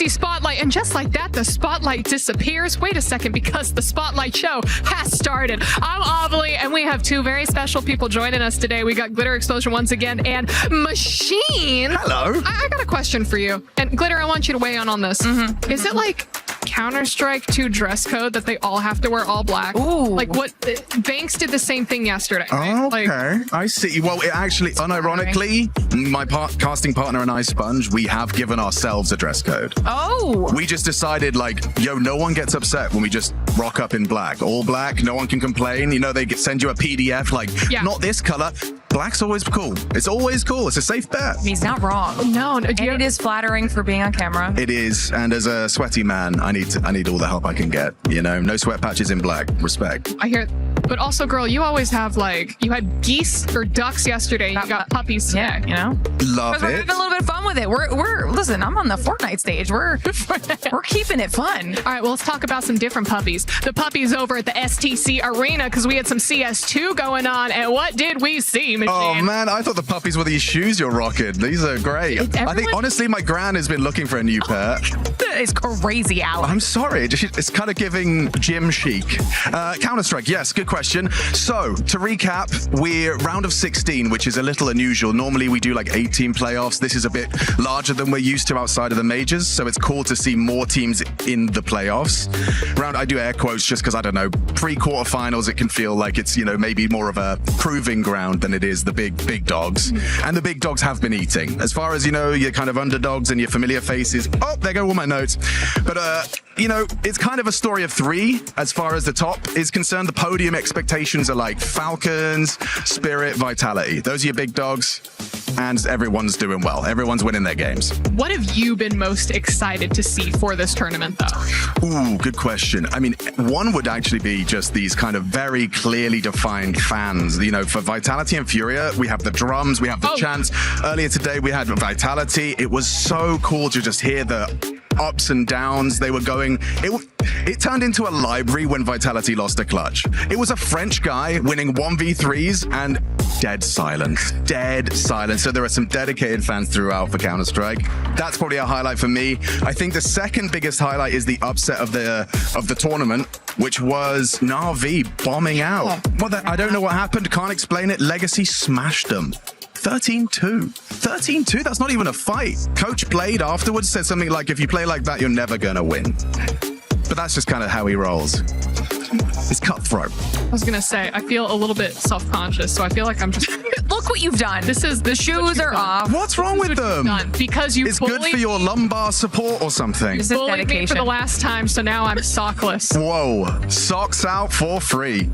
EWC Spotlight, and just like that, the spotlight disappears. Wait a second, because the Spotlight show has started. I'm Amelie, and we have two very special people joining us today. We got Glitter Explosion once again, and Machine. Hello. I got a question for you. And Glitter, I want you to weigh in on this. Is it like Counter-Strike 2 dress code that they all have to wear all black? Ooh. Like what? Banks did the same thing yesterday. Right? Okay, I see. Well, it actually, unironically, my casting partner and I, Sponge, we have given ourselves a dress code. Oh. We just decided, like, yo, no one gets upset when we just rock up in black. All black, no one can complain. You know, they send you a PDF, like, not this color. Black's always cool. It's always cool. It's a safe bet. He's not wrong. No, And it is flattering for being on camera. It is, and as a sweaty man, I need all the help I can get. You know, no sweat patches in black. Respect. I hear. But also, girl, you always have like, you had geese or ducks yesterday. You got puppies today. Yeah, you know. Love We're it. having a little bit of fun with it. We're listen. I'm on the Fortnite stage. We're keeping it fun. All right, well, let's talk about some different puppies. The puppies over at the STC Arena, because we had some CS2 going on, and what did we see, Machine? Oh man, I thought the puppies were these shoes you're rocking. These are great. I think honestly, my gran has been looking for a new pet. It's crazy out. I'm sorry, it's kind of giving gym chic. Counter-Strike, yes, good question. So to recap, we're round of 16, which is a little unusual. Normally we do like 18 playoffs. This is a bit larger than we're used to outside of the majors, so it's cool to see more teams in the playoffs. I do air quotes just because, I don't know, pre-quarterfinals, it can feel like it's, you know, maybe more of a proving ground than it is the big dogs. And the big dogs have been eating. As far as, you know, your kind of underdogs and your familiar faces, oh, there go all my notes. But, you know, it's kind of a story of three as far as the top is concerned. The podium expectations are like Falcons, Spirit, Vitality. Those are your big dogs, and everyone's doing well. Everyone's winning their games. What have you been most excited to see for this tournament, though? Ooh, good question. I mean, one would actually be just these kind of very clearly defined fans. You know, for Vitality and Furia, we have the drums, we have the chants. Earlier today, we had Vitality. It was so cool to just hear the ups and downs they were going. It turned into a library when Vitality lost a clutch. It was a French guy winning 1v3s and dead silence. Dead silence. So there are some dedicated fans throughout for Counter-Strike. That's probably a highlight for me. I think the second biggest highlight is the upset of the tournament, which was Na'Vi bombing out. Well, I don't know what happened. Can't explain it. Legacy smashed them. 13-2. 13-2? That's not even a fight. Coach played afterwards, said something like, if you play like that, you're never going to win. But that's just kind of how he rolls. It's cutthroat. I was going to say, I feel a little bit self-conscious, so I feel like I'm just... Look what you've done. The shoes are off. What's wrong with them? Because you It's good for your lumbar support or something. This is bullied me dedication. for the last time, so now I'm sockless. Whoa. Socks out for free.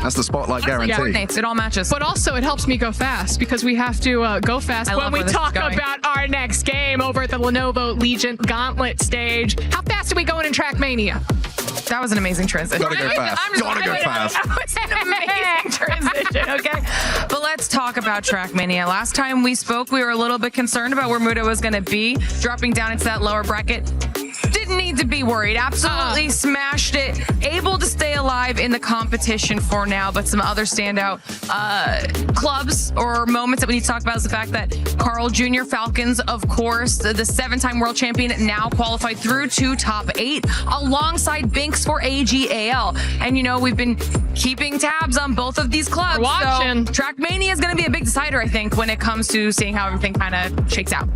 That's the Spotlight guarantee. Coordinates. It all matches. But also, it helps me go fast because we have to go fast when we talk about our next game over at the Lenovo Legion Gauntlet stage. How fast are we going in Trackmania? That was an amazing transition. Gotta go fast. Gotta go fast. That was an amazing transition, okay? But let's talk about Trackmania. Last time we spoke, we were a little bit concerned about where Muda was going to be, dropping down into that lower bracket. Didn't need to be worried. Absolutely smashed it. Able to stay alive in the competition for now, but some other standout clubs or moments that we need to talk about is the fact that Carl Jr. Falcons, of course, the 7-time world champion, now qualified through to top 8 alongside Binks for AGAL. And, you know, we've been keeping tabs on both of these clubs. We're watching. So Trackmania is going to be a big decider, I think, when it comes to seeing how everything kind of shakes out.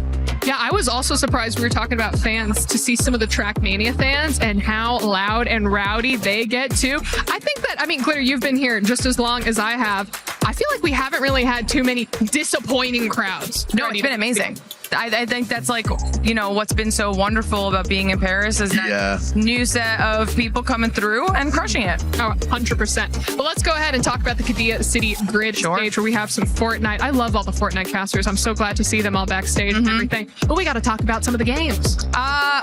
Yeah, I was also surprised we were talking about fans to see some of the Trackmania fans and how loud and rowdy they get too. I think that, I mean, Glitter, you've been here just as long as I have. I feel like we haven't really had too many disappointing crowds. No, it's been amazing. I think that's like, you know, what's been so wonderful about being in Paris is that new set of people coming through and crushing it. Oh, 100%. Well, let's go ahead and talk about the Kadia City Grid stage where we have some Fortnite. I love all the Fortnite casters. I'm so glad to see them all backstage and everything. But we got to talk about some of the games.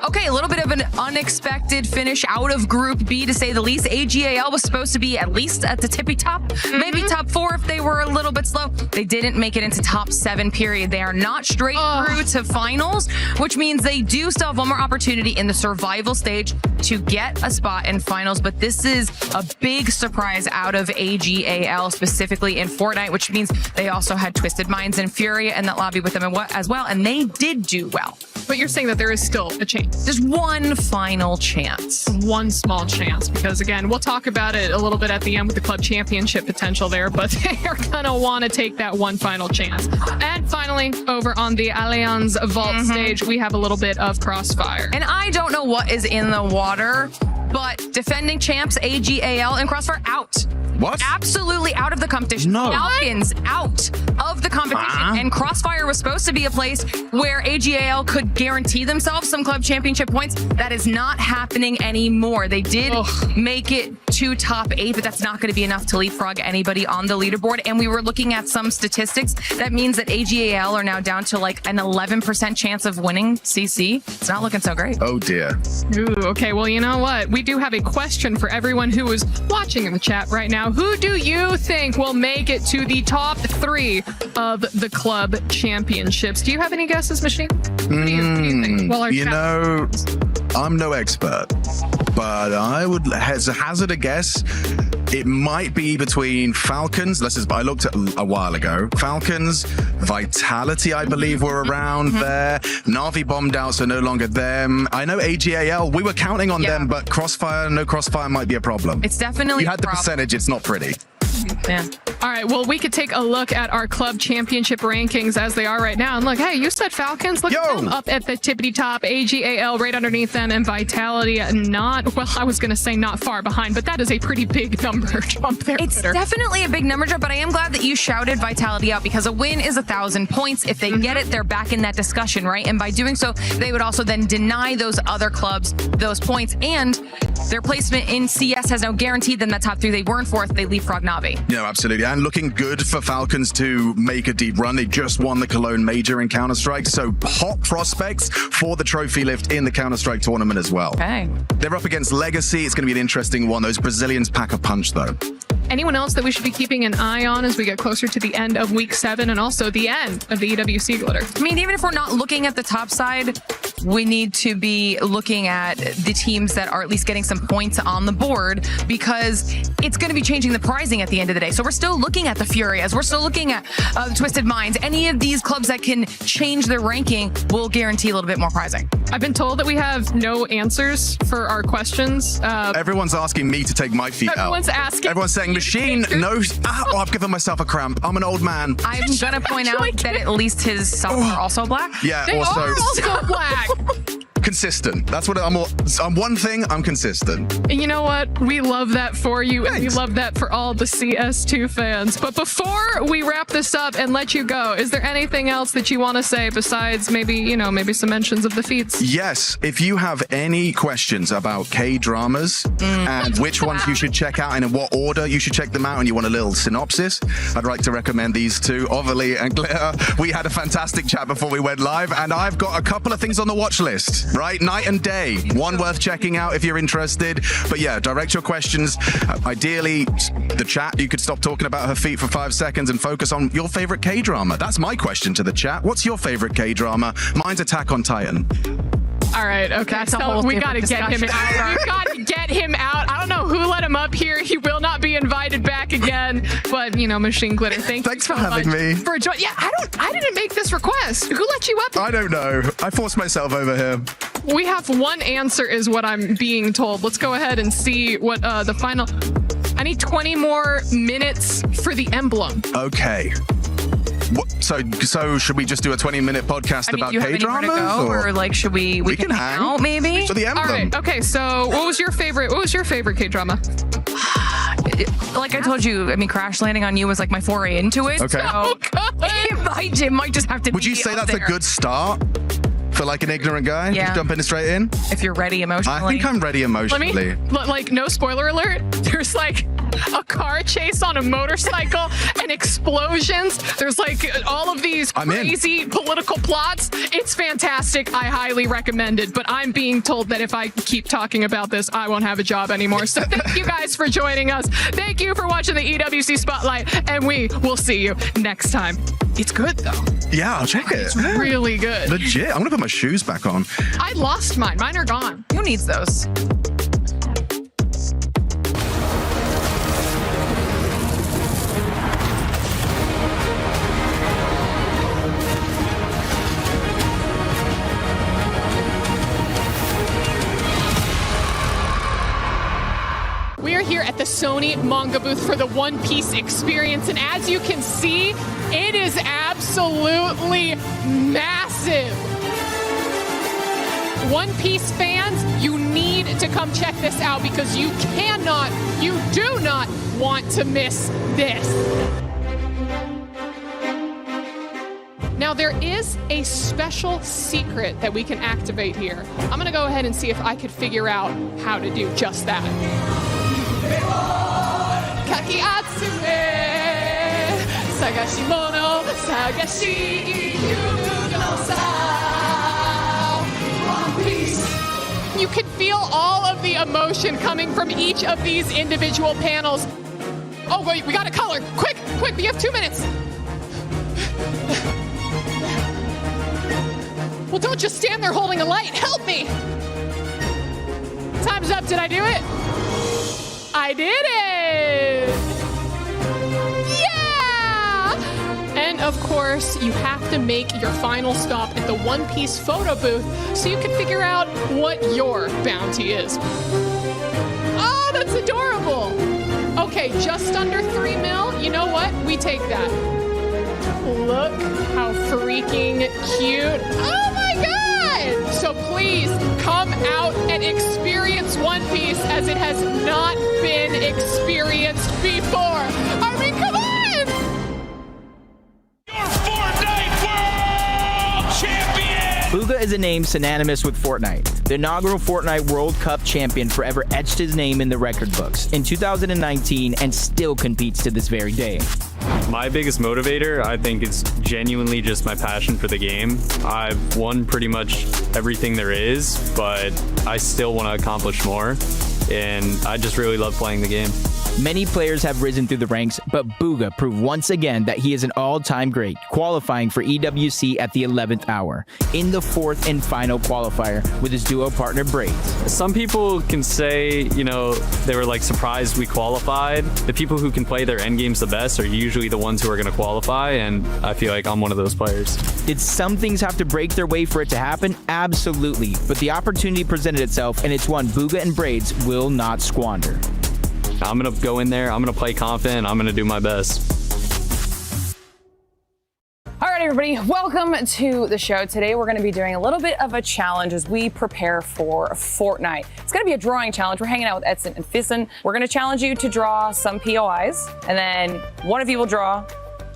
Okay, a little bit of an unexpected finish out of Group B, to say the least. AGAL was supposed to be at least at the tippy top, maybe top 4 if they were a little bit slow. They didn't make it into top 7, period. They are not straight through to finals, which means they do still have one more opportunity in the survival stage to get a spot in finals. But this is a big surprise out of AGAL, specifically in Fortnite, which means they also had Twisted Minds and Furia in that lobby with them as well, and they did do well. But you're saying that there is still a chance. There's one final chance. One small chance, because again, we'll talk about it a little bit at the end with the club championship potential there, but they are going to want to take that one final chance. And finally, over on the Allianz Vault stage, we have a little bit of Crossfire. And I don't know what is in the water, but defending champs AGAL and Crossfire out. What? Absolutely out of the competition. No. Falcons out of the competition. And Crossfire was supposed to be a place where AGAL could guarantee themselves some club championship points. That is not happening anymore. They did make it to top 8, but that's not going to be enough to leapfrog anybody on the leaderboard. And we were looking at some statistics. That means that AGAL are now down to like an 11% chance of winning CC. It's not looking so great. Oh dear. Ooh, okay, well, you know what? We do have a question for everyone who is watching in the chat right now. Who do you think will make it to the top 3 of the club championships? Do you have any guesses, Machine? What do you think? Well, You know, I'm no expert, but I would hazard a guess. It might be between Falcons. I looked at a while ago. Falcons, Vitality, I believe, were around there. Na'Vi bombed out, so no longer them. I know AGAL. We were counting on them, but Crossfire, no Crossfire might be a problem. It's definitely You had the percentage. It's not pretty. Yeah. All right, well, we could take a look at our club championship rankings as they are right now. And look, hey, you said Falcons. Look at them up at the tippity top. AGAL right underneath them, and Vitality not, well, I was going to say not far behind, but that is a pretty big number jump there. It's definitely a big number jump, but I am glad that you shouted Vitality out, because a win is 1,000 points. If they get it, they're back in that discussion, right? And by doing so, they would also then deny those other clubs those points, and their placement in CS has now guaranteed them that top 3. They weren't 4th. They leapfrog Na'Vi. No, absolutely. And looking good for Falcons to make a deep run. They just won the Cologne Major in Counter-Strike, so hot prospects for the trophy lift in the Counter-Strike tournament as well. Okay. They're up against Legacy. It's going to be an interesting one. Those Brazilians pack a punch, though. Anyone else that we should be keeping an eye on as we get closer to the end of week 7 and also the end of the EWC glitter? I mean, even if we're not looking at the top side, we need to be looking at the teams that are at least getting some points on the board, because it's going to be changing the pricing at the end of the day. So we're still looking at the Furias. We're still looking at Twisted Minds. Any of these clubs that can change their ranking will guarantee a little bit more pricing. I've been told that we have no answers for our questions. Everyone's asking me to take my feet out. Everyone's asking. Everyone's saying, Machine, no. I've given myself a cramp. I'm an old man. I'm going to point out that at least his socks are also black. Yeah, They also are also black. consistent. That's what I'm one thing, I'm consistent. And you know what? We love that for you, and we Thanks. love that for all the CS2 fans. But before we wrap this up and let you go, is there anything else that you want to say besides maybe some mentions of the feats? Yes, if you have any questions about K-dramas and which ones you should check out and in what order you should check them out, and you want a little synopsis, I'd like to recommend these two, Overly and Glitter. We had a fantastic chat before we went live, and I've got a couple of things on the watch list, right? Night and day. One worth checking out if you're interested. But yeah, direct your questions. Ideally, the chat, you could stop talking about her feet for 5 seconds and focus on your favorite K-drama. That's my question to the chat. What's your favorite K-drama? Mine's Attack on Titan. All right, okay. That's a whole we different gotta get him out. We gotta get him out. I don't know who let him up here. He will not be invited back again. But Machine Glitter, thanks for so having much me. for joining. Yeah, I didn't make this request. Who let you up? I don't know. I forced myself over here. We have one answer, is what I'm being told. Let's go ahead and see what the final. I need 20 more minutes for the emblem. Okay. So should we just do a 20-minute podcast I mean, about do you have anywhere to K-dramas? go, or like should we can hang out maybe? So the All emblem. right. Okay. So what was your favorite K-drama? Like I told you, I mean, Crash Landing on You was like my foray into it. Okay. So it might just have to. Would you be say up that's there. a good start for like an ignorant guy? Yeah. Just jumping straight in? if you're ready emotionally? I think I'm ready emotionally. Like, no spoiler alert. There's like a car chase on a motorcycle and explosions. There's like all of these crazy political plots. It's fantastic. I highly recommend it. But I'm being told that if I keep talking about this, I won't have a job anymore. So thank you guys for joining us. Thank you for watching the EWC Spotlight, and we will see you next time. It's good though. Yeah, I'll check it. It's really good. Legit. I'm gonna put my shoes back on. I lost mine. Mine are gone. Who needs those? We are here at the Sony manga booth for the One Piece experience, and as you can see, it is absolutely massive. One Piece fans, you need to come check this out because you do not want to miss this. Now, there is a special secret that we can activate here. I'm gonna go ahead and see if I could figure out how to do just that. Kaki Atsume, Sagashimono, Sagashi One Piece. You can feel all of the emotion coming from each of these individual panels. Oh, wait, we got a color. Quick, we have 2 minutes. Well, don't just stand there holding a light. Help me. Time's up. Did I do it? I did it! Yeah! And of course, you have to make your final stop at the One Piece photo booth so you can figure out what your bounty is. Oh, that's adorable! Okay, just under 3 mil. You know what? We take that. Look how freaking cute. Oh my god! So please come out and experience One Piece as it has not been experienced before. I mean, come on! Your Fortnite World Champion! Bugha is a name synonymous with Fortnite. The inaugural Fortnite World Cup champion forever etched his name in the record books in 2019 and still competes to this very day. My biggest motivator, I think, is genuinely just my passion for the game. I've won pretty much everything there is, but I still want to accomplish more, and I just really love playing the game. Many players have risen through the ranks, but Bugha proved once again that he is an all-time great, qualifying for EWC at the 11th hour, in the 4th and final qualifier with his duo partner Braids. Some people can say, they were like surprised we qualified. The people who can play their end games the best are usually the ones who are going to qualify, and I feel like I'm one of those players. Did some things have to break their way for it to happen? Absolutely, but the opportunity presented itself, and it's one Bugha and Braids will not squander. I'm going to go in there, I'm going to play confident, I'm going to do my best. All right, everybody, welcome to the show. Today, we're going to be doing a little bit of a challenge as we prepare for Fortnite. It's going to be a drawing challenge. We're hanging out with Edson and Fissen. We're going to challenge you to draw some POIs, and then one of you will draw,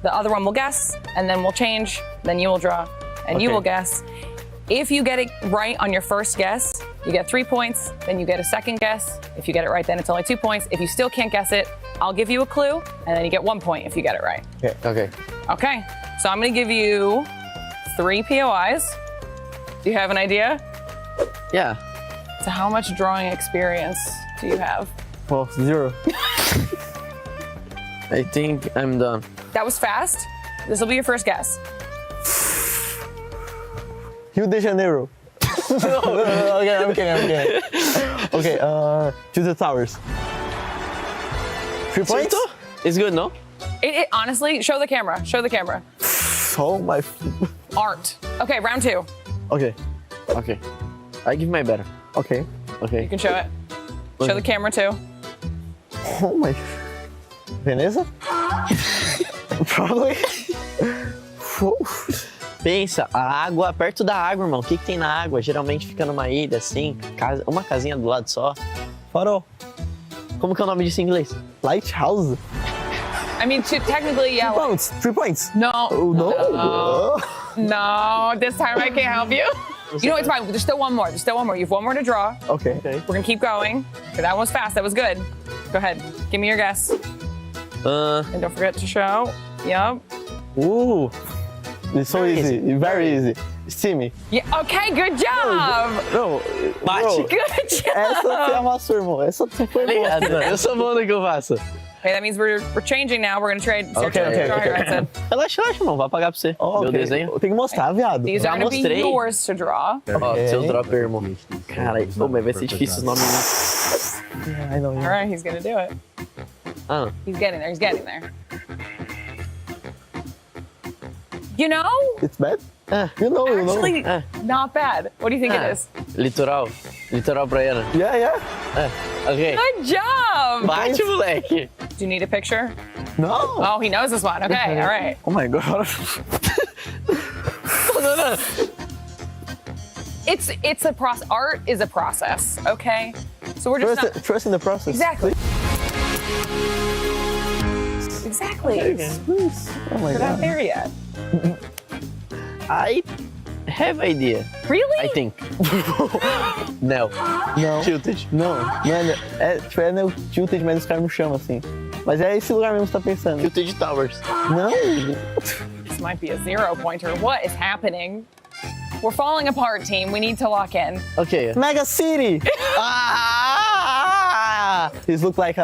the other one will guess, and then we'll change, then you will draw, and you will guess. If you get it right on your first guess, you get 3 points, then you get a second guess. If you get it right, then it's only 2 points. If you still can't guess it, I'll give you a clue, and then you get 1 point if you get it right. Okay. Okay, so I'm gonna give you 3 POIs. Do you have an idea? Yeah. So how much drawing experience do you have? Well, 0. I think I'm done. That was fast. This will be your first guess. Rio de Janeiro. No, okay, I'm kidding. Okay, to the towers. 3 points? It's good, no? It honestly, show the camera. Oh my. Art. Okay, round 2. Okay. I give my better. Okay. You can show it. Show the camera too. Oh my. Veneza? Probably. Pensa, a água, perto da água, irmão. O que tem na água? Geralmente fica numa ilha, assim, uma casinha do lado só. Farol. Como que é o nome disso em inglês? Lighthouse. I mean, technically, yeah. 3 points. No. Oh, no. No, this time I can't help you. You know, it's fine. There's still one more. You have 1 more to draw. Okay. We're gonna keep going. Okay, that one was fast. That was good. Go ahead. Give me your guess. And don't forget to show. Yep. Ooh. It's so easy. Very easy. Steamy. Yeah. Okay, good job. Não, Bate. Good job. essa você amassou, irmão. Essa você foi boa. Eu sou bom no que eu faço. Okay, that means we're changing now. We're gonna trade. It's your Okay, turn. okay, Go ahead, okay. Hudson. Relaxa, irmão. Vai pagar pra você. Meu desenho. Tem que mostrar, viado. These Já are gonna be mostrei. yours to draw. Ó, seu drop, irmão. Cara, mas vai ser difícil os nomes. I know. All right, he's gonna do it. Ah, He's getting there. He's getting there. You know, it's bad? You know. actually, not bad. What do you think it is? Litoral. Litoral praiana. Yeah. Ok. Good job. Bate, moleque. Do you need a picture? No. Oh, he knows this one. Okay, all right. Oh my god. No. It's a process. Art is a process. Okay, so we're just not Trust in the process. exactly. Exactly. Please. Oh my We're not god. there yet. I have idea. Really? I think. Não. Tilted. Não. Não é o Tilted, mas os caras não chamam assim. Mas é esse lugar mesmo que você tá pensando. Tilted Towers. Não. This might be a 0-pointer. What is happening? We're falling apart, team. We need to lock in. Okay. Mega City. These look like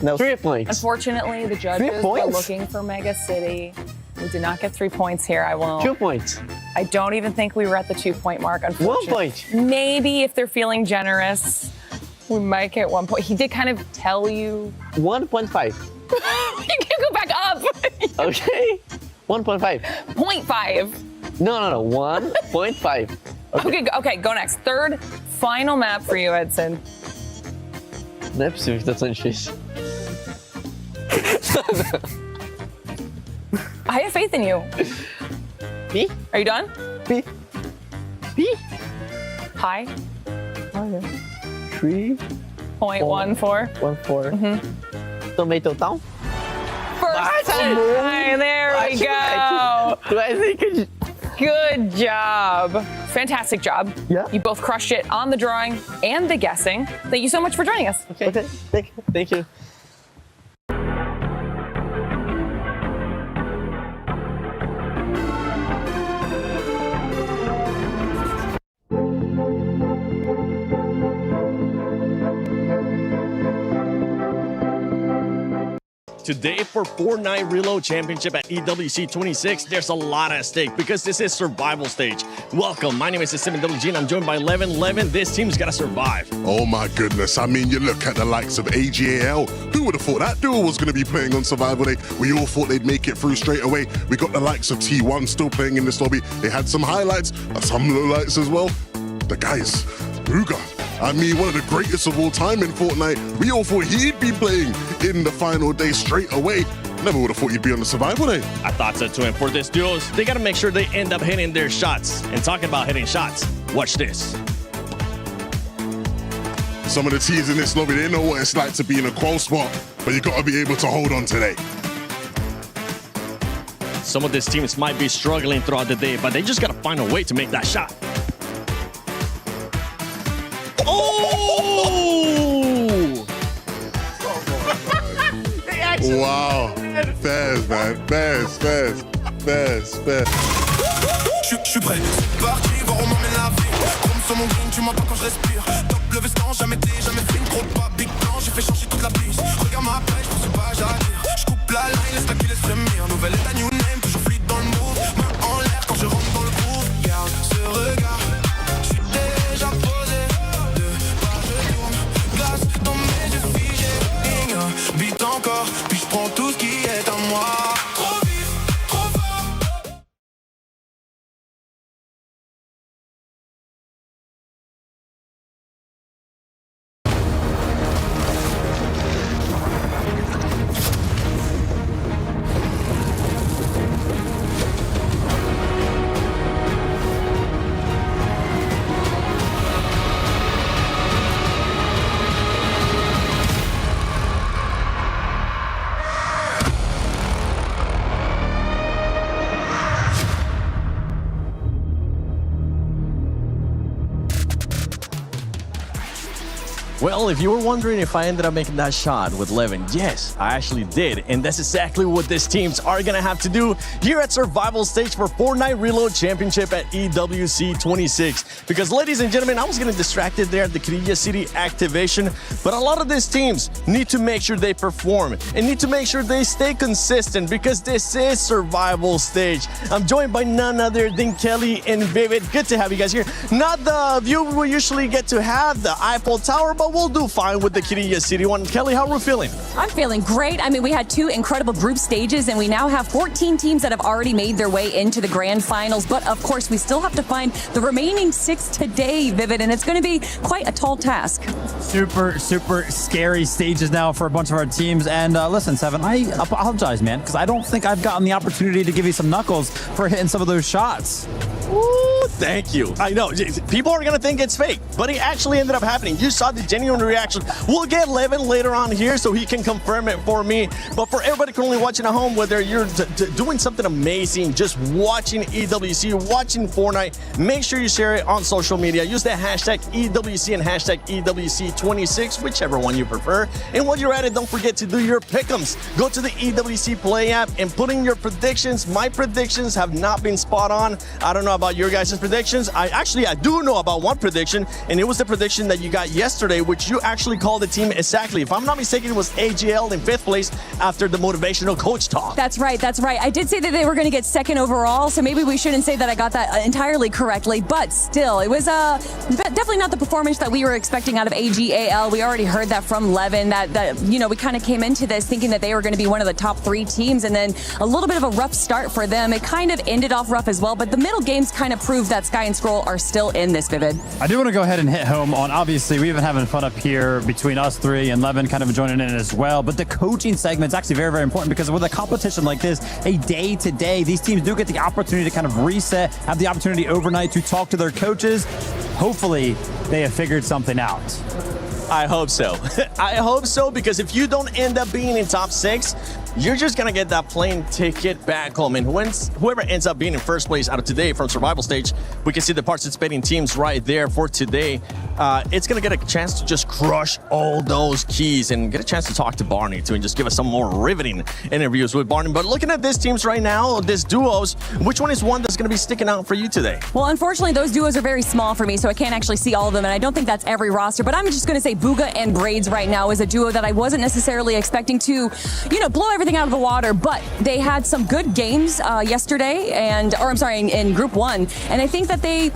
no. 3 points. Unfortunately, the judges 3 were points? looking for Mega City. We did not get 3 points here. 2 points. I don't even think we were at the 2-point mark, 1 unfortunately. point. Maybe if they're feeling generous, we might get 1 point. He did kind of tell you. 1.5. You can go back up. Okay. 1.5. 0.5. No. 1.5. Okay, go next. Third, final map for you, Edson. Não é possível que tá tão difícil. I have faith in you. P? Are you done? P? High. 3, 0.14. 1, 4. Tomato Town? First time. There we go. Tu és rica. Good job. Fantastic job. Yeah. You both crushed it on the drawing and the guessing. Thank you so much for joining us. Okay. Thank you. Today for Fortnite Reload Championship at EWC 26, there's a lot at stake because this is survival stage. Welcome, my name is 7WG and I'm joined by Levin. Levin, this team's gotta survive. Oh my goodness, I mean, you look at the likes of AGAL. Who would have thought that duo was going to be playing on Survival Day? We all thought they'd make it through straight away. We got the likes of T1 still playing in this lobby. They had some highlights, some lowlights as well. The guys, Ruga. I mean, one of the greatest of all time in Fortnite. We all thought he'd be playing in the final day straight away. Never would have thought he'd be on the Survival Day. I thought so too, and for this duos, they gotta make sure they end up hitting their shots. And talking about hitting shots, watch this. Some of the teams in this lobby, they know what it's like to be in a qual spot, but you got to be able to hold on today. Some of these teams might be struggling throughout the day, but they just gotta find a way to make that shot. Oh! Wow. Fast, man. Fast. Je suis prêt, c'est parti, voir on m'emmène la vie. Chrome sur mon green, tu m'entends quand je respire. Top le veston, jamais fait une trop de pas. Big plan, j'ai fait changer toute la piste. Regarde ma page, je pense pas j'allais. Je coupe la line, laisse la qui laisse frémir. Nouvelle état, new name, toujours fluide dans le move. Main en l'air quand je rentre dans le groove. Garde ce regard, je suis déjà posé. De part je tourne, glace dans mes yeux figés. Beat encore, puis je prends tout ce qui est à moi. Trop vite, trop fort. Well, if you were wondering if I ended up making that shot with Levin, yes, I actually did. And that's exactly what these teams are going to have to do here at Survival Stage for Fortnite Reload Championship at EWC 26. Because, ladies and gentlemen, I was getting distracted there at the Quirilla City activation, but a lot of these teams need to make sure they perform and need to make sure they stay consistent because this is Survival Stage. I'm joined by none other than Kelly and Vivid. Good to have you guys here. Not the view we usually get to have, the Eiffel Tower, but we'll do fine with the Quirilla City one. Kelly, how are we feeling? I'm feeling great. I mean, we had 2 incredible group stages, and we now have 14 teams that have already made their way into the grand finals. But of course, we still have to find the remaining 6 today, Vivid, and it's going to be quite a tall task. Super scary stages now for a bunch of our teams. And listen, Seven, I apologize, man, because I don't think I've gotten the opportunity to give you some knuckles for hitting some of those shots. Ooh, thank you. I know, people are going to think it's fake, but it actually ended up happening. You saw the genuine reaction. We'll get Levin later on here so he can confirm it for me. But for everybody currently watching at home, whether you're doing something amazing, just watching EWC, watching Fortnite, make sure you share it on social media. Use the hashtag EWC and hashtag EWC26, whichever one you prefer. And while you're at it, don't forget to do your pick'ems. Go to the EWC Play app and put in your predictions. My predictions have not been spot on. I don't know about your guys' predictions. I do know about one prediction, and it was the prediction that you got yesterday, which you actually called the team exactly. If I'm not mistaken, it was AGL in 5th place after the motivational coach talk. That's right. I did say that they were going to get 2nd overall, so maybe we shouldn't say that I got that entirely correctly, but still, it was definitely not the performance that we were expecting out of AGAL. We already heard that from Levin, that we kind of came into this thinking that they were going to be one of the top 3 teams, and then a little bit of a rough start for them. It kind of ended off rough as well, but the middle games kind of proved that Sky and Scroll are still in this, Vivid. I do want to go ahead and hit home on, obviously, we've been having fun up here between us 3 and Levin kind of joining in as well, but the coaching segment is actually very, very important because with a competition like this, a day to day, these teams do get the opportunity to kind of reset, have the opportunity overnight to talk to their coaches. Hopefully, they have figured something out. I hope so. I hope so, because if you don't end up being in top 6, you're just going to get that plane ticket back home. And whoever ends up being in 1st place out of today from Survival Stage, we can see the participating teams right there for today. It's going to get a chance to just crush all those keys and get a chance to talk to Barney too and just give us some more riveting interviews with Barney. But looking at these teams right now, these duos, which one is one that's going to be sticking out for you today? Well, unfortunately, those duos are very small for me, so I can't actually see all of them, and I don't think that's every roster. But I'm just going to say Booga and Braids right now is a duo that I wasn't necessarily expecting to, blow everything out of the water, but they had some good games yesterday, in Group 1, and I think that they,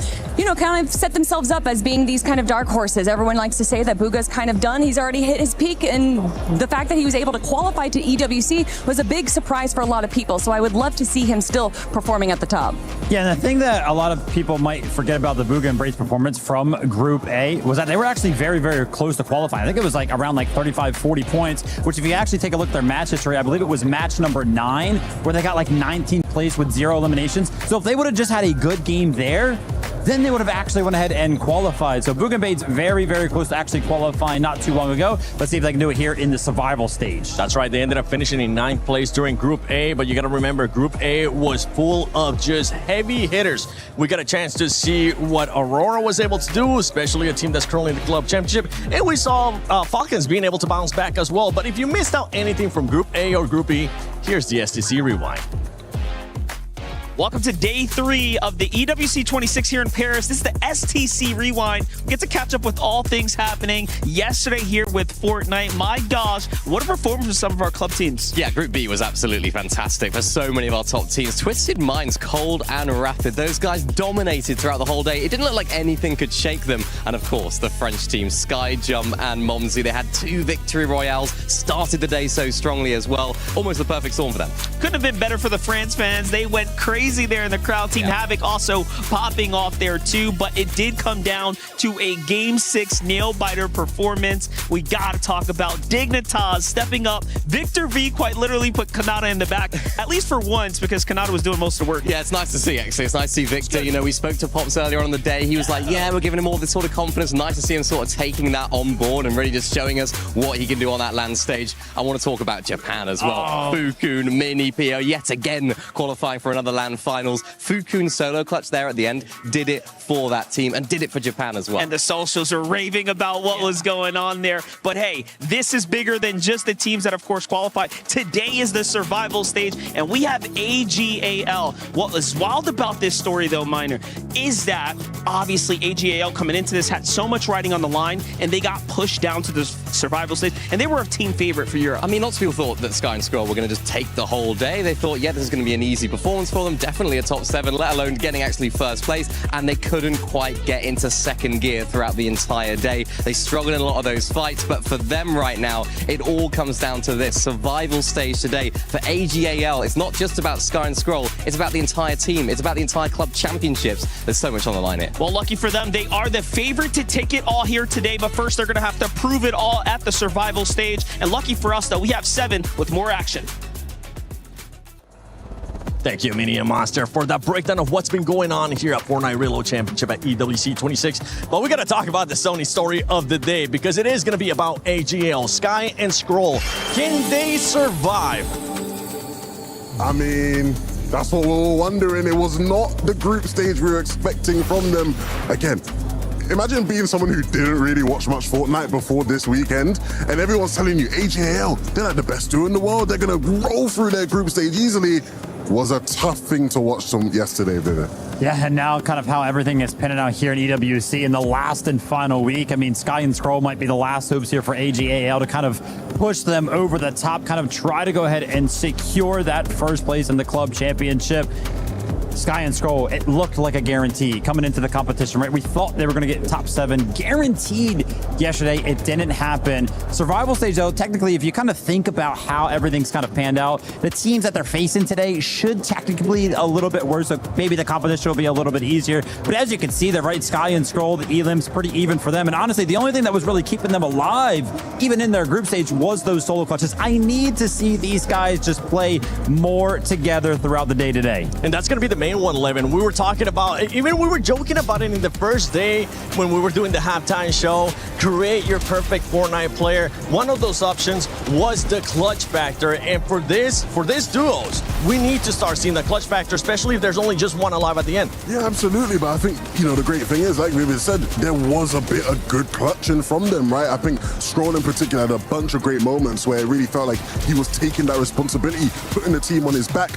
kind of set themselves up as being these kind of dark horses. Everyone likes to say that Booga's kind of done. He's already hit his peak, and the fact that he was able to qualify to EWC was a big surprise for a lot of people, so I would love to see him still performing at the top. Yeah, and the thing that a lot of people might forget about the Booga and Braids performance from Group A was that they were actually very, very close to qualifying. I think it was around 35, 40 points, which if you actually take a look at their match history, I believe it was match number 9, where they got 19th place with 0 eliminations. So if they would have just had a good game there, then they would have actually went ahead and qualified. So Booga and Braids very, very close to actually qualifying not too long ago. Let's see if they can do it here in the survival stage. That's right. They ended up finishing in 9th place during Group A, but you got to remember Group A was full of just heavy hitters. We got a chance to see what Aurora was able to do, especially a team that's currently in the club championship. And we saw Falcons being able to bounce back as well. But if you missed out anything from Group A or Group B, here's the STC Rewind. Welcome to day 3 of the EWC 26 here in Paris. This is the STC Rewind. We get to catch up with all things happening yesterday here with Fortnite. My gosh, what a performance from some of our club teams. Yeah, Group B was absolutely fantastic for so many of our top teams. Twisted Minds, Cold and Rapid. Those guys dominated throughout the whole day. It didn't look like anything could shake them. And of course, the French teams, Sky, Jump and Momsy. They had 2 victory royales, started the day so strongly as well. Almost the perfect storm for them. Couldn't have been better for the France fans. They went crazy there in the crowd. Team Havoc also popping off there too, but it did come down to a Game 6 nail-biter performance. We got to talk about Dignitas stepping up. Victor V quite literally put Kanata in the back, at least for once, because Kanata was doing most of the work. Yeah, it's nice to see, actually. It's nice to see Victor. We spoke to Pops earlier on in the day. He was like, yeah, we're giving him all this sort of confidence. Nice to see him sort of taking that on board and really just showing us what he can do on that land stage. I want to talk about Japan as well. Fukun, Mini, Pio, yet again qualifying for another land finals. Fukun solo clutch there at the end did it for that team and did it for Japan as well. And the socials are raving about what was going on there. But hey, this is bigger than just the teams that, of course, qualified. Today is the survival stage, and we have AGAL. What was wild about this story, though, Miner, is that obviously AGAL coming into this had so much riding on the line, and they got pushed down to the survival stage, and they were a team favorite for Europe. I mean, lots of people thought that Sky and Scroll were going to just take the whole day. They thought, yeah, this is going to be an easy performance for them, definitely a top 7, let alone getting actually first place, and they couldn't quite get into second gear throughout the entire day. They struggled in a lot of those fights, but for them right now, it all comes down to this survival stage today. For AGAL, it's not just about Sky and Scroll, it's about the entire team, it's about the entire club championships. There's so much on the line here. Well, lucky for them, they are the favorite to take it all here today, but first they're going to have to prove it all at the survival stage. And lucky for us, though, we have 7 with more action. Thank you, Mini and Monster, for that breakdown of what's been going on here at Fortnite Reload Championship at EWC 26. But we got to talk about the Sony story of the day, because it is going to be about AGL, Sky and Scroll. Can they survive? I mean, that's what we were wondering. It was not the group stage we were expecting from them. Again, imagine being someone who didn't really watch much Fortnite before this weekend, and everyone's telling you, AGL, they're like the best duo in the world. They're going to roll through their group stage easily. Was a tough thing to watch them yesterday, didn't it? Yeah, and now kind of how everything is pinning out here in EWC in the last and final week. I mean, Sky and Scroll might be the last hopes here for AGAL to kind of push them over the top, kind of try to go ahead and secure that first place in the club championship. Sky and Scroll, it looked like a guarantee coming into the competition, right? We thought they were going to get top 7 guaranteed yesterday. It didn't happen. Survival stage, though, technically, if you kind of think about how everything's kind of panned out, the teams that they're facing today should technically be a little bit worse. So maybe the competition will be a little bit easier. But as you can see, they're right, Sky and Scroll, the elims pretty even for them. And honestly, the only thing that was really keeping them alive, even in their group stage, was those solo clutches. I need to see these guys just play more together throughout the day today. And that's going to be the main 111. We were talking about, even we were joking about it in the first day when we were doing the halftime show. Create your perfect Fortnite player. One of those options was the clutch factor, and for this duos, we need to start seeing the clutch factor, especially if there's only just one alive at the end. Yeah, absolutely. But I think, the great thing is, like Vivid said, there was a bit of good clutching from them, right? I think Scroll in particular had a bunch of great moments where it really felt like he was taking that responsibility, putting the team on his back.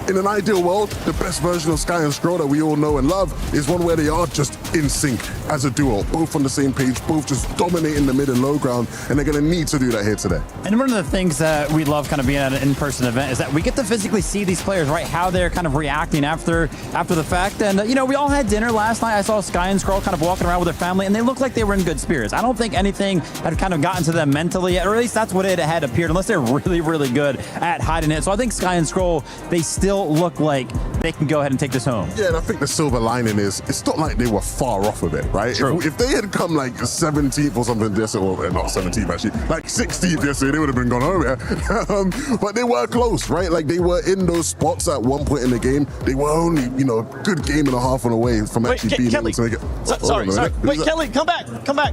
In an ideal world, the best version of Sky and Scroll that we all know and love is one where they are just in sync as a duo, both on the same page, both just dominating the mid and low ground, and they're going to need to do that here today. And one of the things that we love kind of being at an in-person event is that we get to physically see these players, right, how they're kind of reacting after the fact. And, we all had dinner last night. I saw Sky and Scroll kind of walking around with their family, and they looked like they were in good spirits. I don't think anything had kind of gotten to them mentally yet, or at least that's what it had appeared, unless they're really, really good at hiding it. So I think Sky and Scroll, they still look like they can go ahead and take this home. Yeah, and I think the silver lining is it's not like they were far off of it, right? True. If they had come like 17th or something yesterday, well, not 17th actually, like 16th yesterday, they would have been gone home, yeah. But they were close, right? Like they were in those spots at one point in the game. They were only, a good game and a half on the way from actually being able to make it. Sorry. Wait, Kelly, come back.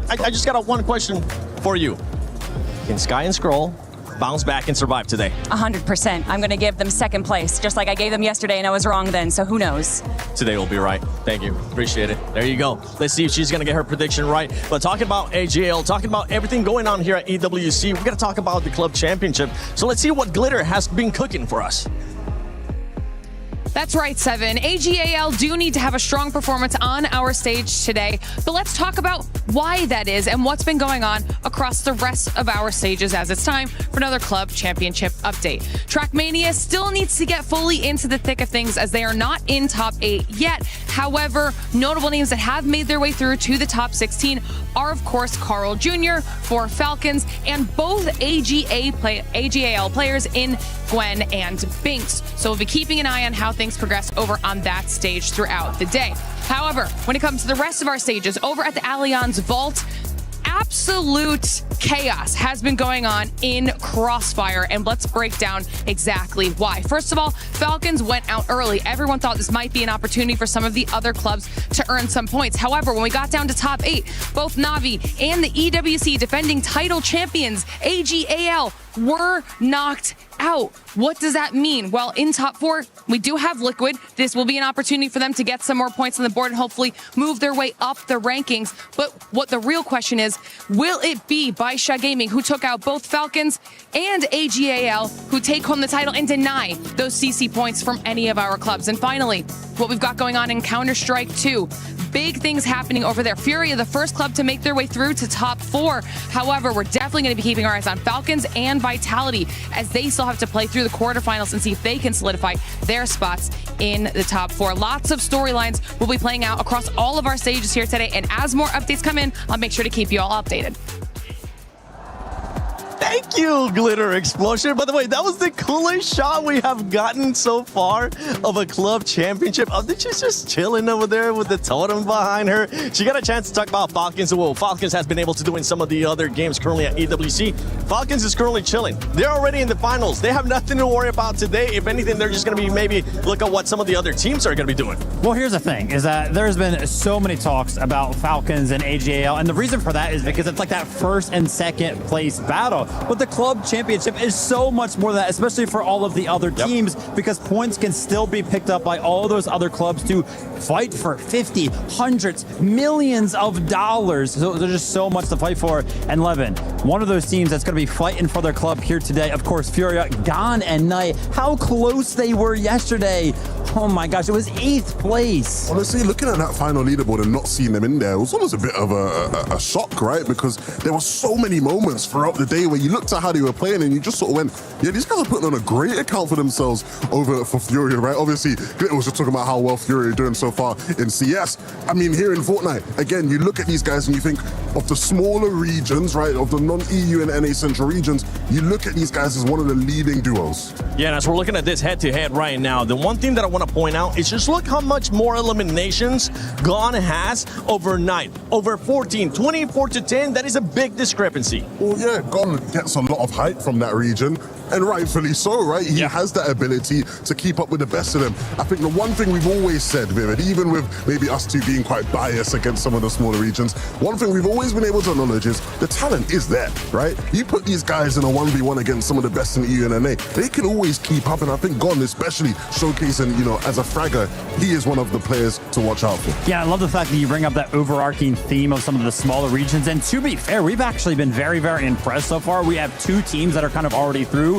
I just got one question for you. Can Sky and Scroll bounce back and survive today? 100%. I'm going to give them second place, just like I gave them yesterday, and I was wrong then, so who knows? Today will be right. Thank you. Appreciate it. There you go. Let's see if she's going to get her prediction right. But talking about AGL, talking about everything going on here at EWC, we're going to talk about the club championship. So let's see what Glitter has been cooking for us. That's right, 7. AGAL do need to have a strong performance on our stage today, but let's talk about why that is and what's been going on across the rest of our stages as it's time for another club championship update. Trackmania still needs to get fully into the thick of things as they are not in top 8 yet. However, notable names that have made their way through to the top 16 are, of course, Carl Jr. for Falcons and both AGAL players in Gwen and Binks. So we'll be keeping an eye on how things progress over on that stage throughout the day. However, when it comes to the rest of our stages over at the Allianz Vault, absolute chaos has been going on in Crossfire, and let's break down exactly why. First of all, Falcons went out early. Everyone thought this might be an opportunity for some of the other clubs to earn some points. However, when we got down to top 8, both Navi and the EWC defending title champions, AGAL, were knocked out. What does that mean? Well, in top 4, we do have Liquid. This will be an opportunity for them to get some more points on the board and hopefully move their way up the rankings. But what the real question is, will it be Baisha Gaming, who took out both Falcons and AGAL, who take home the title and deny those CC points from any of our clubs? And finally, what we've got going on in Counter-Strike 2. Big things happening over there. Furia, the first club to make their way through to top 4. However, we're definitely going to be keeping our eyes on Falcons and Vitality as they still have to play through the quarterfinals and see if they can solidify their spots in the top 4. Lots of storylines will be playing out across all of our stages here today. And as more updates come in, I'll make sure to keep you all updated. Thank you, Glitter Explosion. By the way, that was the coolest shot we have gotten so far of a club championship. Oh, she's just chilling over there with the totem behind her. She got a chance to talk about Falcons and what Falcons has been able to do in some of the other games currently at EWC. Falcons is currently chilling. They're already in the finals. They have nothing to worry about today. If anything, they're just going to be maybe look at what some of the other teams are going to be doing. Well, here's the thing, is that there's been so many talks about Falcons and AGAL, and the reason for that is because it's like that first and second place battle. But the club championship is so much more than that, especially for all of the other teams, because points can still be picked up by all those other clubs to fight for 50, hundreds, millions of dollars. So there's just so much to fight for. And Levin, one of those teams that's going to be fighting for their club here today, of course, Furia, Gone and Night. How close they were yesterday. Oh my gosh, it was 8th place. Honestly, looking at that final leaderboard and not seeing them in there, it was almost a bit of a shock, right? Because there were so many moments throughout the day where you looked at how they were playing and you just sort of went, yeah, these guys are putting on a great account for themselves over for Furia, right? Obviously, Glitter was just talking about how well Furia are doing so far in CS. I mean, here in Fortnite, again, you look at these guys and you think of the smaller regions, right? Of the non-EU and NA Central regions, you look at these guys as one of the leading duos. Yeah, and as we're looking at this head-to-head right now, the one thing that I want to point out is just look how much more eliminations Gone has overnight. Over 14, 24-10, that is a big discrepancy. Well, yeah, Gone gets a lot of hype from that region, and rightfully so, right? He has that ability to keep up with the best of them. I think the one thing we've always said, Vivid, even with maybe us two being quite biased against some of the smaller regions, one thing we've always been able to acknowledge is the talent is there, right? You put these guys in a 1v1 against some of the best in the EU and NA, they can always keep up, and I think Gone, especially showcasing, you know, as a fragger, he is one of the players to watch out for. Yeah, I love the fact that you bring up that overarching theme of some of the smaller regions, and to be fair, we've actually been very, very impressed so far. We have 2 teams that are kind of already through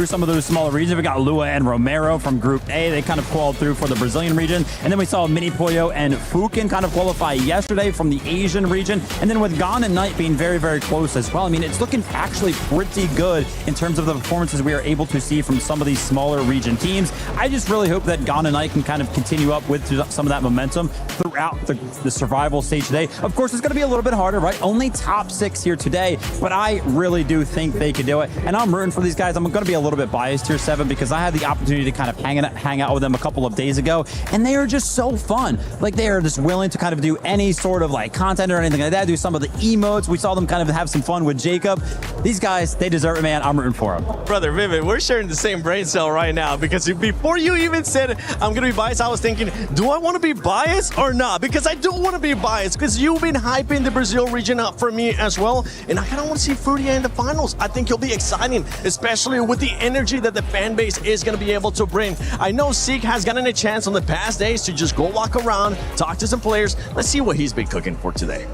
some of those smaller regions. We got Lua and Romero from Group A. They kind of qualified through for the Brazilian region. And then we saw Mini Pollo and Fukin kind of qualify yesterday from the Asian region. And then with Gone and Night being very, very close as well. I mean, it's looking actually pretty good in terms of the performances we are able to see from some of these smaller region teams. I just really hope that Gone and Night can kind of continue up with some of that momentum throughout the survival stage today. Of course, it's going to be a little bit harder, right? Only top 6 here today, but I really do think they could do it. And I'm rooting for these guys. I'm going to be a little bit biased here, 7, because I had the opportunity to kind of hang out with them a couple of days ago, and they are just so fun. Like, they are just willing to kind of do any sort of like content or anything like that, do some of the emotes. We saw them kind of have some fun with Jacob. These guys, they deserve it, man. I'm rooting for them. Brother Vivid, we're sharing the same brain cell right now, because before you even said I'm going to be biased, I was thinking, do I want to be biased or not? Because I do want to be biased, because you've been hyping the Brazil region up for me as well, and I kind of want to see Furia in the finals. I think it'll be exciting, especially with the energy that the fan base is going to be able to bring. I know Seek has gotten a chance on the past days to just go walk around, talk to some players. Let's see what he's been cooking for today.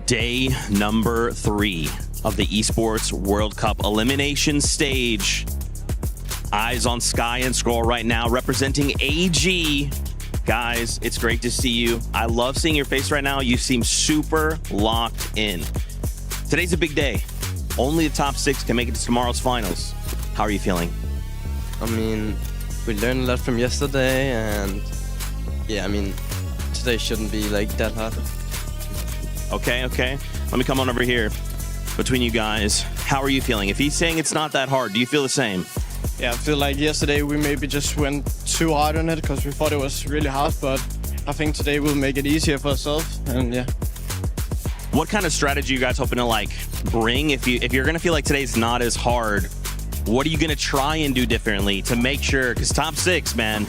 Day number 3 of the Esports World Cup elimination stage. Eyes on Sky and Scroll right now, representing AG. Guys, it's great to see you. I love seeing your face right now. You seem super locked in. Today's a big day. Only the top 6 can make it to tomorrow's finals. How are you feeling? I mean, we learned a lot from yesterday, and yeah, I mean, today shouldn't be like that hard. Okay. Let me come on over here. Between you guys, how are you feeling? If he's saying it's not that hard, do you feel the same? Yeah, I feel like yesterday we maybe just went too hard on it because we thought it was really hard, but I think today we'll make it easier for ourselves, and yeah. What kind of strategy you guys hoping to like bring if you're gonna feel like today's not as hard? What are you gonna try and do differently to make sure? Because top 6, man,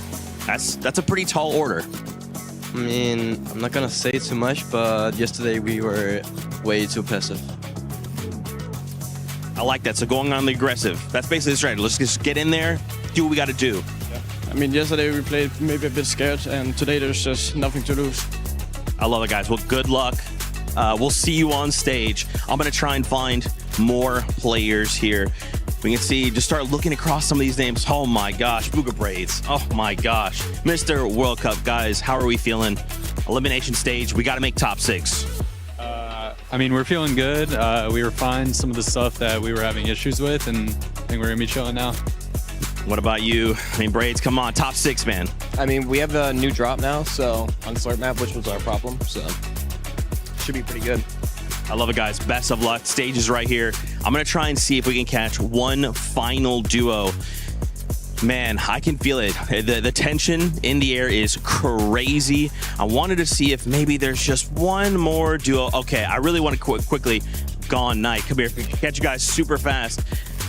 that's a pretty tall order. I mean, I'm not gonna say too much, but yesterday we were way too passive. I like that. So going on the aggressive. That's basically the strategy. Let's just get in there, do what we got to do. I mean, yesterday we played maybe a bit scared, and today there's just nothing to lose. I love it, guys. Well, good luck. We'll see you on stage. I'm going to try and find more players here. We can see, just start looking across some of these names. Oh my gosh, Booga Braids. Oh my gosh. Mr. World Cup, guys, how are we feeling? Elimination stage, we got to make top 6. I mean, we're feeling good. We refined some of the stuff that we were having issues with, and I think we're going to be chilling now. What about you? I mean, Braids, come on, top 6, man. I mean, we have a new drop now, so on Slurp map, which was our problem, so should be pretty good. I love it, guys. Best of luck. Stage is right here. I'm going to try and see if we can catch one final duo. Man, I can feel it. The tension in the air is crazy. I wanted to see if maybe there's just one more duo. Okay, I really want to quickly. Gone Knight. Come here. Catch you guys super fast.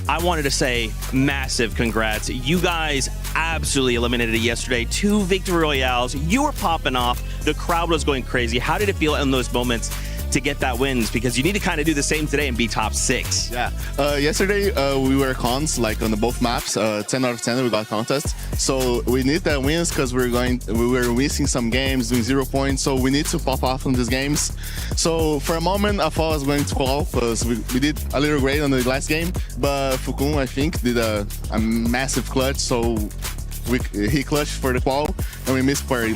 I wanted to say massive congrats. You guys absolutely eliminated it yesterday. 2 victory royales. You were popping off. The crowd was going crazy. How did it feel in those moments to get that wins? Because you need to kind of do the same today and be top 6. Yeah. Yesterday we were cons like on both maps. 10 out of 10 we got contests. So we need that wins because we were missing some games, doing 0 points. So we need to pop off on these games. So for a moment I thought I was going to call because we did a little great on the last game, but Fukun I think did a massive clutch. So he clutched for the qual and we missed by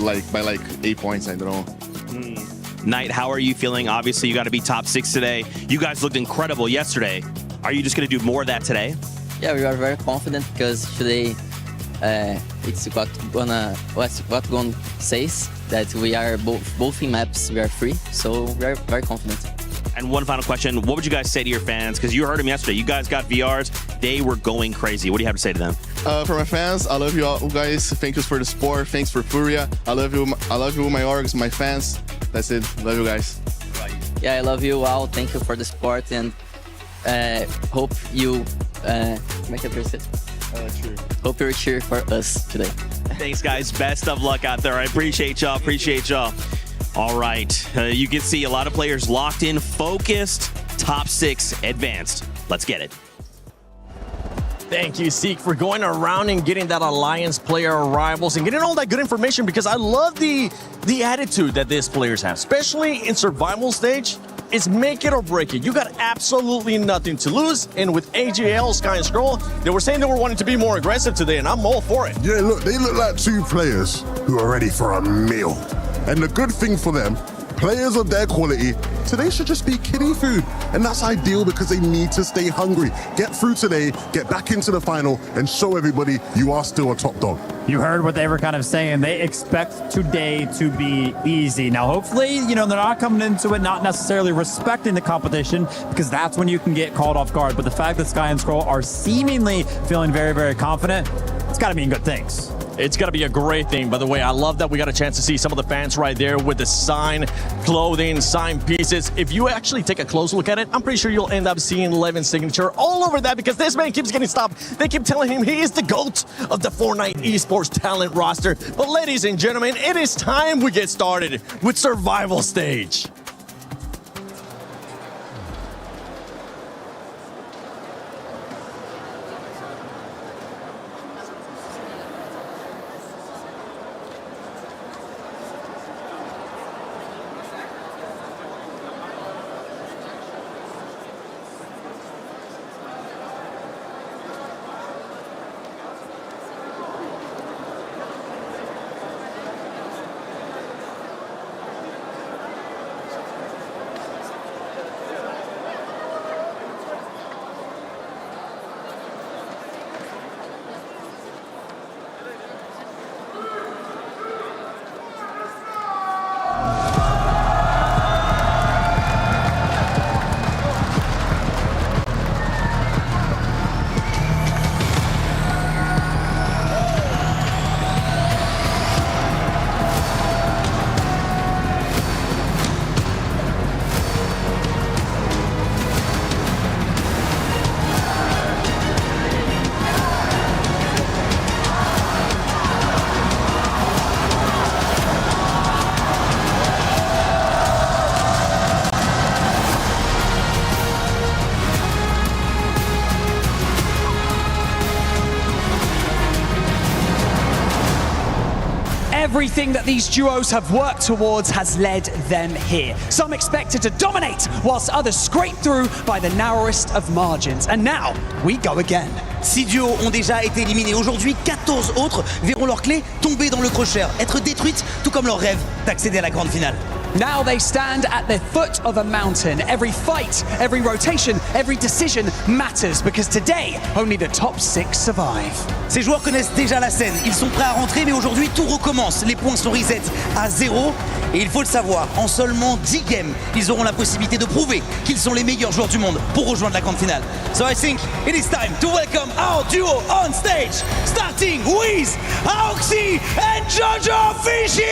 like 8 points. I don't know. Knight, how are you feeling? Obviously, you got to be top 6 today. You guys looked incredible yesterday. Are you just going to do more of that today? Yeah, we are very confident because today it's what Gon says that we are both in maps. We are free, so we are very confident. And one final question: what would you guys say to your fans? Because you heard them yesterday. You guys got VRs. They were going crazy. What do you have to say to them? For my fans, I love you all, guys. Thank you for the support. Thanks for Furia. I love you, my orgs, my fans. That's it. Love you guys. Yeah, I love you all. Thank you for the support and hope you make it visit. True. Hope you're cheering for us today. Thanks, guys. Best of luck out there. I appreciate y'all. Appreciate y'all. All right. You can see a lot of players locked in, focused, top 6 advanced. Let's get it. Thank you, Seek, for going around and getting that Alliance player arrivals and getting all that good information, because I love the attitude that these players have, especially in survival stage. It's make it or break it. You got absolutely nothing to lose. And with AGL, Sky and Scroll, they were saying they were wanting to be more aggressive today, and I'm all for it. Yeah, look, they look like 2 players who are ready for a meal. And the good thing for them, players of their quality, today should just be kiddie food. And that's ideal because they need to stay hungry. Get through today, get back into the final, and show everybody you are still a top dog. You heard what they were kind of saying. They expect today to be easy. Now, hopefully, they're not coming into it not necessarily respecting the competition, because that's when you can get called off guard. But the fact that Sky and Scroll are seemingly feeling very, very confident, it's got to mean good things. It's going to be a great thing. By the way, I love that we got a chance to see some of the fans right there with the sign clothing, sign pieces. If you actually take a close look at it, I'm pretty sure you'll end up seeing Levin's signature all over that, because this man keeps getting stopped. They keep telling him he is the GOAT of the Fortnite esports talent roster. But ladies and gentlemen, it is time we get started with survival stage. Everything that these duos have worked towards has led them here. Some expected to dominate, whilst others scrape through by the narrowest of margins. And now, we go again. 6 duos ont déjà été éliminés. Aujourd'hui, 14 autres verront leur clé tomber dans le crochet, être détruite, tout comme leur rêve d'accéder à la grande finale. Now they stand at the foot of a mountain. Every fight, every rotation, every decision matters because today, only the top 6 survive. Ces joueurs connaissent déjà la scène. Ils sont prêts à rentrer, mais aujourd'hui, tout recommence. Les points sont reset à 0. Et il faut le savoir, en seulement 10 games, ils auront la possibilité de prouver qu'ils sont les meilleurs joueurs du monde pour rejoindre la grande finale. So I think it is time to welcome our duo on stage, starting with Auxi and Jojo Fishy!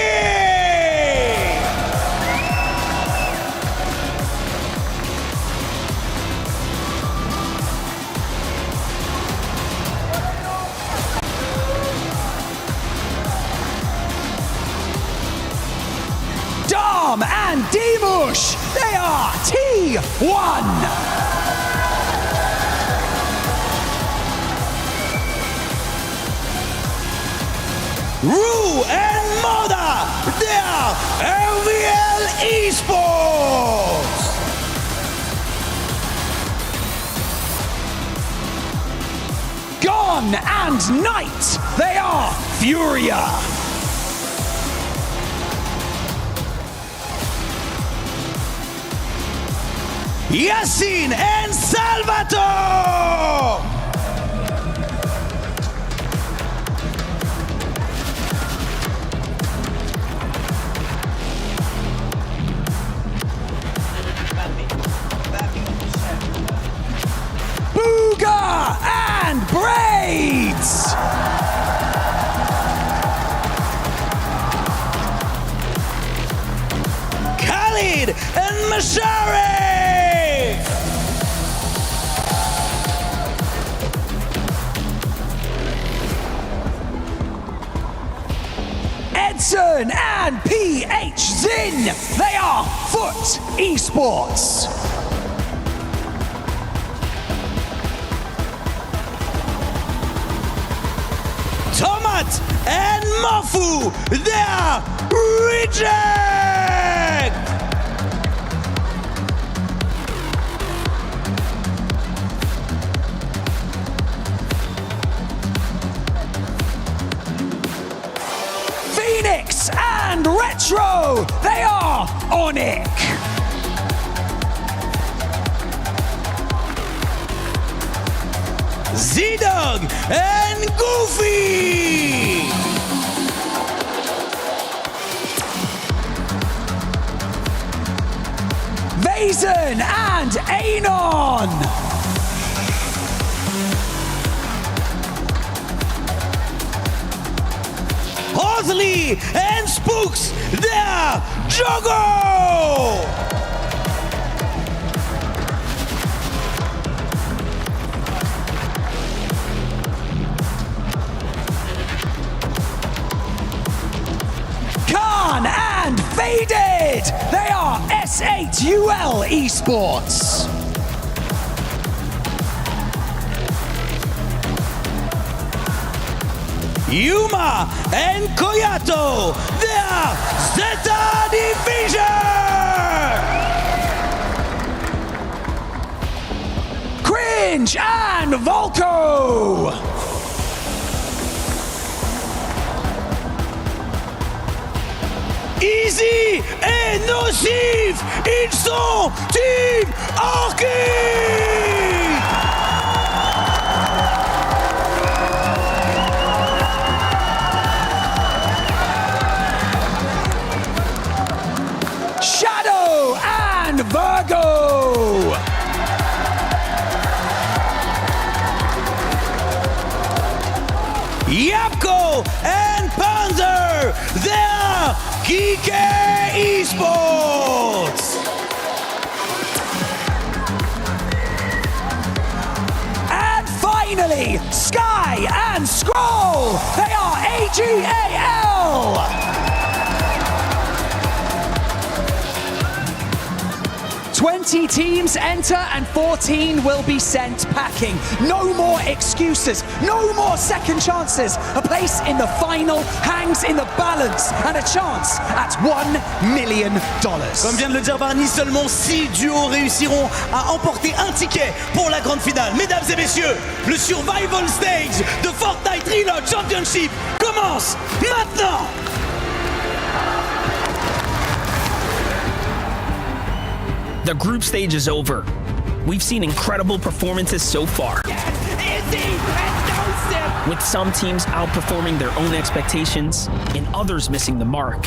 Dom and Dimush, they are T1. Rue and Moda, they are LVL Esports! Gon and Knight, they are Furia. Yassine and Salvatore! Booga and Braids! Khalid and Mashari! Edson and PH Zin, they are Foot Esports. Tomat and Mofu, they are Reject! Phoenix and Retro, they are Onic. Z-Dog and Goofy! Vazen and Anon. Hosley and Spooks, they're Jogo! Khan and Faded, they are S8UL Esports. Yuma and Koyato, they are Zeta Division! Cringe and Volko! Easy et Nocif, ils sont Team Orchid! Shadow and Virgo! Yapko and Panzer, they're Kike Esports! And finally, Sky and Scroll, they are AGAL! 20 teams enter and 14 will be sent packing. No more excuses, no more second chances. A place in the final hangs in the balance and a chance at $1 million. Comme vient de le dire Barney, seulement 6 duos réussiront à emporter un ticket pour la grande finale. Mesdames et messieurs, le Survival Stage de Fortnite Reload Championship commence maintenant. The group stage is over. We've seen incredible performances so far, with some teams outperforming their own expectations and others missing the mark.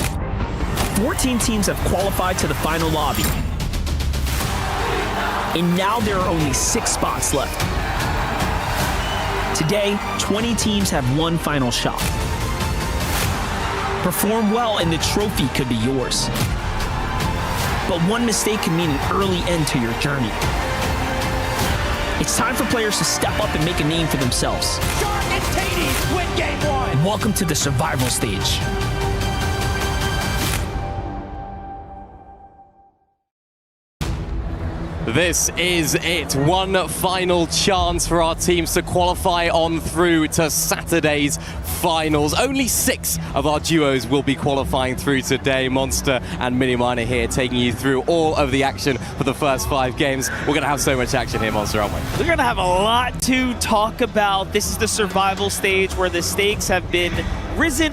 14 teams have qualified to the final lobby, and now there are only 6 spots left. Today, 20 teams have one final shot. Perform well and the trophy could be yours. But one mistake can mean an early end to your journey. It's time for players to step up and make a name for themselves. Shark and Katie's win game 1. Welcome to the survival stage. This is it. One final chance for our teams to qualify on through to Saturday's finals. Only 6 of our duos will be qualifying through today. Monster and Miniminer here taking you through all of the action for the first 5 games. We're going to have so much action here, Monster, aren't we? We're going to have a lot to talk about. This is the survival stage where the stakes have been risen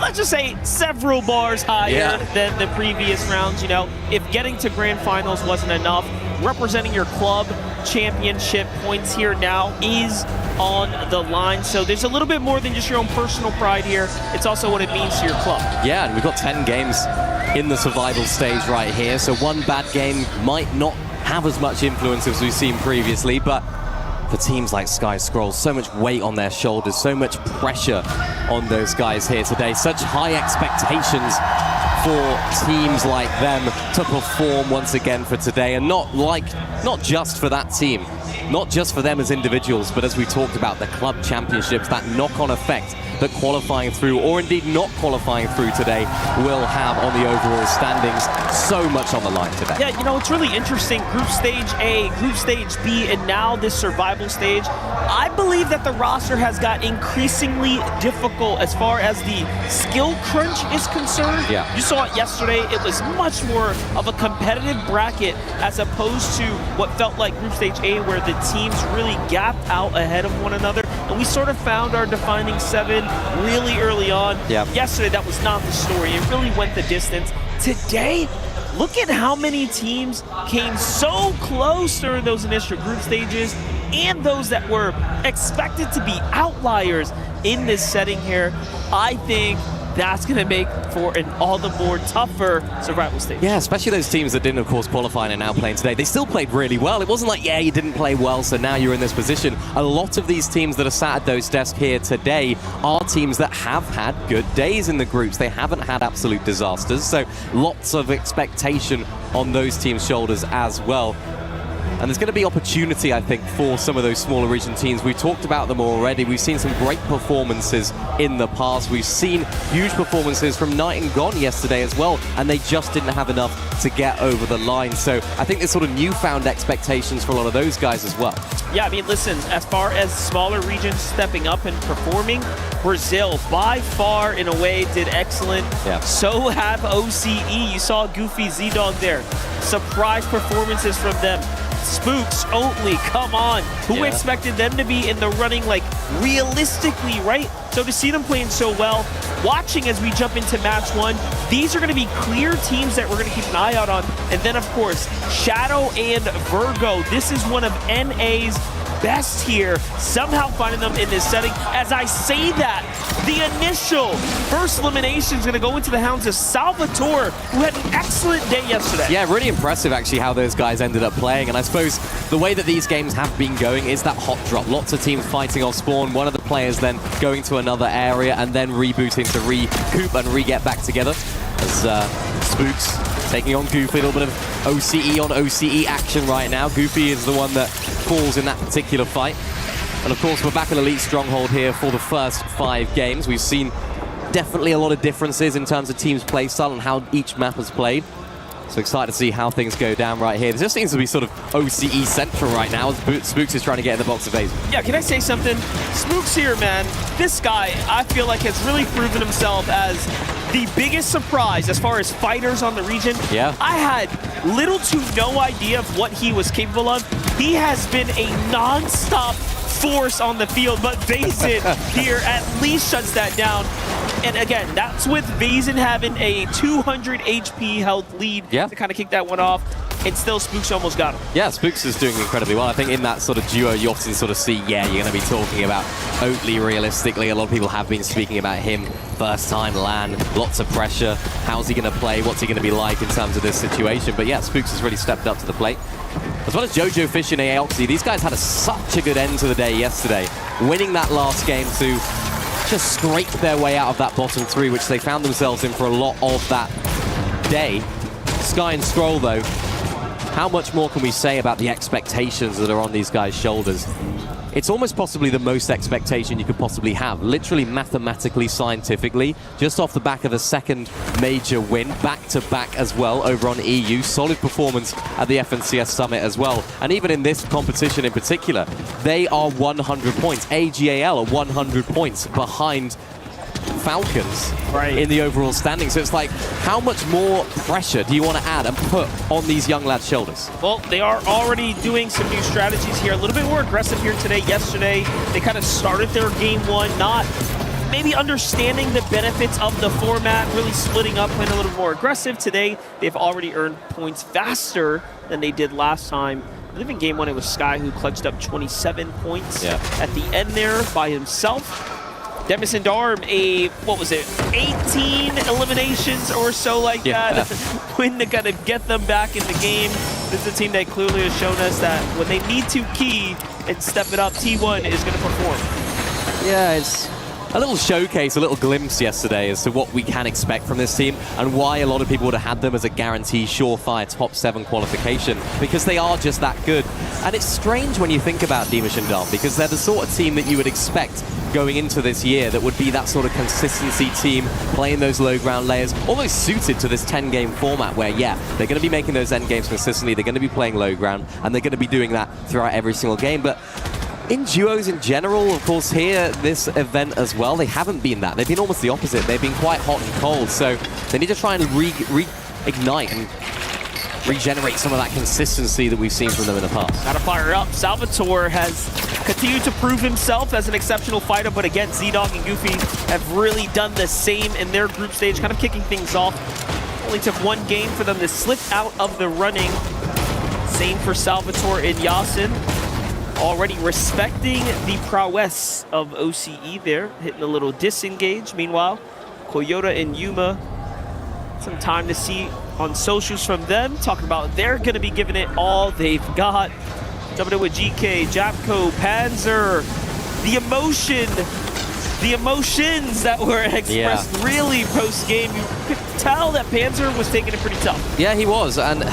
let's just say several bars higher than the previous rounds. If getting to grand finals wasn't enough, representing your club championship points here now is on the line. So there's a little bit more than just your own personal pride here. It's also what it means to your club. Yeah, and we've got 10 games in the survival stage right here. So one bad game might not have as much influence as we've seen previously, but for teams like Sky Scroll, so much weight on their shoulders, so much pressure on those guys here today, such high expectations for teams like them to perform once again for today, and not just for that team, not just for them as individuals, but as we talked about, the club championships, that knock-on effect that qualifying through, or indeed not qualifying through today, will have on the overall standings. So much on the line today. Yeah, it's really interesting. Group stage A, group stage B, and now this survival stage. I believe that the roster has got increasingly difficult as far as the skill crunch is concerned. Yeah. You saw it yesterday. It was much more of a competitive bracket as opposed to what felt like group stage A, where the teams really gapped out ahead of one another. And we sort of found our defining 7 really early on. Yeah. Yesterday, that was not the story. It really went the distance. Today, look at how many teams came so close during those initial group stages, and those that were expected to be outliers in this setting here. I think that's going to make for an all the more tougher survival stage. Yeah, especially those teams that didn't, of course, qualify and are now playing today. They still played really well. It wasn't like, yeah, you didn't play well, so now you're in this position. A lot of these teams that are sat at those desks here today are teams that have had good days in the groups. They haven't had absolute disasters, so lots of expectation on those teams' shoulders as well. And there's going to be opportunity, I think, for some of those smaller region teams. We've talked about them already. We've seen some great performances in the past. We've seen huge performances from Night and Gone yesterday as well, and they just didn't have enough to get over the line. So I think there's sort of newfound expectations for a lot of those guys as well. Yeah, I mean, listen, as far as smaller regions stepping up and performing, Brazil, by far, in a way, did excellent. Yeah. So have OCE. You saw Goofy Z-Dog there. Surprise performances from them. Spooks only, come on. Who expected them to be in the running, like, realistically, right? So to see them playing so well, watching as we jump into match 1, these are going to be clear teams that we're going to keep an eye out on. And then, of course, Shadow and Virgo. This is one of NA's best here, somehow finding them in this setting. As I say that, the initial first elimination is going to go into the hands of Salvatore, who had an excellent day yesterday. Yeah, really impressive actually how those guys ended up playing. And I suppose the way that these games have been going is that hot drop. Lots of teams fighting off spawn, one of the players then going to another area and then rebooting to recoup and re-get back together. As Spooks taking on Goofy, a little bit of OCE on OCE action right now. Goofy is the one that falls in that particular fight. And of course, we're back in Elite Stronghold here for the first 5 games. We've seen definitely a lot of differences in terms of teams' play style and how each map has played. So excited to see how things go down right here. There just seems to be sort of OCE central right now as Spooks is trying to get in the box of phase. Yeah, can I say something? Spooks here, man. This guy, I feel like, has really proven himself as the biggest surprise as far as fighters on the region. Yeah. I had little to no idea of what he was capable of. He has been a non-stop force on the field, but Vazen here at least shuts that down. And again, that's with Vazen having a 200 HP health lead to kind of kick that one off. And still, Spooks almost got him. Yeah, Spooks is doing incredibly well. I think in that sort of duo, you often sort of see, yeah, you're going to be talking about Oatly realistically. A lot of people have been speaking about him. First time LAN, lots of pressure. How's he going to play? What's he going to be like in terms of this situation? But yeah, Spooks has really stepped up to the plate. As well as Jojo Fish and Aoxy, these guys had such a good end to the day yesterday. Winning that last game to just scrape their way out of that bottom three, which they found themselves in for a lot of that day. Sky and Scroll, though, how much more can we say about the expectations that are on these guys' shoulders? It's almost possibly the most expectation you could possibly have, literally mathematically, scientifically, just off the back of a second major win, back-to-back as well over on EU. Solid performance at the FNCS Summit as well. And even in this competition in particular, they are 100 points. AGAL are 100 points behind Falcons in the overall standing. So it's like, how much more pressure do you want to add and put on these young lads' shoulders? Well, they are already doing some new strategies here. A little bit more aggressive here today. Yesterday, they kind of started their game one, not maybe understanding the benefits of the format, really splitting up, playing a little more aggressive. Today, they've already earned points faster than they did last time. I believe in game one, it was Sky who clutched up 27 points at the end there by himself. Demis and Darm, what was it, 18 eliminations or so like that. Win to kind of get them back in the game. This is a team that clearly has shown us that when they need to key and step it up, T1 is going to perform. Yeah, it's a little showcase, a little glimpse yesterday as to what we can expect from this team and why a lot of people would have had them as a guaranteed surefire top 7 qualification, because they are just that good. And it's strange when you think about Deemish and Darm, because they're the sort of team that you would expect going into this year that would be that sort of consistency team, playing those low ground layers, almost suited to this 10-game format where, yeah, they're going to be making those end games consistently, they're going to be playing low ground, and they're going to be doing that throughout every single game. But in duos in general, of course, here, this event as well, they haven't been that. They've been almost the opposite. They've been quite hot and cold, so they need to try and reignite and regenerate some of that consistency that we've seen from them in the past. Gotta fire up. Salvatore has continued to prove himself as an exceptional fighter, but again, Z-Dog and Goofy have really done the same in their group stage, kind of kicking things off. Only took one game for them to slip out of the running. Same for Salvatore and Yasin. Already respecting the prowess of OCE there, hitting a little disengage. Meanwhile, Koyota and Yuma, some time to see on socials from them, talking about they're going to be giving it all they've got. Jumping in with GK, Japko, Panzer, the emotions that were expressed really post-game. You could tell that Panzer was taking it pretty tough. Yeah, he was, and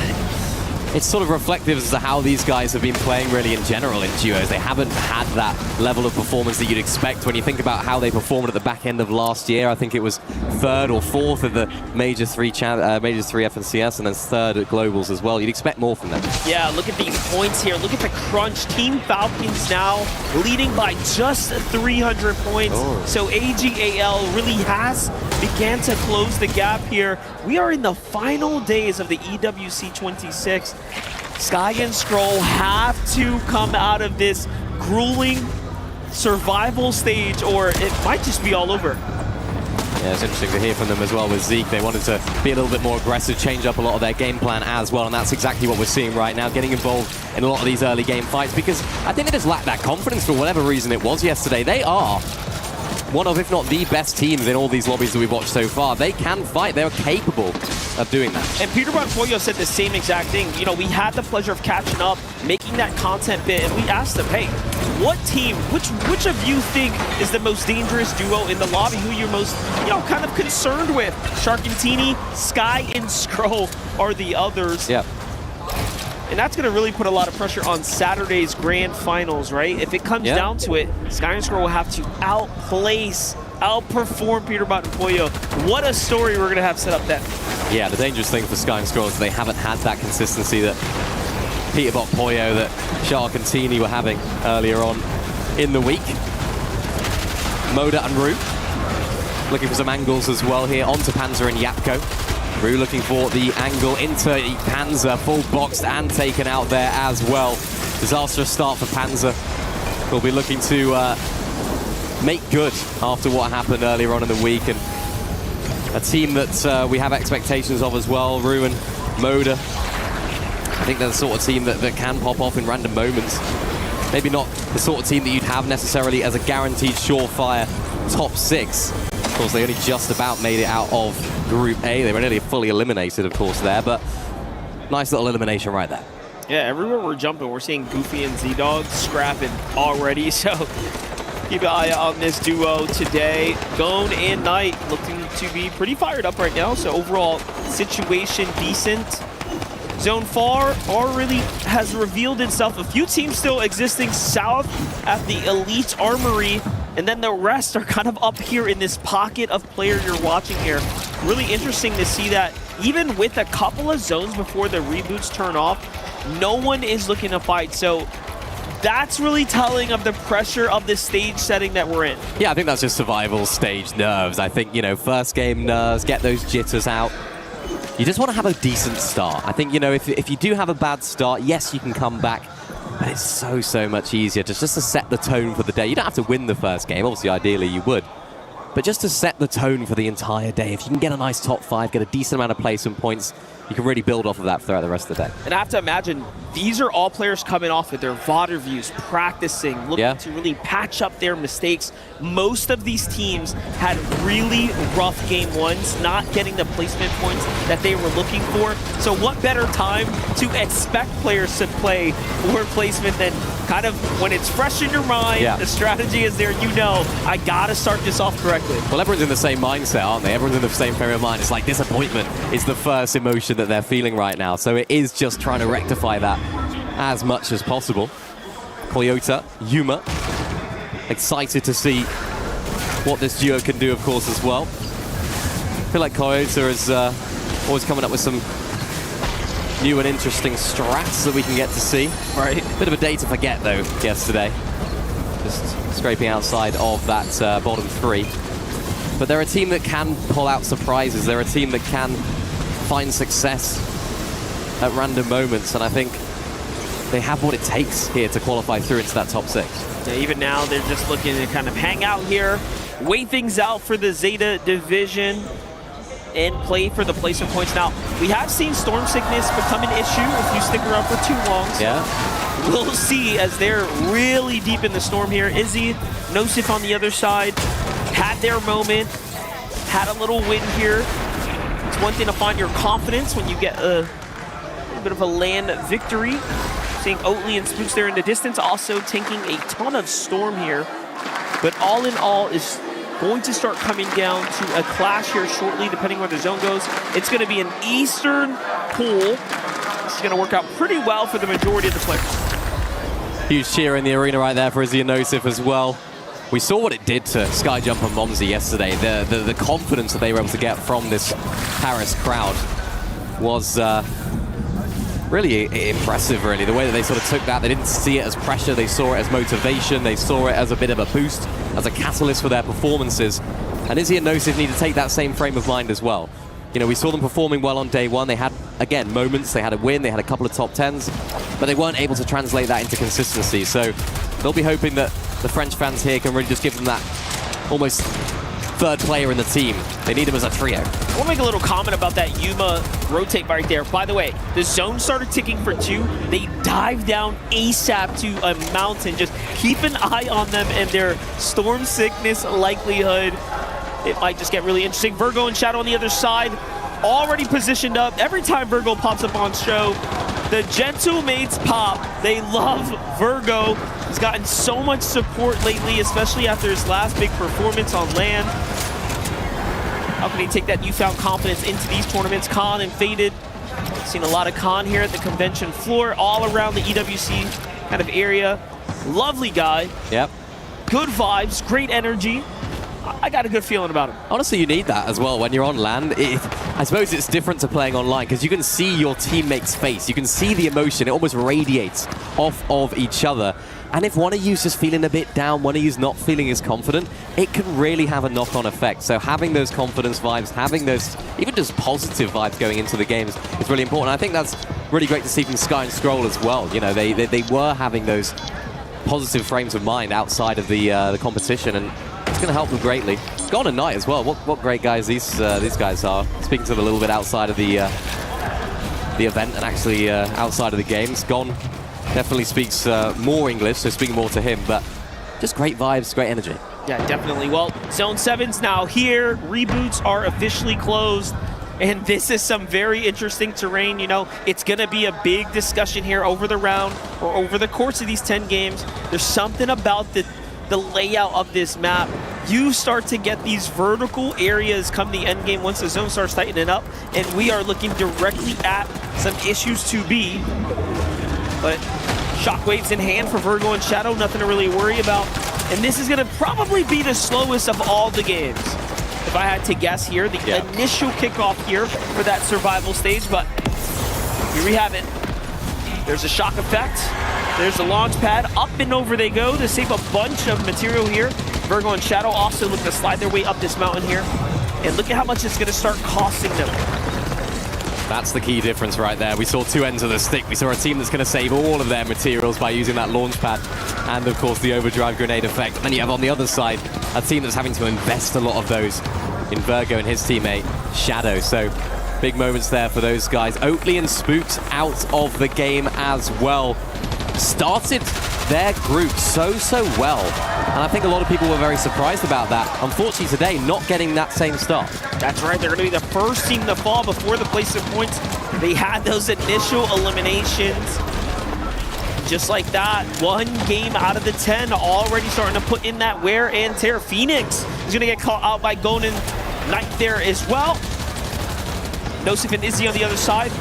it's sort of reflective as to how these guys have been playing really in general in duos. They haven't had that level of performance that you'd expect when you think about how they performed at the back end of last year. I think it was 3rd or 4th of the Major 3 FNCS and then 3rd at Globals as well. You'd expect more from them. Yeah, look at these points here. Look at the crunch. Team Falcons now leading by just 300 points. So AGAL really has began to close the gap here. We are in the final days of the EWC 26. Sky and Scroll have to come out of this grueling survival stage, or it might just be all over. Yeah, it's interesting to hear from them as well with Zeke. They wanted to be a little bit more aggressive, change up a lot of their game plan as well, and that's exactly what we're seeing right now, getting involved in a lot of these early game fights, because I think they just lacked that confidence for whatever reason it was yesterday. They are one of, if not the best teams in all these lobbies that we've watched so far. They can fight. They're capable of doing that. And Peter Bonfoyo said the same exact thing. You know, we had the pleasure of catching up, making that content bit, and we asked them, hey, what team, which of you think is the most dangerous duo in the lobby? Who you're most, kind of concerned with? Sharkantini, Sky, and Scroll are the others. Yeah. And that's going to really put a lot of pressure on Saturday's grand finals, right? If it comes down to it, Sky and Scroll will have to outplace outperform Peterbot and Pollo. What a story we're going to have set up then. Yeah, the dangerous thing for Sky and Scroll is they haven't had that consistency that Peterbot, Pollo, that Shark and Teeny were having earlier on in the week. Moda and Rue looking for some angles as well here onto Panzer and Yapko. Rue looking for the angle into Panzer, full boxed and taken out there as well. Disastrous start for Panzer. We'll be looking to make good after what happened earlier on in the week, and a team that we have expectations of as well, Rue and Moda. I think they're the sort of team that can pop off in random moments. Maybe not the sort of team that you'd have necessarily as a guaranteed surefire top 6. Of course, they only just about made it out of Group A. They were nearly fully eliminated, of course, there, but nice little elimination right there. Yeah, everywhere we're jumping, we're seeing Goofy and Z-Dog scrapping already, so keep an eye on this duo today. Gone and Knight looking to be pretty fired up right now, so overall situation decent. Zone Far already has revealed itself. A few teams still existing south at the Elite Armory, and then the rest are kind of up here in this pocket of player you're watching here. Really interesting to see that even with a couple of zones before the reboots turn off, no one is looking to fight. So that's really telling of the pressure of the stage setting that we're in. Yeah, I think that's just survival stage nerves. I think, you know, first game nerves, get those jitters out. You just want to have a decent start. I think, you know, if you do have a bad start, yes, you can come back, but it's so much easier just to set the tone for the day. You don't have to win the first game. Obviously, ideally, you would. But just to set the tone for the entire day, if you can get a nice top 5, get a decent amount of placement points, you can really build off of that throughout the rest of the day. And I have to imagine, these are all players coming off of their VOD reviews, practicing, looking to really patch up their mistakes. Most of these teams had really rough game ones, not getting the placement points that they were looking for. So what better time to expect players to play for placement than kind of when it's fresh in your mind, the strategy is there, you know, I gotta start this off correctly. Well, everyone's in the same mindset, aren't they? Everyone's in the same frame of mind. It's like disappointment is the first emotion that they're feeling right now. So it is just trying to rectify that as much as possible. Toyota, Yuma, excited to see what this duo can do, of course, as well. I feel like Toyota is always coming up with some new and interesting strats that we can get to see. Right. Bit of a day to forget, though, yesterday. Just scraping outside of that bottom 3. But they're a team that can pull out surprises. They're a team that can find success at random moments, and I think they have what it takes here to qualify through into that top 6. Yeah, even now, they're just looking to kind of hang out here, wait things out for the Zeta division, and play for the placement points. Now, we have seen Storm Sickness become an issue if you stick around for too long. So yeah. We'll see as they're really deep in the storm here. Izzy, Nosif on the other side, had their moment, had a little win here. It's one thing to find your confidence when you get a bit of a land victory. Seeing Oatly and Spooks there in the distance, also taking a ton of storm here. But all in all, is going to start coming down to a clash here shortly, depending where the zone goes. It's going to be an Eastern pool. This is going to work out pretty well for the majority of the players. Huge cheer in the arena right there for Izzy and Nosif as well. We saw what it did to Skyjump and Momsy yesterday. The confidence that they were able to get from this Paris crowd was really impressive, really. The way that they sort of took that, they didn't see it as pressure, they saw it as motivation, they saw it as a bit of a boost, as a catalyst for their performances. And Izzy and Nosif need to take that same frame of mind as well. You know, we saw them performing well on day one. They had, again, moments, they had a win, they had a couple of top 10s, but they weren't able to translate that into consistency. So they'll be hoping that the French fans here can really just give them that almost third player in the team. They need him as a trio. I want to make a little comment about that Yuma rotate right there. By the way, the zone started ticking for 2. They dive down ASAP to a mountain. Just keep an eye on them and their storm sickness likelihood. It might just get really interesting. Virgo and Shadow on the other side, already positioned up. Every time Virgo pops up on show, the Gentle Mates pop. They love Virgo. He's gotten so much support lately, especially after his last big performance on land. How can he take that newfound confidence into these tournaments? Khan and Faded. Seen a lot of Khan here at the convention floor, all around the EWC kind of area. Lovely guy. Yep. Good vibes, great energy. I got a good feeling about him. Honestly, you need that as well when you're on land. I suppose it's different to playing online because you can see your teammate's face. You can see the emotion. It almost radiates off of each other. And if one of you's just feeling a bit down, one of you's not feeling as confident, it can really have a knock-on effect. So having those confidence vibes, having those even just positive vibes going into the games is really important. I think that's really great to see from Sky and Scroll as well. You know, they were having those positive frames of mind outside of the competition, and it's going to help them greatly. Gone and Knight as well. What great guys these guys are. Speaking to them a little bit outside of the event and actually outside of the games. Gone definitely speaks more English, so speaking more to him, but just great vibes, great energy. Yeah, definitely. Well, Zone 7's now here. Reboots are officially closed. And this is some very interesting terrain. You know, it's going to be a big discussion here over the round or over the course of these 10 games. There's something about the layout of this map. You start to get these vertical areas come the end game once the zone starts tightening up. And we are looking directly at some issues to be. But shockwaves in hand for Virgo and Shadow, nothing to really worry about. And this is going to probably be the slowest of all the games. If I had to guess here, the initial kickoff here for that survival stage, but here we have it. There's a shock effect. There's the launch pad. Up and over they go to save a bunch of material here. Virgo and Shadow also look to slide their way up this mountain here. And look at how much it's going to start costing them. That's the key difference right there. We saw two ends of the stick. We saw a team that's going to save all of their materials by using that launch pad and, of course, the overdrive grenade effect. And then you have on the other side a team that's having to invest a lot of those in Virgo and his teammate, Shadow. So big moments there for those guys. Oatly and Spooks out of the game as well. Started their group so well. And I think a lot of people were very surprised about that. Unfortunately today, not getting that same start. That's right, they're going to be the first team to fall before the place of points. They had those initial eliminations. Just like that, one game out of the 10 already starting to put in that wear and tear. Phoenix is going to get caught out by Gonen Knight there as well. Nosif and Izzy on the other side.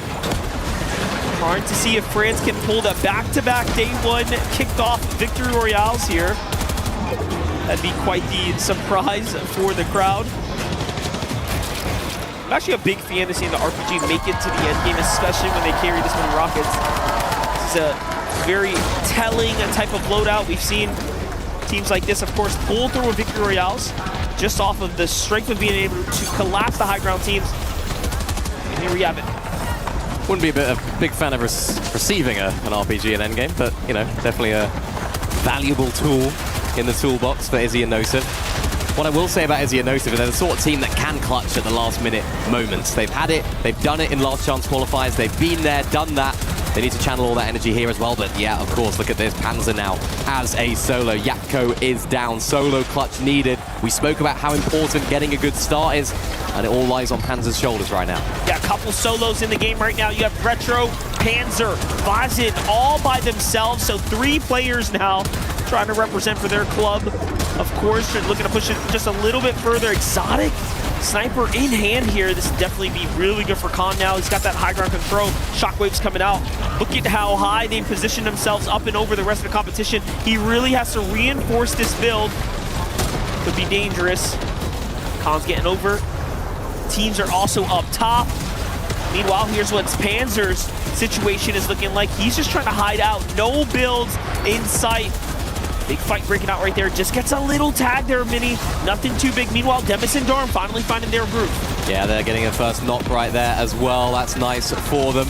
Trying to see if France can pull the back-to-back day one kickoff victory royales here. That'd be quite the surprise for the crowd. I'm actually a big fan of seeing the RPG make it to the end game, especially when they carry this many rockets. This is a very telling type of loadout. We've seen teams like this, of course, pull through with victory royales just off of the strength of being able to collapse the high ground teams. And here we have it. Wouldn't be a big fan of receiving an RPG in endgame, but, you know, definitely a valuable tool in the toolbox for Izzy and Nosif. What I will say about Izzy and Nosif is they're the sort of team that can clutch at the last minute moments. They've had it, they've done it in last chance qualifiers, they've been there, done that. They need to channel all that energy here as well, but yeah, of course, look at this, Panzer now as a solo. Yapko is down, solo clutch needed. We spoke about how important getting a good start is, and it all lies on Panzer's shoulders right now. Yeah, a couple solos in the game right now. You have Retro, Panzer, Vazin, all by themselves, so 3 players now trying to represent for their club. Of course, they're looking to push it just a little bit further. Exotic sniper in hand here. This will definitely be really good for Khan now. He's got that high ground control. Shockwaves coming out. Look at how high they position themselves up and over the rest of the competition. He really has to reinforce this build. Could be dangerous. Khan's getting over. Teams are also up top. Meanwhile, here's what Panzer's situation is looking like. He's just trying to hide out. No builds in sight. Big fight breaking out right there. Just gets a little tag there, Mini. Nothing too big. Meanwhile, Demis and Dorm finally finding their groove. Yeah, they're getting a first knock right there as well. That's nice for them.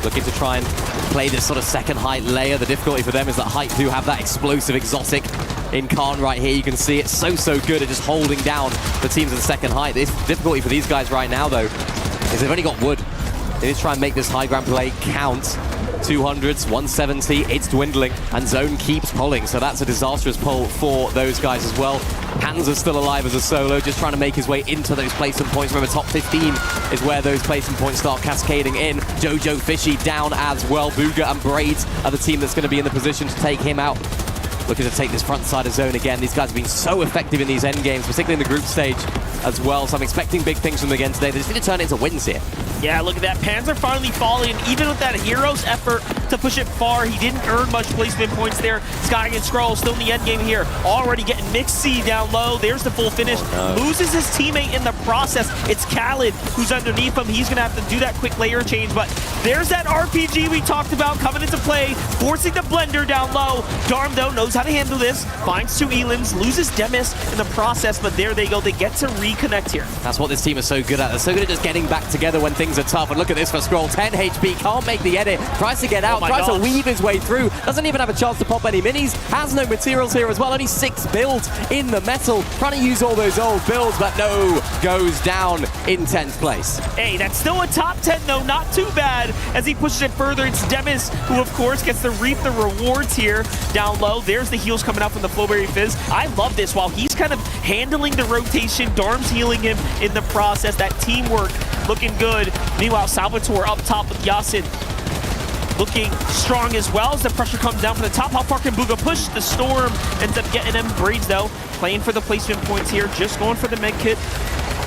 Looking to try and play this sort of second height layer. The difficulty for them is that Height do have that explosive exotic in Khan right here. You can see it's so good at just holding down the teams in second height. The difficulty for these guys right now, though, is they've only got wood. They need to try and make this high ground play count. 200s, 170, it's dwindling, and Zone keeps pulling, so that's a disastrous pull for those guys as well. Panzer's still alive as a solo, just trying to make his way into those placement points. Remember, top 15 is where those placement points start cascading in. Jojo Fishy down as well. Booga and Braids are the team that's going to be in the position to take him out. Looking to take this front side of Zone again. These guys have been so effective in these end games, particularly in the group stage. as well. So I'm expecting big things from them again today. They just need to turn it into wins here. Yeah, look at that. Panzer finally falling. Even with that hero's effort to push it far, he didn't earn much placement points there. Sky and Skrull still in the end game here. Already getting Mixie down low. There's the full finish. Loses his teammate in the process. It's Khaled who's underneath him. He's going to have to do that quick layer change, but there's that RPG we talked about coming into play, forcing the blender down low. Darm, though, knows how to handle this. Finds 2 Elins, loses Demis in the process, but there they go. They get to reconnect here. That's what this team is so good at. They're so good at just getting back together when things are tough. And look at this for Skrull. 10 HP, can't make the edit. Tries to get out, tries to weave his way through. Doesn't even have a chance to pop any minis. Has no materials here as well. Only 6 builds in the metal. Trying to use all those old builds, but no, goes down in 10th place. Hey, that's still a top 10 though. Not too bad as he pushes it further. It's Demis who, of course, gets to reap the rewards here down low. There's the heals coming out from the Flowberry Fizz. I love this. While he's kind of handling the rotation, Darm's healing him in the process. That teamwork looking good. Meanwhile, Salvatore up top with Yasin looking strong as well as the pressure comes down from the top. How far can Bugha push? The Storm ends up getting him. Braids, though, playing for the placement points here, just going for the med kit.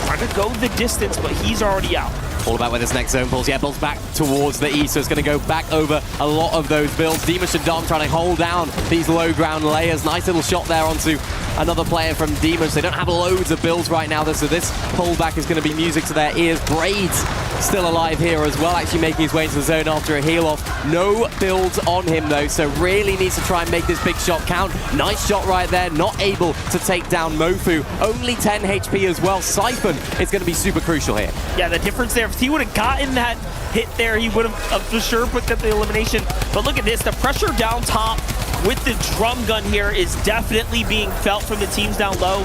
Trying to go the distance, but he's already out. All about where this next zone pulls. Yeah, builds back towards the east, so it's going to go back over a lot of those builds. Demush and Dom trying to hold down these low ground layers. Nice little shot there onto another player from Demush. They don't have loads of builds right now, so this pullback is going to be music to their ears. Braids still alive here as well, actually making his way into the zone after a heal off. No builds on him though, so really needs to try and make this big shot count. Nice shot right there, not able to take down Mofu. Only 10 HP as well. Siphon is going to be super crucial here. Yeah, the difference there, if he would have gotten that hit there, he would have for sure put up the elimination. But look at this, the pressure down top with the drum gun here is definitely being felt from the teams down low.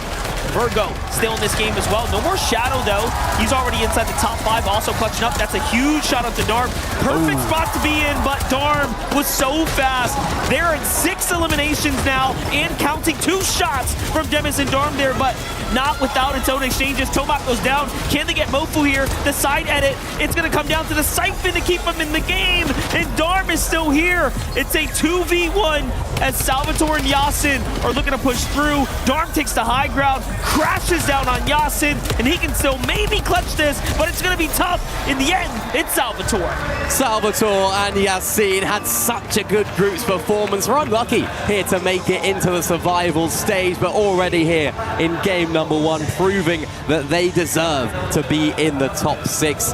Virgo still in this game as well. No more Shadow though. He's already inside the top 5, also clutching up. That's a huge shot up to Darm. Perfect spot to be in, but Darm was so fast. They're at 6 eliminations now and counting 2 shots from Demis and Darm there, but not without its own exchanges. Tomac goes down. Can they get Mofu here? The side edit. It's going to come down to the Siphon to keep him in the game, and Darm is still here. It's a 2v1 as Salvatore and Yasin are looking to push through. Darm takes the high ground, crashes down on Yasin, and he can still maybe clutch this, but it's going to be tough. In the end, it's Salvatore. Salvatore and Yasin had such a good group's performance. We're unlucky here to make it into the survival stage, but already here in game number 1, proving that they deserve to be in the top 6.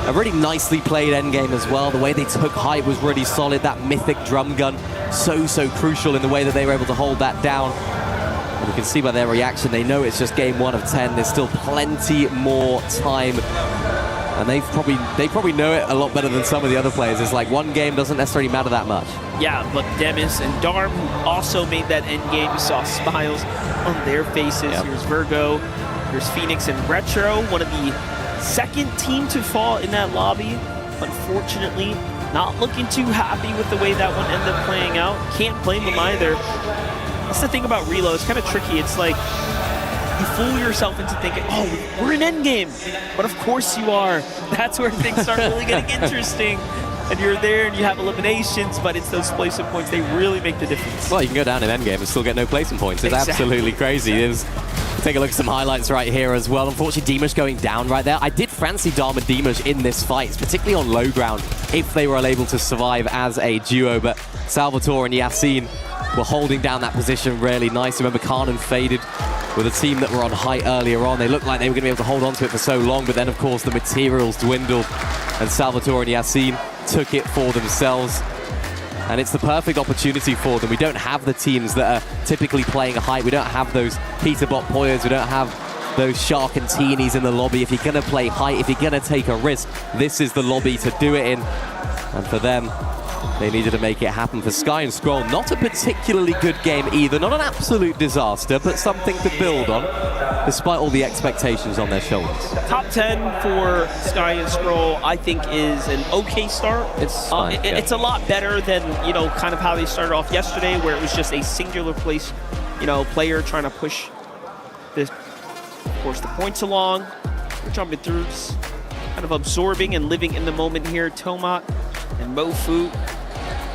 A really nicely played endgame as well. The way they took height was really solid. That mythic drum gun, so crucial in the way that they were able to hold that down. And you can see by their reaction, they know it's just game 1 of 10. There's still plenty more time. And they probably know it a lot better than some of the other players. It's like one game doesn't necessarily matter that much. Yeah, but Demis and Darm, who also made that end game, you saw smiles on their faces. Yep. Here's Virgo, here's Phoenix and Retro, one of the second team to fall in that lobby. Unfortunately, not looking too happy with the way that one ended up playing out. Can't blame them either. That's the thing about Reload. It's kind of tricky. It's like you fool yourself into thinking, oh, we're in endgame. But of course you are. That's where things start really getting interesting. And you're there and you have eliminations, but it's those placement points. They really make the difference. Well, you can go down in endgame and still get no placement points. It's absolutely crazy. Take a look at some highlights right here as well. Unfortunately, Demush going down right there. I did fancy Darm and Demush in this fight, particularly on low ground, if they were able to survive as a duo. But Salvatore and Yasin were holding down that position really nice. Remember, Kanan faded with a team that were on height earlier on. They looked like they were going to be able to hold on to it for so long, but then, of course, the materials dwindled, and Salvatore and Yasin took it for themselves. And it's the perfect opportunity for them. We don't have the teams that are typically playing a height. We don't have those Peterbot Poyas. We don't have those Shark and Teenies in the lobby. If you're going to play height, if you're going to take a risk, this is the lobby to do it in. And for them, they needed to make it happen. For Sky and Skrull, not a particularly good game either. Not an absolute disaster, but something to build on, despite all the expectations on their shoulders. Top 10 for Sky and Skrull, I think, is an okay start. It's fine, yeah. It's a lot better than, you know, kind of how they started off yesterday, where it was just a singular place, you know, player trying to push this, of course, the points along. We're jumping through, just kind of absorbing and living in the moment here. Tomac and Mofu,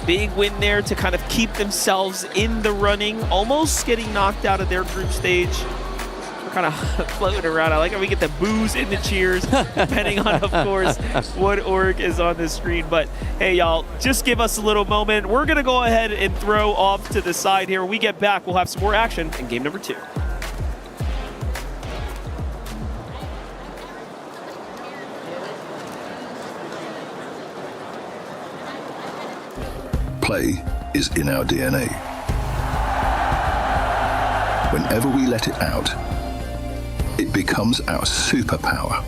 big win there to kind of keep themselves in the running, almost getting knocked out of their group stage. We're kind of floating around. I like how we get the boos and the cheers, depending on, of course, what org is on the screen. But hey, y'all, just give us a little moment. We're going to go ahead and throw off to the side here. When we get back, we'll have some more action in game number 2. Play is in our DNA. Whenever we let it out, it becomes our superpower.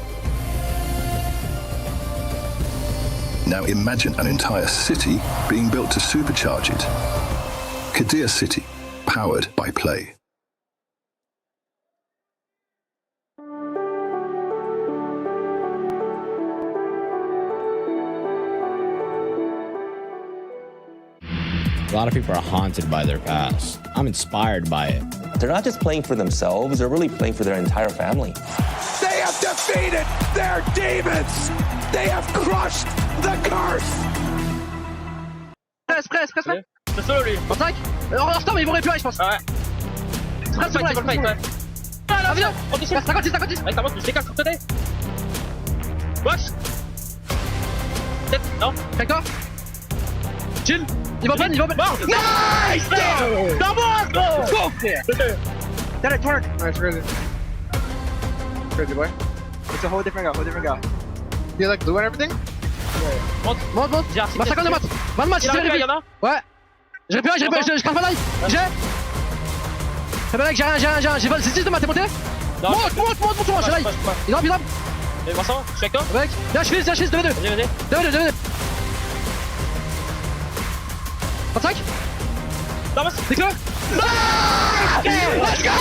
Now imagine an entire city being built to supercharge it. Kadir City, powered by Play. A lot of people are haunted by their past. I'm inspired by it. They're not just playing for themselves, they're really playing for their entire family. They have defeated their demons! They have crushed the curse! Presse. C'est solo lui. En 5. En retard, mais ils vont récupérer, je pense. Ouais. Presse sur le fight, ouais. Ah, viens. 50-10. Ouais, ça monte, je décale sur le côté. Wesh. Tête, non. D'accord. Chill. Ils vont prendre. Nice! Come on, bro! Go! That it work. Nice, really. Crazy boy. It's a whole different guy. You like blue and everything? Monte. Bah 50 de mat. 20 de mat, si tu récupères. Ouais. Je récupère, je prends pas live. J'ai. C'est pas mec, j'ai rien. J'ai 6 de mat, t'es monté? Monte, toi, j'ai live. Il drop. Et Vincent, je suis avec toi? Mec, viens, je fais 2v2. Vas-y. 2v2. 25. Thomas, c'est clear. Let's go!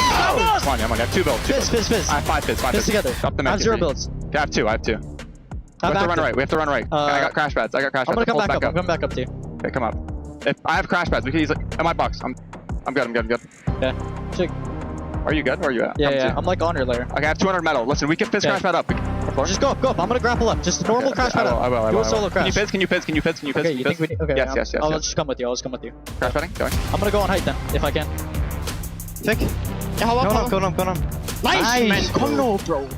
Come on, I have 2 builds. Fizz. I have 5 fizz. Together. Drop them I have 0 builds. I have 2. We have to run right. I got crash pads. I'm gonna come back up. I'm coming back up to you. Okay, come up. If I have crash pads, we can easily. In my box. I'm good. Yeah. Check. Are you good? Where are you at? Yeah. I'm like on your layer. Okay, I have 200 metal. Listen, we can fizz crash pad up. Just go up. I'm gonna grapple up. Just normal crash pad up. I will. Do a solo crash. Can you fizz? Okay, you think we need? Okay. Yes. I'll just come with you. Crash padding? Going. I'm gonna go on height then, if I can. Pick. Going on. Nice, man. Come on, bro.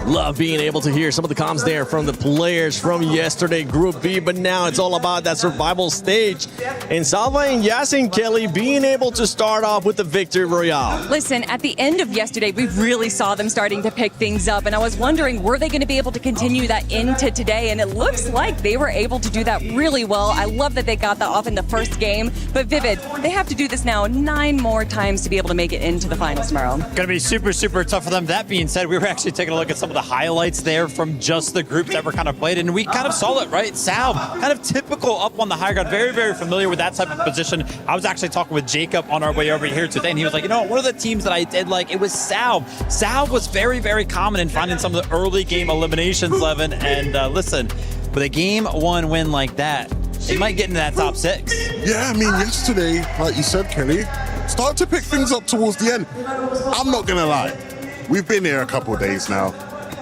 Love being able to hear some of the comms there from the players from yesterday, Group B, but now it's all about that survival stage. And Salva and Yasin Kelly being able to start off with the victory royale. Listen, at the end of yesterday, we really saw them starting to pick things up, and I was wondering, were they going to be able to continue that into today? And it looks like they were able to do that really well. I love that they got that off in the first game, but Vivid, they have to do this now 9 more times to be able to make it into the finals tomorrow. Going to be super, super tough for them. That being said, we were actually taking a look at some of the highlights there from just the groups that were kind of played, and we kind of saw it, right? Salve, kind of typical up on the high ground, very, very familiar with that type of position. I was actually talking with Jacob on our way over here today, and he was like, one of the teams that I did like, it was Salve. Salve was very, very common in finding some of the early game eliminations, Levin, and listen, with a game 1 win like that, it might get into that top 6. Yeah, I mean, yesterday, like you said, Kelly, start to pick things up towards the end. I'm not gonna lie. We've been here a couple of days now.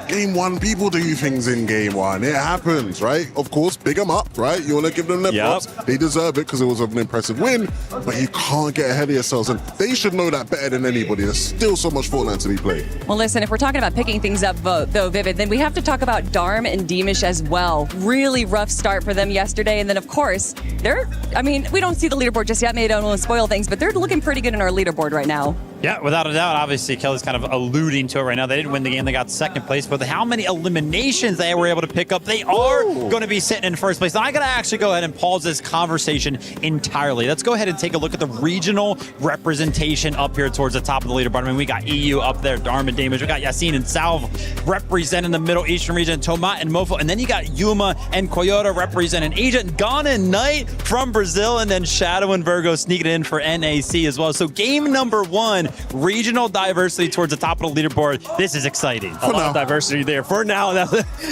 Game 1, people do things in game 1. It happens, right? Of course, big them up, right? You want to give them their props. They deserve it because it was an impressive win, but you can't get ahead of yourselves, and they should know that better than anybody. There's still so much Fortnite to be played. Well, listen, if we're talking about picking things up, though, Vivid, then we have to talk about Darm and Deemish as well. Really rough start for them yesterday, and then, of course, we don't see the leaderboard just yet. Maybe don't want to spoil things, but they're looking pretty good in our leaderboard right now. Yeah, without a doubt. Obviously, Kelly's kind of alluding to it right now. They didn't win the game. They got second place. But how many eliminations they were able to pick up, they are going to be sitting in first place. Now, I got to actually go ahead and pause this conversation entirely. Let's go ahead and take a look at the regional representation up here towards the top of the leaderboard. I mean, we got EU up there, Darm and Damage. We got Yasin and Salve representing the Middle Eastern region, Tomat and Mofo. And then you got Yuma and Coyota representing Asia, and Ghana and Knight from Brazil, and then Shadow and Virgo sneaking in for NAC as well. So game number 1, regional diversity towards the top of the leaderboard. This is exciting. A lot of diversity there for now.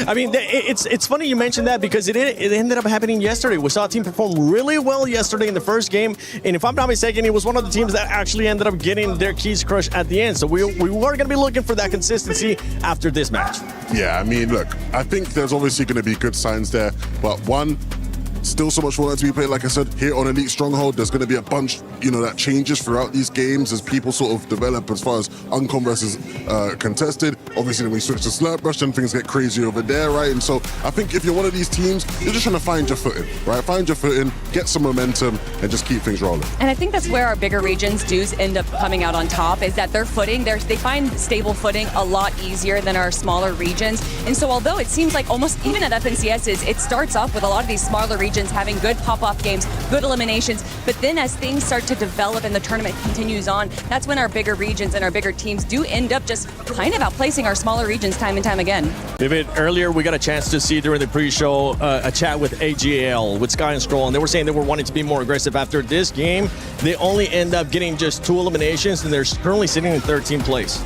I mean, it's funny you mentioned that because it ended up happening yesterday. We saw a team perform really well yesterday in the first game, and if I'm not mistaken, it was one of the teams that actually ended up getting their keys crushed at the end. So we were going to be looking for that consistency after this match. Yeah, I mean, look, I think there's obviously going to be good signs there, but one, Still so much Fortnite to be played. Like I said, here on Elite Stronghold, there's going to be a bunch, that changes throughout these games as people sort of develop as far as uncon versus contested. Obviously, when we switch to Slurp Rush, then things get crazy over there, right? And so I think if you're one of these teams, you're just trying to find your footing, right? Find your footing, get some momentum, and just keep things rolling. And I think that's where our bigger regions do end up coming out on top, is that their footing, they find stable footing a lot easier than our smaller regions. And so although it seems like almost even at FNCS's, it starts off with a lot of these smaller regions having good pop-off games, good eliminations, but then as things start to develop and the tournament continues on, that's when our bigger regions and our bigger teams do end up just kind of outplacing our smaller regions time and time again. David, earlier we got a chance to see during the pre-show a chat with AGL, with Sky and Scroll, and they were saying they were wanting to be more aggressive after this game. They only end up getting just 2 eliminations, and they're currently sitting in 13th place.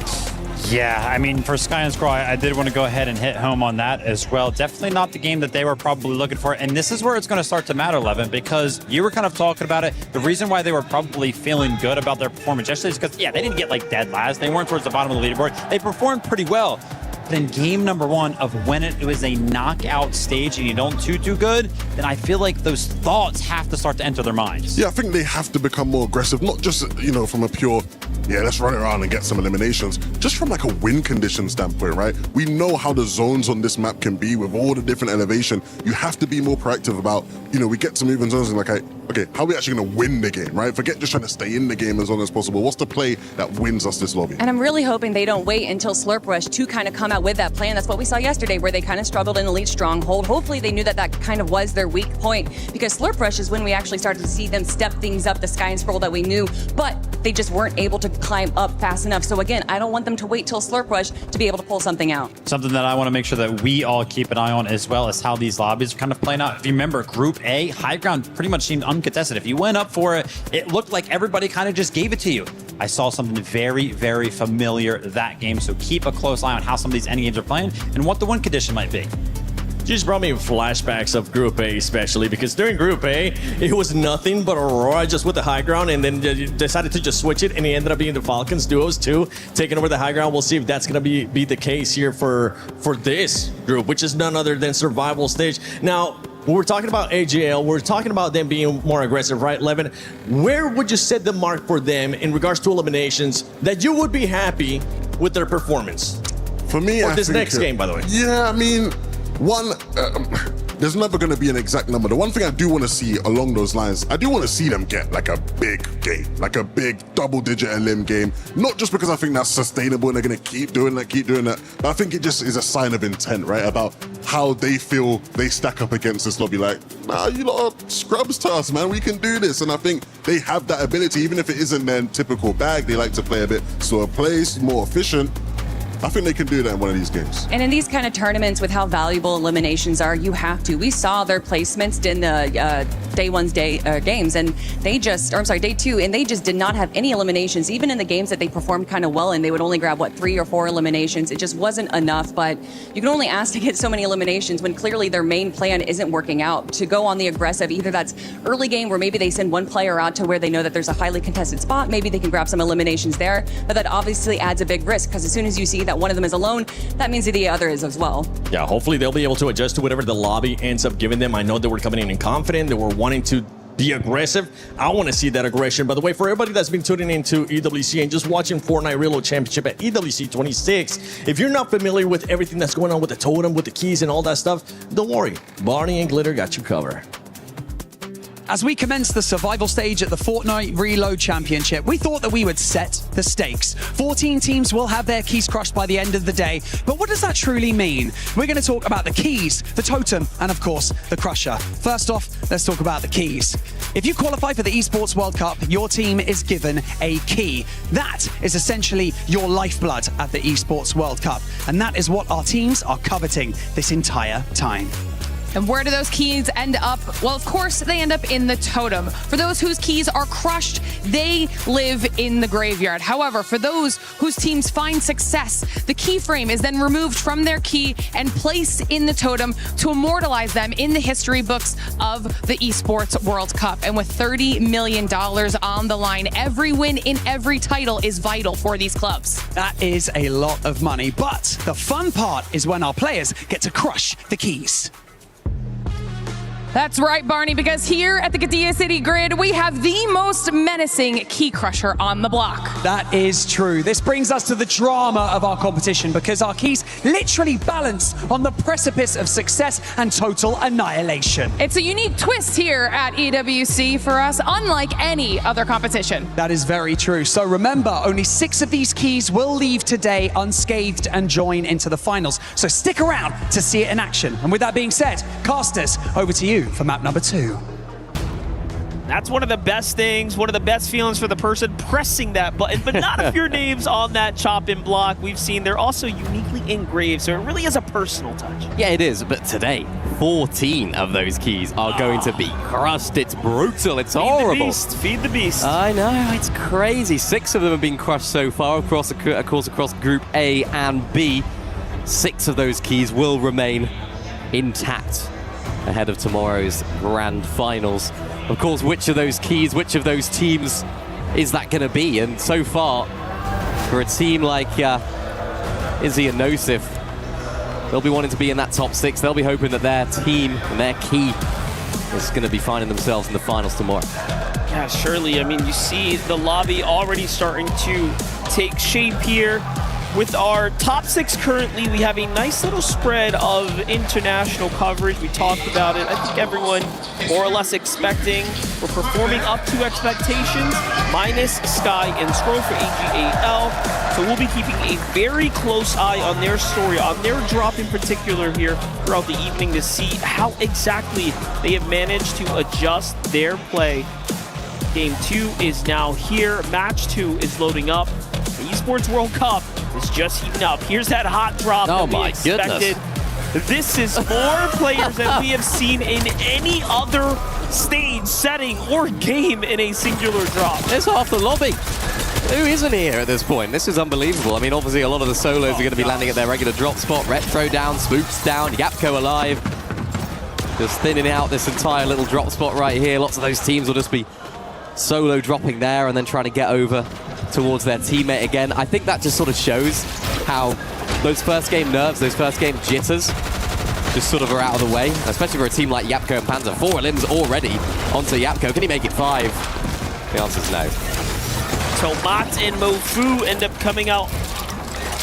Yeah, I mean, for Sky and Scroll, I did want to go ahead and hit home on that as well. Definitely not the game that they were probably looking for. And this is where it's going to start to matter, Levin, because you were kind of talking about it. The reason why they were probably feeling good about their performance yesterday is because, they didn't get like dead last. They weren't towards the bottom of the leaderboard. They performed pretty well. But in game number 1 of when it was a knockout stage and you don't do too good, then I feel like those thoughts have to start to enter their minds. Yeah, I think they have to become more aggressive, not just, from a pure, let's run around and get some eliminations, just from like a win condition standpoint, right? We know how the zones on this map can be with all the different elevation. You have to be more proactive about, we get to moving zones and like, okay, how are we actually going to win the game, right? Forget just trying to stay in the game as long as possible. What's the play that wins us this lobby? And I'm really hoping they don't wait until Slurp Rush to kind of come out with that plan. That's what we saw yesterday, where they kind of struggled in Elite Stronghold. Hopefully they knew that kind of was their weak point, because Slurp Rush is when we actually started to see them step things up, the Sky and Scroll that we knew, but they just weren't able to climb up fast enough. So again, I don't want them to wait till Slurp Rush to be able to pull something out. Something that I want to make sure that we all keep an eye on as well as how these lobbies are kind of playing out. If you remember, Group A, high ground pretty much seemed uncontested. If you went up for it, it looked like everybody kind of just gave it to you. I saw something very, very familiar that game, so keep a close eye on how some of these endgames are playing and what the win condition might be. Just brought me flashbacks of Group A, especially because during Group A, it was nothing but Aurora just with the high ground, and then decided to just switch it, and he ended up being the Falcons duos too, taking over the high ground. We'll see if that's going to be the case here for this group, which is none other than Survival Stage. Now, when we're talking about AGL, we're talking about them being more aggressive, right, Levin? Where would you set the mark for them in regards to eliminations that you would be happy with their performance? For me, or this next game, by the way. Yeah, I mean, there's never going to be an exact number. The one thing I do want to see along those lines, I do want to see them get like a big game, like a big double-digit elim game. Not just because I think that's sustainable and they're going to keep doing that, but I think it just is a sign of intent, right? About how they feel they stack up against this lobby. Like, nah, you lot are scrubs to us, man. We can do this. And I think they have that ability, even if it isn't their typical bag. They like to play a bit slower pace, more efficient. I think they can do that in one of these games. And in these kind of tournaments with how valuable eliminations are, you have to. We saw their placements in the games, and day 2, and they just did not have any eliminations. Even in the games that they performed kind of well in, they would only grab, 3 or 4 eliminations. It just wasn't enough, but you can only ask to get so many eliminations when clearly their main plan isn't working out. To go on the aggressive, either that's early game where maybe they send one player out to where they know that there's a highly contested spot, maybe they can grab some eliminations there, but that obviously adds a big risk, because as soon as you see that one of them is alone, that means that the other is as well. Yeah, hopefully they'll be able to adjust to whatever the lobby ends up giving them. I know they were coming in confident, they were wanting to be aggressive. I want to see that aggression. By the way, for everybody that's been tuning into EWC and just watching Fortnite Reload Championship at EWC 26, if you're not familiar with everything that's going on with the totem, with the keys and all that stuff, don't worry. Barney and Glitter got you covered. As we commence the survival stage at the Fortnite Reload Championship, we thought that we would set the stakes. 14 teams will have their keys crushed by the end of the day, but what does that truly mean? We're going to talk about the keys, the totem, and of course, the crusher. First off, let's talk about the keys. If you qualify for the Esports World Cup, your team is given a key. That is essentially your lifeblood at the Esports World Cup, and that is what our teams are coveting this entire time. And where do those keys end up? Well, of course, they end up in the totem. For those whose keys are crushed, they live in the graveyard. However, for those whose teams find success, the keyframe is then removed from their key and placed in the totem to immortalize them in the history books of the Esports World Cup. And with $30 million on the line, every win in every title is vital for these clubs. That is a lot of money, but the fun part is when our players get to crush the keys. That's right, Barney, because here at the Qiddiya City Grid, we have the most menacing key crusher on the block. That is true. This brings us to the drama of our competition because our keys literally balance on the precipice of success and total annihilation. It's a unique twist here at EWC for us, unlike any other competition. That is very true. So remember, only 6 of these keys will leave today unscathed and join into the finals. So stick around to see it in action. And with that being said, casters, over to you for map number 2. That's one of the best things, one of the best feelings for the person pressing that button, but not if your name's on that chop-in block. We've seen they're also uniquely engraved, so it really is a personal touch. Yeah, it is, but today, 14 of those keys are going to be crushed. It's brutal, it's horrible. Feed the beast, feed the beast. I know, it's crazy. 6 of them have been crushed so far, of course, across Group A and B. 6 of those keys will remain intact ahead of tomorrow's grand finals. Of course, which of those keys, which of those teams is that going to be? And so far, for a team like Izzy and Nosif, they'll be wanting to be in that top 6. They'll be hoping that their team and their key is going to be finding themselves in the finals tomorrow. Yeah, surely. I mean, you see the lobby already starting to take shape here. With our top 6 currently, we have a nice little spread of international coverage. We talked about it. I think everyone more or less expecting. We're performing up to expectations, minus Sky and Scroll for AGAL. So we'll be keeping a very close eye on their story, on their drop in particular here throughout the evening to see how exactly they have managed to adjust their play. Game 2 is now here. Match 2 is loading up. The Esports World Cup is just heating up. Here's that hot drop that we expected. This is more players than we have seen in any other stage, setting, or game in a singular drop. There's half the lobby. Who isn't here at this point? This is unbelievable. I mean, obviously a lot of the solos are going to be landing at their regular drop spot. Retro down, Spooks down, Yapko alive. Just thinning out this entire little drop spot right here. Lots of those teams will just be solo dropping there and then trying to get over towards their teammate again. I think that just sort of shows how those first game nerves, those first game jitters just sort of are out of the way, especially for a team like Yapko and Panzer. 4 limbs already onto Yapko. Can he make it 5? The answer is no. So Mat and Mofu end up coming out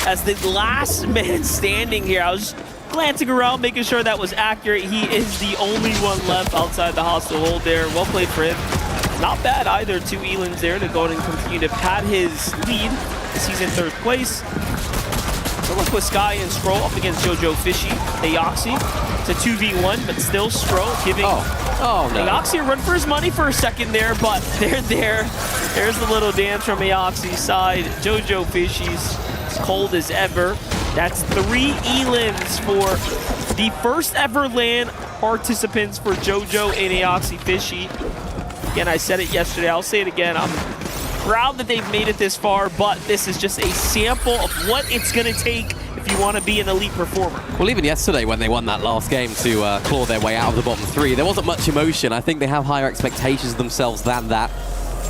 as the last man standing here. I was glancing around, making sure that was accurate. He is the only one left outside the hostile hold there. Well played for him. Not bad either. 2 Elans there to go and continue to pad his lead. He's in 3rd place. So look with Sky and Stroll up against Jojo Fishy. Aoxy. It's a 2v1, but still Stroll giving Aoxy a run for his money for a second there, but they're there. There's the little dance from Aoxy's side. Jojo Fishy's as cold as ever. That's 3 Elans for the first ever LAN participants for Jojo and Aoxy Fishy. Again, I said it yesterday, I'll say it again. I'm proud that they've made it this far, but this is just a sample of what it's going to take if you want to be an elite performer. Well, even yesterday when they won that last game to claw their way out of the bottom 3, there wasn't much emotion. I think they have higher expectations of themselves than that.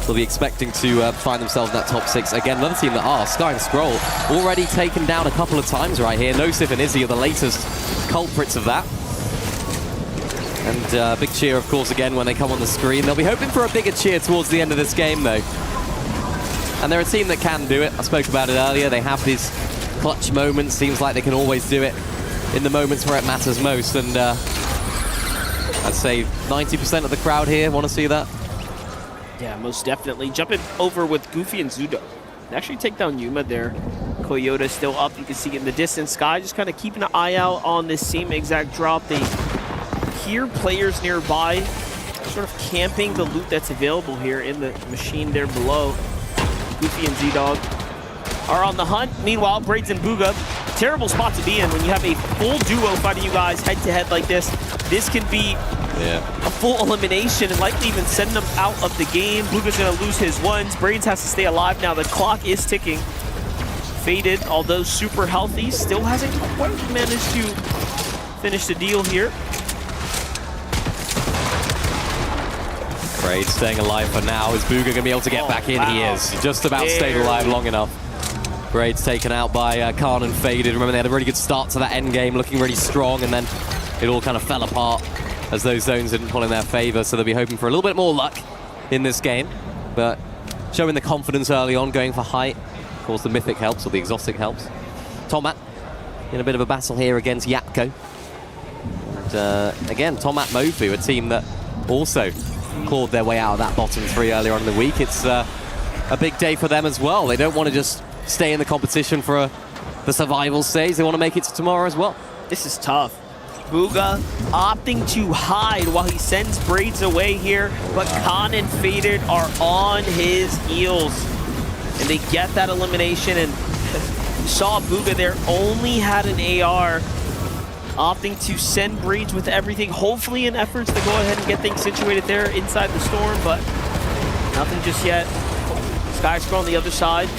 They'll be expecting to find themselves in that top 6. Again, another team that are. Sky and Scroll already taken down a couple of times right here. Nosif and Izzy are the latest culprits of that. And big cheer, of course, again when they come on the screen. They'll be hoping for a bigger cheer towards the end of this game, though. And they're a team that can do it. I spoke about it earlier. They have these clutch moments. Seems like they can always do it in the moments where it matters most. And I'd say 90% of the crowd here want to see that. Yeah, most definitely. Jumping over with Goofy and Zudo. They actually take down Yuma there. Coyote still up. You can see in the distance. Sky just kind of keeping an eye out on this same exact drop. They hear players nearby sort of camping the loot that's available here in the machine there below. Goofy and Z-Dog are on the hunt. Meanwhile, Braids and Booga, terrible spot to be in when you have a full duo fighting you guys head-to-head like this. This can be a full elimination and likely even send them out of the game. Booga's going to lose his ones. Braids has to stay alive now. The clock is ticking. Faded, although super healthy, still hasn't quite managed to finish the deal here. Braids staying alive for now. Is Booga going to be able to get back in? Wow. He is. He just about stayed alive long enough. Braids taken out by Khan and Faded. Remember, they had a really good start to that end game, looking really strong, and then it all kind of fell apart as those zones didn't pull in their favor, so they'll be hoping for a little bit more luck in this game. But showing the confidence early on, going for height. Of course, the Mythic helps, or the Exotic helps. Tomat in a bit of a battle here against Yapko. And again, Tomat Mofu, a team that also clawed their way out of that bottom 3 earlier on in the week. It's a big day for them as well. They don't want to just stay in the competition for the survival stage. They want to make it to tomorrow as well. This is tough. Bugha opting to hide while he sends Braids away here, but Khan and Faded are on his heels. And they get that elimination, and you saw Bugha there only had an AR, opting to send Braids with everything, hopefully in efforts to go ahead and get things situated there inside the storm, but nothing just yet. Skyscroll on the other side,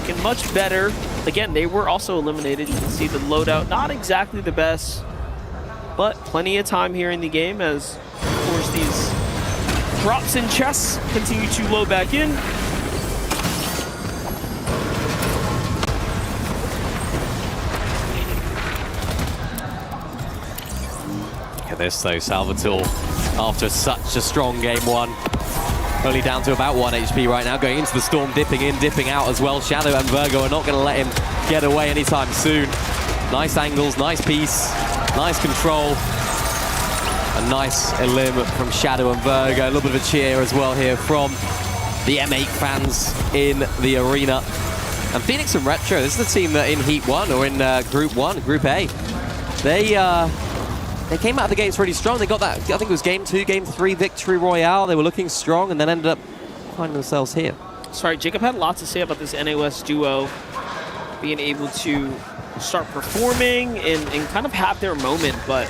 looking much better. Again, they were also eliminated. You can see the loadout, not exactly the best, but plenty of time here in the game as, of course, these drops and chests continue to load back in. Look at this though, Salvatore, after such a strong game 1. Only down to about 1 HP right now, going into the storm, dipping in, dipping out as well. Shadow and Virgo are not going to let him get away anytime soon. Nice angles, nice piece, nice control. A nice elim from Shadow and Virgo. A little bit of a cheer as well here from the M8 fans in the arena. And Phoenix and Retro, this is the team that in Heat 1, or in Group 1, Group A, they came out of the gates really strong. They got that, I think it was Game 2, Game 3 victory royale. They were looking strong and then ended up finding themselves here. Sorry, Jacob had a lot to say about this NOS duo being able to start performing and kind of have their moment, but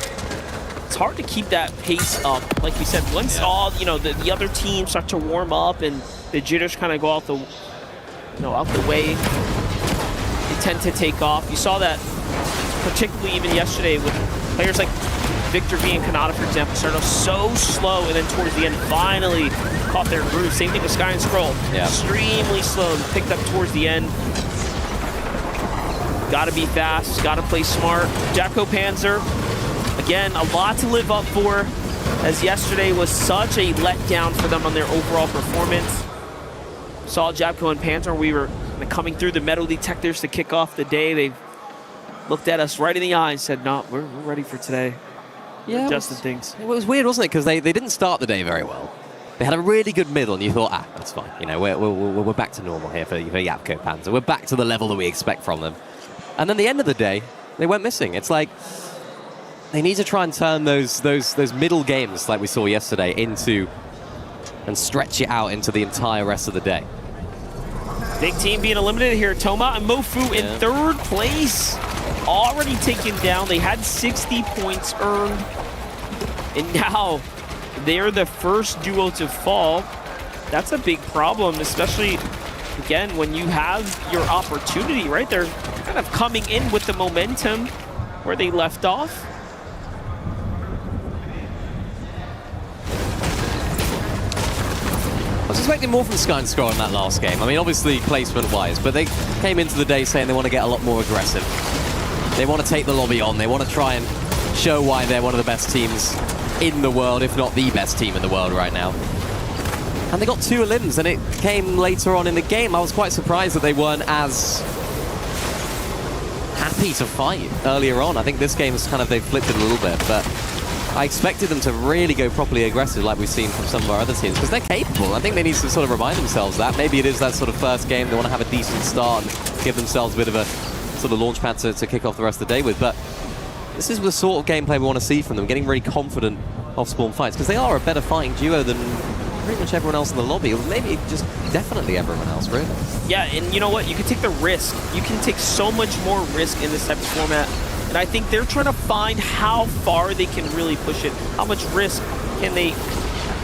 it's hard to keep that pace up. Like we said, once all the other teams start to warm up and the jitters kind of go out the out the way, they tend to take off. You saw that particularly even yesterday with players like Victor V and Kanata, for example, started off so slow and then towards the end finally caught their groove. Same thing with Sky and Scroll. Yeah. Extremely slow and picked up towards the end. Gotta be fast, gotta play smart. Jacko Panzer, again, a lot to live up for, as yesterday was such a letdown for them on their overall performance. Saw Jabco and Panzer, we were coming through the metal detectors to kick off the day. They looked at us right in the eye and said, no, we're ready for today. Yeah, adjusting things. It was weird, wasn't it? Because they didn't start the day very well. They had a really good middle, and you thought, that's fine. We're back to normal here for Yapko Panzer. We're back to the level that we expect from them. And then the end of the day, they went missing. It's like they need to try and turn those middle games like we saw yesterday into and stretch it out into the entire rest of the day. Big team being eliminated here. Toma and Mofu in 3rd place. Already taken down. They had 60 points earned. And now they're the first duo to fall. That's a big problem, especially, again, when you have your opportunity, right? They're kind of coming in with the momentum where they left off. I was expecting more from Sky and Scroll in that last game. I mean, obviously placement-wise, but they came into the day saying they want to get a lot more aggressive. They want to take the lobby on. They want to try and show why they're one of the best teams in the world, if not the best team in the world right now. And they got 2 elims, and it came later on in the game. I was quite surprised that they weren't as happy to fight earlier on. I think this game is they've flipped it a little bit, but I expected them to really go properly aggressive like we've seen from some of our other teams, because they're capable. I think they need to sort of remind themselves that. Maybe it is that sort of first game. They want to have a decent start and give themselves a bit of a sort of launch pad to kick off the rest of the day with. But this is the sort of gameplay we want to see from them, getting really confident off-spawn fights, because they are a better fighting duo than pretty much everyone else in the lobby, or maybe just definitely everyone else, really. Yeah, and you know what? You can take the risk. You can take so much more risk in this type of format. And I think they're trying to find how far they can really push it. How much risk can they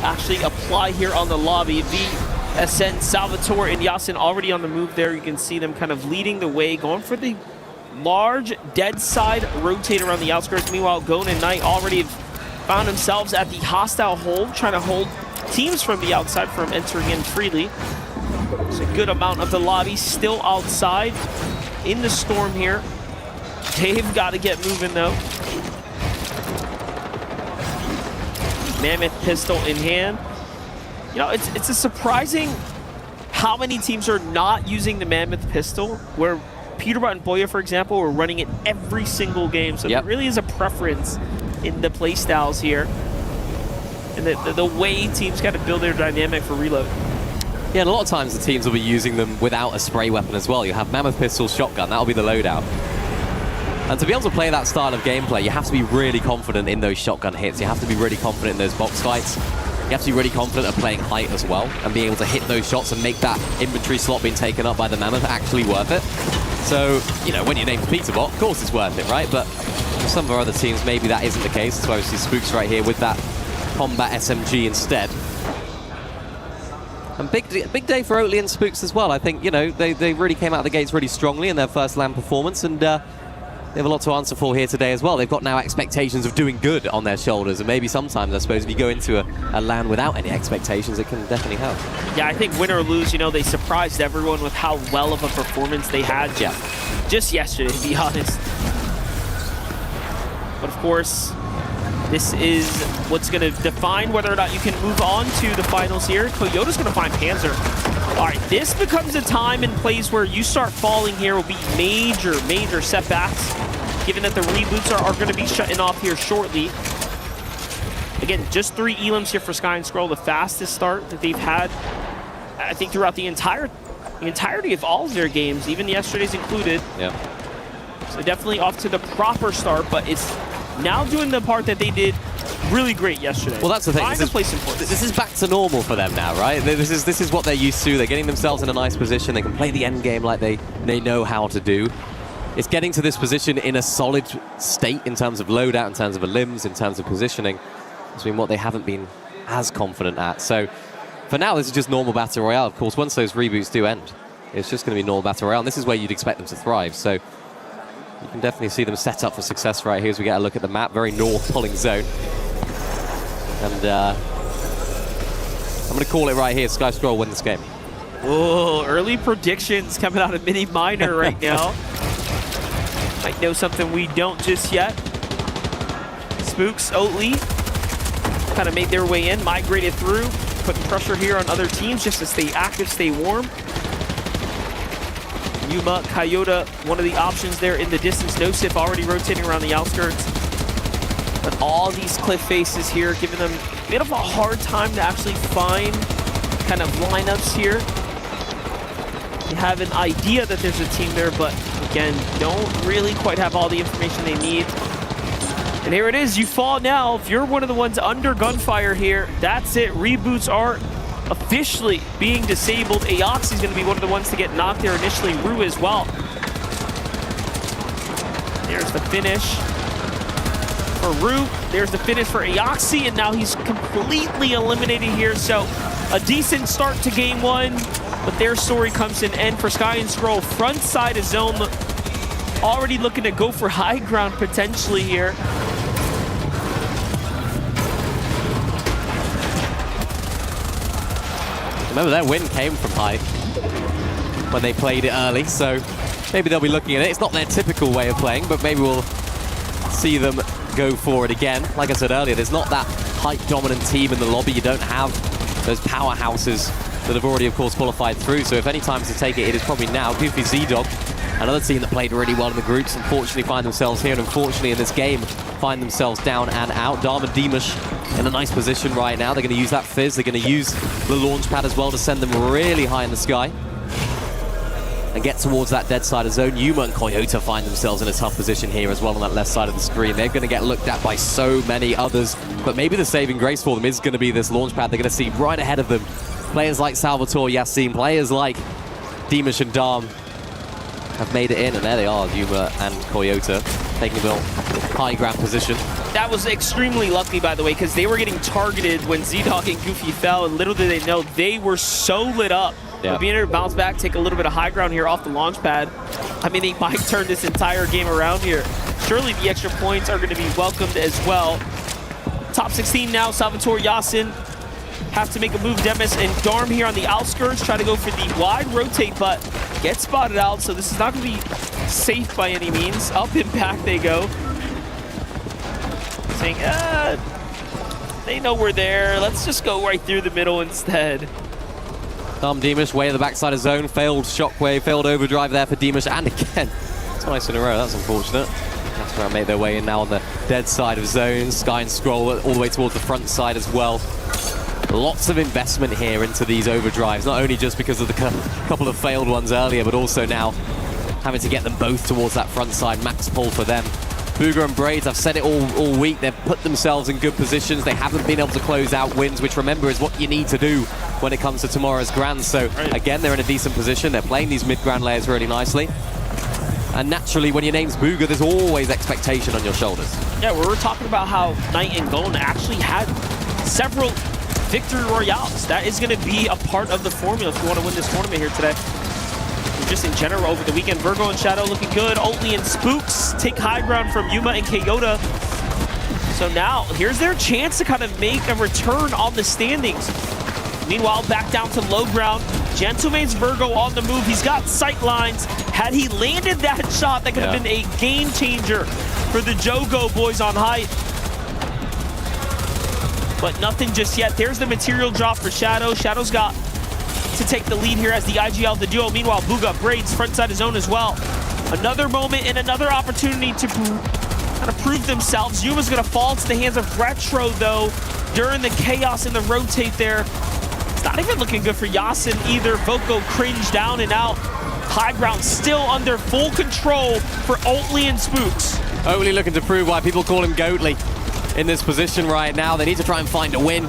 actually apply here on the lobby? VSN, Salvatore, and Yasin already on the move there. You can see them kind of leading the way, going for the large dead side rotate around the outskirts. Meanwhile, Gon and Knight already found themselves at the hostile hold, trying to hold teams from the outside from entering in freely. There's a good amount of the lobby still outside in the storm here. They've got to get moving, though. Mammoth pistol in hand. You know, it's a surprising how many teams are not using the Mammoth pistol, where Peterbot and Boya, for example, were running it every single game. So there really is a preference in the playstyles here. And the way teams got to build their dynamic for reload. Yeah, and a lot of times the teams will be using them without a spray weapon as well. You have Mammoth pistol, shotgun, that'll be the loadout. And to be able to play that style of gameplay, you have to be really confident in those shotgun hits. You have to be really confident in those box fights. You have to be really confident at playing height as well and being able to hit those shots and make that inventory slot being taken up by the Mammoth actually worth it. So, you know, when you're named Peterbot, of course it's worth it, right? But for some of our other teams, maybe that isn't the case. That's why we see Spooks right here with that combat SMG instead. And big day for Oatly and Spooks as well. I think, you know, they really came out of the gates really strongly in their first LAN performance, and they have a lot to answer for here today as well. They've got now expectations of doing good on their shoulders, and maybe sometimes, I suppose, if you go into a LAN without any expectations, it can definitely help. Yeah, I think win or lose, you know, they surprised everyone with how well of a performance they had just yesterday, to be honest. But of course, this is what's going to define whether or not you can move on to the finals here. Coyote's going to find Panzer. All right, this becomes a time and place where you start falling here will be major setbacks, given that the reboots are going to be shutting off here shortly. Again, just 3 elims here for Sky and Scroll, the fastest start that they've had, I think, throughout the entirety of all of their games, even yesterday's included. Yeah. So definitely off to the proper start, but it's now doing the part that they did really great yesterday. Well, that's the thing. This is back to normal for them now, right? This is what they're used to. They're getting themselves in a nice position. They can play the end game like they know how to do. It's getting to this position in a solid state in terms of loadout, in terms of limbs, in terms of positioning. It's been what they haven't been as confident at. So for now, this is just normal Battle Royale. Of course, once those reboots do end, it's just going to be normal Battle Royale. And this is where you'd expect them to thrive. So you can definitely see them set up for success right here as we get a look at the map. Very north pulling zone. And I'm going to call it right here. Sky Scroll win this game. Oh, early predictions coming out of Mini Minor right now. Might know something we don't just yet. Spooks, Oatly, kind of made their way in, migrated through, putting pressure here on other teams just to stay active, stay warm. Yuma, Coyote, one of the options there in the distance. No Sif already rotating around the outskirts. But all these cliff faces here, giving them a bit of a hard time to actually find kind of lineups here. They have an idea that there's a team there, but again, don't really quite have all the information they need. And here it is, you fall now. If you're one of the ones under gunfire here, that's it. Reboots are officially being disabled. Aoxy is going to be one of the ones to get knocked there initially. Rue as well. There's the finish for Rue. There's the finish for Aoxy, and now he's completely eliminated here. So a decent start to game 1, but their story comes to an end for Sky and Scroll. Front side of zone, already looking to go for high ground potentially here. Remember, their win came from high when they played it early, so maybe they'll be looking at it. It's not their typical way of playing, but maybe we'll see them go for it again. Like I said earlier, there's not that height-dominant team in the lobby. You don't have those powerhouses that have already, of course, qualified through. So if any time to take it, it is probably now. Goofy Z-Dog, another team that played really well in the groups, unfortunately find themselves here, and unfortunately in this game, find themselves down and out. Dharma Dimash in a nice position right now. They're going to use that fizz. They're going to use the launch pad as well to send them really high in the sky and get towards that dead side of zone. Yuma and Coyote find themselves in a tough position here as well on that left side of the screen. They're going to get looked at by so many others, but maybe the saving grace for them is going to be this launch pad. They're going to see right ahead of them players like Salvatore, Yassin, players like Dimash and Dharm have made it in, and there they are, Yuma and Coyote taking a high ground position. That was extremely lucky, by the way, because they were getting targeted when Z-Dog and Goofy fell, and little did they know they were so lit up. Yeah. But being able to bounce back, take a little bit of high ground here off the launch pad, I mean, they might turn this entire game around here. Surely the extra points are going to be welcomed as well. Top 16 now, Salvatore, Yassin have to make a move. Demis and Dharm here on the outskirts, try to go for the wide rotate, but get spotted out, so this is not going to be safe by any means. Up and back they go. Saying, They know we're there. Let's just go right through the middle instead. Deemish way of the backside of zone. Failed shockwave, failed overdrive there for Deemish. And again, twice in a row. That's unfortunate. That's where I made their way in now on the dead side of zone. Sky and Scroll all the way towards the front side as well. Lots of investment here into these overdrives, not only just because of the couple of failed ones earlier, but also now having to get them both towards that front side. Max pull for them. Booga and Braids, I've said it all week, they've put themselves in good positions. They haven't been able to close out wins, which remember is what you need to do when it comes to tomorrow's Grand. So again, they're in a decent position. They're playing these mid-Grand layers really nicely. And naturally, when your name's Booga, there's always expectation on your shoulders. Yeah, we were talking about how Knight and Golden actually had several victory royales. That is going to be a part of the formula if you want to win this tournament here today. Just in general over the weekend, Virgo and Shadow looking good. Oatly and Spooks take high ground from Yuma and Kyoto. So now, here's their chance to kind of make a return on the standings. Meanwhile, back down to low ground. Gentleman's Virgo on the move. He's got sight lines. Had he landed that shot, that could have been a game changer for the Jogo boys on height. But nothing just yet. There's the material drop for Shadow. Shadow's got to take the lead here as the IGL, the duo. Meanwhile, Booga, Braids, front side of zone as well. Another moment and another opportunity to kind of prove themselves. Yuma's going to fall to the hands of Retro, though, during the chaos in the rotate there. It's not even looking good for Yasin either. Voco cringe down and out. High ground still under full control for Oatly and Spooks. Oatly looking to prove why people call him Goatly in this position right now. They need to try and find a win.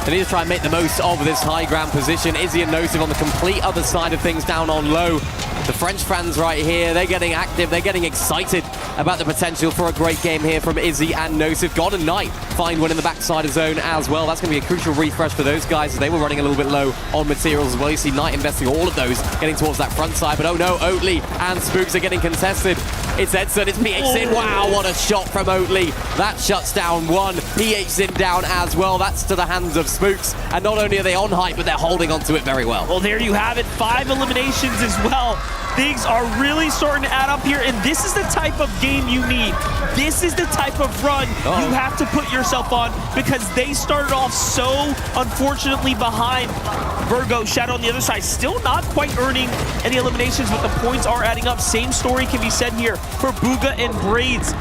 They need to try and make the most of this high ground position. Izzy and Nosif on the complete other side of things down on low. The French fans right here, they're getting active, they're getting excited about the potential for a great game here from Izzy and Nosif. God and Knight find one in the backside of zone as well. That's going to be a crucial refresh for those guys as they were running a little bit low on materials as well. You see Knight investing all of those, getting towards that front side. But oh no, Oatly and Spooks are getting contested. It's Edson, it's PH-Sin. Wow, what a shot from Oatly. That shuts down one. PH-Sin down as well. That's to the hands of Spooks. And not only are they on height, but they're holding onto it very well. Well, there you have it. 5 eliminations as well. Things are really starting to add up here, and this is the type of game you need. This is the type of run you have to put yourself on because they started off so unfortunately behind. Virgo, Shadow on the other side, still not quite earning any eliminations, but the points are adding up. Same story can be said here for Booga and Braids,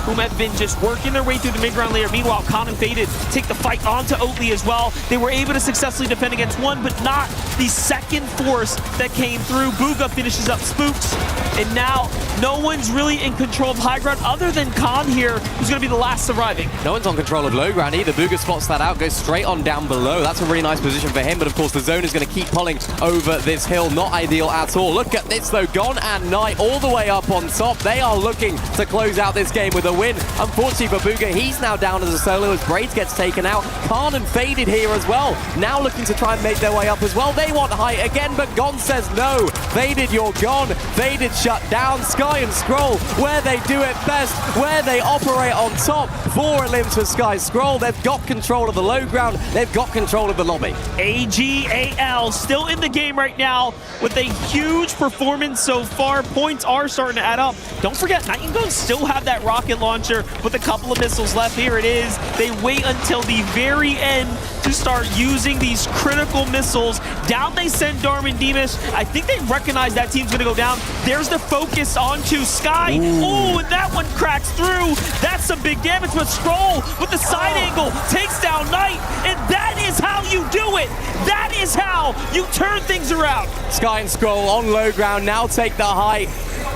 whom have been just working their way through the mid-ground layer. Meanwhile, Khan and Faded take the fight onto Oatly as well. They were able to successfully defend against one, but not the second force that came through. Booga finishes up Spooks, and now no one's really in control of high ground other than Khan here, who's going to be the last surviving. No one's on control of low ground either. Booga spots that out, goes straight on down below. That's a really nice position for him, but of course the zone is going to keep pulling over this hill. Not ideal at all. Look at this though, Gon and Knight all the way up on top. They are looking to close out this game with a win. Unfortunately for Booga, he's now down as a solo as Braids gets taken out. Khan and Faded here as well, now looking to try and make their way up as well. They want height again, but Gon says no. Faded, you're gone. Faded shut down. Sky and Scroll, where they do it best, where they operate on top. 4 elims for Sky Scroll. They've got control of the low ground. They've got control of the lobby. AGAL still in the game right now with a huge performance so far. Points are starting to add up. Don't forget, Knight and Gon still have that rocket launcher with a couple of missiles left. Here it is. They wait until the very end to start using these critical missiles. Down they send Darman Deemish. I think they recognize that team's gonna go down. There's the focus onto Sky. Ooh, and that one cracks through. That's some big damage, but Scroll with the side angle takes down Knight, and that is how you do it. That is how you turn things around. Sky and Scroll on low ground now take the height.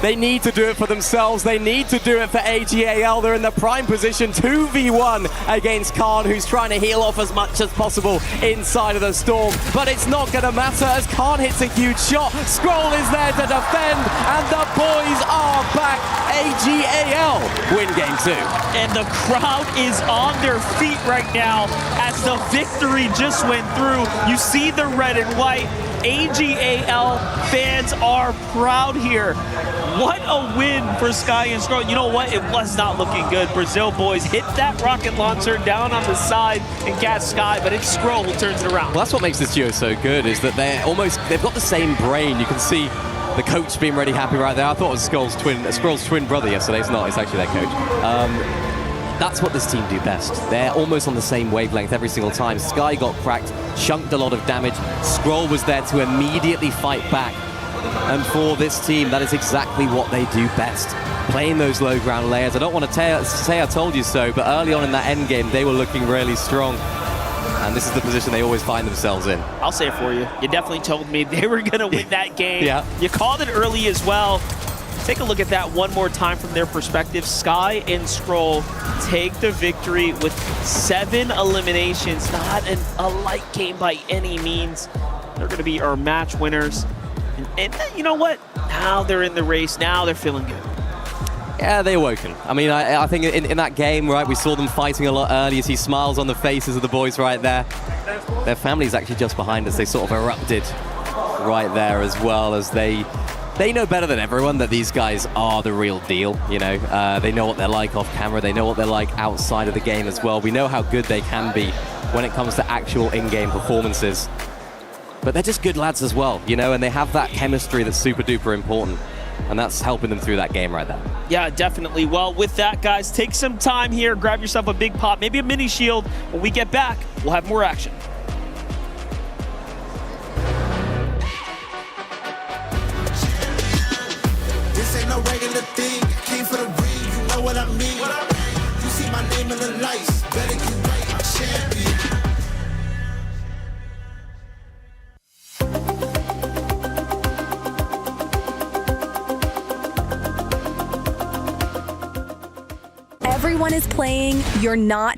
They need to do it for themselves. They need to do it for AGAL. They're in the prime position, 2v1 against Khan, who's trying to heal off as much as possible inside of the storm. But it's not going to matter as Khan hits a huge shot. Scroll is there to defend, and the boys are back. AGAL win game 2. And the crowd is on their feet right now as the victory just went through. You see the red and white. AGAL fans are proud here. What a win for Sky and Scroll. You know what? It was not looking good. Brazil boys hit that rocket launcher down on the side and catch Sky, but it's Scroll who turns it around. Well, that's what makes this duo so good, is that they've got the same brain. You can see the coach being really happy right there. I thought it was Scroll's twin brother yesterday. It's not, it's actually their coach. that's what this team do best. They're almost on the same wavelength every single time. Sky got cracked, chunked a lot of damage. Skrull was there to immediately fight back. And for this team, that is exactly what they do best. Playing those low ground layers. I don't want to say I told you so, but early on in that end game, they were looking really strong. And this is the position they always find themselves in. I'll say it for you. You definitely told me they were going to win that game. Yeah. You called it early as well. Take a look at that one more time from their perspective. Sky and Skrull take the victory with 7 eliminations. Not a light game by any means. They're going to be our match winners. And you know what? Now they're in the race. Now they're feeling good. Yeah, they awoken. I mean, I think in that game, right, we saw them fighting a lot early. You see smiles on the faces of the boys right there. Their family's actually just behind us. They sort of erupted right there as well, as they know better than everyone that these guys are the real deal, you know. They know what they're like off camera. They know what they're like outside of the game as well. We know how good they can be when it comes to actual in-game performances. But they're just good lads as well, you know, and they have that chemistry that's super duper important. And that's helping them through that game right there. Yeah, definitely. Well, with that, guys, take some time here. Grab yourself a big pop, maybe a mini shield. When we get back, we'll have more action. This ain't no regular thing. Came for the ring, you know what I mean. You see my name in the lights. Better get right, I'm champion. Everyone is playing, you're not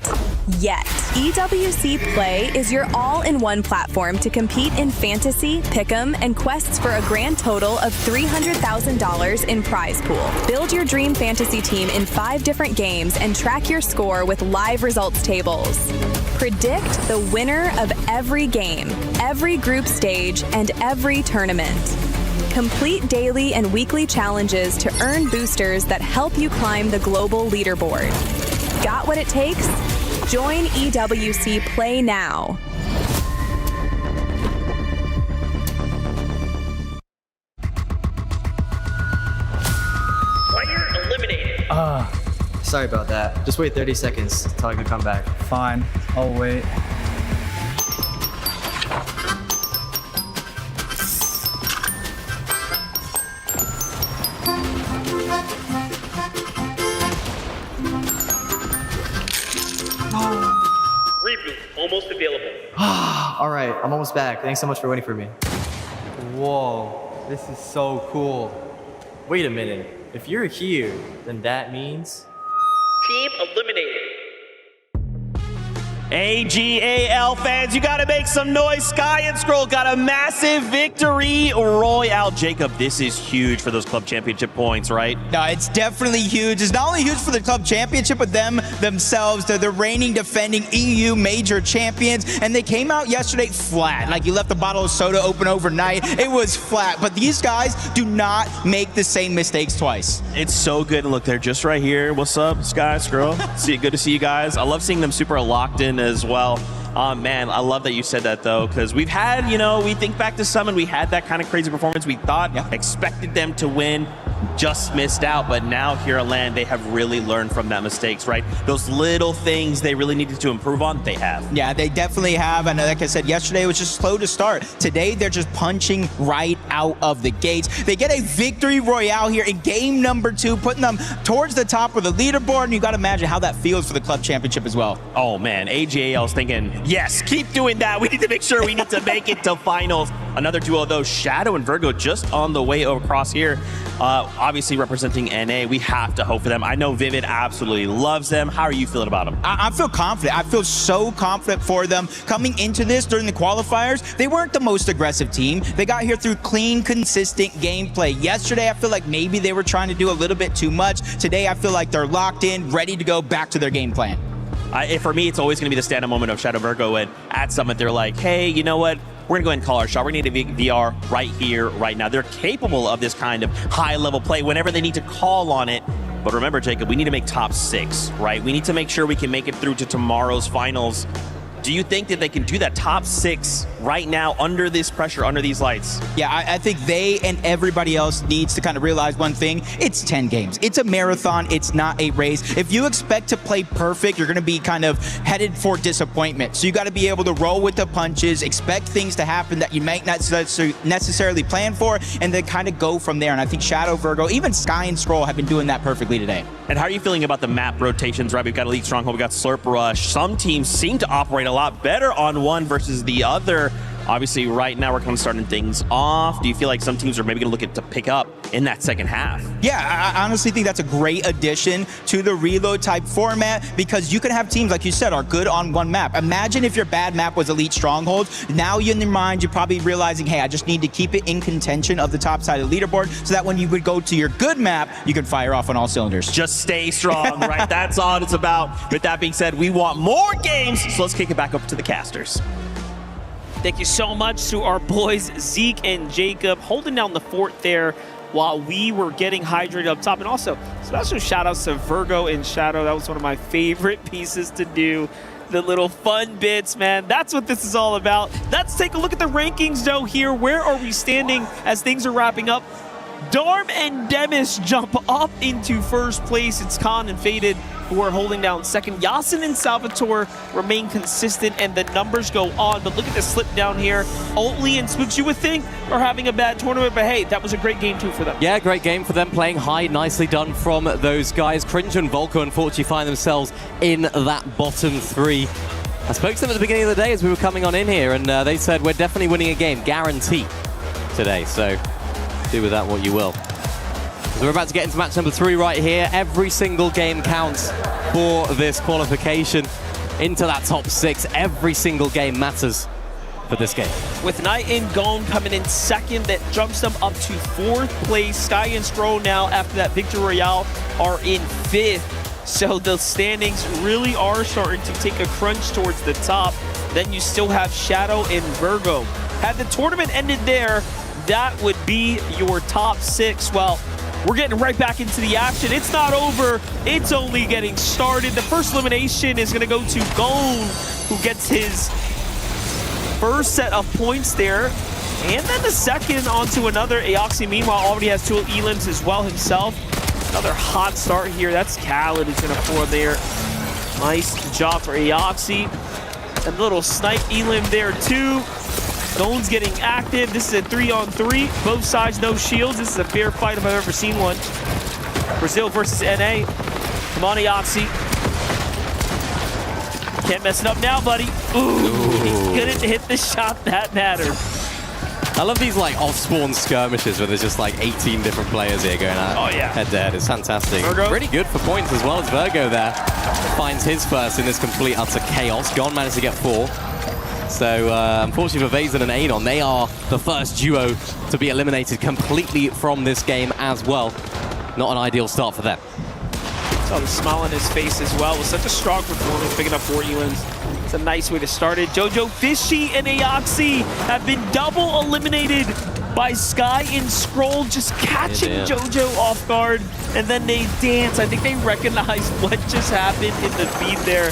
yet. EWC Play is your all-in-one platform to compete in fantasy, pick'em, and quests for a grand total of $300,000 in prize pool. Build your dream fantasy team in 5 different games and track your score with live results tables. Predict the winner of every game, every group stage, and every tournament. Complete daily and weekly challenges to earn boosters that help you climb the global leaderboard. Got what it takes? Join EWC Play now. Player eliminated. Sorry about that. Just wait 30 seconds until I can come back. Fine, I'll wait. Reboot almost available. All right, I'm almost back. Thanks so much for waiting for me. Whoa, this is so cool. Wait a minute. If you're here, then that means... Team eliminated. AGAL fans, you gotta make some noise. Sky and Skrull got a massive victory royale. Jacob, this is huge for those club championship points, right? No, it's definitely huge. It's not only huge for the club championship, but them themselves. They're the reigning, defending EU major champions, and they came out yesterday flat. Like you left a bottle of soda open overnight. It was flat, but these guys do not make the same mistakes twice. It's so good. And look, they're just right here. What's up, Sky, Skrull? Good to see you guys. I love seeing them super locked in as well. Man, I love that you said that though, because we've had, you know, we think back to Summon, we had that kind of crazy performance. We thought, expected them to win, just missed out. But now here at LAN, they have really learned from that mistakes, right? Those little things they really needed to improve on, they have. Yeah, they definitely have. And like I said, yesterday was just slow to start. Today, they're just punching right out of the gates. They get a victory royale here in game number 2, putting them towards the top of the leaderboard. And you got to imagine how that feels for the club championship as well. Oh man, AGAL's thinking, yes, keep doing that. We need to make sure we need to make it to finals. Another duo though, Shadow and Virgo just on the way across here. Obviously representing NA, we have to hope for them. I know Vivid absolutely loves them. How are you feeling about them? I feel confident. I feel so confident for them. Coming into this during the qualifiers, they weren't the most aggressive team. They got here through clean, consistent gameplay. Yesterday, I feel like maybe they were trying to do a little bit too much. Today, I feel like they're locked in, ready to go back to their game plan. For me, it's always going to be the stand-up moment of Shadow Virgo, and at Summit, they're like, hey, you know what? We're going to go ahead and call our shot. We need a VR right here, right now. They're capable of this kind of high-level play whenever they need to call on it. But remember, Jacob, we need to make top 6, right? We need to make sure we can make it through to tomorrow's finals Do you think that they can do that top 6 right now under this pressure, under these lights? Yeah, I think they and everybody else needs to kind of realize one thing. It's 10 games. It's a marathon. It's not a race. If you expect to play perfect, you're going to be kind of headed for disappointment. So you got to be able to roll with the punches, expect things to happen that you might not necessarily plan for, and then kind of go from there. And I think Shadow, Virgo, even Sky and Scroll have been doing that perfectly today. And how are you feeling about the map rotations, right? We've got Elite Stronghold, we've got Slurp Rush. Some teams seem to operate a lot better on one versus the other. Obviously, right now we're kind of starting things off. Do you feel like some teams are maybe going to look at to pick up in that second half? Yeah, I honestly think that's a great addition to the reload type format because you can have teams, like you said, are good on one map. Imagine if your bad map was Elite Stronghold. Now in your mind, you're probably realizing, hey, I just need to keep it in contention of the top side of the leaderboard so that when you would go to your good map, you can fire off on all cylinders. Just stay strong, right? That's all it's about. With that being said, we want more games, so let's kick it back up to the casters. Thank you so much to our boys Zeke and Jacob holding down the fort there while we were getting hydrated up top. And also, special shout outs to Virgo and Shadow. That was one of my favorite pieces to do. The little fun bits, man. That's what this is all about. Let's take a look at the rankings, though, here. Where are we standing as things are wrapping up? Darm and Demis jump up into first place. It's Khan and Faded who are holding down second. Yasin and Salvatore remain consistent, and the numbers go on. But look at the slip down here. Oatly and Spooks, you would think, are having a bad tournament, but hey, that was a great game too for them. Yeah, great game for them, playing high. Nicely done from those guys. Cringe and Volko unfortunately find themselves in that bottom 3. I spoke to them at the beginning of the day as we were coming on in here, and they said we're definitely winning a game, guarantee, today. So do with that what you will. So we're about to get into match number 3 right here. Every single game counts for this qualification into that top 6. Every single game matters for this game. With Knight and Gone coming in second, that jumps them up to 4th place. Sky and Stroll now, after that Victory Royale, are in 5th. So the standings really are starting to take a crunch towards the top. Then you still have Shadow and Virgo. Had the tournament ended there, that would be your top 6. Well, we're getting right back into the action. It's not over. It's only getting started. The first elimination is going to go to Gone, who gets his first set of points there. And then the second onto another. Aoxy, meanwhile, already has 2 elims as well himself. Another hot start here. That's Khaled who's going to pour there. Nice job for Aoxy. A little snipe elim there, too. Gone's getting active. This is a 3-on-3. Both sides, no shields. This is a fair fight if I've ever seen one. Brazil versus NA. Come on, Aoxy. Can't mess it up now, buddy. Ooh, he couldn't hit the shot that mattered. I love these like off-spawn skirmishes where there's just like 18 different players here going out head-to-head. It's fantastic. Virgo. Pretty good for points as well as Virgo there. Finds his first in this complete utter chaos. Gon managed to get 4. So, unfortunately for Vazen and Anon, they are the first duo to be eliminated completely from this game as well. Not an ideal start for them. Saw the smile on his face as well. It was such a strong performance, picking up 4 elims. It's a nice way to start it. Jojo Fishy and Aoxy have been double eliminated by Sky and Scroll, just catching Jojo off guard, and then they dance. I think they recognize what just happened in the feed there.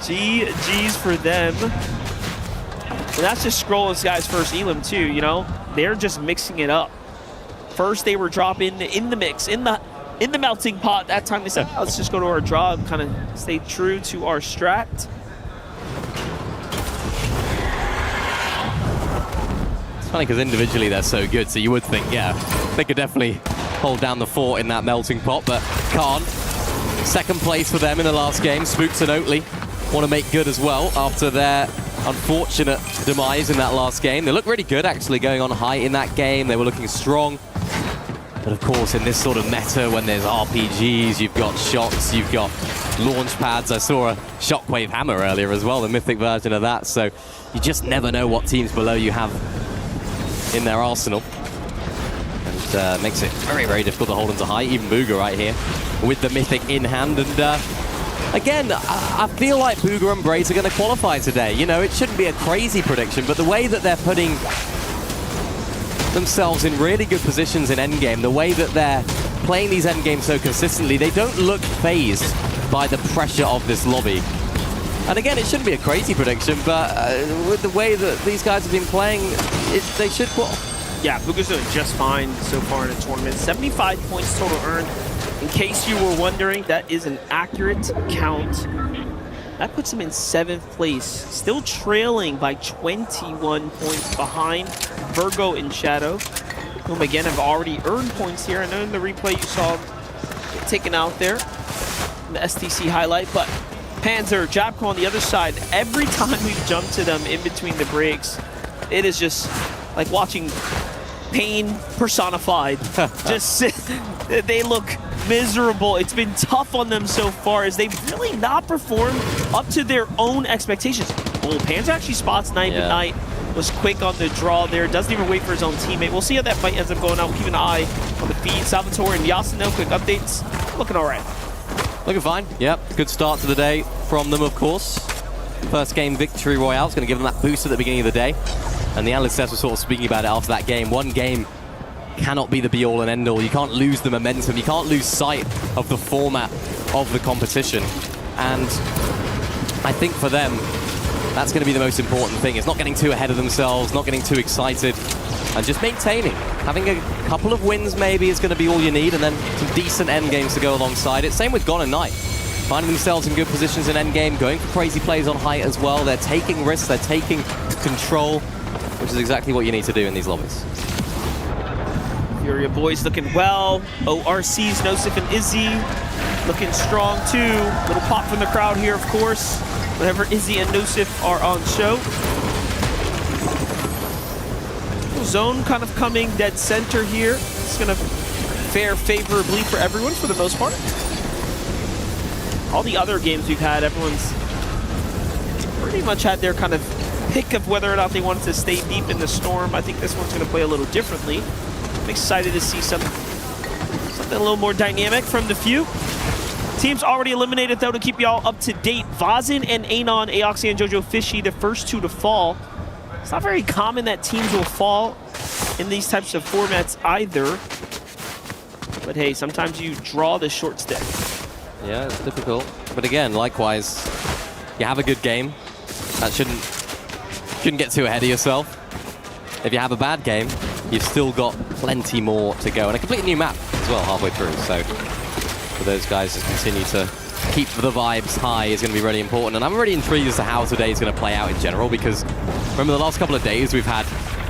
GG's for them. And that's just Scroll and Sky's first elim too, you know? They're just mixing it up. First they were dropping in the mix, in the melting pot. That time they said, oh, let's just go to our draw and kind of stay true to our strat. It's funny because individually they're so good, so you would think, yeah, they could definitely hold down the fort in that melting pot, but can't. Second place for them in the last game. Spooks and Oatly want to make good as well after their unfortunate demise in that last game. They look really good, actually, going on high in that game. They were looking strong. But of course, in this sort of meta, when there's RPGs, you've got shots, you've got launch pads. I saw a Shockwave Hammer earlier as well, the mythic version of that. So you just never know what teams below you have in their arsenal. And makes it very, very difficult to hold into high. Even Booga right here with the mythic in hand. And again, I feel like Booga and Braids are going to qualify today. You know, it shouldn't be a crazy prediction, but the way that they're putting themselves in really good positions in endgame, the way that they're playing these endgames so consistently, they don't look phased by the pressure of this lobby. And again, it shouldn't be a crazy prediction, but with the way that these guys have been playing, they should qualify. Yeah, Booga's doing just fine so far in the tournament. 75 points total earned. In case you were wondering, that is an accurate count. That puts him in 7th place, still trailing by 21 points behind Virgo and Shadow, whom again have already earned points here. I know in the replay you saw taken out there, the STC highlight, but Panzer, Japco on the other side, every time we jump to them in between the breaks, it is just like watching pain personified. They look miserable. It's been tough on them so far as they've really not performed up to their own expectations. Oh, Panzer actually spots Night Midnight, was quick on the draw there, doesn't even wait for his own teammate. We'll see how that fight ends up going out. We'll keep an eye on the feed. Salvatore and Yasuno, quick updates. Looking all right. Looking fine. Yep, good start to the day from them, of course. First game victory royale is going to give them that boost at the beginning of the day. And the analysts were sort of speaking about it after that game. One game cannot be the be-all and end-all. You can't lose the momentum. You can't lose sight of the format of the competition. And I think for them, that's going to be the most important thing. It's not getting too ahead of themselves, not getting too excited, and just maintaining. Having a couple of wins maybe is going to be all you need, and then some decent end games to go alongside it. Same with Gon and Knight. Finding themselves in good positions in endgame, going for crazy plays on height as well. They're taking risks, they're taking control, which is exactly what you need to do in these lobbies. Furia boys looking well. ORC's Nosif and Izzy looking strong too. Little pop from the crowd here, of course, whenever Izzy and Nosif are on show. Zone kind of coming dead center here. It's going to fare favorably for everyone for the most part. All the other games we've had, everyone's pretty much had their kind of pick of whether or not they wanted to stay deep in the storm. I think this one's going to play a little differently. I'm excited to see something a little more dynamic from the few. Teams already eliminated, though, to keep y'all up to date. Vazin and Anon, Aoxy and Jojo Fishy, the first two to fall. It's not very common that teams will fall in these types of formats either. But hey, sometimes you draw the short stick. Yeah, it's difficult. But again, likewise, you have a good game. That shouldn't get too ahead of yourself. If you have a bad game, you've still got plenty more to go. And a completely new map as well halfway through. So for those guys to continue to keep the vibes high is going to be really important. And I'm really intrigued as to how today is going to play out in general, because remember the last couple of days we've had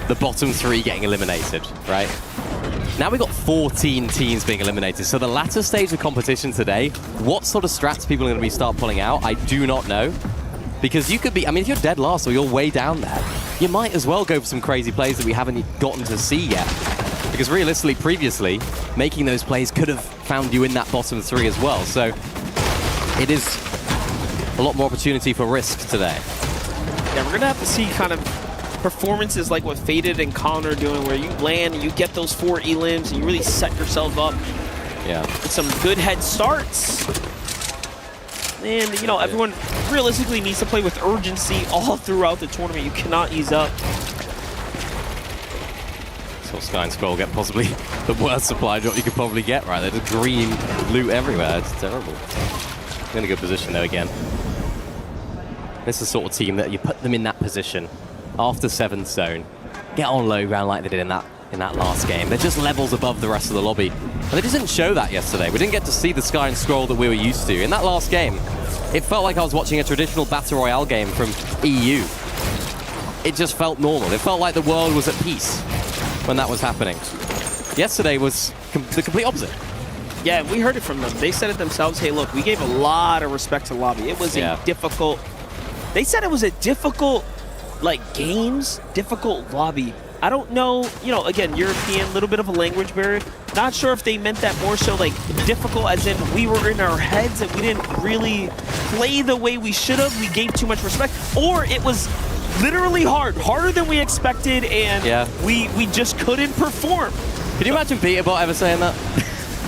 the bottom 3 getting eliminated, right? Now we've got 14 teams being eliminated. So the latter stage of competition today, what sort of strats people are going to start pulling out, I do not know. Because you could be, I mean, if you're dead last or you're way down there, you might as well go for some crazy plays that we haven't gotten to see yet. Because realistically, previously, making those plays could have found you in that bottom 3 as well. So it is a lot more opportunity for risk today. Yeah, we're going to have to see kind of performances like what Faded and Colin are doing, where you land and you get those 4 elims and you really set yourself up with some good head starts. And, you know, everyone realistically needs to play with urgency all throughout the tournament. You cannot ease up. So Sky and Scroll get possibly the worst supply drop you could probably get, right? There's green loot everywhere. It's terrible. In a good position, though, again. This is the sort of team that you put them in that position after 7th zone, get on low ground like they did in that last game. They're just levels above the rest of the lobby. And they just didn't show that yesterday. We didn't get to see the Sky and Scroll that we were used to. In that last game, it felt like I was watching a traditional Battle Royale game from EU. It just felt normal. It felt like the world was at peace when that was happening. Yesterday was the complete opposite. Yeah, we heard it from them. They said it themselves. Hey, look, we gave a lot of respect to the lobby. It was a difficult... They said it was a difficult, difficult lobby. I don't know, you know, again, European, little bit of a language barrier. Not sure if they meant that more so like difficult as in we were in our heads and we didn't really play the way we should have. We gave too much respect. Or it was literally hard, harder than we expected, and we just couldn't perform. Can you imagine Peterbot ever saying that?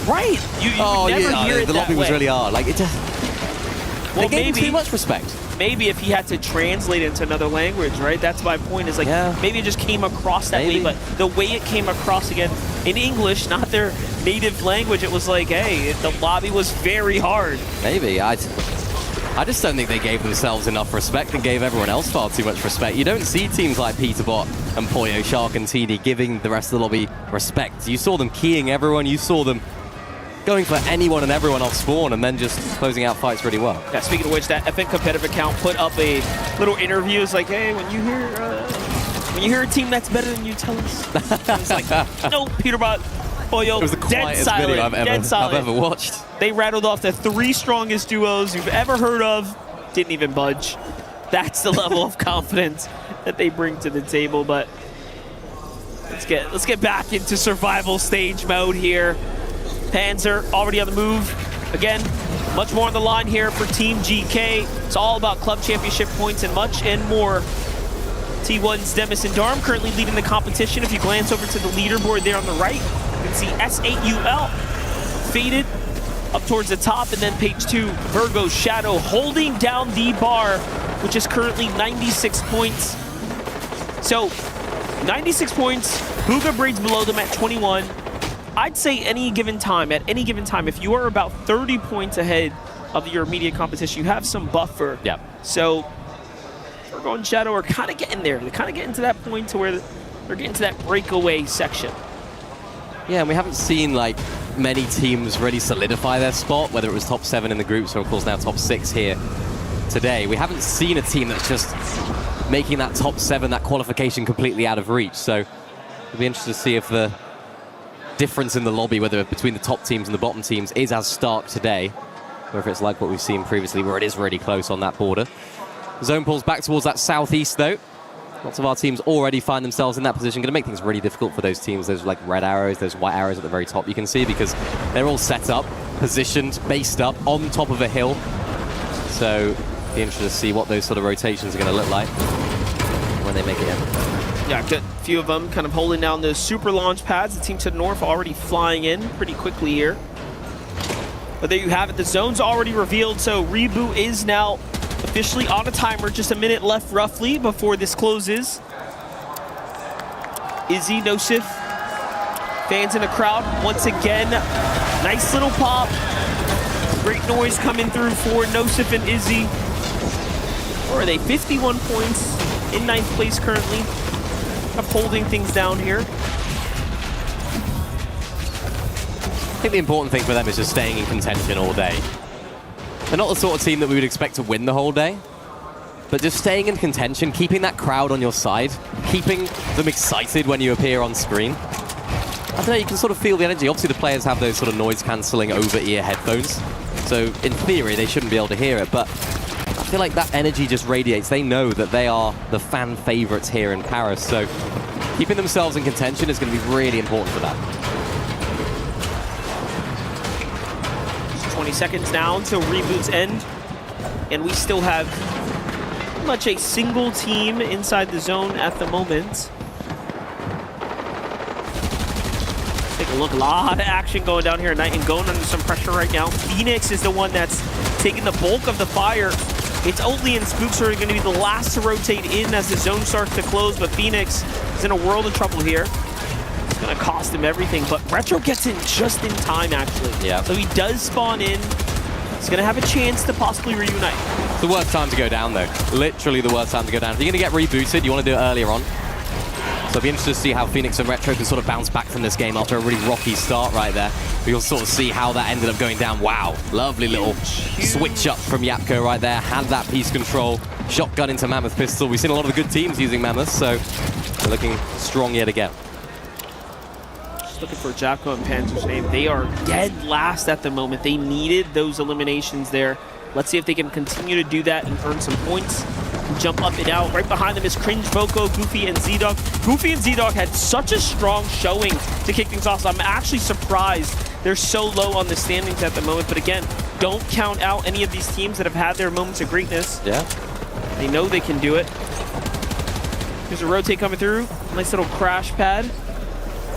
Right. You would never hear it the lobby was really hard. Like, it just... Well, they gave him too much respect. Maybe if he had to translate it into another language, right? That's my point, is like, maybe it just came across that way, but the way it came across, again, in English, not their native language, it was like, hey, the lobby was very hard. Maybe. I just don't think they gave themselves enough respect and gave everyone else far too much respect. You don't see teams like Peterbot and Poyo, Shark and TD giving the rest of the lobby respect. You saw them keying everyone, you saw them going for anyone and everyone off spawn and then just closing out fights really well. Yeah, speaking of which, that FN competitive account put up a little interview. It's like, hey, when you hear a team that's better than you, tell us. It's like, no, Peterbot, Poyo, it was the quietest video I've ever watched. They rattled off the 3 strongest duos you've ever heard of. Didn't even budge. That's the level of confidence that they bring to the table. But let's get back into survival stage mode here. Panzer already on the move. Again, much more on the line here for Team GK. It's all about club championship points and much and more. T1's Demis and Darm currently leading the competition. If you glance over to the leaderboard there on the right, you can see S8UL faded up towards the top, and then page 2, Virgo Shadow holding down the bar, which is currently 96 points. So 96 points, Bugha Braids below them at 21. I'd say at any given time, if you are about 30 points ahead of your immediate competition, you have some buffer. Yeah. So Virgo and Shadow are kind of getting there. They're kind of getting to that point to where they're getting to that breakaway section. Yeah, and we haven't seen like many teams really solidify their spot, whether it was top 7 in the groups or of course now top 6 here today. We haven't seen a team that's just making that top 7, that qualification completely out of reach. So it'll be interesting to see if the difference in the lobby, whether between the top teams and the bottom teams, is as stark today, or if it's like what we've seen previously, where it is really close on that border. Zone pulls back towards that southeast, though. Lots of our teams already find themselves in that position. Going to make things really difficult for those teams. Those like red arrows, those white arrows at the very top, you can see, because they're all set up, positioned, based up on top of a hill. So be interested to see what those sort of rotations are going to look like when they make it in. Yeah, a few of them kind of holding down those super launch pads. The team to the north already flying in pretty quickly here. But there you have it. The zone's already revealed, so Reboot is now officially on a timer. Just a minute left roughly before this closes. Izzy, Nosif, fans in the crowd once again. Nice little pop. Great noise coming through for Nosif and Izzy. Or are they 51 points in 9th place currently? Of holding things down here. I think the important thing for them is just staying in contention all day. They're not the sort of team that we would expect to win the whole day, but just staying in contention, keeping that crowd on your side, keeping them excited when you appear on screen. I don't know, you can sort of feel the energy. Obviously, the players have those sort of noise-cancelling over-ear headphones, so in theory, they shouldn't be able to hear it, but I feel like that energy just radiates. They know that they are the fan favorites here in Paris, so keeping themselves in contention is going to be really important for that. 20 seconds now until Reboot's end, and we still have pretty much a single team inside the zone at the moment. Take a look, a lot of action going down here tonight, and going under some pressure right now. Phoenix is the one that's taking the bulk of the fire. It's Oatly and Spooks who are going to be the last to rotate in as the zone starts to close, but Phoenix is in a world of trouble here. It's going to cost him everything, but Retro gets in just in time, actually. Yeah. So he does spawn in. He's going to have a chance to possibly reunite. It's the worst time to go down, though. Literally the worst time to go down. If you're going to get rebooted, you want to do it earlier on. So it'll be interesting to see how Phoenix and Retro can sort of bounce back from this game after a really rocky start right there. We'll sort of see how that ended up going down. Wow, lovely little switch up from Yapko right there. Had that piece control, shotgun into Mammoth pistol. We've seen a lot of the good teams using Mammoth, so they're looking strong yet again. Just looking for Jacko and Panzer's name. They are dead last at the moment. They needed those eliminations there. Let's see if they can continue to do that and earn some points. Jump up and out. Right behind them is Cringe, Voco, Goofy, and Z-Dog. Goofy and Z-Dog had such a strong showing to kick things off, so I'm actually surprised they're so low on the standings at the moment. But again, don't count out any of these teams that have had their moments of greatness. Yeah. They know they can do it. There's a rotate coming through. Nice little crash pad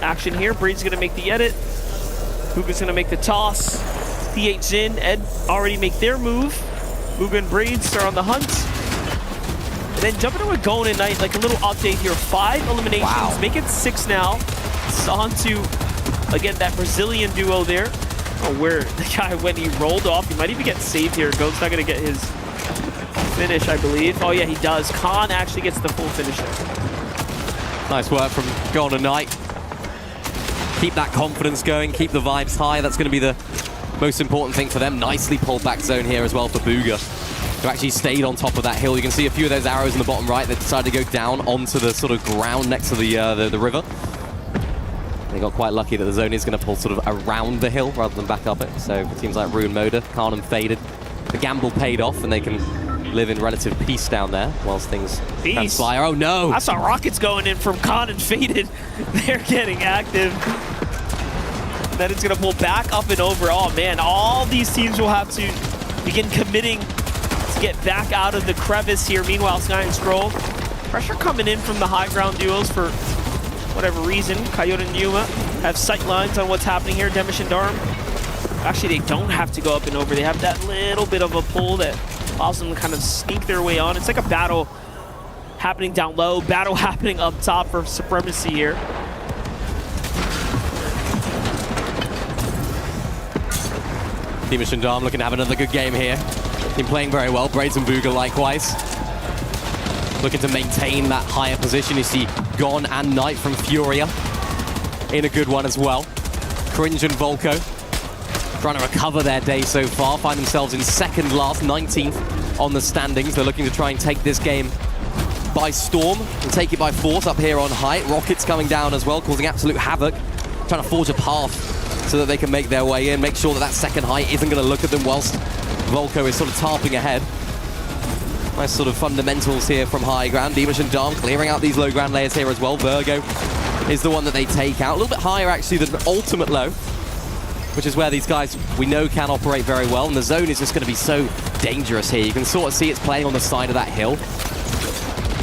action here. Breed's going to make the edit. Bugha's going to make the toss. PH Zin, Ed already make their move. Bugha and Braids are on the hunt. And then jumping into a Golden Knight, like a little update here. 5 eliminations, wow. Make it 6 now. It's on to, again, that Brazilian duo there. Oh, where the guy, when he rolled off, he might even get saved here. Goat's not going to get his finish, I believe. Oh yeah, he does. Khan actually gets the full finish there. Nice work from Golden Knight. Keep that confidence going, keep the vibes high. That's going to be the most important thing for them. Nicely pulled back zone here as well for Booga, who actually stayed on top of that hill. You can see a few of those arrows in the bottom right that decided to go down onto the sort of ground next to the river. They got quite lucky that the zone is going to pull sort of around the hill rather than back up it. So it seems like Rune Moda, Khan faded. The gamble paid off and they can live in relative peace down there whilst things transpire. Oh no! I saw rockets going in from Khan and Faded. They're getting active. Then it's going to pull back up and over. Oh man, all these teams will have to begin committing to get back out of the crevice here. Meanwhile, Sky and Scroll, pressure coming in from the high ground duos for whatever reason. Coyote and Yuma have sight lines on what's happening here. Demish and Darm, actually they don't have to go up and over. They have that little bit of a pull that allows them to kind of sneak their way on. It's like a battle happening down low, battle happening up top for supremacy here. Demish and Darm looking to have another good game here. Been playing very well. Braids and Booga likewise. Looking to maintain that higher position. You see Gon and Knight from Furia in a good one as well. Cringe and Volko trying to recover their day so far. Find themselves in second last, 19th on the standings. They're looking to try and take this game by storm and take it by force up here on height. Rockets coming down as well, causing absolute havoc. Trying to forge a path so that they can make their way in. Make sure that that second height isn't going to look at them whilst Volko is sort of tarping ahead. Nice sort of fundamentals here from high ground. Demish and Darm clearing out these low ground layers here as well. Virgo is the one that they take out. A little bit higher actually than Ultimate Low, which is where these guys we know can operate very well. And the zone is just going to be so dangerous here. You can sort of see it's playing on the side of that hill.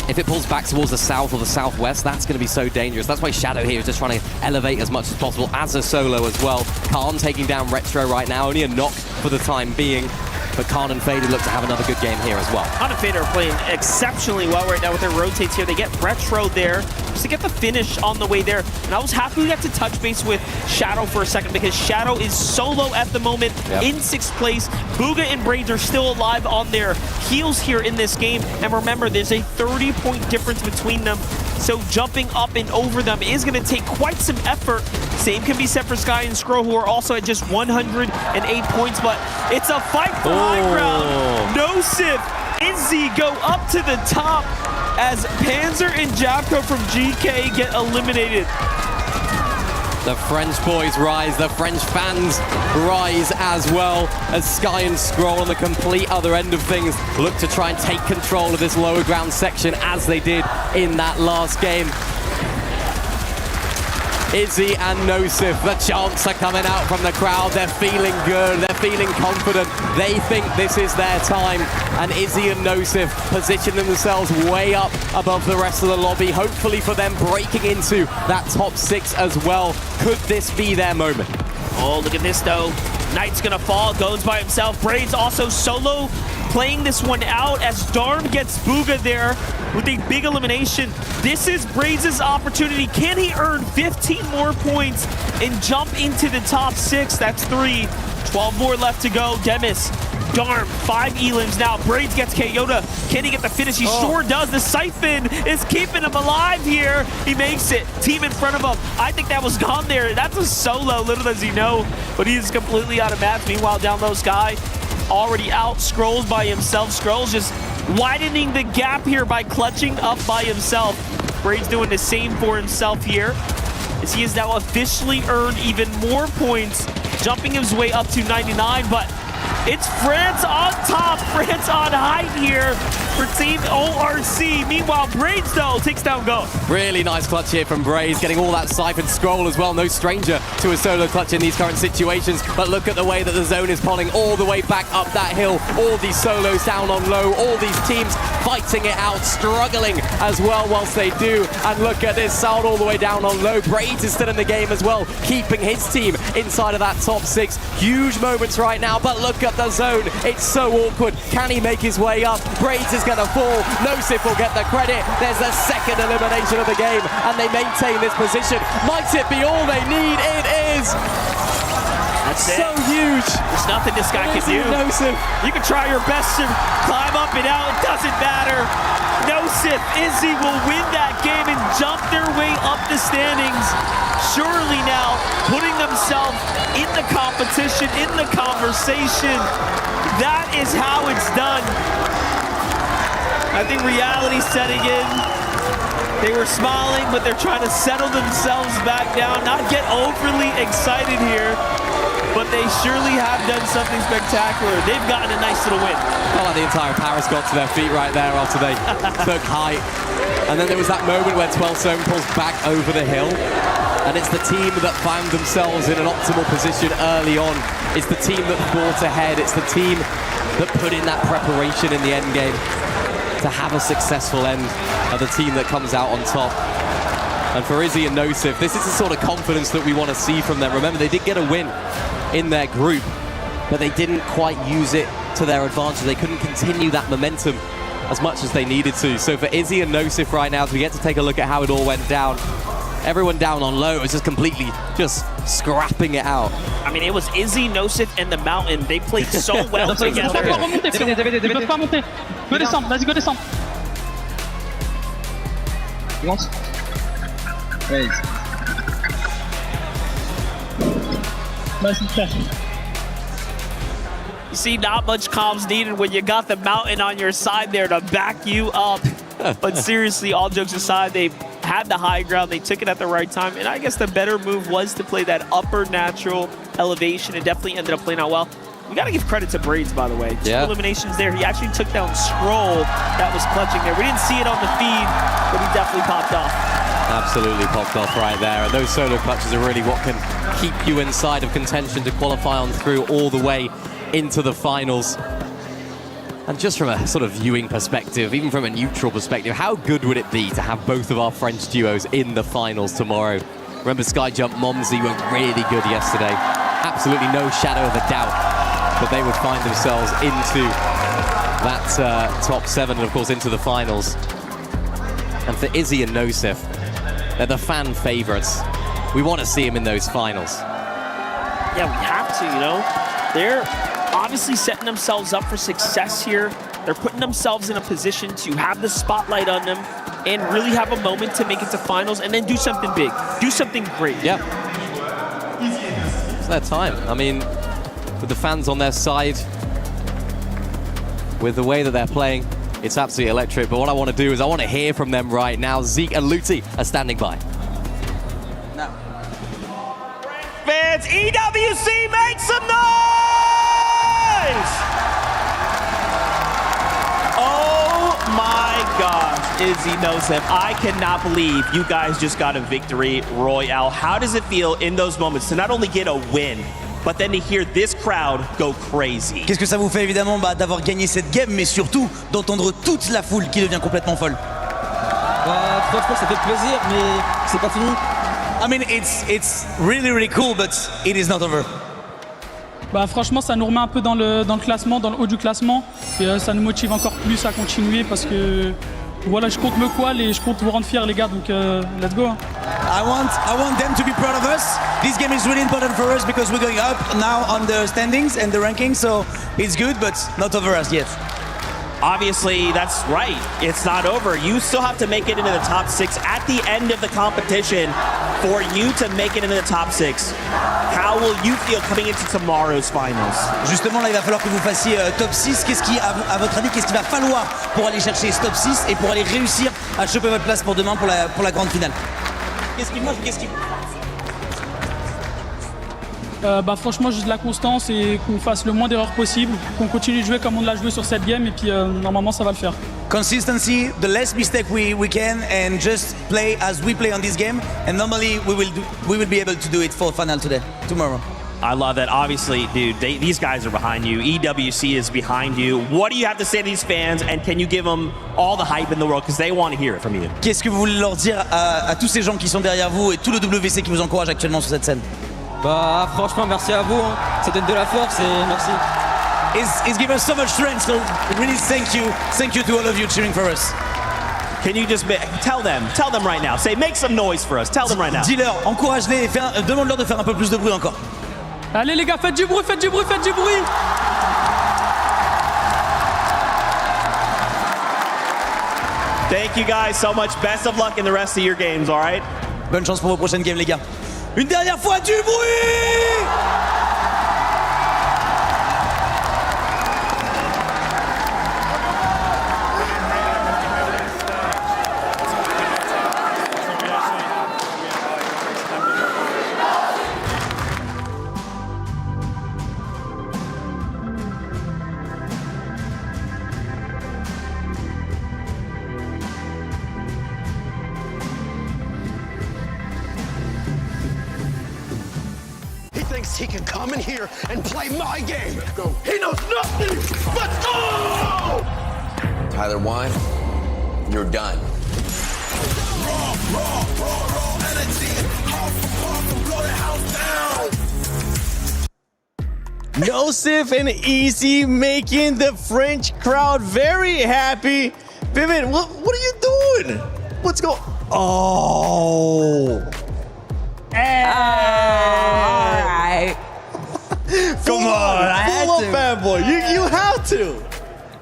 If it pulls back towards the south or the southwest, that's going to be so dangerous. That's why Shadow here is just trying to elevate as much as possible as a solo as well. Khan taking down Retro right now. Only a knock for the time being. But Khan and Fader look to have another good game here as well. Khan and Fader are playing exceptionally well right now with their rotates here. They get Retro there just to get the finish on the way there. And I was happy we got to touch base with Shadow for a second because Shadow is solo at the moment in 6th place. Booga and Braids are still alive on their heels here in this game. And remember, there's a 30-point difference between them. So jumping up and over them is going to take quite some effort. Same can be said for Sky and Scroll, who are also at just 108 points, but it's a fight for high ground. Nosif, Izzy go up to the top as Panzer and Japko from GK get eliminated. The French boys rise, the French fans rise as well as Sky and Scroll on the complete other end of things look to try and take control of this lower ground section as they did in that last game. Izzy and Nosif, the chants are coming out from the crowd. They're feeling good, they're feeling confident. They think this is their time. And Izzy and Nosif position themselves way up above the rest of the lobby, hopefully for them breaking into that top 6 as well. Could this be their moment? Oh, look at this though. Knight's gonna fall, goes by himself. Braids also solo playing this one out as Darm gets Booga there with a big elimination. This is Braids' opportunity. Can he earn 15 more points and jump into the top 6? That's 3. 12 more left to go. Demis, Darm, 5 elims now. Braids gets Kayota. Can he get the finish? He sure does. The Siphon is keeping him alive here. He makes it. Team in front of him. I think that was gone there. That's a solo, little does he know. But he is completely out of match. Meanwhile, down low, Sky already out. Scrolls by himself. Scrolls just widening the gap here by clutching up by himself. Braids doing the same for himself here, as he has now officially earned even more points, jumping his way up to 99, but it's France on top, France on height here for Team ORC. Meanwhile, Braids, though, takes down Go. Really nice clutch here from Braids, getting all that Siphon Scroll as well. No stranger to a solo clutch in these current situations, but look at the way that the zone is pulling all the way back up that hill. All these solos down on low, all these teams fighting it out, struggling as well whilst they do. And look at this, Sound all the way down on low. Braids is still in the game as well, keeping his team inside of that top 6. Huge moments right now, but look at the zone. It's so awkward. Can he make his way up? Braids is going to fall. Nosif will get the credit. There's the second elimination of the game, and they maintain this position. Might it be all they need? It is. That's so huge. There's nothing this guy can do. You can try your best to climb up and out. It doesn't matter. Nosif, Izzy will win that game and jump their way up the standings. Surely now putting themselves in the competition, in the conversation. That is how it's done. I think reality's setting in. They were smiling, but they're trying to settle themselves back down, not get overly excited here, but they surely have done something spectacular. They've gotten a nice little win. Felt like the entire Paris got to their feet right there after they took height. And then there was that moment where 12 Stone pulls back over the hill. And it's the team that found themselves in an optimal position early on. It's the team that fought ahead. It's the team that put in that preparation in the end game to have a successful end of the team that comes out on top. And for Izzy and Nosif, this is the sort of confidence that we want to see from them. Remember, they did get a win in their group, but they didn't quite use it to their advantage. They couldn't continue that momentum as much as they needed to. So for Izzy and Nosif right now, as we get to take a look at how it all went down, everyone down on low is just completely scrapping it out. I mean, it was Izzy, Nosif, and the Mountain. They played so well together. Ils peuvent pas monter. Go descendre, vas-y, go descendre. Monte. Vas-y, frère. You see, not much comms needed when you got the Mountain on your side there to back you up. But seriously, all jokes aside, they had the high ground. They took it at the right time. And I guess the better move was to play that upper natural elevation. It definitely ended up playing out well. We got to give credit to Braids, by the way. Two eliminations there. He actually took down Scroll that was clutching there. We didn't see it on the feed, but he definitely popped off. Absolutely popped off right there. And those solo clutches are really what can keep you inside of contention to qualify on through all the way into the finals. And just from a sort of viewing perspective, even from a neutral perspective, how good would it be to have both of our French duos in the finals tomorrow? Remember, Skyjump, Momsy were really good yesterday. Absolutely no shadow of a doubt that they would find themselves into that top 7 and, of course, into the finals. And for Izzy and Nosif, they're the fan favorites. We want to see them in those finals. Yeah, we have to, you know. They're obviously setting themselves up for success here. They're putting themselves in a position to have the spotlight on them and really have a moment to make it to finals and then do something big, do something great. Yeah. It's their time. I mean, with the fans on their side, with the way that they're playing, it's absolutely electric. But what I want to do is I want to hear from them right now. Zeke and Luti are standing by. Fans, EWC, make some noise! Oh my gosh, Izzy Nosif, I cannot believe you guys just got a victory royale. How does it feel in those moments to not only get a win, but then to hear this crowd go crazy? Qu'est-ce que ça vous fait évidemment d'avoir gagné cette game, mais surtout d'entendre toute la foule qui devient complètement folle? Franchement, ça fait plaisir, mais c'est pas fini. I mean, it's really cool, but it is not over. Bah franchement, ça nous remet un peu dans le classement, dans le haut du classement, et ça nous motive encore plus à continuer parce que voilà, je compte me qual et je compte vous rendre fiers les gars, donc let's go. I want them to be proud of us. This game is really important for us because we're going up now on the standings and the rankings, so it's good, but not over us yet. Obviously, that's right. It's not over. You still have to make it into the top 6 at the end of the competition for you to make it into the top 6. How will you feel coming into tomorrow's finals? Justement, là, il va falloir que vous fassiez top 6. À votre avis, qu'est-ce qu'il va falloir pour aller chercher ce top 6 et pour aller réussir à choper votre place pour demain pour la grande finale? Qu'est-ce qui manque? Bah franchement, juste de la constance et qu'on fasse le moins d'erreurs possible, qu'on continue de jouer comme on l'a joué sur cette game et puis normalement ça va le faire. Consistency, the less mistake we can, and just play as we play on this game, and normally we will be able to do it for final tomorrow. I love that. Obviously, dude, these guys are behind you. EWC is behind you. What do you have to say to these fans, and can you give them all the hype in the world because they want to hear it from you? Qu'est-ce que vous voulez leur dire à tous ces gens qui sont derrière vous et tout le WC qui vous encourage actuellement sur cette scène? Bah franchement, merci à vous, hein. Ça donne de la force et merci. It's given us so much strength, so really thank you to all of you cheering for us. Can you just tell them right now, say make some noise for us, tell them right now. Dis-leur, encourage-les, demande-leur de faire un peu plus de bruit encore. Allez les gars, faites du bruit, faites du bruit, faites du bruit. Thank you guys so much. Best of luck in the rest of your games, all right? Bonne chance pour vos prochaines games, les gars. Une dernière fois, du bruit! He can come in here and play my game. Go. He knows nothing. Let's go! Tyler Wine, you're done. Raw energy. Half and blow the house down. Nosif and Easy making the French crowd very happy. Vivid, what are you doing? What's going? Oh. All right. Come on, I had to. Fanboy, you have to.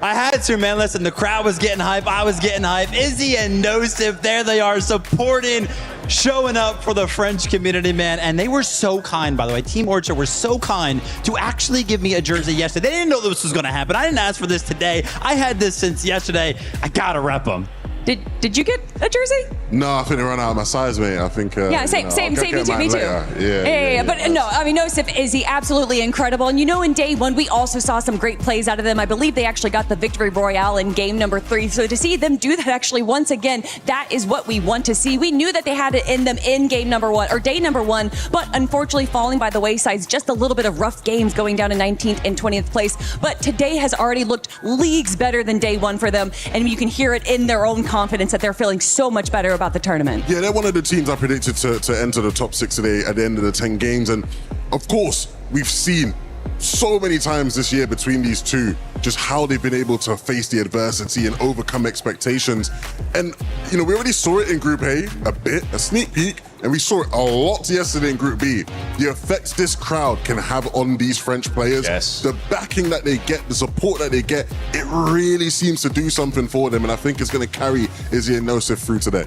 I had to, man. Listen, the crowd was getting hype. I was getting hype. Izzy and Nosif, there they are, supporting, showing up for the French community, man. And they were so kind, by the way. Team Orchard were so kind to actually give me a jersey yesterday. They didn't know this was going to happen. I didn't ask for this today. I had this since yesterday. I got to rep them. Did you get a jersey? No, I think they ran out of my size, mate. I think. Yeah, same, me too. Yeah. But no, I mean, Nosif, Izzy, absolutely incredible. And you know, in day one, we also saw some great plays out of them. I believe they actually got the victory royale in game number 3. So to see them do that actually once again, that is what we want to see. We knew that they had it in them in game number 1 or day number 1, but unfortunately falling by the wayside. Just a little bit of rough games going down to 19th and 20th place. But today has already looked leagues better than day 1 for them. And you can hear it in their own confidence that they're feeling so much better about the tournament. Yeah, they're one of the teams I predicted to enter the top 6 today at the end of the 10 games. And of course, we've seen so many times this year between these two, just how they've been able to face the adversity and overcome expectations. And, you know, we already saw it in Group A a bit, a sneak peek, and we saw it a lot yesterday in Group B. The effects this crowd can have on these French players, the backing that they get, the support that they get, it really seems to do something for them. And I think it's going to carry Izzy and Nosif through today.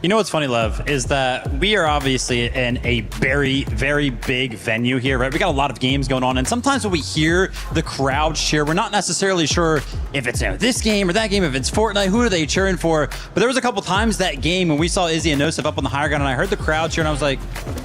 You know what's funny, Lev, is that we are obviously in a very, very big venue here, right? We got a lot of games going on, and sometimes when we hear the crowd cheer, we're not necessarily sure if it's this game or that game, if it's Fortnite, who are they cheering for? But there was a couple times that game when we saw Izzy and Nosif up on the higher ground, and I heard the crowd cheer, and I was like,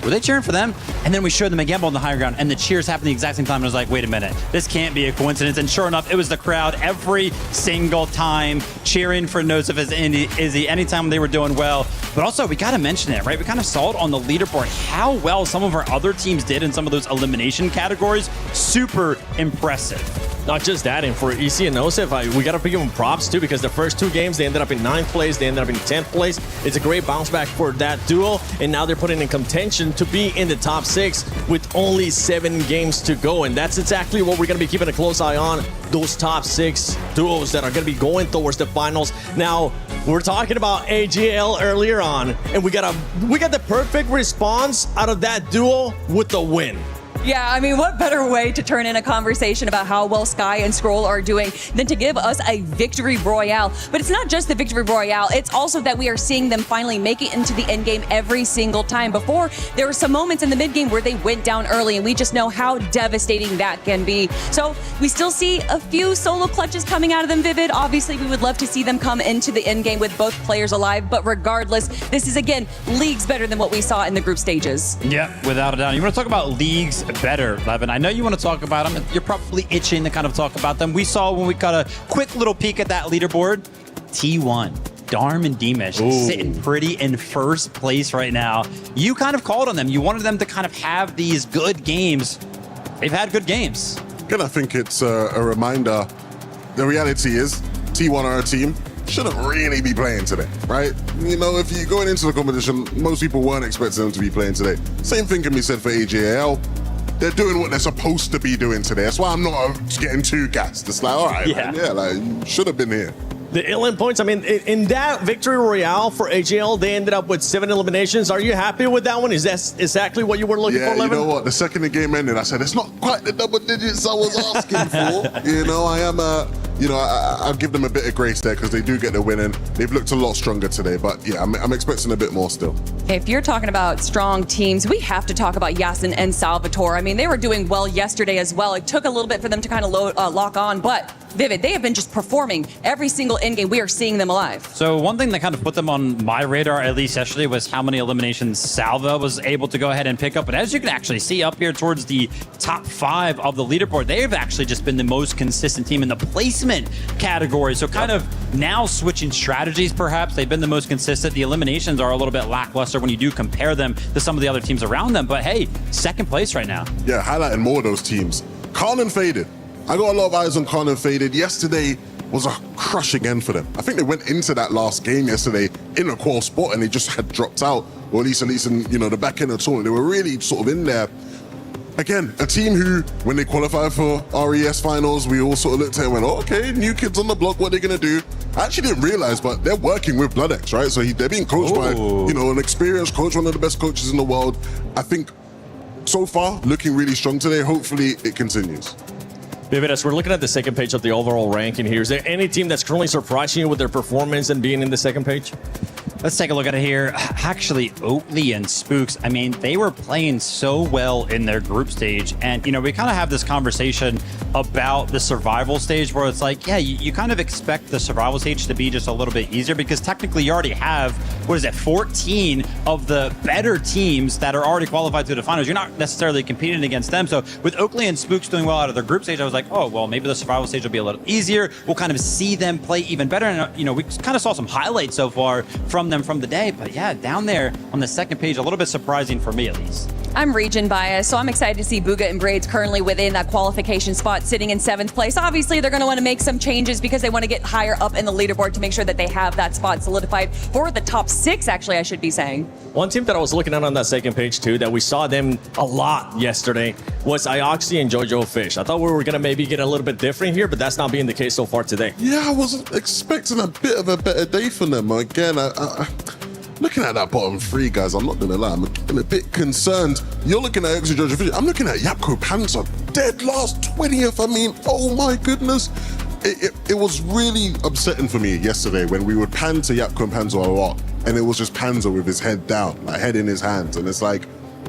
were they cheering for them? And then we showed them again on the higher ground, and the cheers happened the exact same time, and I was like, wait a minute, this can't be a coincidence. And sure enough, it was the crowd every single time cheering for Nosif as Izzy anytime they were doing well. But also, we got to mention it, right? We kind of saw it on the leaderboard, how well some of our other teams did in some of those elimination categories. Super impressive. Not just that, and for EC and Nosif, we got to give them props too, because the first 2 games, they ended up in 9th place, they ended up in 10th place. It's a great bounce back for that duo, and now they're putting in contention to be in the top 6 with only 7 games to go, and that's exactly what we're going to be keeping a close eye on, those top 6 duos that are going to be going towards the finals. Now, we're talking about AGL earlier on, and we got the perfect response out of that duo with the win. Yeah, I mean, what better way to turn in a conversation about how well Sky and Scroll are doing than to give us a victory royale. But it's not just the victory royale, it's also that we are seeing them finally make it into the end game every single time. Before, there were some moments in the mid game where they went down early, and we just know how devastating that can be. So we still see a few solo clutches coming out of them, Vivid. Obviously, we would love to see them come into the end game with both players alive, but regardless, this is, again, leagues better than what we saw in the group stages. Yeah, without a doubt. You want to talk about leagues better, Levin? I know you want to talk about them. You're probably itching to kind of talk about them. We saw when we got a quick little peek at that leaderboard, T1. Darm and Demish sitting pretty in first place right now. You kind of called on them. You wanted them to kind of have these good games. They've had good games. Again, I think it's a reminder. The reality is, T1 are a team shouldn't really be playing today, right? You know, if you're going into the competition, most people weren't expecting them to be playing today. Same thing can be said for AJL. They're doing what they're supposed to be doing today. That's why I'm not getting too gassed. It's like, all right, man, like, you should have been here. The Illian points, I mean, in that victory royale for AGL, they ended up with 7 eliminations. Are you happy with that one? Is that exactly what you were looking for, Levin? You know what? The second the game ended, I said, it's not quite the double digits I was asking for. You know, I am I'll give them a bit of grace there because they do get the win, and they've looked a lot stronger today. But yeah, I'm expecting a bit more still. If you're talking about strong teams, we have to talk about Yasin and Salvatore. I mean, they were doing well yesterday as well. It took a little bit for them to kind of lock on, but Vivid, they have been just performing every single in-game. We are seeing them alive. So one thing that kind of put them on my radar, at least yesterday, was how many eliminations Salva was able to go ahead and pick up. But as you can actually see up here towards the top 5 of the leaderboard, they've actually just been the most consistent team in the placement category. So kind of now switching strategies, perhaps. They've been the most consistent. The eliminations are a little bit lackluster when you do compare them to some of the other teams around them. But hey, second place right now. Yeah, highlighting more of those teams. Karn and Faded. I got a lot of eyes on Karn and Faded. Yesterday was a crush again for them. I think they went into that last game yesterday in a core spot and they just had dropped out, or at least in the back end of the tournament. They were really sort of in there. Again, a team who, when they qualified for RES finals, we all sort of looked at it and went, oh, okay, new kids on the block, what are they going to do? I actually didn't realize, but they're working with BloodX, right? So they're being coached by, an experienced coach, one of the best coaches in the world. I think so far, looking really strong today. Hopefully it continues. Vivid, as we're looking at the second page of the overall ranking here, is there any team that's currently surprising you with their performance and being in the second page? Let's take a look at it here. Actually, Oakley and Spooks, I mean, they were playing so well in their group stage. And, we kind of have this conversation about the survival stage where it's like, yeah, you kind of expect the survival stage to be just a little bit easier because technically you already have, 14 of the better teams that are already qualified to the finals. You're not necessarily competing against them. So with Oakley and Spooks doing well out of their group stage, I was like, oh, well, maybe the survival stage will be a little easier. We'll kind of see them play even better. And, we kind of saw some highlights so far from them from the day, but yeah, down there on the second page, a little bit surprising for me at least. I'm region biased, so I'm excited to see Bugha and Braids currently within that qualification spot, sitting in 7th place. Obviously, they're going to want to make some changes because they want to get higher up in the leaderboard to make sure that they have that spot solidified for the top 6, actually, I should be saying. One team that I was looking at on that second page, too, that we saw them a lot yesterday was Ioxy and Jojo Fish. I thought we were going to maybe get a little bit different here, but that's not being the case so far today. Yeah, I was expecting a bit of a better day for them. Again, looking at that bottom 3, guys, I'm not going to lie, I'm a bit concerned. You're looking at Ioxy, Jojo Fish. I'm looking at Yapko Panzer, dead last 20th. I mean, oh my goodness. It was really upsetting for me yesterday when we would pan to Yapko and Panzer a lot, and it was just Panzer with his head down, like head in his hands. And it's like,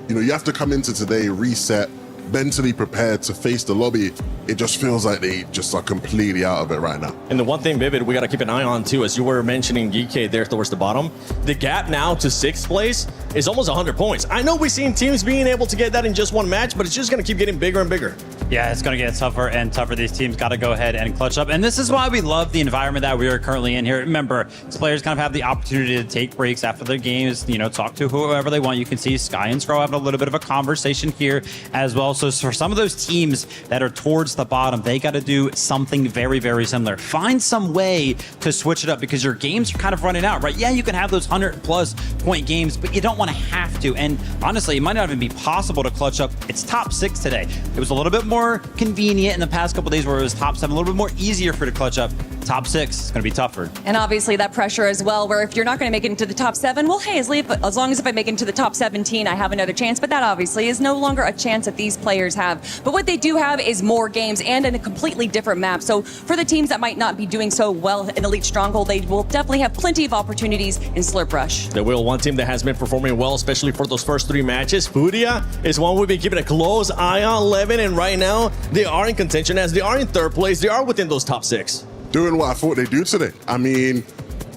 you have to come into today, reset, mentally prepared to face the lobby. It just feels like they just are completely out of it right now. And the one thing, Vivid, we got to keep an eye on too, as you were mentioning GK there towards the bottom, the gap now to 6th place is almost 100 points. I know we've seen teams being able to get that in just one match, but it's just going to keep getting bigger and bigger. Yeah, it's going to get tougher and tougher. These teams got to go ahead and clutch up. And this is why we love the environment that we are currently in here. Remember, these players kind of have the opportunity to take breaks after their games, talk to whoever they want. You can see Sky and Scroll having a little bit of a conversation here as well. So for some of those teams that are towards the bottom, they got to do something very, very similar. Find some way to switch it up because your games are kind of running out, right? Yeah, you can have those 100+ point games, but you don't want to have to. And honestly, it might not even be possible to clutch up. It's top 6 today. It was a little bit more convenient in the past couple days where it was top 7, a little bit more easier for you to clutch up. Top 6 is going to be tougher. And obviously that pressure as well, where if you're not going to make it into the top 7, well, hey, as long as if I make it into the top 17, I have another chance. But that obviously is no longer a chance that these players have. But what they do have is more games and in a completely different map. So for the teams that might not be doing so well in Elite Stronghold, they will definitely have plenty of opportunities in Slurp Rush. There will one team that has been performing well, especially for those first 3 matches. Furia is one we've been keeping a close eye on, Levin, and right now they are in contention as they are in 3rd place. They are within those top 6. Doing what I thought they'd do today. I mean,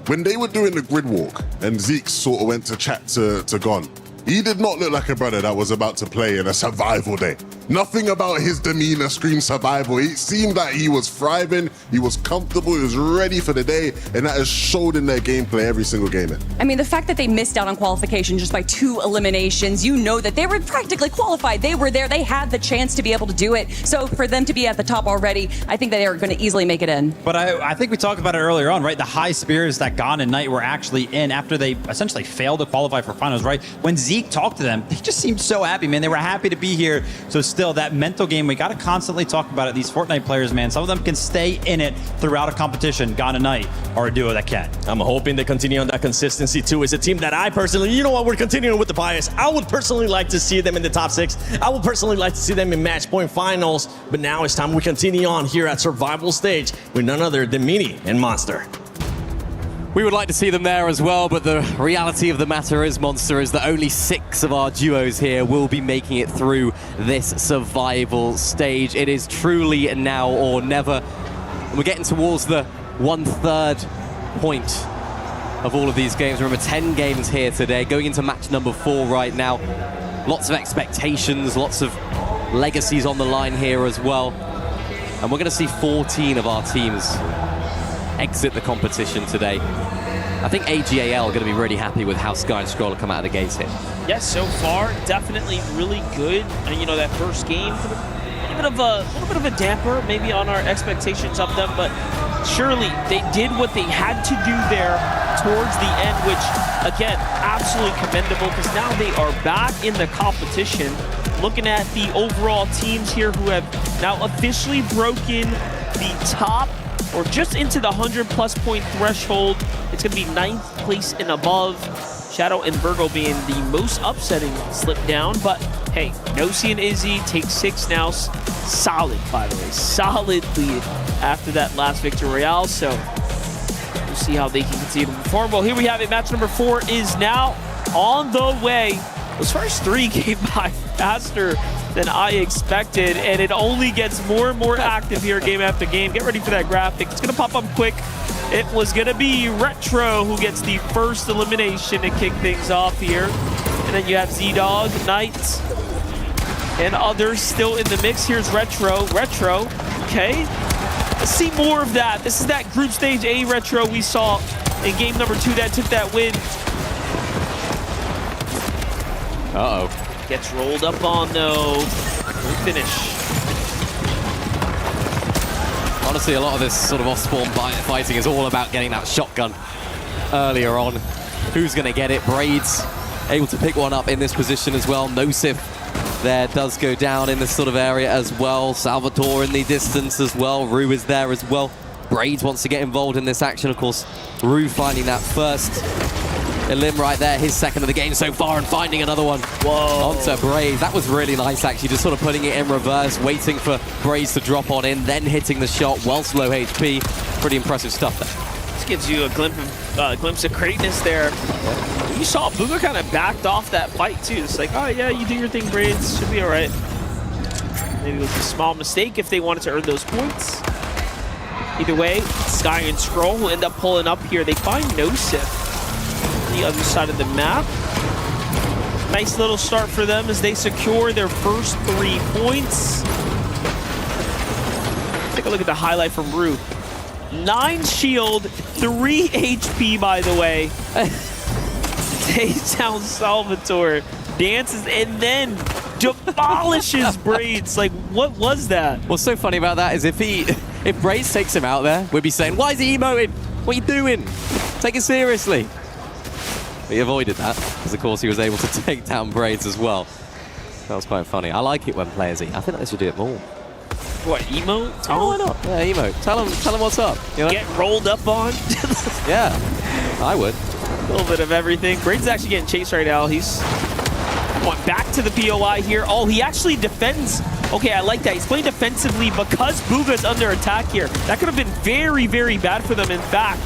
when they were doing the grid walk and Zeke sort of went to chat to Gon, he did not look like a brother that was about to play in a survival day. Nothing about his demeanor screamed survival. It seemed like he was thriving, he was comfortable, he was ready for the day, and that has showed in their gameplay every single game. I mean, the fact that they missed out on qualification just by 2 eliminations, that they were practically qualified. They were there, they had the chance to be able to do it. So for them to be at the top already, I think that they are going to easily make it in. But I think we talked about it earlier on, right? The high spirits that Gon and Knight were actually in after they essentially failed to qualify for finals, right? When Zeke talked to them, they just seemed so happy, man. They were happy to be here. So still, that mental game, we got to constantly talk about it. These Fortnite players, man, some of them can stay in it throughout a competition. Ghana Knight or a duo that can. I'm hoping they continue on that consistency too. It's a team that I personally, you know what, we're continuing with the bias. I would personally like to see them in the top 6. I would personally like to see them in match point finals. But now it's time we continue on here at Survival Stage with none other than Mini and Monster. We would like to see them there as well, but the reality of the matter is, Monster, is that only 6 of our duos here will be making it through this survival stage. It is truly now or never. We're getting towards the 1/3 point of all of these games. Remember, 10 games here today, going into match number 4 right now. Lots of expectations, lots of legacies on the line here as well. And we're going to see 14 of our teams exit the competition today. I think AGAL are going to be really happy with how Sky and Scroll come out of the gates here. Yes, so far, definitely really good. And you know, that first game, a little bit of a damper maybe on our expectations of them, but surely they did what they had to do there towards the end, which again, absolutely commendable, because now they are back in the competition. Looking at the overall teams here who have now officially broken the top or just into the 100+ point threshold. It's going to be 9th place and above. Shadow and Virgo being the most upsetting slip down, but hey, Nosy and Izzy take 6 now. Solid, by the way, solid lead after that last Victory Royale, so we'll see how they can continue to perform. Well, here we have it. Match number 4 is now on the way. Those first 3 came by faster than I expected, and it only gets more and more active here game after game. Get ready for that graphic. It's going to pop up quick. It was going to be Retro who gets the first elimination to kick things off here. And then you have Z-Dog, Knight, and others still in the mix. Here's Retro. Retro, okay. Let's see more of that. This is that group stage A Retro we saw in game number 2 that took that win. Uh-oh. Gets rolled up on, though. Good finish. Honestly, a lot of this sort of off-spawn fighting is all about getting that shotgun earlier on. Who's going to get it? Braids able to pick one up in this position as well. Nosif there does go down in this sort of area as well. Salvatore in the distance as well. Rue is there as well. Braids wants to get involved in this action, of course. Rue finding that first elim right there, his second of the game so far, and finding another one. Whoa. Onto Braids. That was really nice, actually, just sort of putting it in reverse, waiting for Braids to drop on in, then hitting the shot whilst low HP. Pretty impressive stuff there. This gives you a glimpse of greatness there. You saw Booga kind of backed off that fight, too. It's like, oh, yeah, you do your thing, Braids. Should be all right. Maybe it was a small mistake if they wanted to earn those points. Either way, Sky and Scroll will end up pulling up here. They find Nosif the other side of the map. Nice little start for them as they secure their first 3 points. Take a look at the highlight from Rue. 9 shield, 3 HP, by the way. Takes down Salvatore, dances, and then demolishes Braids. Like, what was that? What's so funny about that is if Braids takes him out there, we'd be saying, why is he emoting? What are you doing? Take it seriously. But he avoided that, because of course he was able to take down Braids as well. That was quite funny. I like it when players eat. I think they should do it more. What, emote? Oh, why not? Yeah, emote. Tell him what's up. You know? Get rolled up on? Yeah, I would. A little bit of everything. Braids is actually getting chased right now. He's going back to the POI here. Oh, he actually defends. Okay, I like that. He's playing defensively because Booga's under attack here. That could have been very, very bad for them, in fact.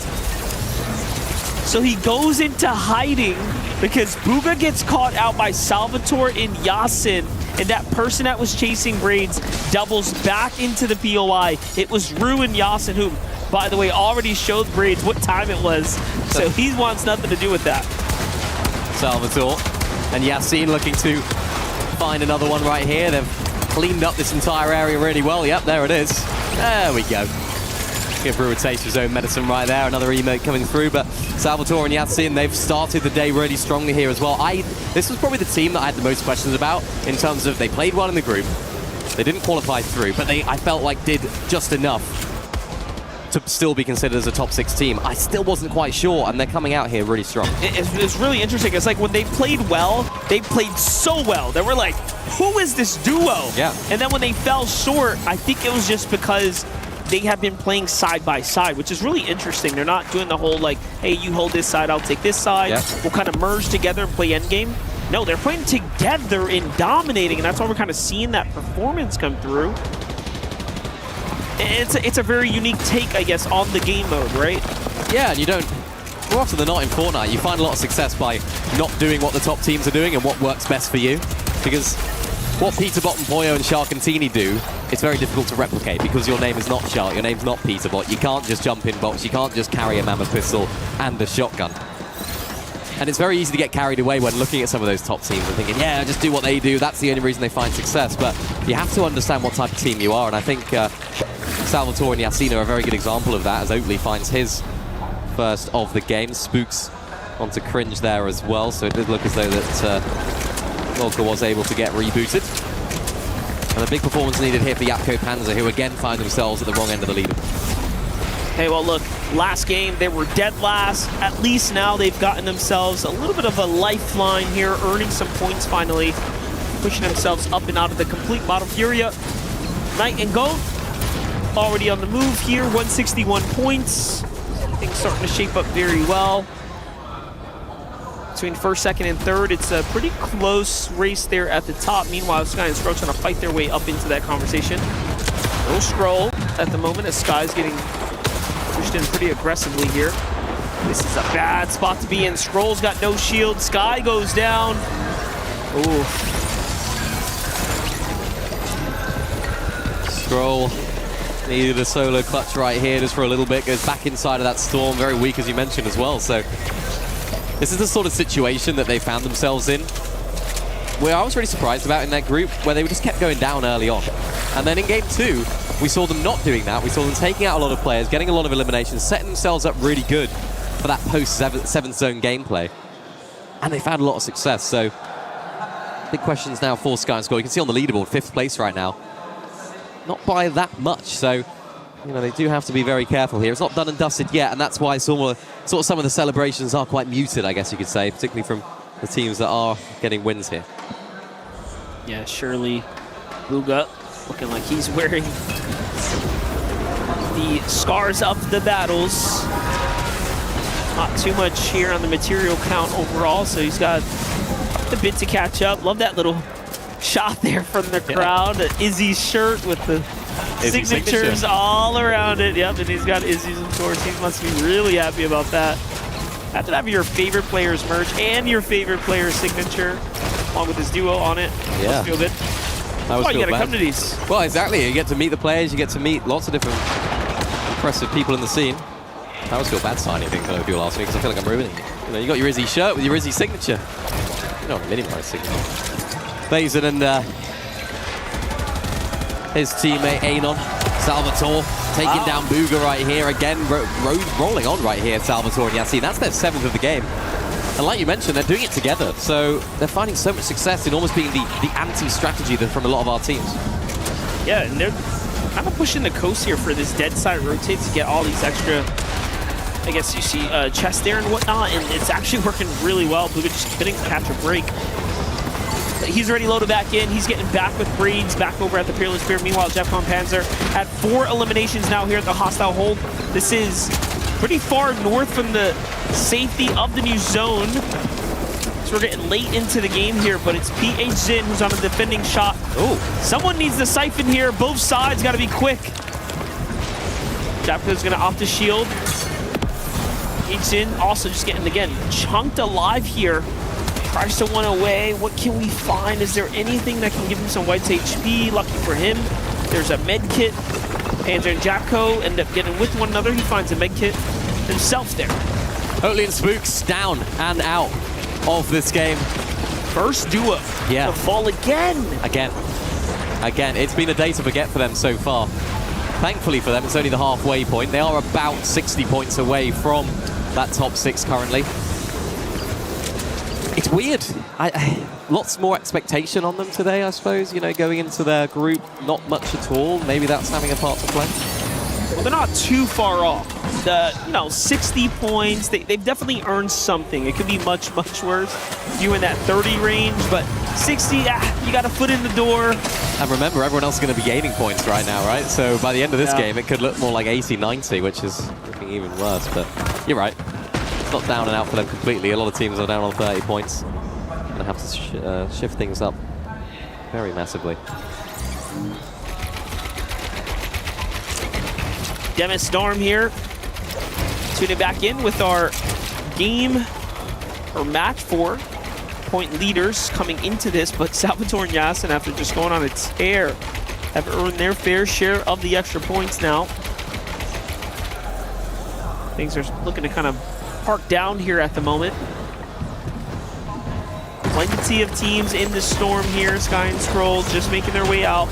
So he goes into hiding because Booga gets caught out by Salvatore and Yasin, and that person that was chasing Braids doubles back into the POI. It was Rue and Yasin, who, by the way, already showed Braids what time it was, so he wants nothing to do with that. Salvatore and Yasin looking to find another one right here. They've cleaned up this entire area really well. Yep, there it is. There we go. Give Rue a taste of his own medicine right there. Another emote coming through, but Salvatore and Yasin, they've started the day really strongly here as well. This was probably the team that I had the most questions about in terms of they played well in the group. They didn't qualify through, but I felt like did just enough to still be considered as a top 6 team. I still wasn't quite sure, and they're coming out here really strong. It's really interesting. It's like when they played well, they played so well that we're like, who is this duo? Yeah. And then when they fell short, I think it was just because they have been playing side by side, which is really interesting. They're not doing the whole like, hey, you hold this side, I'll take this side. Yeah. We'll kind of merge together and play endgame. No, they're playing together and dominating, and that's why we're kind of seeing that performance come through. It's a very unique take, I guess, on the game mode, right? Yeah, and you don't, more often than not in Fortnite, you find a lot of success by not doing what the top teams are doing and what works best for you. Because what Peterbot and Poyo and Shark and Teeny do, it's very difficult to replicate because your name is not Shark, your name's not Peterbot. You can't just jump in box, you can't just carry a mammoth pistol and a shotgun. And it's very easy to get carried away when looking at some of those top teams and thinking, yeah, just do what they do, that's the only reason they find success. But you have to understand what type of team you are, and I think Salvatore and Yacine are a very good example of that as Oatley finds his first of the game. Spooks onto Cringe there as well, so it did look as though that Volker was able to get rebooted. And a big performance needed here for Yapko Panzer, who again find themselves at the wrong end of the leader. Hey, well, look, last game, they were dead last. At least now they've gotten themselves a little bit of a lifeline here, earning some points finally, pushing themselves up and out of the complete bottom. Furia, Knight and Goat, already on the move here, 161 points. Things starting to shape up very well. Between first, second, and third, it's a pretty close race there at the top. Meanwhile, Sky and Scroll trying to fight their way up into that conversation. No Scroll at the moment as Sky's getting pushed in pretty aggressively here. This is a bad spot to be in. Scroll's got no shield. Sky goes down. Ooh. Scroll needed a solo clutch right here just for a little bit. Goes back inside of that storm. Very weak, as you mentioned, as well. So this is the sort of situation that they found themselves in, where I was really surprised about in that group, where they just kept going down early on. And then in game 2, we saw them not doing that. We saw them taking out a lot of players, getting a lot of eliminations, setting themselves up really good for that post-7th zone gameplay. And they found a lot of success. So big questions now for Sky and Score. You can see on the leaderboard, 5th place right now. Not by that much, so you know they do have to be very careful here. It's not done and dusted yet, and that's why some of the celebrations are quite muted, I guess you could say, particularly from the teams that are getting wins here. Yeah, surely Booga looking like he's wearing the scars of the battles. Not too much here on the material count overall, so he's got a bit to catch up. Love that little shot there from the crowd. Izzy's shirt with the signatures all around it. Yep, and he's got Izzy's, of course. He must be really happy about that. Have to have your favorite player's merch and your favorite player's signature, along with his duo on it. Yeah. Must feel good. That was you gotta come to these. Well, exactly. You get to meet the players, you get to meet lots of different impressive people in the scene. That was feel bad signing things when people ask me, because I feel like I'm ruining it. You know, you got your Izzy shirt with your Izzy signature. You know, minimize signature. Basin and his teammate Anon, Salvatore, taking down Booga right here again, rolling on right here, Salvatore and Yacine. That's their 7th of the game. And like you mentioned, they're doing it together, so they're finding so much success in almost being the anti-strategy from a lot of our teams. Yeah, and they're kind of pushing the coast here for this dead side rotate to get all these extra, I guess you see, chests there and whatnot, and it's actually working really well. Booga just couldn't catch a break. He's already loaded back in. He's getting back with Braids back over at the Peerless Spear. Meanwhile, Jeffcon Panzer at 4 eliminations now here at the hostile hold. This is pretty far north from the safety of the new zone. So we're getting late into the game here, but it's PH Zin who's on a defending shot. Oh, someone needs the siphon here. Both sides got to be quick. Japko's going to opt to shield. PH Zin also just getting, again, chunked alive here. Tries to one away. What can we find? Is there anything that can give him some White's HP? Lucky for him, there's a med kit. Panzer and Japko end up getting with one another. He finds a med kit himself there. Oatley and Spooks down and out of this game. First duo to fall again. Again, it's been a day to forget for them so far. Thankfully for them, it's only the halfway point. They are about 60 points away from that top 6 currently. It's weird. Lots more expectation on them today, I suppose. You know, going into their group, not much at all. Maybe that's having a part to play. well, they're not too far off. The 60 points, they've definitely earned something. It could be much, much worse. You in that 30 range, but 60, you got a foot in the door. And remember, everyone else is going to be gaining points right now, right? So by the end of this game, it could look more like 80, 90, which is looking even worse. But you're right. It's not down and out for them completely. A lot of teams are down on 30 points. Going to have to shift things up very massively. Demis Storm here. Tuning back in with our game or match 4-point leaders coming into this, but Salvatore and Yasin, after just going on a tear, have earned their fair share of the extra points now. Things are looking to kind of park down here at the moment. Plenty of teams in the Storm here. Sky and Scroll just making their way out.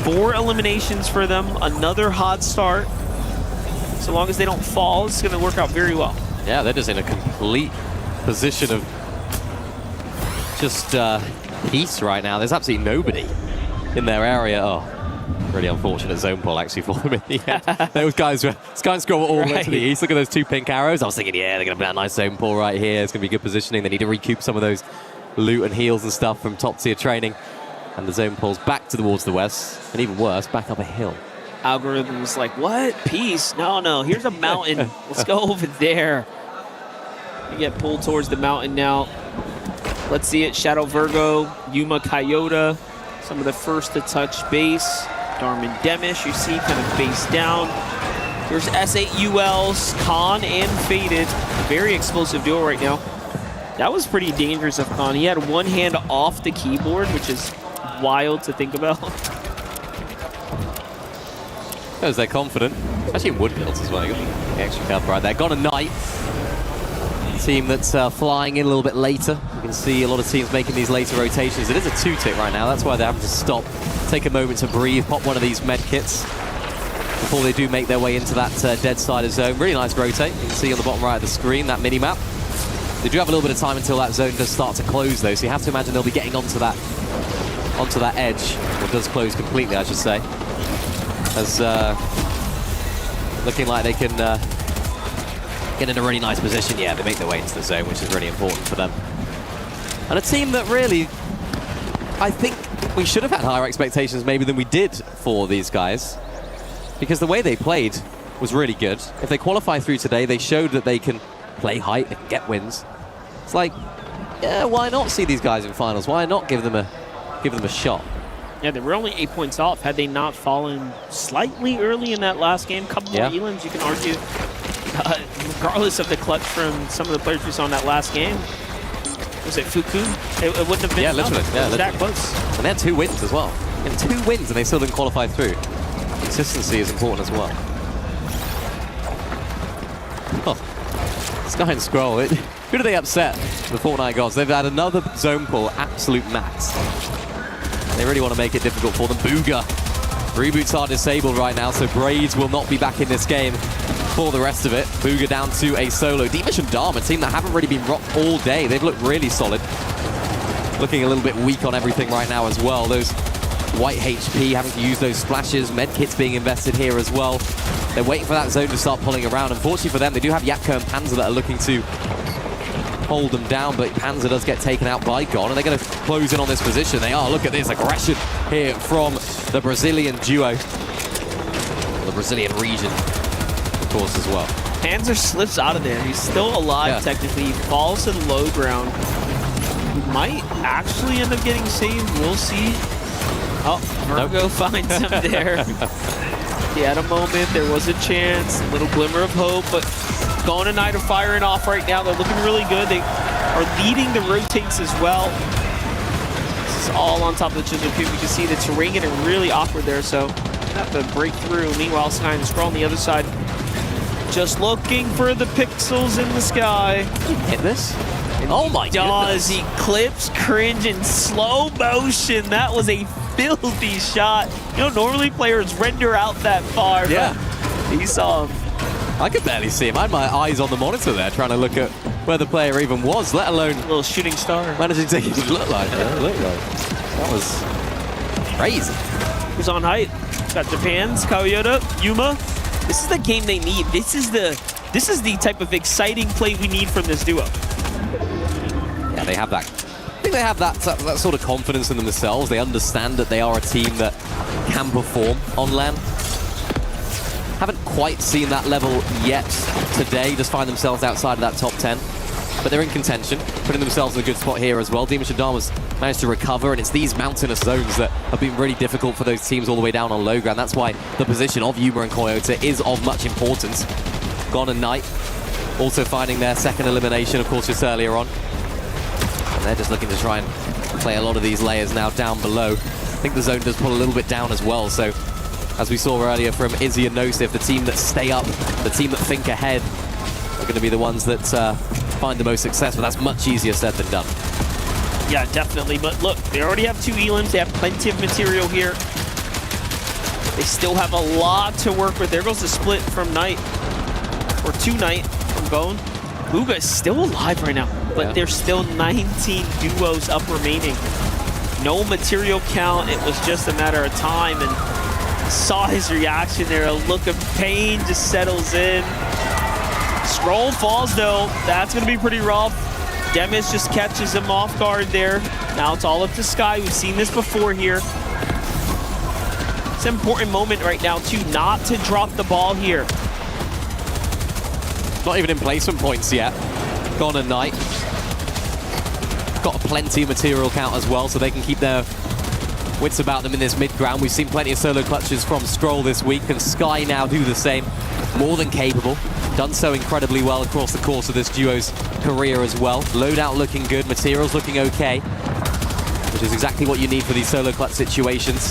4 eliminations for them. Another hot start. So long as they don't fall, it's going to work out very well. Yeah, they're just in a complete position of just peace right now. There's absolutely nobody in their area. Oh, really unfortunate zone pull actually for them in the end. Those guys were Sky and Scroll all the way to the east. Look at those 2 pink arrows. I was thinking, yeah, they're going to play a nice zone pull right here. It's going to be good positioning. They need to recoup some of those loot and heals and stuff from top tier training. And the zone pulls back towards the west. And even worse, back up a hill. Algorithm's like, what? Peace? No, here's a mountain. Let's go over there. You get pulled towards the mountain now. Let's see it. Shadow Virgo, Yuma Coyote, some of the first to touch base. Darman Demish, you see, kind of face down. Here's S8ULs, Khan and Faded. Very explosive duo right now. That was pretty dangerous of Khan. He had one hand off the keyboard, which is wild to think about. Because they're confident, especially in wood builds as well. You got the extra cover right there. Got a knight. Team that's flying in a little bit later. You can see a lot of teams making these later rotations. It is a 2-tick right now. That's why they're having to stop, take a moment to breathe, pop one of these med kits before they do make their way into that dead side of zone. Really nice rotate. You can see on the bottom right of the screen that mini map. They do have a little bit of time until that zone does start to close, though. So you have to imagine they'll be getting onto that edge. It does close completely, I should say. As looking like they can get in a really nice position. Yeah, they make their way into the zone, which is really important for them. And a team that really, I think we should have had higher expectations maybe than we did for these guys, because the way they played was really good. If they qualify through today, they showed that they can play height, they can get wins. It's like, yeah, why not see these guys in finals? Why not give them a shot? Yeah, they were only 8 points off. Had they not fallen slightly early in that last game, couple more elims, you can argue, regardless of the clutch from some of the players we saw in that last game. Was it Fuku? It wouldn't have been enough. Literally. Yeah, it was that close. And they had 2 wins as well. And 2 wins and they still didn't qualify through. Consistency is important as well. Oh, Sky and Scroll. Who do they upset? The Fortnite gods. They've had another zone pull, absolute max. They really want to make it difficult for them. Booga. Reboots are disabled right now, so Braids will not be back in this game for the rest of it. Booga down to a solo. Deemish and Dharma, a team that haven't really been rocked all day. They've looked really solid. Looking a little bit weak on everything right now as well. Those white HP, having to use those splashes. Medkits being invested here as well. They're waiting for that zone to start pulling around. Unfortunately for them, they do have Yapko and Panzer that are looking to hold them down, but Panzer does get taken out by Gon, and they're going to close in on this position. They are. Look at this aggression here from the Brazilian duo. The Brazilian region, of course, as well. Panzer slips out of there. He's still alive, technically. He falls to the low ground. He might actually end up getting saved. We'll see. Oh, Virgo finds him there. He had a moment. There was a chance. A little glimmer of hope, but Gon and Knight are firing off right now. They're looking really good. They are leading the rotates as well. This is all on top of the Chisel Cube. You can see the terrain getting really awkward there, so have to break through. Meanwhile, Sky and Scroll on the other side, just looking for the pixels in the sky. Hit this? And oh my goodness. He clips Cringe in slow motion. That was a filthy shot. You know, normally players render out that far. Yeah. He saw him. I could barely see him. I had my eyes on the monitor there trying to look at where the player even was, let alone... A little shooting star. Managing to look like that. That was crazy. Who's on height? Got Japan's Coyote, Yuma. This is the game they need. This is the type of exciting play we need from this duo. Yeah, they have that. I think they have that sort of confidence in themselves. They understand that they are a team that can perform on LAN. Haven't quite seen that level yet today. Just find themselves outside of that top 10. But they're in contention, putting themselves in a good spot here as well. Dimash and Dharma's managed to recover, and it's these mountainous zones that have been really difficult for those teams all the way down on low ground. That's why the position of Yuma and Coyote is of much importance. Gone and Knight also finding their second elimination, of course, just earlier on. And they're just looking to try and play a lot of these layers now down below. I think the zone does pull a little bit down as well, so as we saw earlier from Izzy and Nosif, the team that stay up, the team that think ahead, are going to be the ones that find the most success, but that's much easier said than done. Yeah, definitely. But look, they already have 2 elims. They have plenty of material here. They still have a lot to work with. There goes the split from Knight, or to Knight from Gone. Bugha is still alive right now, but there's still 19 duos up remaining. No material count. It was just a matter of time, and saw his reaction there. A look of pain just settles in. Scroll falls though. That's going to be pretty rough. Demis just catches him off guard there. Now it's all up to Sky. We've seen this before here. It's an important moment right now too, not to drop the ball here. Not even in placement points yet. Gone and Knight. Got plenty of material count as well, so they can keep their wits about them in this mid-ground. We've seen plenty of solo clutches from Scroll this week, and Sky now do the same. More than capable. Done so incredibly well across the course of this duo's career as well. Loadout looking good, materials looking okay, which is exactly what you need for these solo clutch situations.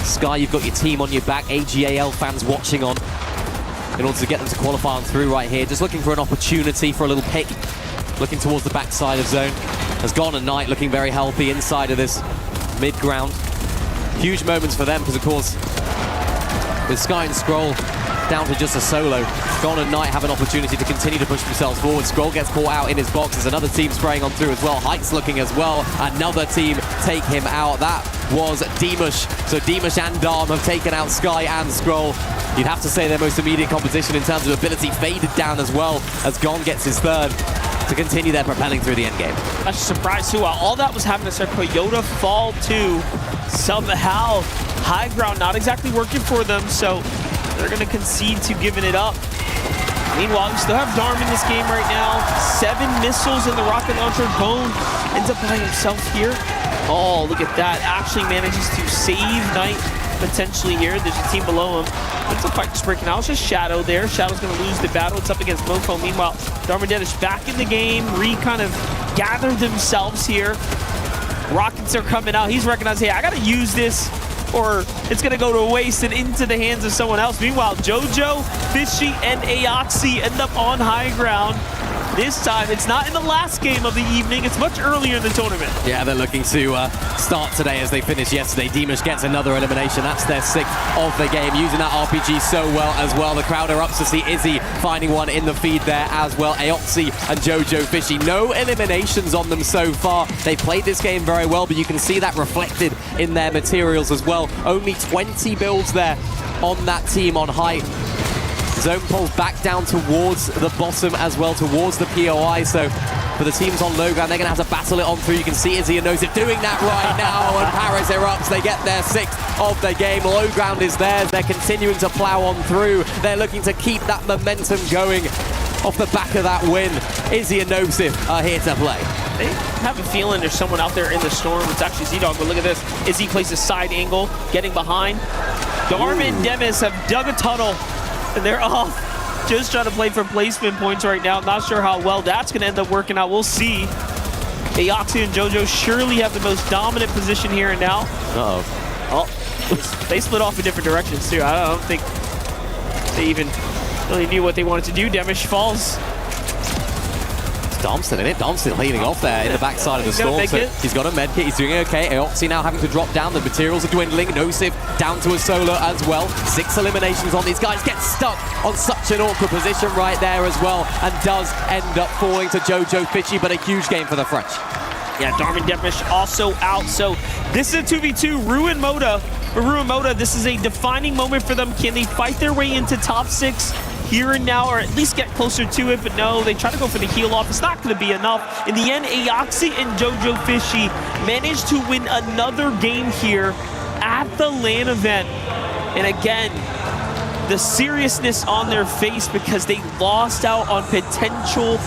Sky, you've got your team on your back, AGAL fans watching on in order to get them to qualify on through right here. Just looking for an opportunity for a little pick, looking towards the backside of zone. Has Gone and Knight looking very healthy inside of this mid-ground. Huge moments for them because, of course, with Sky and Scroll down to just a solo, Gone and Knight have an opportunity to continue to push themselves forward. Scroll gets caught out in his box. There's another team spraying on through as well. Heights looking as well. Another team take him out. That was Dimash. So Dimash and Dharm have taken out Sky and Scroll. You'd have to say their most immediate competition in terms of ability faded down as well as Gone gets his third to continue their propelling through the endgame. That's a surprise too. While all that was happening, so Coyote fall too. Somehow, high ground not exactly working for them, so they're going to concede to giving it up. Meanwhile, we still have Dharm in this game right now. 7 missiles in the rocket launcher. Bone ends up by himself here. Oh, look at that. Actually manages to save Knight potentially here. There's a team below him. It's a fight just breaking out. It's just Shadow there. Shadow's going to lose the battle. It's up against Mofo. Meanwhile, Dharm and Deadish back in the game. Kind of gathered themselves here. Rockets are coming out. He's recognized, hey, I got to use this or it's going to go to waste and into the hands of someone else. Meanwhile, JoJo, Fishy, and Aoxy end up on high ground. This time, it's not in the last game of the evening. It's much earlier in the tournament. Yeah, they're looking to start today as they finished yesterday. Dimash gets another elimination. That's their 6th of the game, using that RPG so well as well. The crowd are up to see Izzy finding one in the feed there as well. Aoxy and JoJo Fishy, no eliminations on them so far. They played this game very well, but you can see that reflected in their materials as well. Only 20 builds there on that team on height. Zone pulls back down towards the bottom as well, towards the POI. So for the teams on low ground, they're going to have to battle it on through. You can see Izzy and Nosif doing that right now, and Paris erupts. They get their 6th of the game. Low ground is theirs. They're continuing to plow on through. They're looking to keep that momentum going off the back of that win. Izzy and Nosif are here to play. They have a feeling there's someone out there in the storm. It's actually Z-Dog, but look at this. Izzy plays a side angle, getting behind. Dharm and Demis have dug a tunnel. And they're off, just trying to play for placement points right now. Not sure how well that's going to end up working out. We'll see. Aoxy and JoJo surely have the most dominant position here and now. They split off in different directions too. I don't think they even really knew what they wanted to do. Demish falls. Dharm still in it. Dharm still leading off there in the backside of the storm. So he's got a med kit. He's doing okay. Aoxy now having to drop down. The materials are dwindling. Nosif down to a solo as well. 6 eliminations on these guys. Gets stuck on such an awkward position right there as well, and does end up falling to JoJo Fishy, but a huge game for the French. Yeah, Dharm and Demish also out. So this is a 2v2. Ruin Moda But Ruamoda, this is a defining moment for them. Can they fight their way into top 6 here and now, or at least get closer to it? But no, they try to go for the heel off. It's not going to be enough. In the end, EWC and Jojo Fishy managed to win another game here at the LAN event. And again, the seriousness on their face because they lost out on potential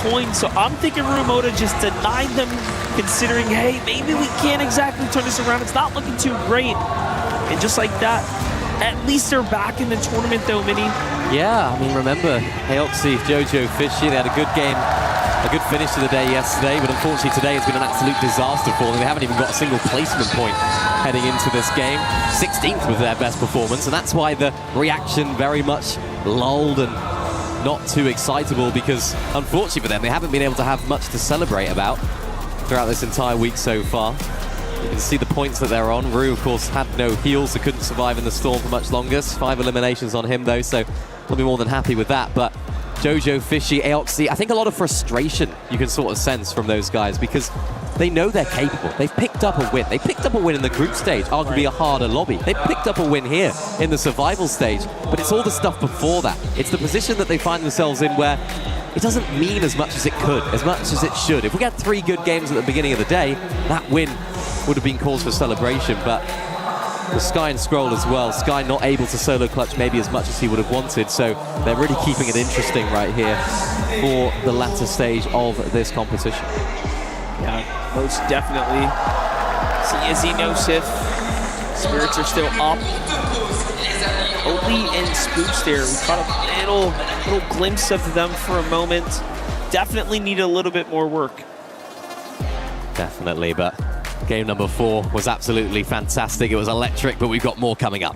points. So I'm thinking Ruamoda just denied them, considering, hey, maybe we can't exactly turn this around. It's not looking too great. And just like that, at least they're back in the tournament though, Mini. Yeah, I mean, remember, EWC, Jojo Fishy, they had a good game, a good finish to the day yesterday, but unfortunately today has been an absolute disaster for them. They haven't even got a single placement point heading into this game. 16th was their best performance, and that's why the reaction very much lulled and not too excitable, because unfortunately for them, they haven't been able to have much to celebrate about throughout this entire week so far. You can see the points that they're on. Rue, of course, had no heals, so couldn't survive in the storm for much longer. 5 eliminations on him, though, so we'll be more than happy with that. But Jojo, Fishy, EWC, I think a lot of frustration you can sort of sense from those guys because they know they're capable. They've picked up a win. They picked up a win in the group stage, arguably a harder lobby. They picked up a win here in the survival stage, but it's all the stuff before that. It's the position that they find themselves in where it doesn't mean as much as it could, as much as it should. If we had 3 good games at the beginning of the day, that win would have been cause for celebration, but the Sky and Scroll as well. Sky not able to solo clutch maybe as much as he would have wanted, so they're really keeping it interesting right here for the latter stage of this competition. Yeah, most definitely. See Izzy, no Sif. Spirits are still up. Obi and Spooks there. We caught a little glimpse of them for a moment. Definitely need a little bit more work. Definitely, but game number 4 was absolutely fantastic. It was electric, but we've got more coming up.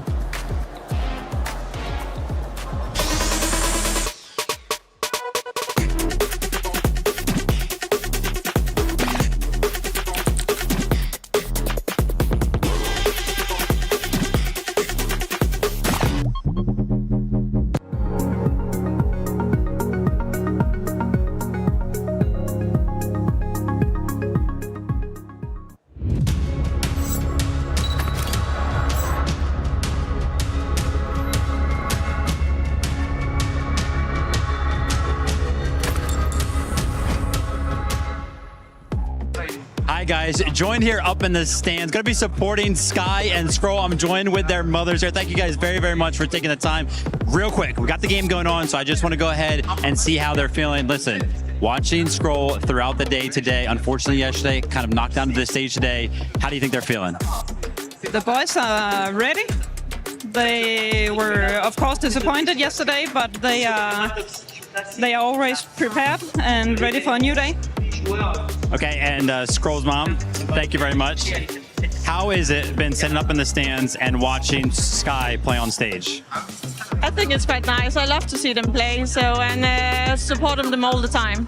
Hi guys, joined here up in the stands. Gonna be supporting Sky and Scroll. I'm joined with their mothers here. Thank you guys very, very much for taking the time. Real quick, we got the game going on, so I just want to go ahead and see how they're feeling. Listen, watching Scroll throughout the day today, unfortunately yesterday, kind of knocked down to the stage today. How do you think they're feeling? The boys are ready. They were, of course, disappointed yesterday, but they are always prepared and ready for a new day. Okay, and Scroll's mom, thank you very much. How has it been sitting up in the stands and watching Sky play on stage? I think it's quite nice. I love to see them play, and support them all the time.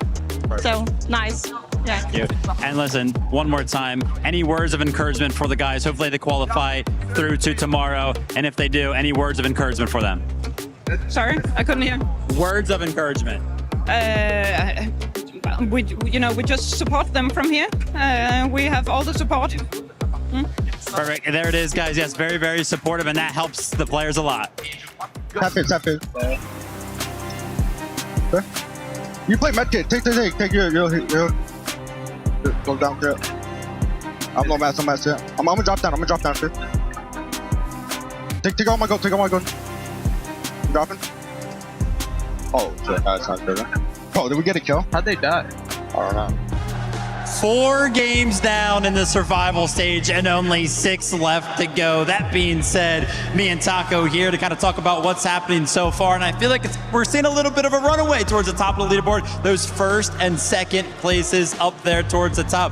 So nice. Yeah. Thank you. And listen, one more time, any words of encouragement for the guys? Hopefully they qualify through to tomorrow, and if they do, any words of encouragement for them? Sorry, I couldn't hear. Words of encouragement. We just support them from here. We have all the support. Perfect. There it is, guys. Yes, very, very supportive, and that helps the players a lot. Tap it. You play medkit. Take your. Go down there. I'm no match. I'm gonna drop down. Sir. Take all my gold. I'm dropping. Oh, shit. That's not good. Oh, did we get a kill? How'd they die? I don't know. 4 games down in the survival stage and only 6 left to go. That being said, me and Taco here to kind of talk about what's happening so far, and I feel like we're seeing a little bit of a runaway towards the top of the leaderboard. Those first and second places up there towards the top.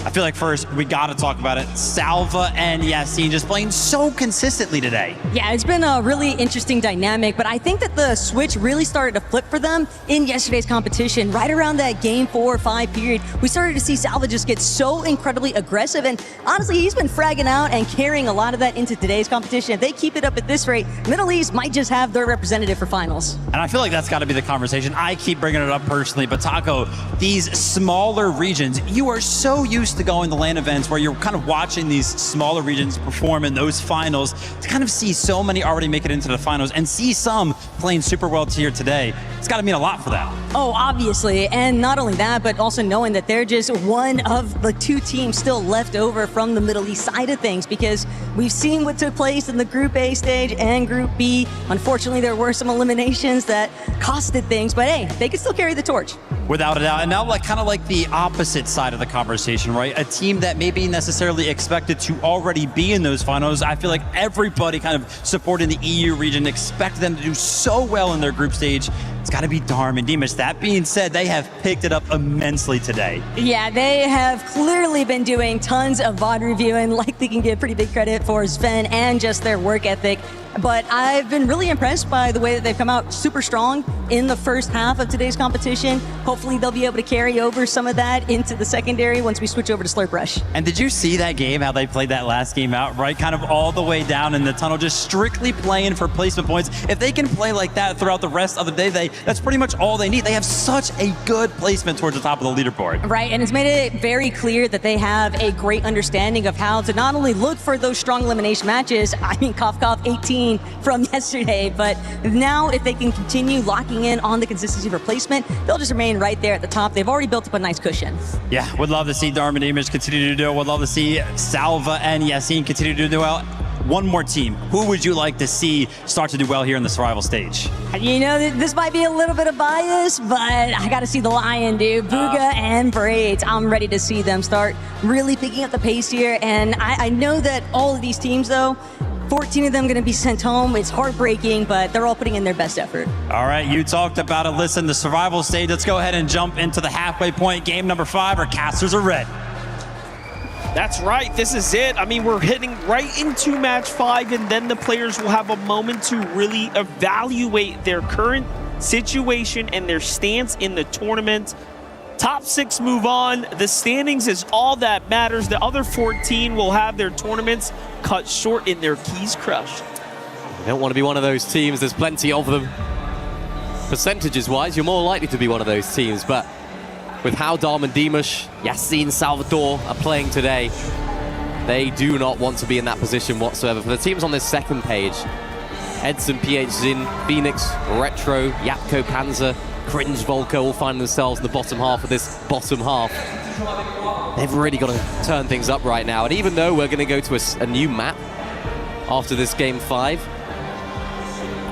I feel like first, we got to talk about it. Salva and Yassine just playing so consistently today. Yeah, it's been a really interesting dynamic, but I think that the switch really started to flip for them in yesterday's competition. Right around that game 4 or 5 period, we started to see Salva just get so incredibly aggressive, and honestly, he's been fragging out and carrying a lot of that into today's competition. If they keep it up at this rate, Middle East might just have their representative for finals. And I feel like that's got to be the conversation. I keep bringing it up personally, but Taco, these smaller regions, you are so used to going to LAN events where you're kind of watching these smaller regions perform in those finals, to kind of see so many already make it into the finals and see some playing super well here today, it's got to mean a lot for them. Oh, obviously. And not only that, but also knowing that they're just one of the 2 teams still left over from the Middle East side of things, because we've seen what took place in the Group A stage and Group B. Unfortunately, there were some eliminations that costed things, but hey, they can still carry the torch. Without a doubt. And now kind of like the opposite side of the conversation, right? A team that maybe necessarily expected to already be in those finals. I feel like everybody kind of supporting the EU region expected them to do so well in their group stage. It's got to be Darm and Demus. That being said, they have picked it up immensely today. Yeah, they have clearly been doing tons of VOD reviewing, like they can give pretty big credit for Sven and just their work ethic. But I've been really impressed by the way that they've come out super strong in the first half of today's competition. Hopefully they'll be able to carry over some of that into the secondary once we switch over to Slurp Rush. And did you see that game, how they played that last game out, right? Kind of all the way down in the tunnel, just strictly playing for placement points. If they can play like that throughout the rest of the day, that's pretty much all they need. They have such a good placement towards the top of the leaderboard. Right, and it's made it very clear that they have a great understanding of how to not only look for those strong elimination matches, I mean, cough, cough, 18 from yesterday, but now if they can continue locking in on the consistency for placement, they'll just remain right there at the top. They've already built up a nice cushion. Yeah, would love to see Darm and Demus continue to do well. Would love to see Salva and Yassine continue to do well. One more team. Who would you like to see start to do well here in the survival stage? You know, this might be a little bit of bias, but I got to see the Lion, dude. Booga and Braids. I'm ready to see them start really picking up the pace here. And I know that all of these teams, though, 14 of them going to be sent home. It's heartbreaking, but they're all putting in their best effort. All right, you talked about it. Listen, the survival stage. Let's go ahead and jump into the halfway point. Game number 5. Our casters are red. That's right. This is it. I mean, we're hitting right into match 5, and then the players will have a moment to really evaluate their current situation and their stance in the tournament. Top 6 move on. The standings is all that matters. The other 14 will have their tournaments cut short and their keys crushed. You don't want to be one of those teams. There's plenty of them. Percentages-wise, you're more likely to be one of those teams, but with how Darm and Demus, Yassine, Salvador are playing today, they do not want to be in that position whatsoever. For the teams on this second page, Edson, PH Zin, Phoenix, Retro, Yapko, Panzer, Cringe, Volko all find themselves in the bottom half of this bottom half. They've really got to turn things up right now. And even though we're going to go to a new map after this game 5,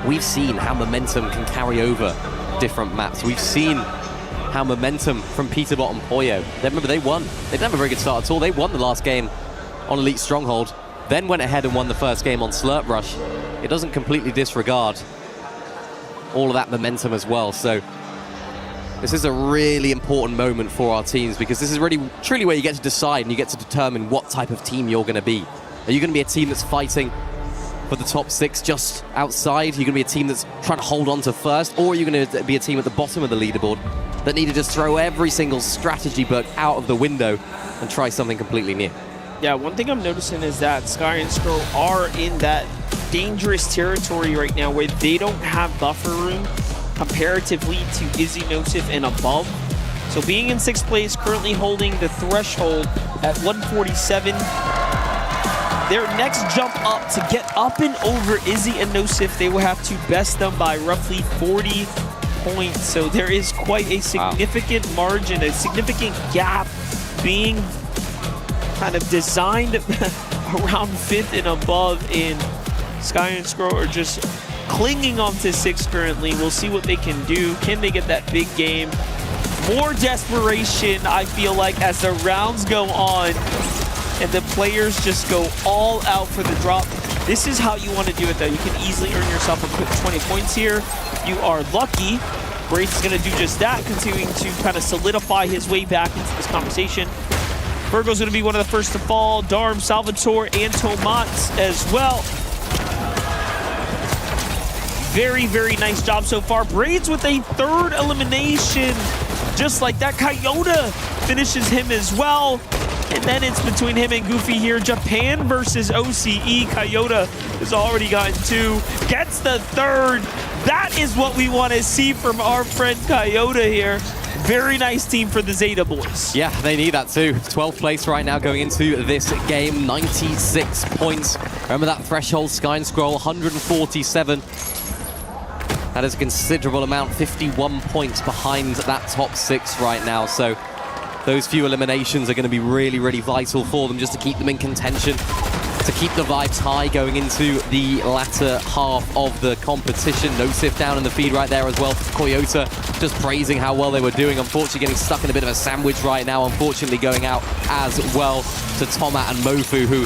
we've seen how momentum can carry over different maps. We've seen how momentum from Peterbot and Poyo. Remember, they won. They didn't have a very good start at all. They won the last game on Elite Stronghold, then went ahead and won the first game on Slurp Rush. It doesn't completely disregard all of that momentum as well. So this is a really important moment for our teams, because this is really, truly where you get to decide and you get to determine what type of team you're going to be. Are you going to be a team that's fighting for the top 6 just outside? Are you going to be a team that's trying to hold on to first? Or are you going to be a team at the bottom of the leaderboard that need to just throw every single strategy book out of the window and try something completely new? Yeah, one thing I'm noticing is that Sky and Skrull are in that dangerous territory right now where they don't have buffer room comparatively to Izzy, Nosif, and above. So being in 6th place, currently holding the threshold at 147. Their next jump up to get up and over Izzy and Nosif, they will have to best them by roughly 40 points. So there is quite a significant margin, a significant gap being kind of designed around 5th and above, and Sky and Skrull are just clinging on to 6 currently. We'll see what they can do. Can they get that big game? More desperation, I feel like, as the rounds go on and the players just go all out for the drop. This is how you want to do it, though. You can easily earn yourself a quick 20 points here. If you are lucky, Brace is going to do just that, continuing to kind of solidify his way back into this conversation. Virgo's going to be one of the first to fall. Darm, Salvatore, and Tomat as well. Very, very nice job so far. Braids with a 3rd elimination. Just like that, Coyote finishes him as well. And then it's between him and Goofy here. Japan versus OCE. Coyote has already gotten 2. Gets the 3rd. That is what we want to see from our friend Coyote here. Very nice team for the Zeta boys. Yeah, they need that too. 12th place right now going into this game, 96 points. Remember that threshold, Sky and Scroll, 147. That is a considerable amount, 51 points behind that top 6 right now. So those few eliminations are going to be really, really vital for them just to keep them in contention, to keep the vibes high going into the latter half of the competition. Nosif down in the feed right there as well. Koyota just praising how well they were doing. Unfortunately getting stuck in a bit of a sandwich right now. Unfortunately going out as well to Tomat and Mofu, who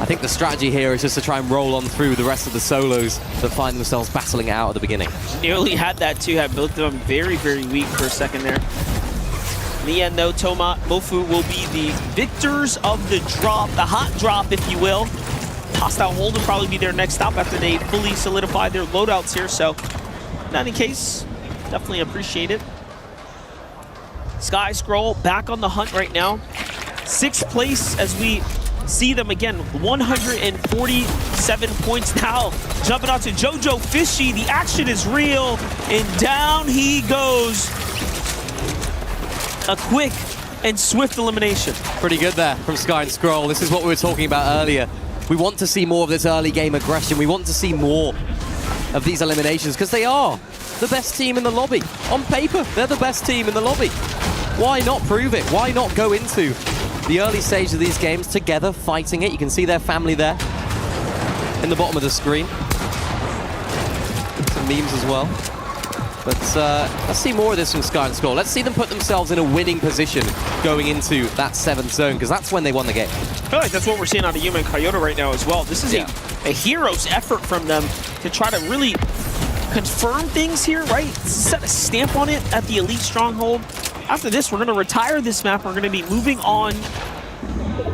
I think the strategy here is just to try and roll on through the rest of the solos that find themselves battling it out at the beginning. Nearly had that too, had both of them very, very weak for a second there. In the end though, Tomat, Mofu will be the victors of the drop, the hot drop if you will. Hostile Hold will probably be their next stop after they fully solidify their loadouts here, so in any case, definitely appreciate it. Sky Scroll back on the hunt right now. 6th place as we see them again, 147 points now. Jumping out to Jojo Fishy, the action is real, and down he goes. A quick and swift elimination. Pretty good there from Sky and Scroll. This is what we were talking about earlier. We want to see more of this early game aggression. We want to see more of these eliminations because they are the best team in the lobby. On paper, they're the best team in the lobby. Why not prove it? Why not go into the early stage of these games together, fighting it? You can see their family there in the bottom of the screen. Some memes as well. But let's see more of this from Sky and Scroll. Let's see them put themselves in a winning position going into that 7th zone, because that's when they won the game. I feel like that's what we're seeing out of Yuma and Coyote right now as well. This is a hero's effort from them to try to really confirm things here, right? Set a stamp on it at the Elite Stronghold. After this, we're going to retire this map. We're going to be moving on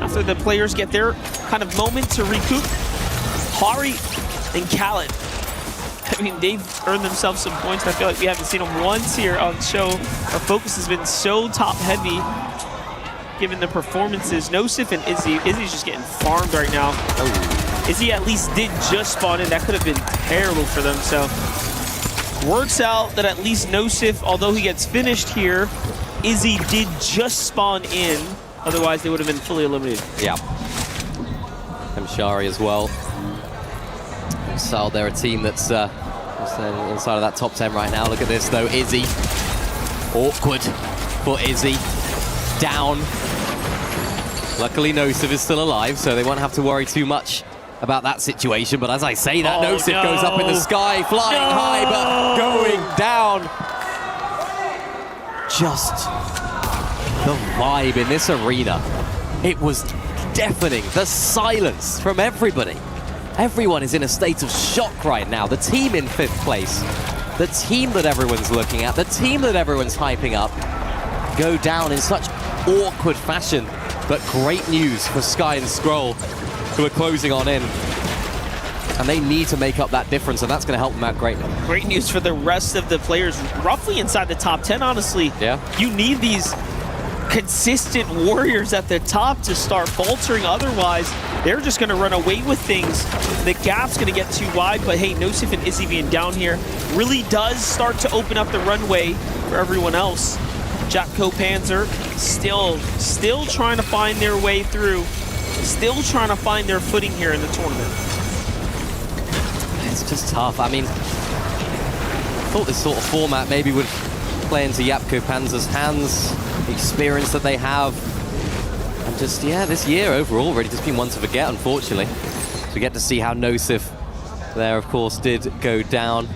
after the players get their kind of moment to recoup. Hari and Khaled. I mean, they've earned themselves some points. I feel like we haven't seen them once here on the show. Our focus has been so top-heavy, given the performances. Nosif and Izzy. Izzy's just getting farmed right now. Oh. Izzy at least did just spawn in. That could have been terrible for them. So, works out that at least Nosif, although he gets finished here, Izzy did just spawn in. Otherwise, they would have been fully eliminated. Yeah. Mshari as well. So they're a team that's inside of that top 10 right now. Look at this though, Izzy. Awkward for Izzy. Down. Luckily Nosif is still alive, so they won't have to worry too much about that situation. But as I say that, Nosif goes up in the sky, flying high, but going down. Just the vibe in this arena. It was deafening. The silence from everybody. Everyone is in a state of shock right now. The team in 5th place, the team that everyone's looking at, the team that everyone's hyping up, go down in such awkward fashion. But great news for Sky and Scroll, who are closing on in. And they need to make up that difference, and that's going to help them out greatly. Great news for the rest of the players, roughly inside the top 10, honestly. Yeah. You need these consistent warriors at the top to start faltering. Otherwise, they're just going to run away with things. The gap's going to get too wide, but hey, Nosif and Izzy being down here really does start to open up the runway for everyone else. Jatco Panzer still trying to find their way through, still trying to find their footing here in the tournament. It's just tough. I mean, I thought this sort of format maybe would play into Yapko Panzer's hands, the experience that they have. And just, yeah, this year overall really just been one to forget, unfortunately. So we get to see how Nosif there, of course, did go down.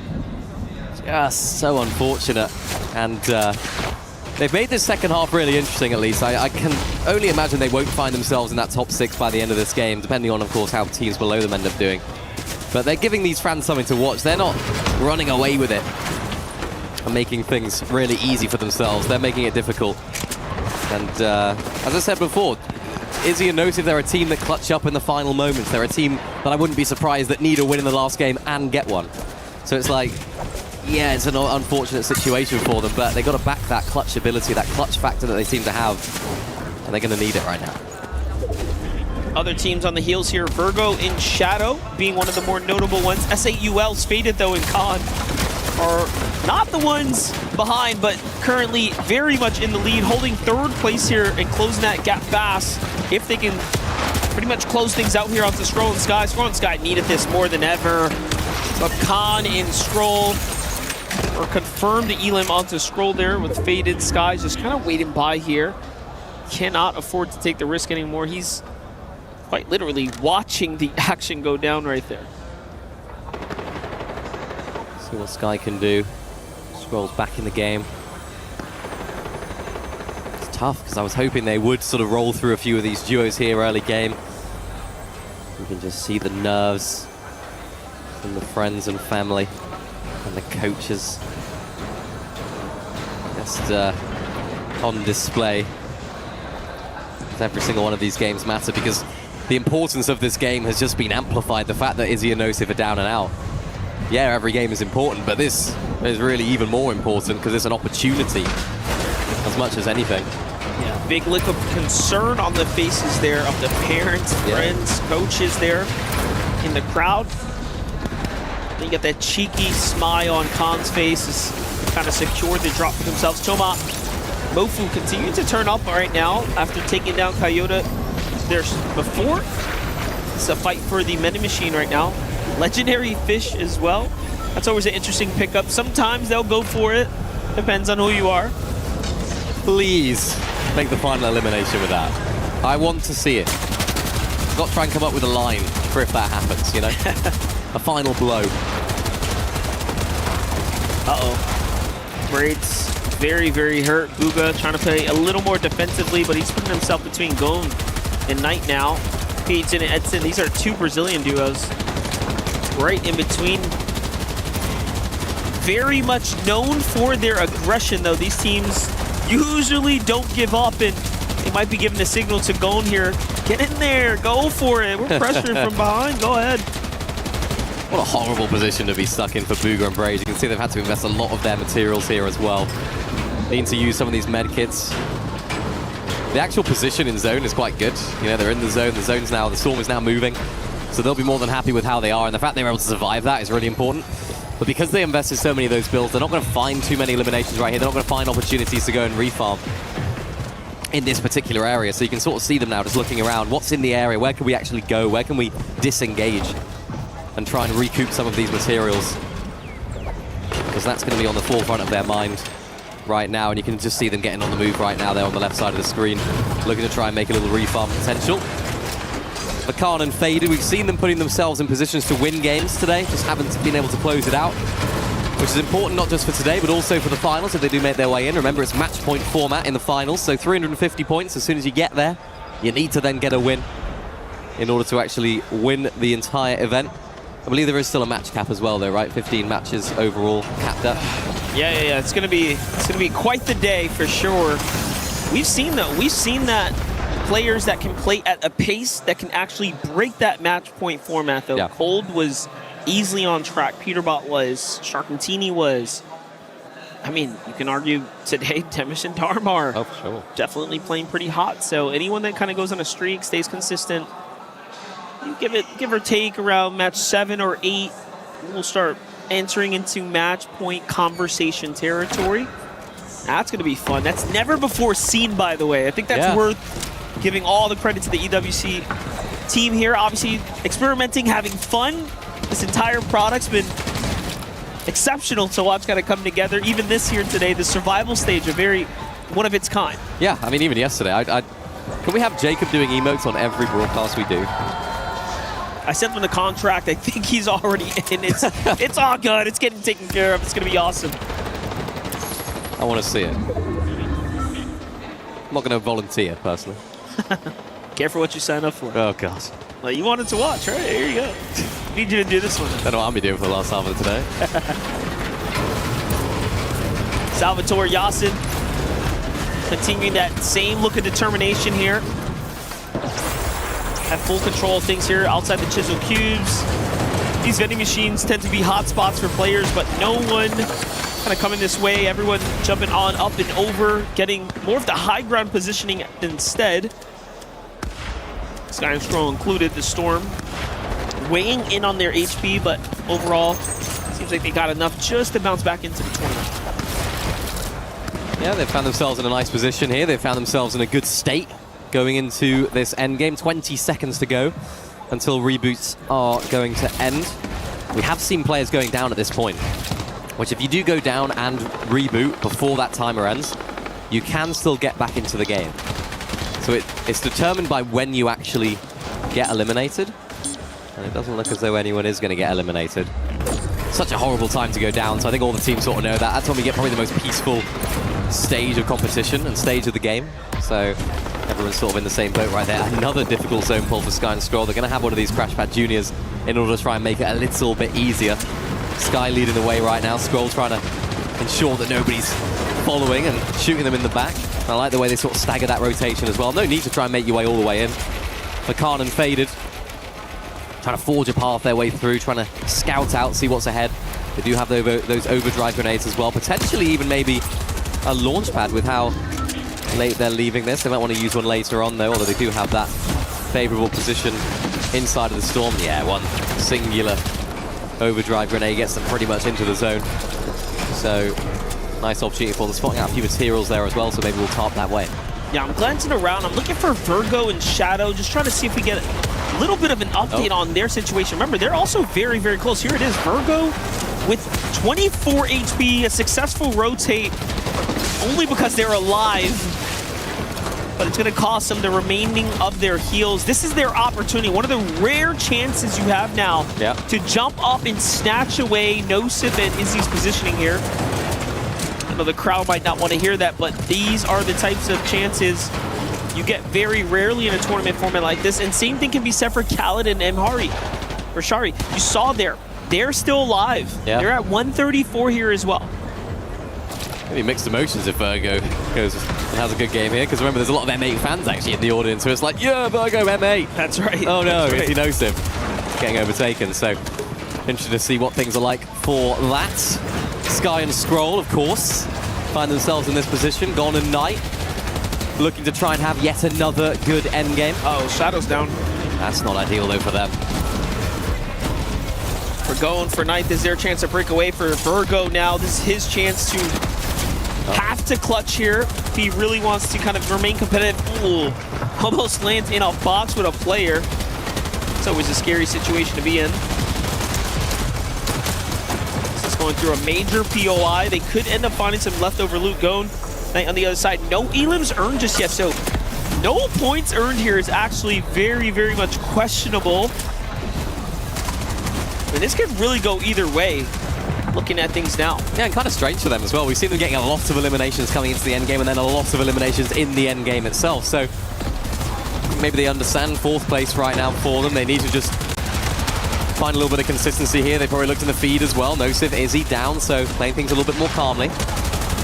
Just so unfortunate. And they've made this second half really interesting, at least. I can only imagine they won't find themselves in that top 6 by the end of this game, depending on, of course, how teams below them end up doing. But they're giving these fans something to watch. They're not running away with it and making things really easy for themselves. They're making it difficult. And as I said before, Izzy and Nosif, they're a team that clutch up in the final moments. They're a team that I wouldn't be surprised that need a win in the last game and get one. So it's like, yeah, it's an unfortunate situation for them, but they got to back that clutch ability, that clutch factor that they seem to have, and they're going to need it right now. Other teams on the heels here, Virgo in Shadow being one of the more notable ones. SAUL's faded though in Con. are not the ones behind, but currently very much in the lead, holding third place here and closing that gap fast. If they can pretty much close things out here onto Scroll and Sky. Scroll and Sky needed this more than ever. But Khan and Scroll are confirmed to Elim onto Scroll there with Faded. Sky just kind of waiting by here. Cannot afford to take the risk anymore. He's quite literally watching the action go down right there. See what Sky can do. Scroll's back in the game. It's tough because I was hoping they would sort of roll through a few of these duos here early game. You can just see the nerves from the friends and family and the coaches just on display. Every single one of these games matter because the importance of this game has just been amplified. The fact that Izzy and Nosif are down and out. Yeah, every game is important, but this is really even more important because it's an opportunity as much as anything. Yeah, big look of concern on the faces there of the parents, friends, coaches there in the crowd. You get that cheeky smile on Khan's face as they kind of secure the drop for themselves. Choma, Mofu continuing to turn up right now after taking down Coyote there before. It's a fight for the Meta Machine right now. Legendary Fish as well. That's always an interesting pickup. Sometimes they'll go for it. Depends on who you are. Please make the final elimination with that. I want to see it. I've got to try and come up with a line for if that happens, you know? A final blow. Uh-oh. Braids very, very hurt. Bugha trying to play a little more defensively, but he's putting himself between Gone and Knight now. Peyton and Edson, these are two Brazilian duos. Right in between. Very much known for their aggression, though. These teams usually don't give up, and they might be giving a signal to Gone here. Get in there, go for it. We're pressuring from behind, go ahead. What a horrible position to be stuck in for Bugha and Braid. You can see they've had to invest a lot of their materials here as well. They need to use some of these med kits. The actual position in zone is quite good. You know, they're in the zone's now, the storm is now moving. So they'll be more than happy with how they are, and the fact they were able to survive that is really important. But because they invested so many of those builds, they're not going to find too many eliminations right here. They're not going to find opportunities to go and refarm in this particular area. So you can sort of see them now just looking around. What's in the area? Where can we actually go? Where can we disengage and try and recoup some of these materials? Because that's going to be on the forefront of their mind right now, and you can just see them getting on the move right now there on the left side of the screen, looking to try and make a little refarm potential. Khan and Faded, we've seen them putting themselves in positions to win games today, just haven't been able to close it out, which is important not just for today, but also for the finals if they do make their way in. Remember, it's match point format in the finals, so 350 points as soon as you get there. You need to then get a win in order to actually win the entire event. I believe there is still a match cap as well, though, right? 15 matches overall capped up. Yeah. It's gonna be quite the day for sure. We've seen that players that can play at a pace that can actually break that match point format, though. Yeah. Cold was easily on track. Peterbot was. Sharkantini was. I mean, you can argue today, Temish and Darmar. Oh, for sure. Definitely playing pretty hot. So anyone that kind of goes on a streak, stays consistent, you give or take around match 7 or 8, we'll start entering into match point conversation territory. That's going to be fun. That's never before seen, by the way. I think that's worth giving all the credit to the EWC team here. Obviously, experimenting, having fun. This entire product's been exceptional to watch kind of come together. Even this here today, the survival stage, one of its kind. Yeah, I mean, even yesterday, can we have Jacob doing emotes on every broadcast we do? I sent him the contract. I think he's already in. It's all good. It's getting taken care of. It's going to be awesome. I want to see it. I'm not going to volunteer, personally. Careful what you sign up for. Oh, God. Well, you wanted to watch, right? Here you go. Need you to do this one. I don't know what I'm be doing for the last half of today. Salvatore Yasin continuing that same look of determination here. Have full control of things here outside the Chisel Cubes. These vending machines tend to be hot spots for players, but no one kind of coming this way. Everyone jumping on, up, and over, getting more of the high ground positioning instead. Sky and Scroll included. The Storm weighing in on their HP, but overall, seems seems like they got enough just to bounce back into the tournament. Yeah, they've found themselves in a nice position here. They've found themselves in a good state going into this endgame. 20 seconds to go until reboots are going to end. We have seen players going down at this point, which if you do go down and reboot before that timer ends, you can still get back into the game. So it's determined by when you actually get eliminated. And it doesn't look as though anyone is going to get eliminated. Such a horrible time to go down, so I think all the teams sort of know that. That's when we get probably the most peaceful stage of competition and stage of the game. So everyone's sort of in the same boat right there. Another difficult zone pull for Sky and Scroll. They're going to have one of these Crash Pad Juniors in order to try and make it a little bit easier. Sky leading the way right now. Scroll trying to ensure that nobody's following and shooting them in the back. I like the way they sort of stagger that rotation as well. No need to try and make your way all the way in. Lacan and Faded trying to forge a path their way through, trying to scout out, see what's ahead. They do have those overdrive grenades as well. Potentially even maybe a launch pad with how late they're leaving this. They might want to use one later on though, although they do have that favorable position inside of the storm. Yeah, one singular overdrive grenade gets them pretty much into the zone. So nice opportunity for them, spotting out a few materials there as well, so maybe we'll tarp that way. Yeah, I'm glancing around. I'm looking for Virgo and Shadow, just trying to see if we get a little bit of an update on their situation. Remember, they're also very, very close. Here it is, Virgo with 24 HP, a successful rotate, only because they're alive, but it's going to cost them the remaining of their heals. This is their opportunity, one of the rare chances you have now to jump up and snatch away Nosif and Izzy's positioning here. I know the crowd might not want to hear that, but these are the types of chances you get very rarely in a tournament format like this. And same thing can be said for Khaled and Mhari, or Shari. You saw there, they're still alive. Yeah. They're at 134 here as well. Maybe mixed emotions if Virgo goes and has a good game here, because remember there's a lot of M8 fans actually in the audience, so it's like, yeah, Virgo, M8. That's right. Oh no, That's right. Izzy Nosif getting overtaken, so interesting to see what things are like for that. Sky and Scroll, of course, find themselves in this position. Gone and Knight looking to try and have yet another good endgame. Oh, Shadow's down. That's not ideal though for them. We're going for Knight. This is their chance to break away for Virgo now. This is his chance to have to clutch here if he really wants to kind of remain competitive. Ooh, almost lands in a box with a player. It's always a scary situation to be in. This is going through a major POI. They could end up finding some leftover loot. Going Knight on the other side. No elims earned just yet, so no points earned here is actually very, very much questionable. And this could really go either way, looking at things now. Yeah, and kind of strange for them as well. We've seen them getting a lot of eliminations coming into the endgame and then a lot of eliminations in the endgame itself. So maybe they understand fourth place right now for them. They need to just find a little bit of consistency here. They probably looked in the feed as well. Nosif, Izzy down, so playing things a little bit more calmly.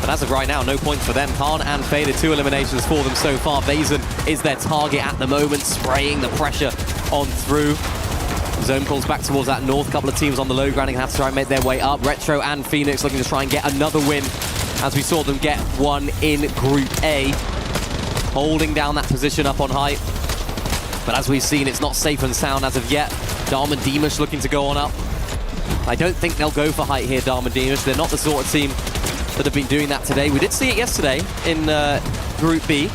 But as of right now, no points for them. Khan and Faded, 2 eliminations for them so far. Vazen is their target at the moment, spraying the pressure on through. Zone pulls back towards that north. Couple of teams on the low ground and have to try and make their way up. Retro and Phoenix looking to try and get another win, as we saw them get one in Group A. Holding down that position up on height. But as we've seen, it's not safe and sound as of yet. Dharma and Demush looking to go on up. I don't think they'll go for height here, Dharma and Demush. They're not the sort of team that have been doing that today. We did see it yesterday in Group B.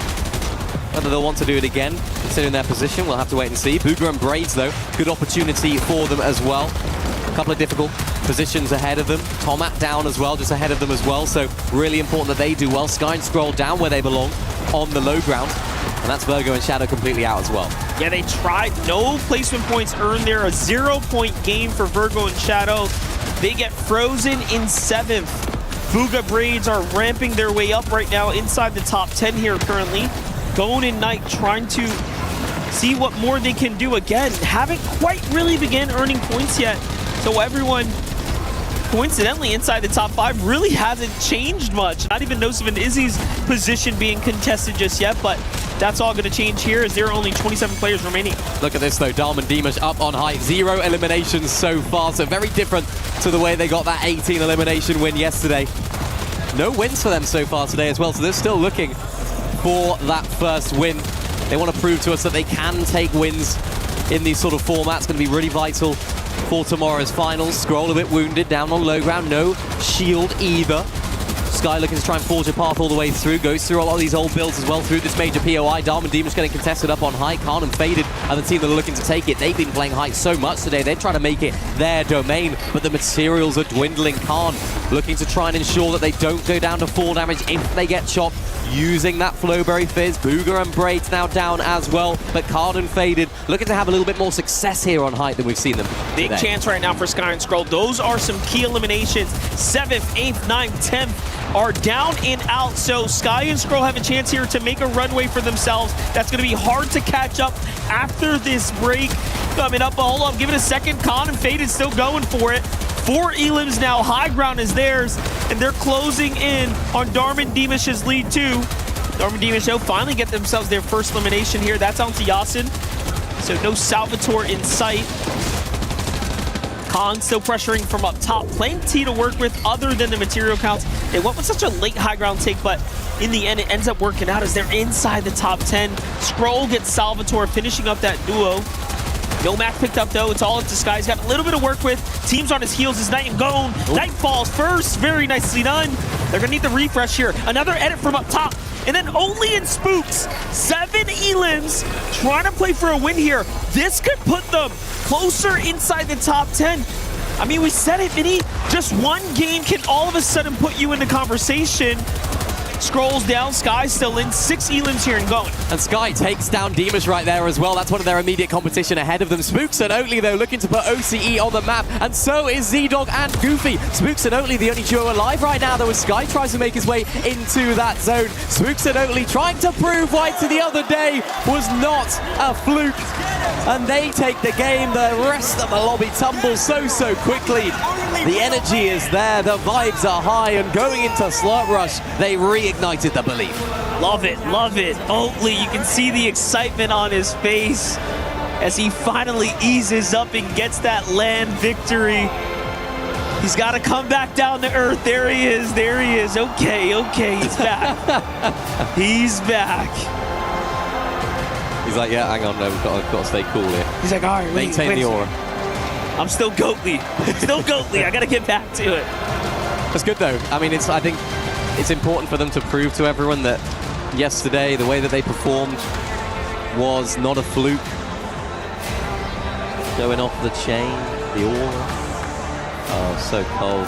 Whether they'll want to do it again, considering their position, we'll have to wait and see. Booger and Braids, though, good opportunity for them as well. A couple of difficult positions ahead of them. Tomat down as well, just ahead of them as well. So really important that they do well. Sky and Scroll down where they belong on the low ground. And that's Virgo and Shadow completely out as well. Yeah, they tried. No placement points earned there. A 0-point game for Virgo and Shadow. They get frozen in 7th. Booga Braids are ramping their way up right now inside the top 10 here currently. Gone and Knight trying to see what more they can do. Again, haven't quite really begun earning points yet. So everyone, coincidentally, inside the top 5 really hasn't changed much. Not even Nosif and Izzy's position being contested just yet, but that's all going to change here as there are only 27 players remaining. Look at this though, Dharma and Demush up on height. 0 eliminations so far, so very different to the way they got that 18 elimination win yesterday. No wins for them so far today as well, so they're still looking for that first win. They want to prove to us that they can take wins in these sort of formats. It's going to be really vital for tomorrow's finals. Scroll a bit wounded, down on low ground, no shield either. Sky looking to try and forge a path all the way through, goes through a lot of these old builds as well through this major POI. Diamond Demon's getting contested up on Height. Khan and Faded are the team that are looking to take it. They've been playing Height so much today, they're trying to make it their domain, but the materials are dwindling. Khan looking to try and ensure that they don't go down to 4 damage if they get chopped, using that Flowberry Fizz. Booger and Braids now down as well, but Khan and Faded looking to have a little bit more success here on Height than we've seen them Big today. chance right now for Sky and Scroll. Those are some key eliminations. 7th, 8th, 9th, 10th are down and out, so Sky and Scroll have a chance here to make a runway for themselves. That's going to be hard to catch up after this break. Coming up, hold on, give it a second. Khan and Faded still going for it. 4 elims now, high ground is theirs, and they're closing in on Darman Demish's lead too. Darman Demish, though, finally get themselves their first elimination here. That's onto Yasin, so no Salvatore in sight. Khan still pressuring from up top, plenty to work with other than the material counts. They went with such a late high ground take, but in the end it ends up working out as they're inside the top 10. Scroll gets Salvatore finishing up that duo. No map picked up though, it's all up to Sky. He's got a little bit of work with. Team's on his heels as Night and Gone. Night falls first, very nicely done. They're gonna need the refresh here. Another edit from up top. And then only in Spooks, 7 elims trying to play for a win here. This could put them closer inside the top 10. I mean, we said it, Vinny. Just one game can all of a sudden put you into conversation. Scrolls down, Sky still in, 6 elims here and going. And Sky takes down Demish right there as well. That's one of their immediate competition ahead of them. Spooks and Oatly, though, looking to put OCE on the map, and so is Z-Dog and Goofy. Spooks and Oatly, the only duo alive right now, though, as Sky tries to make his way into that zone. Spooks and Oatly trying to prove why to the other day was not a fluke. And they take the game. The rest of the lobby tumbles so quickly. The energy is there, the vibes are high, and going into Slurp Rush, they reignited the belief. Love it, love it. Oatly, you can see the excitement on his face as he finally eases up and gets that land victory. He's got to come back down to earth. There he is, there he is. Okay, he's back. He's back. He's like, yeah, hang on, no, we've got to stay cool here. He's like, all right, maintain the aura. I'm still Goatly. Still Goatly. I got to get back to it. That's good, though. I mean, I think it's important for them to prove to everyone that yesterday, the way that they performed was not a fluke. Going off the chain, the aura. Oh, so cold.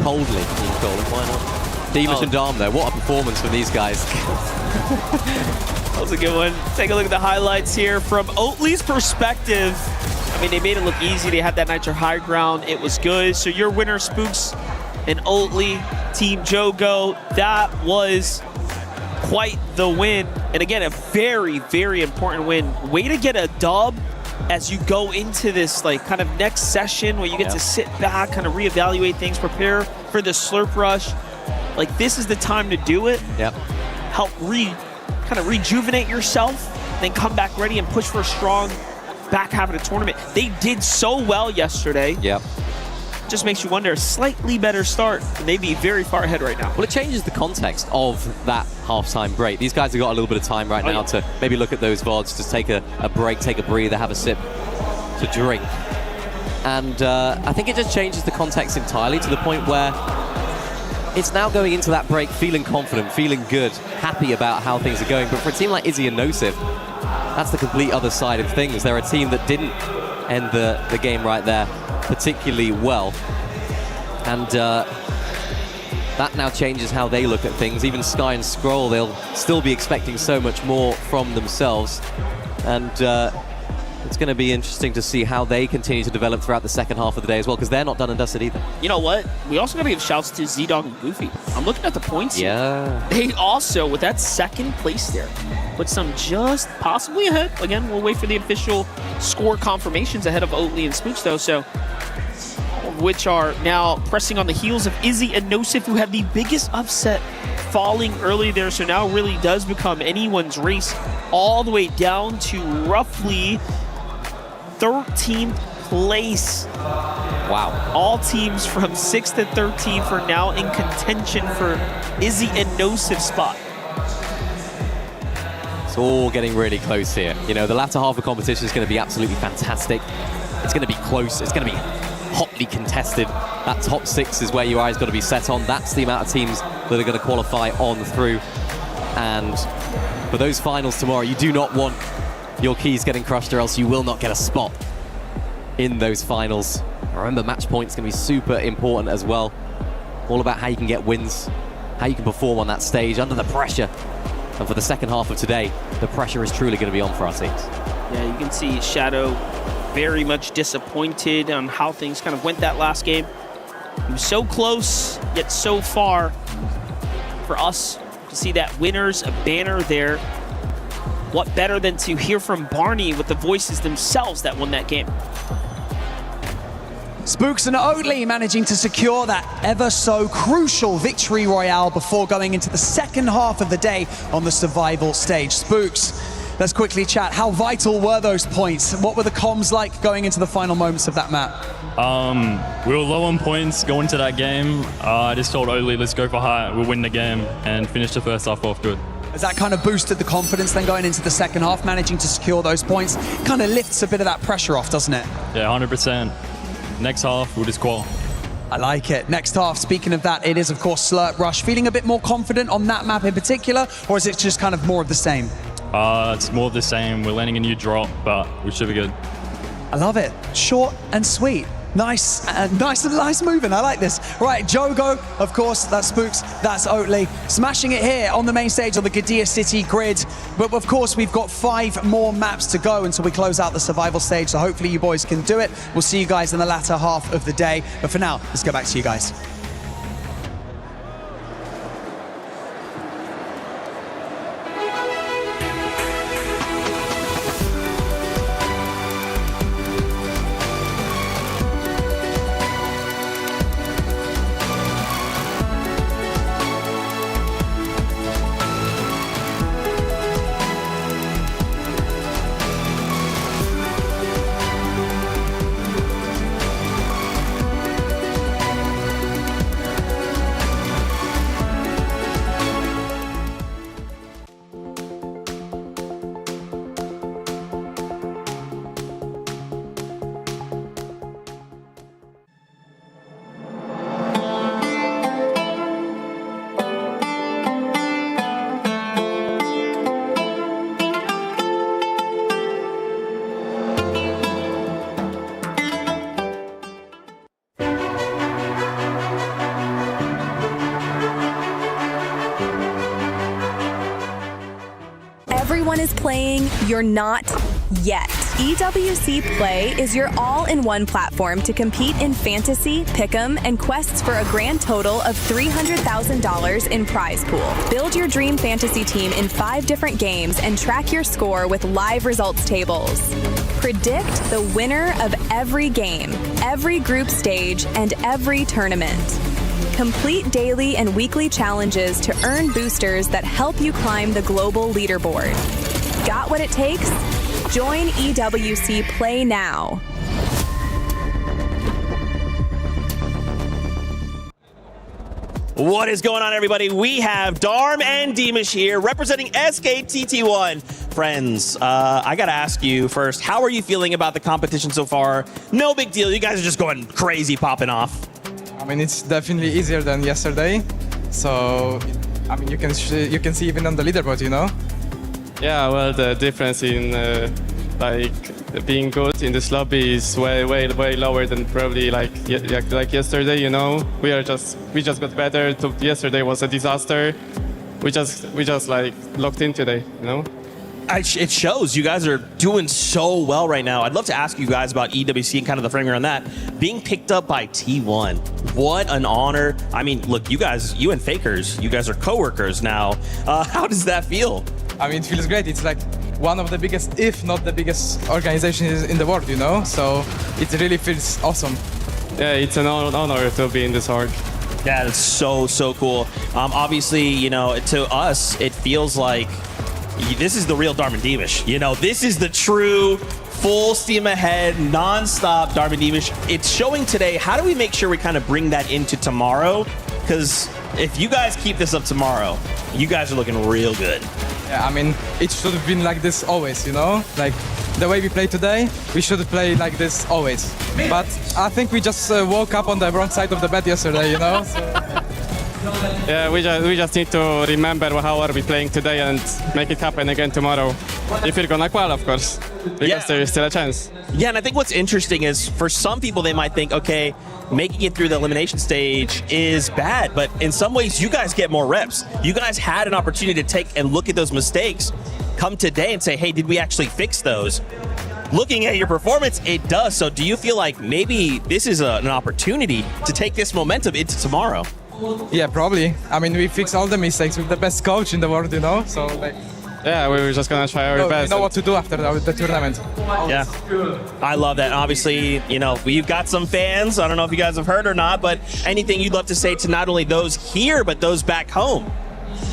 Coldly, you can call it. Why not? Demish and Darm, though. What a performance from these guys. That was a good one. Take a look at the highlights here. From Oatly's perspective, I mean, they made it look easy. They had that Nitro high ground. It was good. So your winner, Spooks and Oatly, Team Jogo, that was quite the win. And again, a very, very important win. Way to get a dub as you go into this like kind of next session where you get to sit back, kind of reevaluate things, prepare for the Slurp Rush. Like, this is the time to do it. Yep. Help kind of rejuvenate yourself, then come back ready and push for a strong back half of the tournament. They did so well yesterday. Yep. Just makes you wonder, a slightly better start, and they'd be very far ahead right now. Well, it changes the context of that halftime break. These guys have got a little bit of time right now to maybe look at those VODs, to take a break, take a breather, have a sip to drink. And I think it just changes the context entirely to the point where it's now going into that break feeling confident, feeling good, happy about how things are going. But for a team like Izzy and Nosif, that's the complete other side of things. They're a team that didn't end the game right there particularly well. And that now changes how they look at things. Even Sky and Scroll, they'll still be expecting so much more from themselves. And it's going to be interesting to see how they continue to develop throughout the second half of the day as well, because they're not done and dusted either. You know what? We also got to give shouts to Z-Dog and Goofy. I'm looking at the points here. They also, with that second place there, put some just possibly ahead. Again, we'll wait for the official score confirmations ahead of Oatly and Spooks, though, so which are now pressing on the heels of Izzy and Nosif, who had the biggest upset falling early there, so now really does become anyone's race all the way down to roughly 13th place. Wow. All teams from 6 to 13 for now in contention for Izzy and Nosif's spot. It's all getting really close here. You know, the latter half of competition is going to be absolutely fantastic. It's going to be close. It's going to be hotly contested. That top 6 is where your eyes got to be set on. That's the amount of teams that are going to qualify on through. And for those finals tomorrow, you do not want your keys getting crushed, or else you will not get a spot in those finals. Remember, match point's going to be super important as well. All about how you can get wins, how you can perform on that stage under the pressure. And for the second half of today, the pressure is truly going to be on for our teams. Yeah, you can see Shadow very much disappointed on how things kind of went that last game. He was so close, yet so far. For us to see that winner's banner there, what better than to hear from Barney with the voices themselves that won that game. Spooks and Oatly managing to secure that ever so crucial victory royale before going into the second half of the day on the survival stage. Spooks, let's quickly chat. How vital were those points? What were the comms like going into the final moments of that map? We were low on points going into that game. I just told Oatly, let's go for high, we'll win the game, and finish the first half off good. Has that kind of boosted the confidence then going into the second half, managing to secure those points? Kind of lifts a bit of that pressure off, doesn't it? Yeah, 100%. Next half, we'll just qual. I like it. Next half, speaking of that, it is, of course, Slurp Rush. Feeling a bit more confident on that map in particular, or is it just kind of more of the same? It's more of the same. We're landing a new drop, but we should be good. I love it. Short and sweet. Nice moving. I like this. Right, Jogo, of course, that's Spooks, that's Oatly. Smashing it here on the main stage on the Gadia City grid. But of course, we've got 5 more maps to go until we close out the survival stage. So hopefully you boys can do it. We'll see you guys in the latter half of the day. But for now, let's go back to you guys. Everyone is playing, you're not yet. EWC Play is your all-in-one platform to compete in fantasy, pick'em, and quests for a grand total of $300,000 in prize pool. Build your dream fantasy team in 5 different games and track your score with live results tables. Predict the winner of every game, every group stage, and every tournament. Complete daily and weekly challenges to earn boosters that help you climb the global leaderboard. Got what it takes? Join EWC Play now. What is going on, everybody? We have Darm and Deemish here representing SKTT1. Friends, I gotta ask you first, how are you feeling about the competition so far? No big deal, you guys are just going crazy, popping off. I mean, it's definitely easier than yesterday. So, I mean, you can see even on the leaderboard, you know? Yeah, well, the difference in like being good in this lobby is way lower than probably like yesterday. You know, we just got better. Yesterday was a disaster. We just like locked in today. You know. It shows you guys are doing so well right now. I'd love to ask you guys about EWC and kind of the framing around that. Being picked up by T1, what an honor. I mean, look, you and Fakers, you guys are coworkers now. How does that feel? I mean, it feels great. It's like one of the biggest, if not the biggest organizations in the world, you know? So it really feels awesome. Yeah, it's an honor to be in this org. Yeah, that's so cool. Obviously, you know, to us, it feels like this is the real Darm and Deemish. You know, this is the true full steam ahead, non-stop Darm and Deemish. It's showing today. How do we make sure we kind of bring that into tomorrow? Because if you guys keep this up tomorrow, you guys are looking real good. Yeah, I mean, it should have been like this always, you know? Like, the way we play today, we should play like this always. But I think we just woke up on the wrong side of the bed yesterday, you know? So, Yeah, we just need to remember how are we playing today and make it happen again tomorrow. If you're gonna qual, of course, because there is still a chance. Yeah, and I think what's interesting is for some people they might think, okay, making it through the elimination stage is bad, but in some ways you guys get more reps. You guys had an opportunity to take and look at those mistakes, come today and say, hey, did we actually fix those? Looking at your performance, it does. So do you feel like maybe this is an opportunity to take this momentum into tomorrow? yeah, probably. I mean, we fix all the mistakes with the best coach in the world, you know? So, like, Yeah, we were just gonna try our best. we know what to do after the tournament. Yeah, I love that. Obviously, you know, we've got some fans. I don't know if you guys have heard or not, but anything you'd love to say to not only those here, but those back home?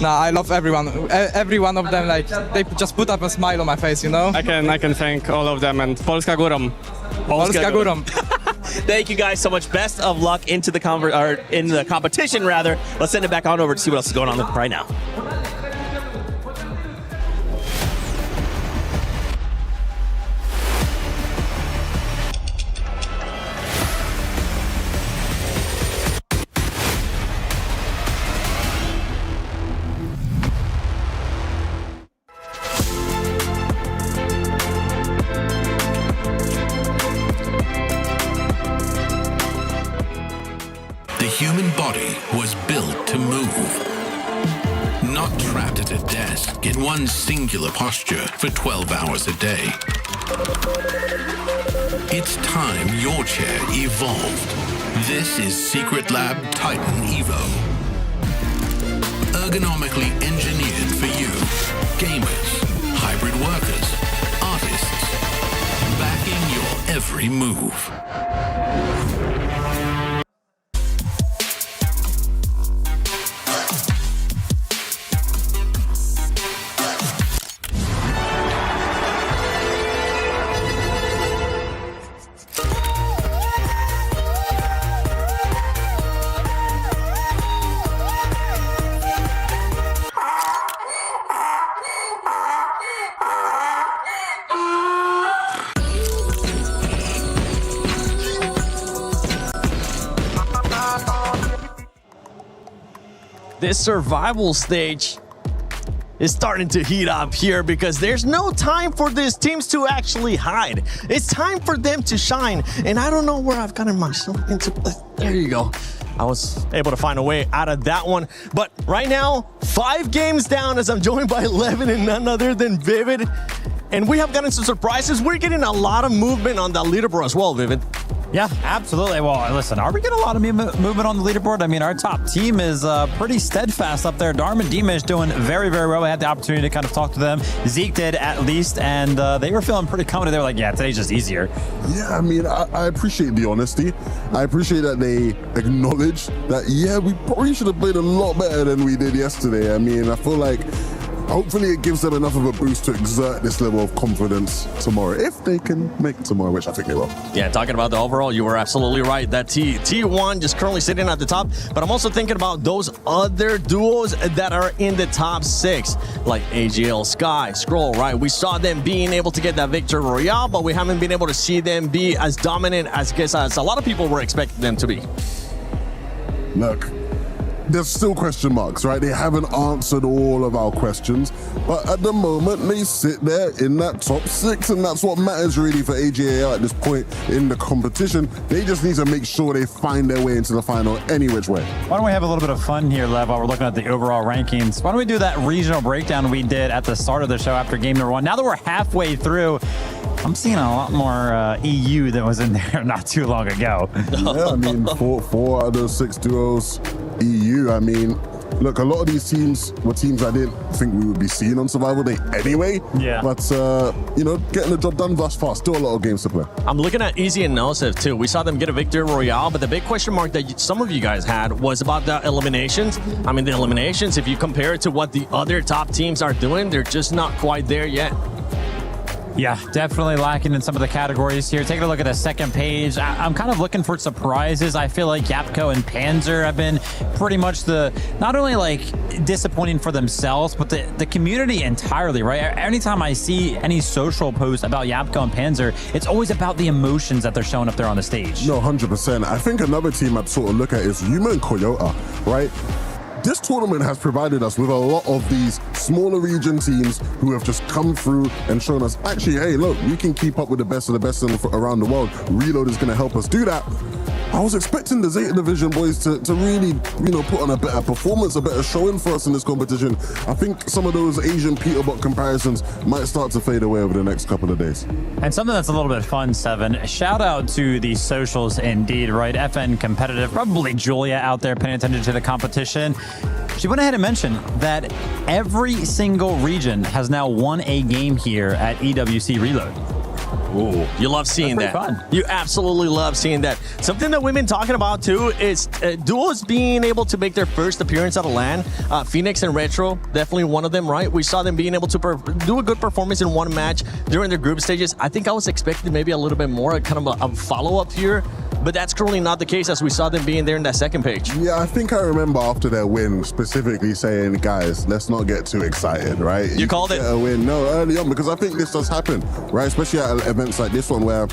Nah, I love everyone. Every one of them, like, they just put up a smile on my face, you know? I can thank all of them, and Polska Górom. Polska Górom. Thank you guys so much. Best of luck into the in the competition, rather. Let's send it back on over to see what else is going on right now. The human body was built to move, not trapped at a desk in one singular posture for 12 hours a day. It's time your chair evolved. This is Secret Lab Titan Evo. Ergonomically engineered for you, gamers, hybrid workers, artists, backing your every move. This survival stage is starting to heat up here because there's no time for these teams to actually hide. It's time for them to shine. And I don't know where I've gotten myself into. There you go. I was able to find a way out of that one. But right now, 5 games down as I'm joined by 11 and none other than Vivid. And we have gotten some surprises. We're getting a lot of movement on the leaderboard as well, Vivid. Yeah, absolutely. Well, listen, are we getting a lot of movement on the leaderboard? I mean, our top team is pretty steadfast up there. Dharma and Dimesh doing very, very well. We had the opportunity to kind of talk to them. Zeke did at least, and they were feeling pretty confident. They were like, yeah, today's just easier. Yeah, I mean, I appreciate the honesty. I appreciate that they acknowledge that, yeah, we probably should have played a lot better than we did yesterday. I mean, I feel like hopefully it gives them enough of a boost to exert this level of confidence tomorrow, if they can make tomorrow, which I think they will. Yeah, talking about the overall, you were absolutely right. That T1 just currently sitting at the top, but I'm also thinking about those other duos that are in the top 6, like AGL, Sky, Scroll, right? We saw them being able to get that victory royale, but we haven't been able to see them be as dominant as a lot of people were expecting them to be. Look, there's still question marks, right? They haven't answered all of our questions, but at the moment they sit there in that top 6, and that's what matters really for AGAL at this point in the competition. They just need to make sure they find their way into the final any which way. Why don't we have a little bit of fun here, Lev, while we're looking at the overall rankings? Why don't we do that regional breakdown we did at the start of the show after game number 1? Now that we're halfway through, I'm seeing a lot more EU that was in there not too long ago. Yeah, I mean, four out of those 6 duos, EU. I mean, look, a lot of these teams were teams I didn't think we would be seeing on Survival Day anyway. Yeah. But, you know, getting the job done thus far, still a lot of games to play. I'm looking at Easy and Nosef too. We saw them get a victory royale, but the big question mark that some of you guys had was about the eliminations. I mean, the eliminations, if you compare it to what the other top teams are doing, they're just not quite there yet. Yeah, definitely lacking in some of the categories here. Taking a look at the second page, I'm kind of looking for surprises. I feel like Yapko and Panzer have been pretty much not only like disappointing for themselves, but the community entirely, right? Anytime I see any social post about Yapko and Panzer, it's always about the emotions that they're showing up there on the stage. No, 100%. I think another team I'd sort of look at is Yuma and Toyota, right? This tournament has provided us with a lot of these smaller region teams who have just come through and shown us, actually, hey, look, we can keep up with the best of the best around the world. Reload is going to help us do that. I was expecting the Zeta Division boys to really, put on a better performance, a better showing for us in this competition. I think some of those Asian Peterbot comparisons might start to fade away over the next couple of days. And something that's a little bit fun, Seven, shout out to the socials indeed, right? FN Competitive, probably Julia out there paying attention to the competition. She went ahead and mentioned that every single region has now won a game here at EWC Reload. Ooh, you love seeing that. Fun. You absolutely love seeing that. Something that we've been talking about too is duos being able to make their first appearance out of LAN. Phoenix and Retro, definitely one of them, right? We saw them being able to do a good performance in one match during their group stages. I think I was expecting maybe a little bit more, kind of a follow-up here, but that's currently not the case as we saw them being there in that second page. Yeah, I think I remember after their win specifically saying, guys, let's not get too excited, right? You called it? A win. No, early on, because I think this does happen, right? Especially at events like this one where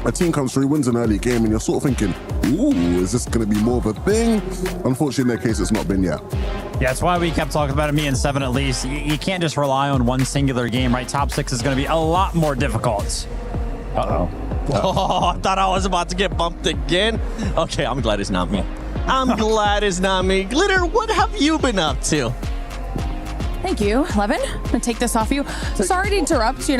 a team comes through, wins an early game, and you're sort of thinking, ooh, is this going to be more of a thing? Unfortunately, in their case, it's not been yet. Yeah, that's why we kept talking about it, me and Seven at least. You can't just rely on one singular game, right? Top 6 is going to be a lot more difficult. Uh-oh. Oh, I thought I was about to get bumped again. Okay, I'm glad it's not me. I'm glad it's not me. Glitter, what have you been up to? Thank you, Levin. I'm gonna take this off you. Sorry to interrupt, She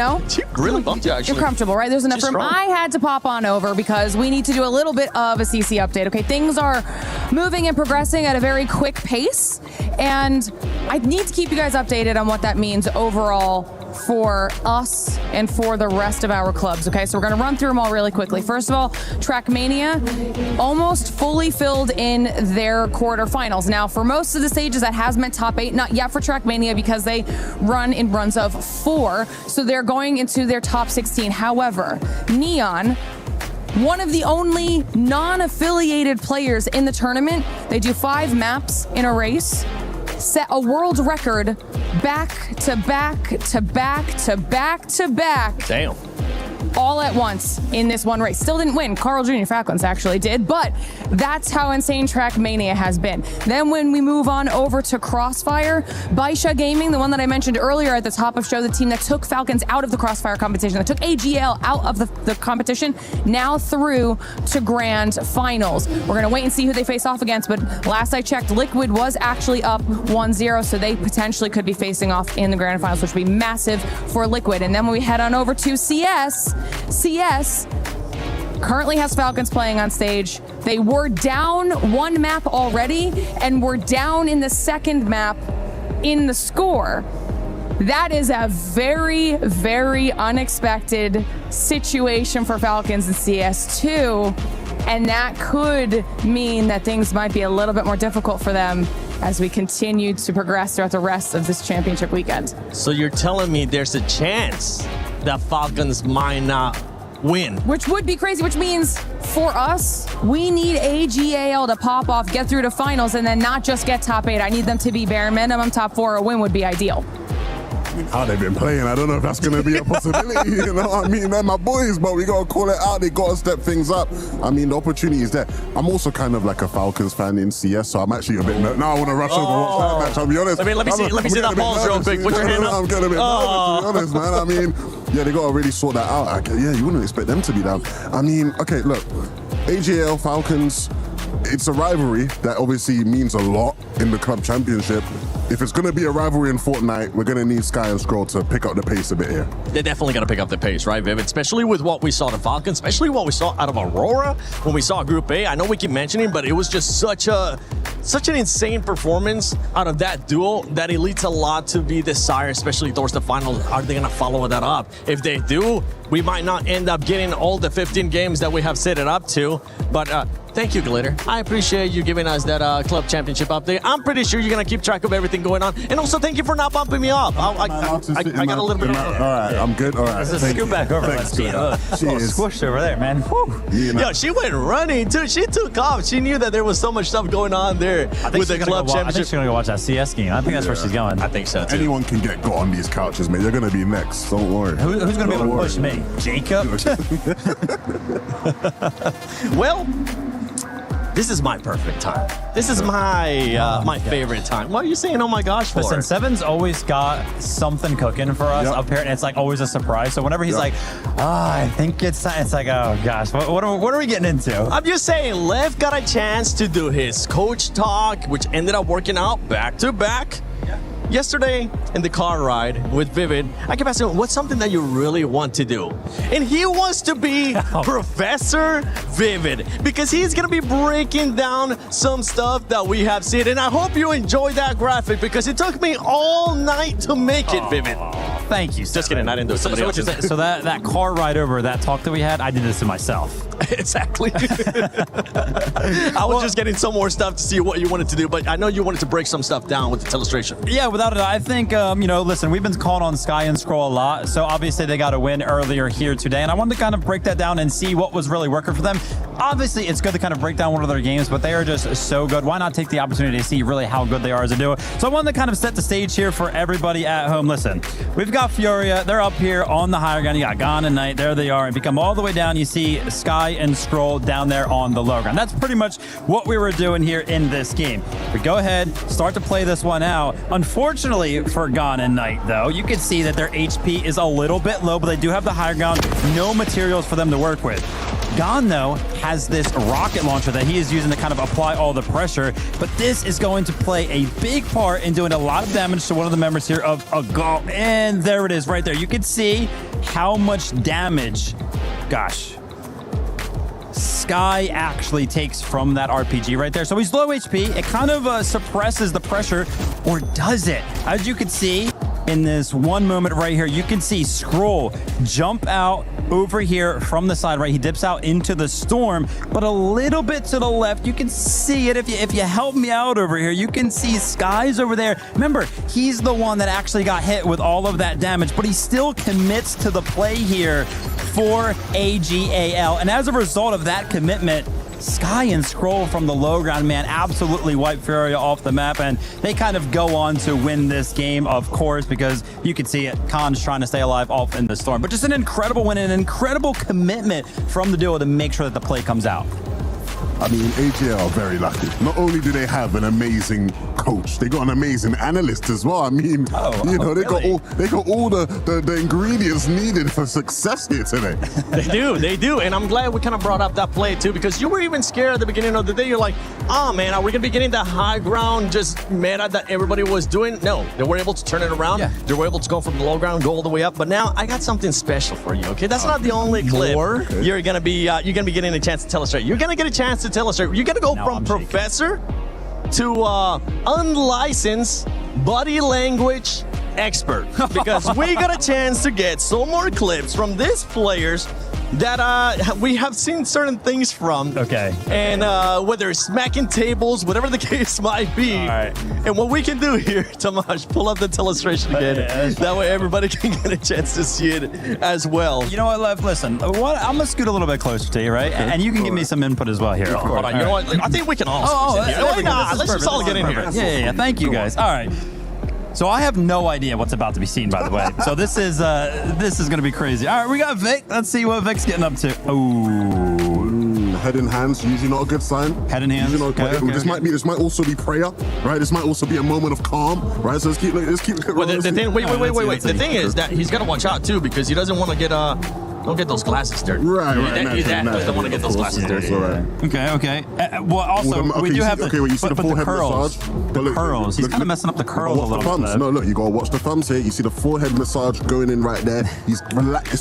really bumped you, actually. You're comfortable, right? There's enough She's room. strong. I had to pop on over because we need to do a little bit of a CC update, okay? Things are moving and progressing at a very quick pace, and I need to keep you guys updated on what that means overall for us and for the rest of our clubs, okay? So we're gonna run through them all really quickly. First of all, Trackmania almost fully filled in their quarterfinals. Now, for most of the stages, that has meant top 8, not yet for Trackmania because they run in runs of 4, so they're going into their top 16. However, Neon, one of the only non-affiliated players in the tournament, they do 5 maps in a race, set a world record back to back to back to back to back. Damn. All at once in this one race. Still didn't win. Carl Jr. Falcons actually did, but that's how insane Trackmania has been. Then when we move on over to Crossfire, Baisha Gaming, the one that I mentioned earlier at the top of show, the team that took Falcons out of the Crossfire competition, that took AGL out of the competition, now through to grand finals. We're gonna wait and see who they face off against, but last I checked, Liquid was actually up 1-0, so they potentially could be facing off in the grand finals, which would be massive for Liquid. And then when we head on over to CS currently has Falcons playing on stage. They were down 1 map already and were down in the second map in the score. That is a very, very unexpected situation for Falcons in CS2, and that could mean that things might be a little bit more difficult for them as we continue to progress throughout the rest of this championship weekend. So you're telling me there's a chance that Falcons might not win? Which would be crazy, which means for us, we need AGAL to pop off, get through to finals, and then not just get top 8. I need them to be bare minimum top 4. A win would be ideal. How they've been playing, I don't know if that's going to be a possibility. You know what I mean? They're my boys, but we got to call it out. They got to step things up. I mean, the opportunity is there. I'm also kind of like a Falcons fan in CS, so I'm actually a bit nervous. Now I want to rush over and watch that match, I'll be honest. Let me see that balls real quick. Put your hand up. I'm getting a bit nervous, to be honest, man. I mean, yeah, they got to really sort that out. Yeah, you wouldn't expect them to be down. I mean, okay, look, AGL, Falcons, it's a rivalry that obviously means a lot in the club championship. If it's going to be a rivalry in Fortnite, we're going to need Sky and Scroll to pick up the pace a bit here. They're definitely going to pick up the pace, right, Vivid? Especially with what we saw the Falcons, especially what we saw out of Aurora when we saw Group A. I know we keep mentioning, but it was just such an insane performance out of that duo that it leads a lot to be desired, especially towards the finals. Are they going to follow that up? If they do, we might not end up getting all the 15 games that we have set it up to. But thank you, Glitter. I appreciate you giving us that club championship update. I'm pretty sure you're going to keep track of everything going on. And also, thank you for not bumping me up. I got a little bit of... All right, I'm good. All right. Let's scoot back over. Let's see. Squished over there, man. Yo, she went running, too. She took off. She knew that there was so much stuff going on there with the club championship. I think she's going to go watch that CS game. I think that's where she's going. I think so, too. Anyone can get got on these couches, man. You're going to be next. Don't worry. Who's going to be able to push me? Jacob? Well, this is my perfect time. This is my my favorite time. What are you saying, oh my gosh, for? Listen, Seven's always got something cooking for us up here, and it's like always a surprise. So whenever he's like, I think it's like, oh gosh, what are we getting into? I'm just saying, Lev got a chance to do his coach talk, which ended up working out back to back. Yesterday in the car ride with Vivid, I kept asking him, what's something that you really want to do? And he wants to be Professor Vivid because he's going to be breaking down some stuff that we have seen. And I hope you enjoyed that graphic because it took me all night to make it, Vivid. Thank you. Just kidding, I didn't do it. Somebody else did. So that car ride over, that talk that we had, I did this to myself. Exactly. I was just getting some more stuff to see what you wanted to do, but I know you wanted to break some stuff down with the illustration. Yeah, without a doubt. I think, listen, we've been calling on Sky and Scroll a lot, so obviously they got a win earlier here today, and I wanted to kind of break that down and see what was really working for them. Obviously, it's good to kind of break down one of their games, but they are just so good. Why not take the opportunity to see really how good they are as a duo? So I wanted to kind of set the stage here for everybody at home. Listen, we've got Furia. They're up here on the higher ground. You got Gon and Knight. There they are. And if you come all the way down, you see Sky and Scroll down there on the low ground. That's pretty much what we were doing here in this game. We go ahead, start to play this one out. Unfortunately for Gon and Knight, though, you can see that their HP is a little bit low, but they do have the higher ground. No materials for them to work with. Gon, though, has this rocket launcher that he is using to kind of apply all the pressure, but this is going to play a big part in doing a lot of damage to one of the members here of Agal. And there it is right there. You can see how much damage, gosh, Sky actually takes from that RPG right there. So he's low HP. It kind of suppresses the pressure, or does it? As you can see in this one moment right here, you can see Scroll jump out over here from the side, right? He dips out into the storm, but a little bit to the left, you can see it. If you help me out over here, you can see Sky's over there. Remember, he's the one that actually got hit with all of that damage, but he still commits to the play here for AGAL. And as a result of that commitment, Sky and Scroll from the low ground, man, absolutely wipe Furia off the map, and they kind of go on to win this game, of course, because you can see it. Khan's trying to stay alive off in the storm. But just an incredible win and an incredible commitment from the duo to make sure that the play comes out. I mean, AGL are very lucky. Not only do they have an amazing coach, they got an amazing analyst as well. I mean, they got all the ingredients needed for success here today. They do. And I'm glad we kind of brought up that play too, because you were even scared at the beginning of the day. You're like, oh man, are we gonna be getting that high ground just meta that everybody was doing? No, they were able to turn it around. Yeah. They were able to go from the low ground, go all the way up. But now I got something special for you. Okay, that's not the only clip. Okay. You're gonna be getting a chance to tell us straight. You're gonna get a chance to tell us straight. You're gonna go from professor to unlicensed body language expert, because we got a chance to get some more clips from these players that we have seen certain things from. Okay. And whether it's smacking tables, whatever the case might be. All right. And what we can do here, Tomasz, pull up the illustration again. That way everybody can get a chance to see it as well. You know what, Lev? Listen, I'm going to scoot a little bit closer to you, right? Okay. And you can give me some input as well here. Of course. You know what? I think we can all sit here. Why not? Let's just all get in here. Yeah. Thank you, guys. All right. So I have no idea what's about to be seen, by the way. So this is going to be crazy. All right, we got Vic. Let's see what Vic's getting up to. Ooh. Head in hands, usually not a good sign. Head in hands. This might also be prayer, right? This might also be a moment of calm, right? So let's keep. Well, the thing. Wait. The thing is that he's got to watch out too, because he doesn't want to get don't get those glasses dirty. Right. He doesn't want to get those glasses dirty. Okay. Well, also, we do have you see the forehead curls. massage. The curls. He's kind of messing up the curls a little bit. No, look, you gotta watch the thumbs here. You see the forehead massage going in right there. It's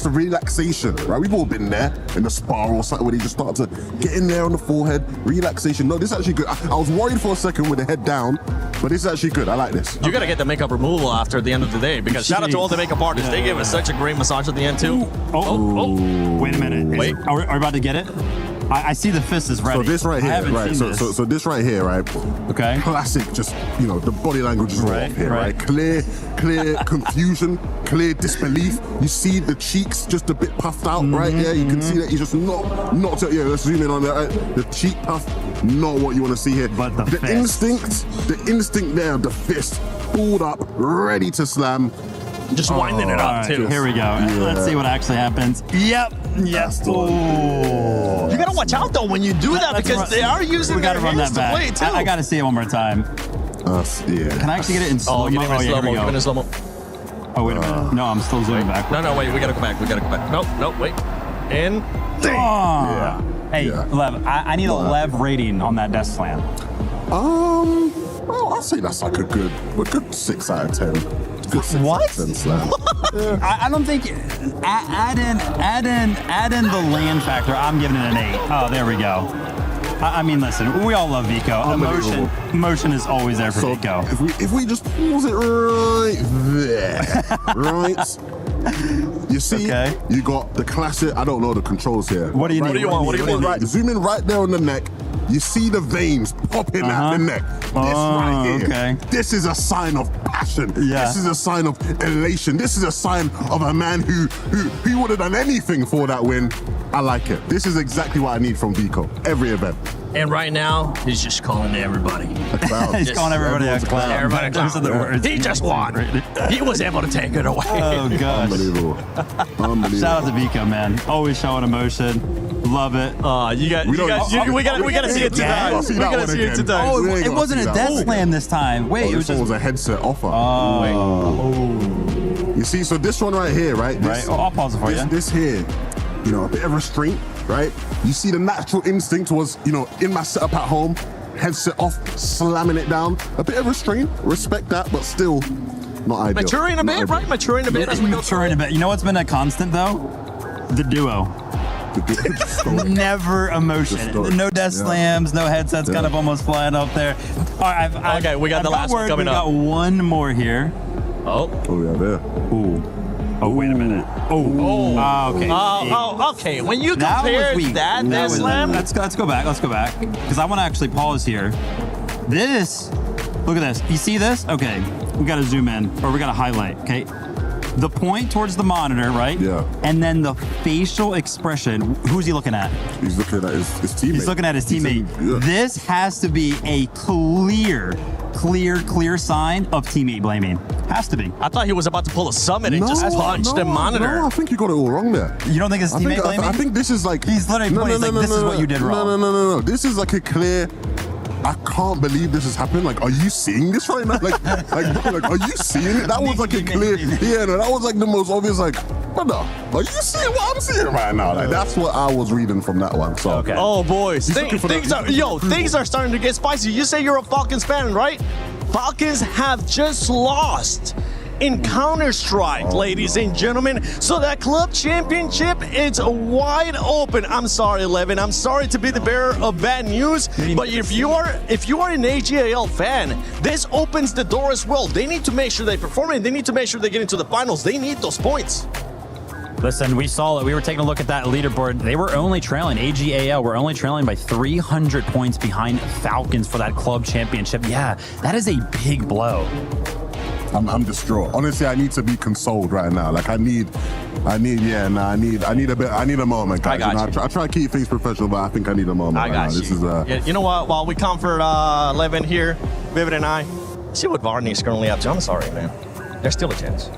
the relaxation, right? We've all been there in the spa or something where they just start to get in there on the forehead. Relaxation. No, this is actually good. I was worried for a second with the head down, but this is actually good. I like this. You gotta get the makeup removal after the end of the day, because shout out to all the makeup artists. They gave us such a great massage at the end too. Wait a minute. Wait. Are we about to get it? I see the fist is ready. So this right I here, haven't right? seen this. So this right here, right? Okay. Classic, just the body language is Right, off here, right. right? Clear confusion, clear disbelief. You see the cheeks just a bit puffed out, right? Yeah, you can see that he's just not. Yeah, let's zoom in on that. Right? The cheek puff, not what you want to see here. But the instinct there of the fist, pulled up, ready to slam. Just winding it up, too. Here we go. Yeah. Let's see what actually happens. Yep. Yes. Oh. You gotta watch out though when you do that because they are using their hands to play too. I gotta see it one more time. Yeah. Can I actually get it in slow-mo? Give it in slow-mo. Here we Give it go. in slow-mo. Oh, wait a minute. No, I'm still zooming back. No, wait. We gotta go back. Nope, wait. And Oh. Hey, Lev, I need a Lev rating on that death slam. Well, I'll say that's like a good 6 out of 10. Good 6 What? out of 10 slam. I don't think add in the land factor. I'm giving it an 8. Oh, there we go. I mean, listen, we all love Vico. Emotion is always there for Vico. If we just pause it right there, right? You see, you got the classic. I don't know the controls here. What do you need? What do you want? Right, zoom in right there on the neck. You see the veins popping at the neck. This right here. Okay. This is a sign of passion. Yeah. This is a sign of elation. This is a sign of a man who would have done anything for that win. I like it. This is exactly what I need from Vico. Every event. And right now, he's just calling everybody. A clown. He's calling everybody a clown. Everybody a clown. Those are the words. He just won. He was able to take it away. Oh, gosh. Unbelievable. Shout out to Vico, man. Always showing emotion. Love it. We gotta see it tonight. We gotta see it tonight. Oh, it wasn't a death slam this time. Wait, This one was a headset offer. You see, so this one right here, right? This, I'll pause it for you. This here, a bit of restraint, right? You see the natural instinct was, in my setup at home, headset off, slamming it down. A bit of restraint, respect that, but still not ideal. Maturing a bit, right? Maturing a bit. Maturing a bit. You know what's been a constant, though? The duo. Never emotion. No death slams, no headsets kind of almost flying up there. All right, okay, we got the last one coming up. We got one more here. Oh, yeah, there. Ooh. Oh, wait a minute. Okay. Okay. When you compare that death slam, let's go back. Because I want to actually pause here. Look at this. You see this? Okay. We got to zoom in, or we got to highlight. Okay. The point towards the monitor, right? Yeah. And then the facial expression. Who's he looking at? He's looking at his teammate. He's looking at his teammate. This has to be a clear sign of teammate blaming. Has to be. I thought he was about to pull a summit and just punch the monitor. No, I think you got it all wrong there. You don't think it's teammate blaming? I think this is like... He's literally pointing, this is what you did wrong. No. This is like a clear... I can't believe this is happening. Like, are you seeing this right now? Like, are you seeing it? That was like a clear... Yeah, no, that was like the most obvious, like, brother, are you seeing what I'm seeing right now? Like, that's what I was reading from that one. So, okay. Oh, boys. Things are starting to get spicy. You say you're a Falcons fan, right? Falcons have just lost in Counter-Strike, ladies and gentlemen. So that club championship, it's wide open. I'm sorry, Levin. I'm sorry to be the bearer of bad news, but if you are an AGAL fan, this opens the door as well. They need to make sure they perform and they need to make sure they get into the finals. They need those points. Listen, we saw it. We were taking a look at that leaderboard. They were only trailing. AGAL were only trailing by 300 points behind Falcons for that club championship. Yeah, that is a big blow. I'm distraught. Honestly, I need to be consoled right now. Like I need a moment, guys. I try to keep things professional, but I think I need a moment. I got you. This is you know what? While we comfort Levin here, Vivid and I, see what Varney is currently up to. I'm sorry, man. There's still a chance.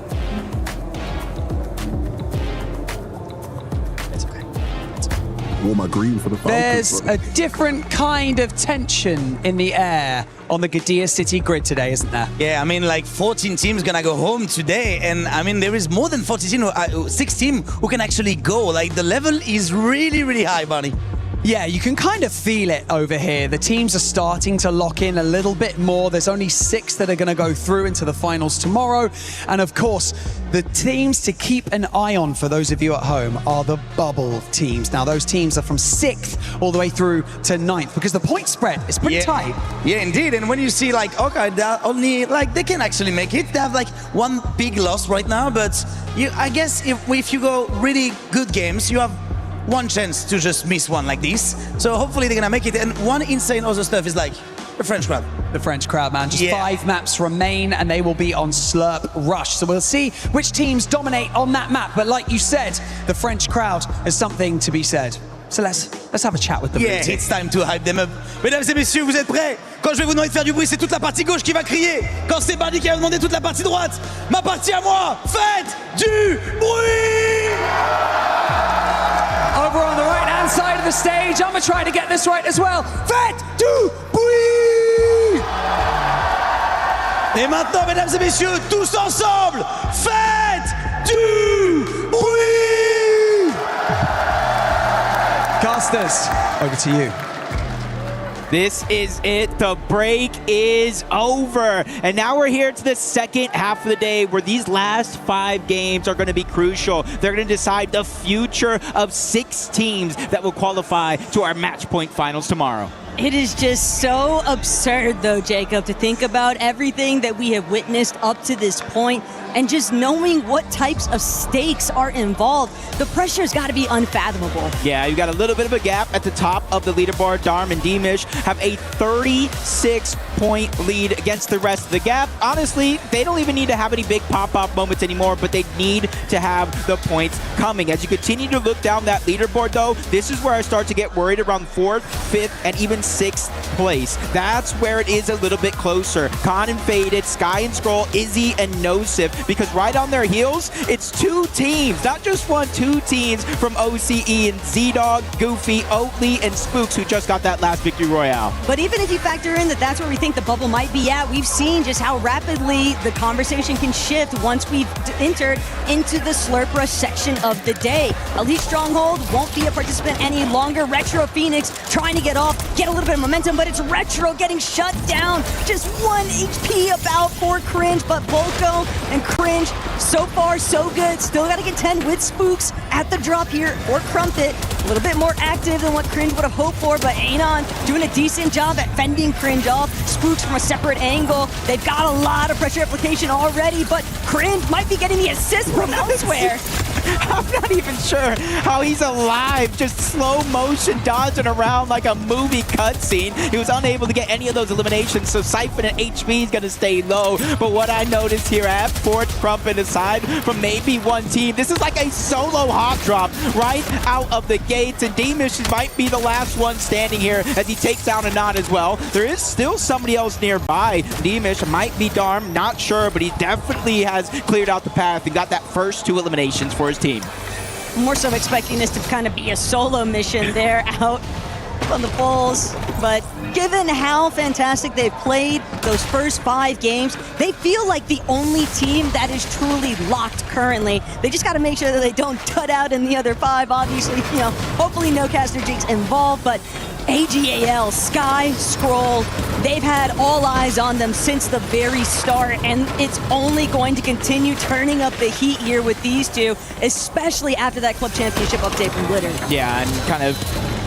Wore my green for the Falcons. There's a different kind of tension in the air on the Gadia City grid today, isn't there? Yeah, I mean, like 14 teams gonna go home today, and I mean, there is more than 14, 6 teams who can actually go. Like, the level is really, really high, Barney. Yeah, you can kind of feel it over here. The teams are starting to lock in a little bit more. There's only 6 that are going to go through into the finals tomorrow. And of course, the teams to keep an eye on for those of you at home are the bubble teams. Now, those teams are from 6th all the way through to 9th because the point spread is pretty tight. Yeah, indeed. And when you see like, okay, they're only like they can actually make it. They have like one big loss right now, but I guess if you go really good games, you have one chance to just miss one like this. So hopefully they're gonna make it. And one insane other stuff is like the French crowd. The French crowd, man. Just 5 maps remain and they will be on Slurp Rush. So we'll see which teams dominate on that map. But like you said, the French crowd has something to be said. So let's have a chat with them. Yeah, it's time to hype them up. Mesdames et messieurs, vous êtes prêts? Quand je vais vous demander de faire du bruit, c'est toute la partie gauche qui va crier. Quand c'est Bardi qui va demander toute la partie droite, ma partie à moi, faites du bruit! Over on the right-hand side of the stage, I'm gonna try to get this right as well. Faites du bruit! Et maintenant, mesdames et messieurs, tous ensemble, faites du bruit! Casters, over to you. This is it. The break is over. And now we're here to the second half of the day where these last 5 games are going to be crucial. They're going to decide the future of 6 teams that will qualify to our match point finals tomorrow. It is just so absurd, though, Jacob, to think about everything that we have witnessed up to this point and just knowing what types of stakes are involved. The pressure's got to be unfathomable. Yeah, you got a little bit of a gap at the top of the leaderboard. Darm and Demish have a 36-point lead against the rest of the gap. Honestly, they don't even need to have any big pop-off moments anymore, but they need to have the points coming. As you continue to look down that leaderboard, though, this is where I start to get worried around 4th, 5th, and even 6th place. That's where it is a little bit closer. Khan and Faded, Sky and Scroll, Izzy and Nosif, because right on their heels, it's 2 teams, not just 1, 2 teams from OCE and Z-Dog, Goofy, Oatly, and Spooks, who just got that last victory royale. But even if you factor in that that's where we think the bubble might be at, we've seen just how rapidly the conversation can shift once we've entered into the Slurp Rush section of the day. Elite Stronghold won't be a participant any longer. Retro Phoenix trying to get off, get a little bit of momentum, but it's Retro getting shut down. Just 1 HP about for Cringe, but Volko and Cringe, so far so good. Still got to contend with Spooks at the drop here for Crumpet. A little bit more active than what Cringe would have hoped for, but Anon doing a decent job at fending Cringe off. Spooks from a separate angle. They've got a lot of pressure application already, but Cringe might be getting the assist from elsewhere. I'm not even sure how he's alive, just slow motion dodging around like a movie cutscene. He was unable to get any of those eliminations, so Siphon and HP is going to stay low. But what I noticed here at Fort Crumpet, aside from maybe 1 team, this is like a solo hot drop right out of the gates, and Demish might be the last one standing here as he takes down Anon as well. There is still somebody else nearby. Demish might be Darm, not sure, but he definitely has cleared out the path and got that first 2 eliminations for his team. More so expecting this to kind of be a solo mission there out on the Bulls, but given how fantastic they've played those first 5 games, they feel like the only team that is truly locked currently. They just got to make sure that they don't tut out in the other 5, obviously, you know, hopefully no Caster Jinx involved, but AGAL, Sky, Scroll, they've had all eyes on them since the very start, and it's only going to continue turning up the heat here with these 2, especially after that Club Championship update from Glitter. Yeah, and kind of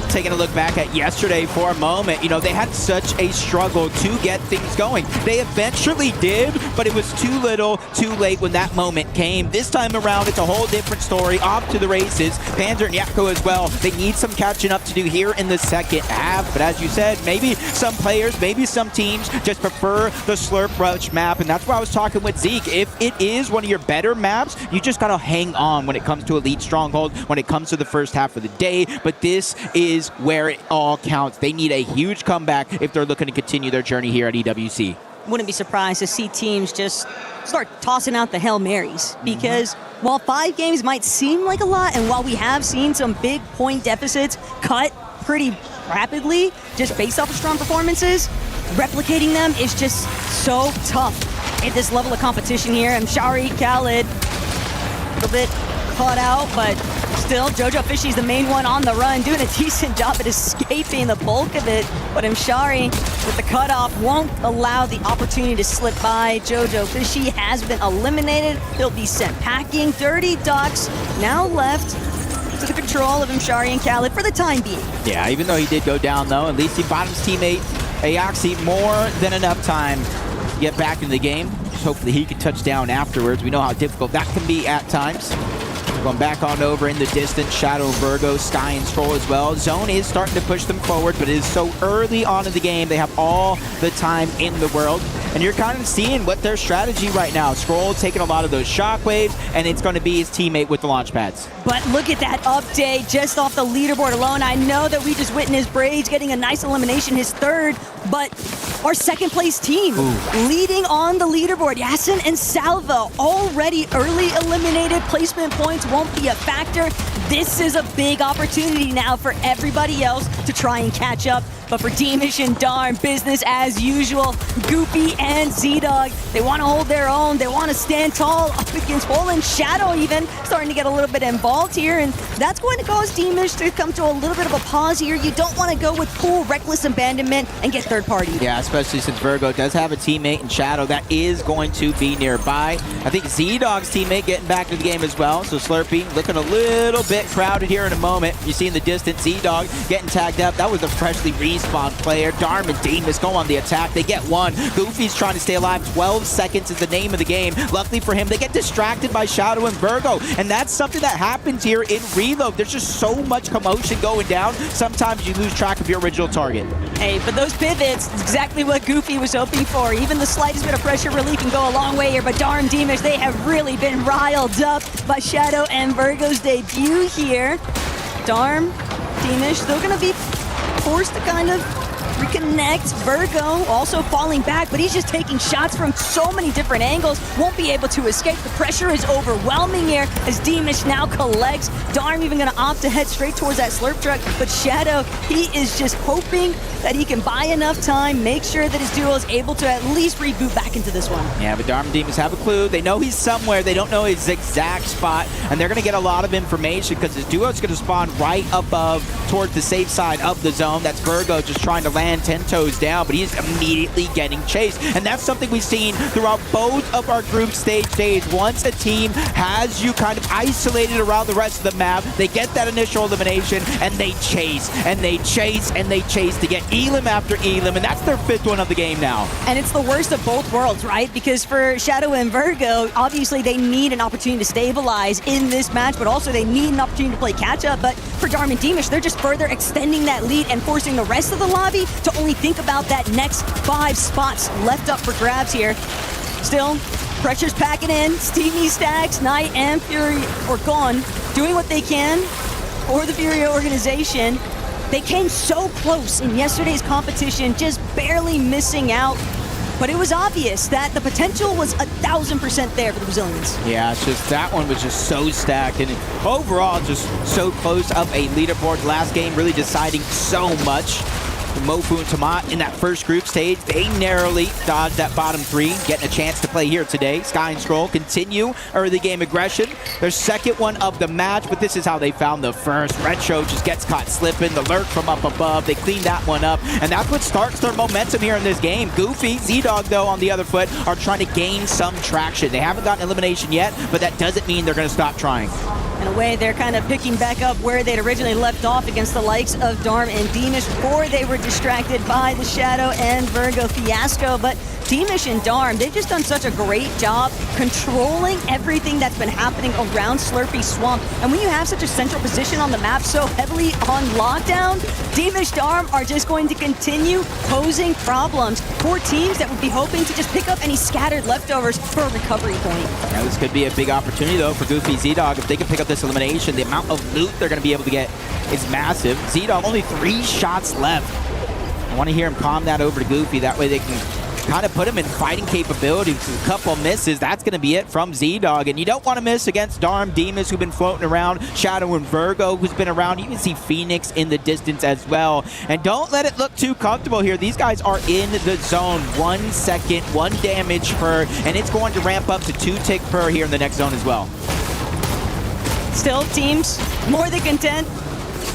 taking a look back at yesterday for a moment, you know, they had such a struggle to get things going. They eventually did, but it was too little, too late when that moment came. This time around, it's a whole different story. Off to the races. Panzer and Yapko as well. They need some catching up to do here in the second half, but as you said, maybe some players, maybe some teams just prefer the Slurp Rush map, and that's why I was talking with Zeke. If it is one of your better maps, you just gotta hang on when it comes to Elite Stronghold, when it comes to the first half of the day, but this is where it all counts. They need a huge comeback if they're looking to continue their journey here at EWC. Wouldn't be surprised to see teams just start tossing out the Hail Marys, because while 5 games might seem like a lot, and while we have seen some big point deficits cut pretty rapidly just based off of strong performances, replicating them is just so tough at this level of competition here. And Shari, Khaled, a little bit caught out, but Still, Jojo Fishy's the main one on the run, doing a decent job at escaping the bulk of it. But Mshari, with the cutoff, won't allow the opportunity to slip by. Jojo Fishy has been eliminated. He'll be sent packing. Dirty Ducks now left to the control of Mshari and Khaled for the time being. Yeah, even though he did go down, though, at least he bought his teammate Aoxy more than enough time to get back into the game. Just hopefully he can touch down afterwards. We know how difficult that can be at times. Going back on over in the distance, Shadow and Virgo, Sky and Stroll as well. Zone is starting to push them forward, but it is so early on in the game. They have all the time in the world. And you're kind of seeing what their strategy right now. Stroll taking a lot of those shockwaves, and it's going to be his teammate with the launch pads. But look at that update just off the leaderboard alone. I know that we just witnessed Braids getting a nice elimination, his third, but our second place team leading on the leaderboard. Yasin and Salva already early eliminated. Placement points won't be a factor. This is a big opportunity now for everybody else to try and catch up. But for Deemish and Darm, business as usual. Goopy and Z-Dog, they want to hold their own. They want to stand tall up against Hole and Shadow even, starting to get a little bit involved here. And that's going to cause Deemish to come to a little bit of a pause here. You don't want to go with cool, reckless abandonment and get third party. Yeah, especially since Virgo does have a teammate in Shadow that is going to be nearby. I think Z-Dog's teammate getting back to the game as well. So Slurpee looking a little bit crowded here in a moment. You see in the distance, Z-Dog getting tagged up. That was a freshly respawn player. Darm and Deemus go on the attack. They get one. Goofy's trying to stay alive. 12 seconds is the name of the game. Luckily for him, they get distracted by Shadow and Virgo. And that's something that happens here in Reload. There's just so much commotion going down. Sometimes you lose track of your original target. Hey, but those pivots, exactly what Goofy was hoping for. Even the slightest bit of pressure relief can go a long way here. But Darm Deemish, they have really been riled up by Shadow and Virgo's debut here. Darm, Deemish, still going to be forced to kind of reconnect. Virgo also falling back, but he's just taking shots from so many different angles. Won't be able to escape. The pressure is overwhelming here as Deemish now collects. Darm even going to opt to head straight towards that slurp truck, but Shadow, he is just hoping that he can buy enough time, make sure that his duo is able to at least reboot back into this one. Yeah, but Darm and Deemus have a clue. They know he's somewhere. They don't know his exact spot, and they're going to get a lot of information because his duo is going to spawn right above towards the safe side of the zone. That's Virgo just trying to land 10 toes down, but he's immediately getting chased. And that's something we've seen throughout both of our group stage days. Once a team has you kind of isolated around the rest of the map, they get that initial elimination, and they chase, and they chase, and they chase to get Elim after Elim, and that's their fifth one of the game now. And it's the worst of both worlds, right? Because for Shadow and Virgo, obviously they need an opportunity to stabilize in this match, but also they need an opportunity to play catch-up. But for Darm and Deemish, they're just further extending that lead and forcing the rest of the lobby to only think about that next 5 spots left up for grabs here. Still, pressure's packing in. Steamy Stacks, Knight, and Fury are gone, doing what they can for the Fury organization. They came so close in yesterday's competition, just barely missing out. But it was obvious that the potential was 1,000% there for the Brazilians. Yeah, it's just that one was just so stacked, and overall just so close of a leaderboard. Last game really deciding so much. Mofu and Tomat in that first group stage, they narrowly dodged that bottom 3, getting a chance to play here today. Sky and Stroll continue early game aggression. Their second one of the match, but this is how they found the first. Retro just gets caught slipping. The lurk from up above, they clean that one up, and that's what starts their momentum here in this game. Goofy, Z-Dog though on the other foot are trying to gain some traction. They haven't gotten elimination yet, but that doesn't mean they're going to stop trying. In a way, they're kind of picking back up where they'd originally left off against the likes of Darm and Deemish before they were distracted by the Shadow and Virgo fiasco. But Deemish and Darm, they've just done such a great job controlling everything that's been happening around Slurpee Swamp. And when you have such a central position on the map so heavily on lockdown, Deemish Darm are just going to continue posing problems for teams that would be hoping to just pick up any scattered leftovers for a recovery point. Yeah, this could be a big opportunity though for Goofy Z-Dog. If they can pick up this elimination, the amount of loot they're going to be able to get is massive. Z-Dog only 3 shots left. I want to hear him calm that over to Goofy. That way they can kind of put him in fighting capability. A couple misses, that's going to be it from Z-Dog. And you don't want to miss against Darm, Deemus, who've been floating around, Shadow and Virgo, who's been around. You can see Phoenix in the distance as well. And don't let it look too comfortable here. These guys are in the zone. 1 second, 1 damage per, and it's going to ramp up to 2 tick per here in the next zone as well. Still, teams more than content,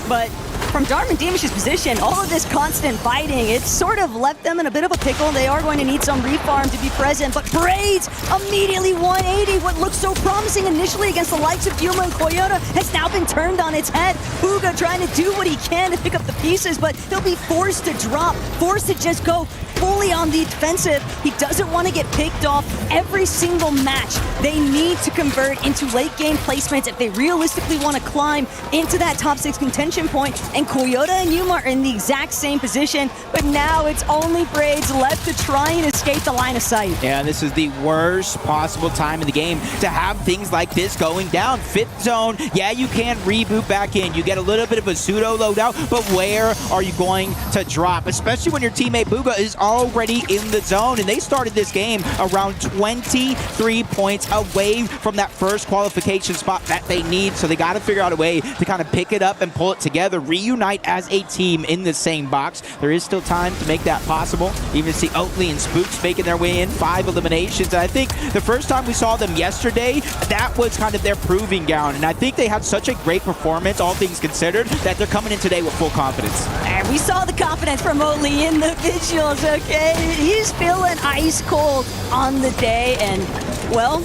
but from Darman Demish's position, all of this constant fighting, it's sort of left them in a bit of a pickle. They are going to need some refarm to be present, but Braids immediately 180. What looked so promising initially against the likes of Yuma and Koyota has now been turned on its head. Bugha trying to do what he can to pick up the pieces, but he'll be forced to drop, forced to just go fully on the defensive. He doesn't want to get picked off every single match. They need to convert into late game placements if they realistically want to climb into that top 6 contention point. And Koyota and Yuma are in the exact same position, but now it's only Braids left to try and escape the line of sight. Yeah, this is the worst possible time in the game to have things like this going down. 5th zone, yeah, you can reboot back in. You get a little bit of a pseudo loadout, but where are you going to drop? Especially when your teammate Bugha is already in the zone, and they started this game around 23 points away from that first qualification spot that they need, so they got to figure out a way to kind of pick it up and pull it together, reunite as a team in the same box. There is still time to make that possible. Even see Oatly and Spooks making their way in, 5 eliminations, and I think the first time we saw them yesterday, that was kind of their proving ground, and I think they had such a great performance, all things considered, that they're coming in today with full confidence. And we saw the confidence from Oatly in the visuals, okay? He's feeling ice cold on the day, and, well,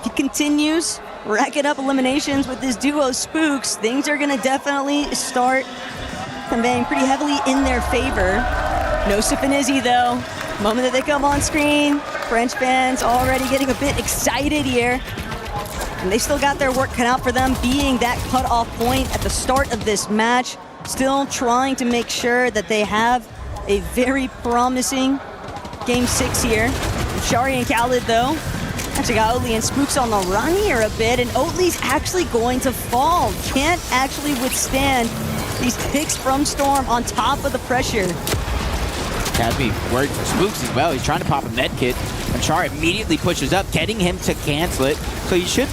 he continues racking up eliminations with this duo Spooks. Things are going to definitely start conveying pretty heavily in their favor. Nosif and Izzy, though, moment that they come on screen, French fans already getting a bit excited here. And they still got their work cut out for them, being that cutoff point at the start of this match. Still trying to make sure that they have a very promising Game 6 here. Shari and Khaled, though, actually got Oatly and Spooks on the run here a bit, and Oatly's actually going to fall. Can't actually withstand these picks from Storm on top of the pressure. Casby worried for Spooks as well. He's trying to pop a med kit, and Char immediately pushes up, getting him to cancel it. So he should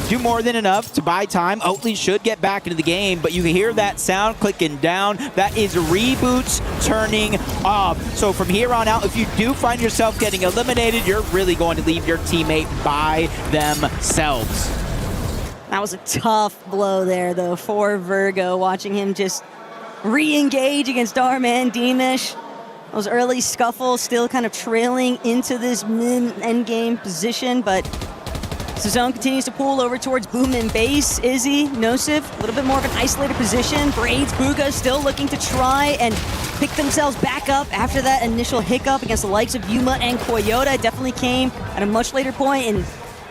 do more than enough to buy time. Oatly should get back into the game, but you can hear that sound clicking down. That is reboots turning off. So from here on out, if you do find yourself getting eliminated, you're really going to leave your teammate by themselves. That was a tough blow there, though, for Virgo, watching him just re-engage against Darman Demish. Those early scuffles still kind of trailing into this mid-endgame position, but the zone continues to pull over towards Boom and Base. Izzy, Nosif, a little bit more of an isolated position. Braids, Bugha still looking to try and pick themselves back up after that initial hiccup against the likes of Yuma and Koyota. It definitely came at a much later point, and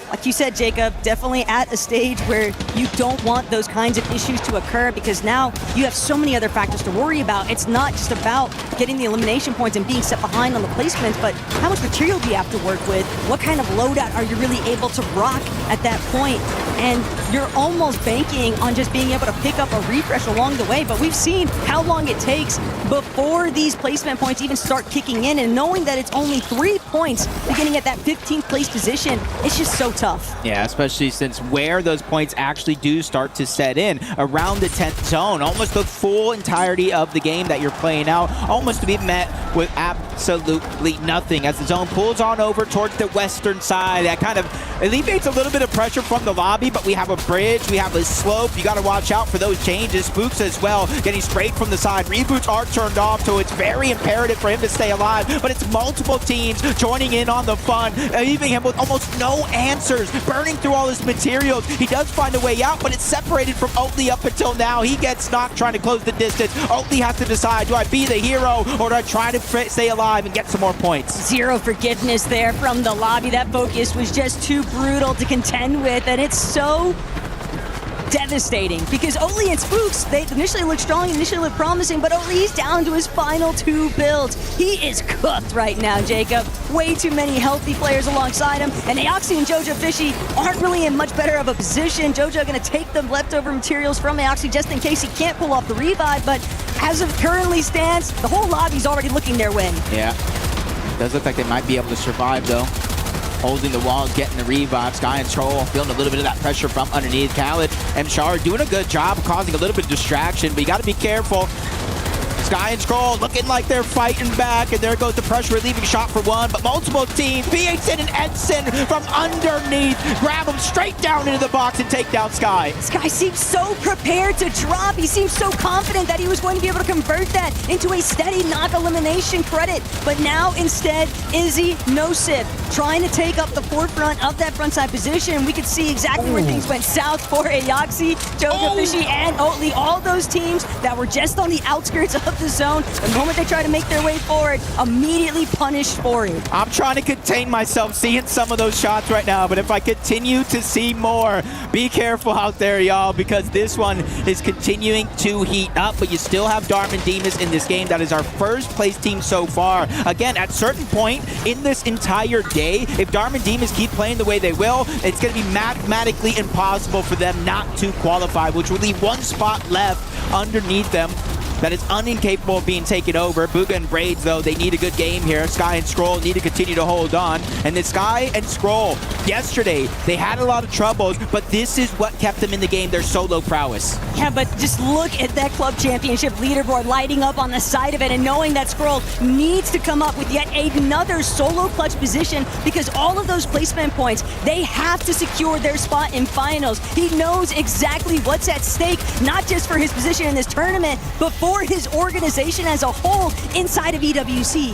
like you said, Jacob, definitely at a stage where you don't want those kinds of issues to occur, because now you have so many other factors to worry about. It's not just about getting the elimination points and being set behind on the placements, but how much material do you have to work with? What kind of loadout are you really able to rock at that point? And you're almost banking on just being able to pick up a refresh along the way, but we've seen how long it takes before these placement points even start kicking in, and knowing that it's only 3 points beginning at that 15th place position, it's just so tough. Yeah, especially since where those points actually do start to set in, around the 10th zone, almost the full entirety of the game that you're playing out, almost to be met with absolutely nothing as the zone pulls on over towards the western side. That kind of alleviates a little bit of pressure from the lobby, but we have a bridge, we have a slope. You got to watch out for those changes. Spooks as well, getting sprayed from the side. Reboots are turned off, so it's very imperative for him to stay alive, but it's multiple teams joining in on the fun, leaving him with almost no answers, burning through all his materials. He does find a way out, but it's separated from Oatly up until now. He gets knocked trying to close the distance. Oatly has to decide, do I be the hero or do I try to stay alive and get some more points? Zero forgiveness there from the lobby. That focus was just too brutal to contend with, and it's so devastating because Oatly and Spooks, they initially looked strong, initially looked promising, but Oatly's down to his final 2 builds. He is cooked right now, Jacob. Way too many healthy players alongside him, and Aoxy and Jojo Fishy aren't really in much better of a position. Jojo gonna take the leftover materials from Aoxy just in case he can't pull off the revive, but as it currently stands, the whole lobby's already looking their way. Yeah, it does look like they might be able to survive though. Holding the walls, getting the revive. Sky and Troll feeling a little bit of that pressure from underneath. Khaled and Char doing a good job of causing a little bit of distraction, but you got to be careful. Sky and Scroll looking like they're fighting back, and there goes the pressure relieving shot for one, but multiple teams, BHN and Edson from underneath, grab him straight down into the box and take down Sky. Sky seems so prepared to drop. He seems so confident that he was going to be able to convert that into a steady knock elimination credit. But now instead, Izzy Nosip trying to take up the forefront of that frontside position. We could see exactly where things went south for EWC, Joga Fishy, and Oatly. All those teams that were just on the outskirts of the zone, the moment they try to make their way forward, immediately punished for it. I'm trying to contain myself seeing some of those shots right now, but if I continue to see more, be careful out there, y'all, because this one is continuing to heat up, but you still have Darman Demas in this game. That is our first place team so far. Again, at a certain point in this entire day, if Darman Demas keep playing the way they will, it's going to be mathematically impossible for them not to qualify, which will leave one spot left underneath them that is unincapable of being taken over. Booga and Braids, though, they need a good game here. Sky and Scroll need to continue to hold on. And the Sky and Scroll, yesterday, they had a lot of troubles, but this is what kept them in the game, their solo prowess. Yeah, but just look at that club championship leaderboard lighting up on the side of it, and knowing that Scroll needs to come up with yet another solo clutch position, because all of those placement points, they have to secure their spot in finals. He knows exactly what's at stake, not just for his position in this tournament, but for his organization as a whole inside of EWC.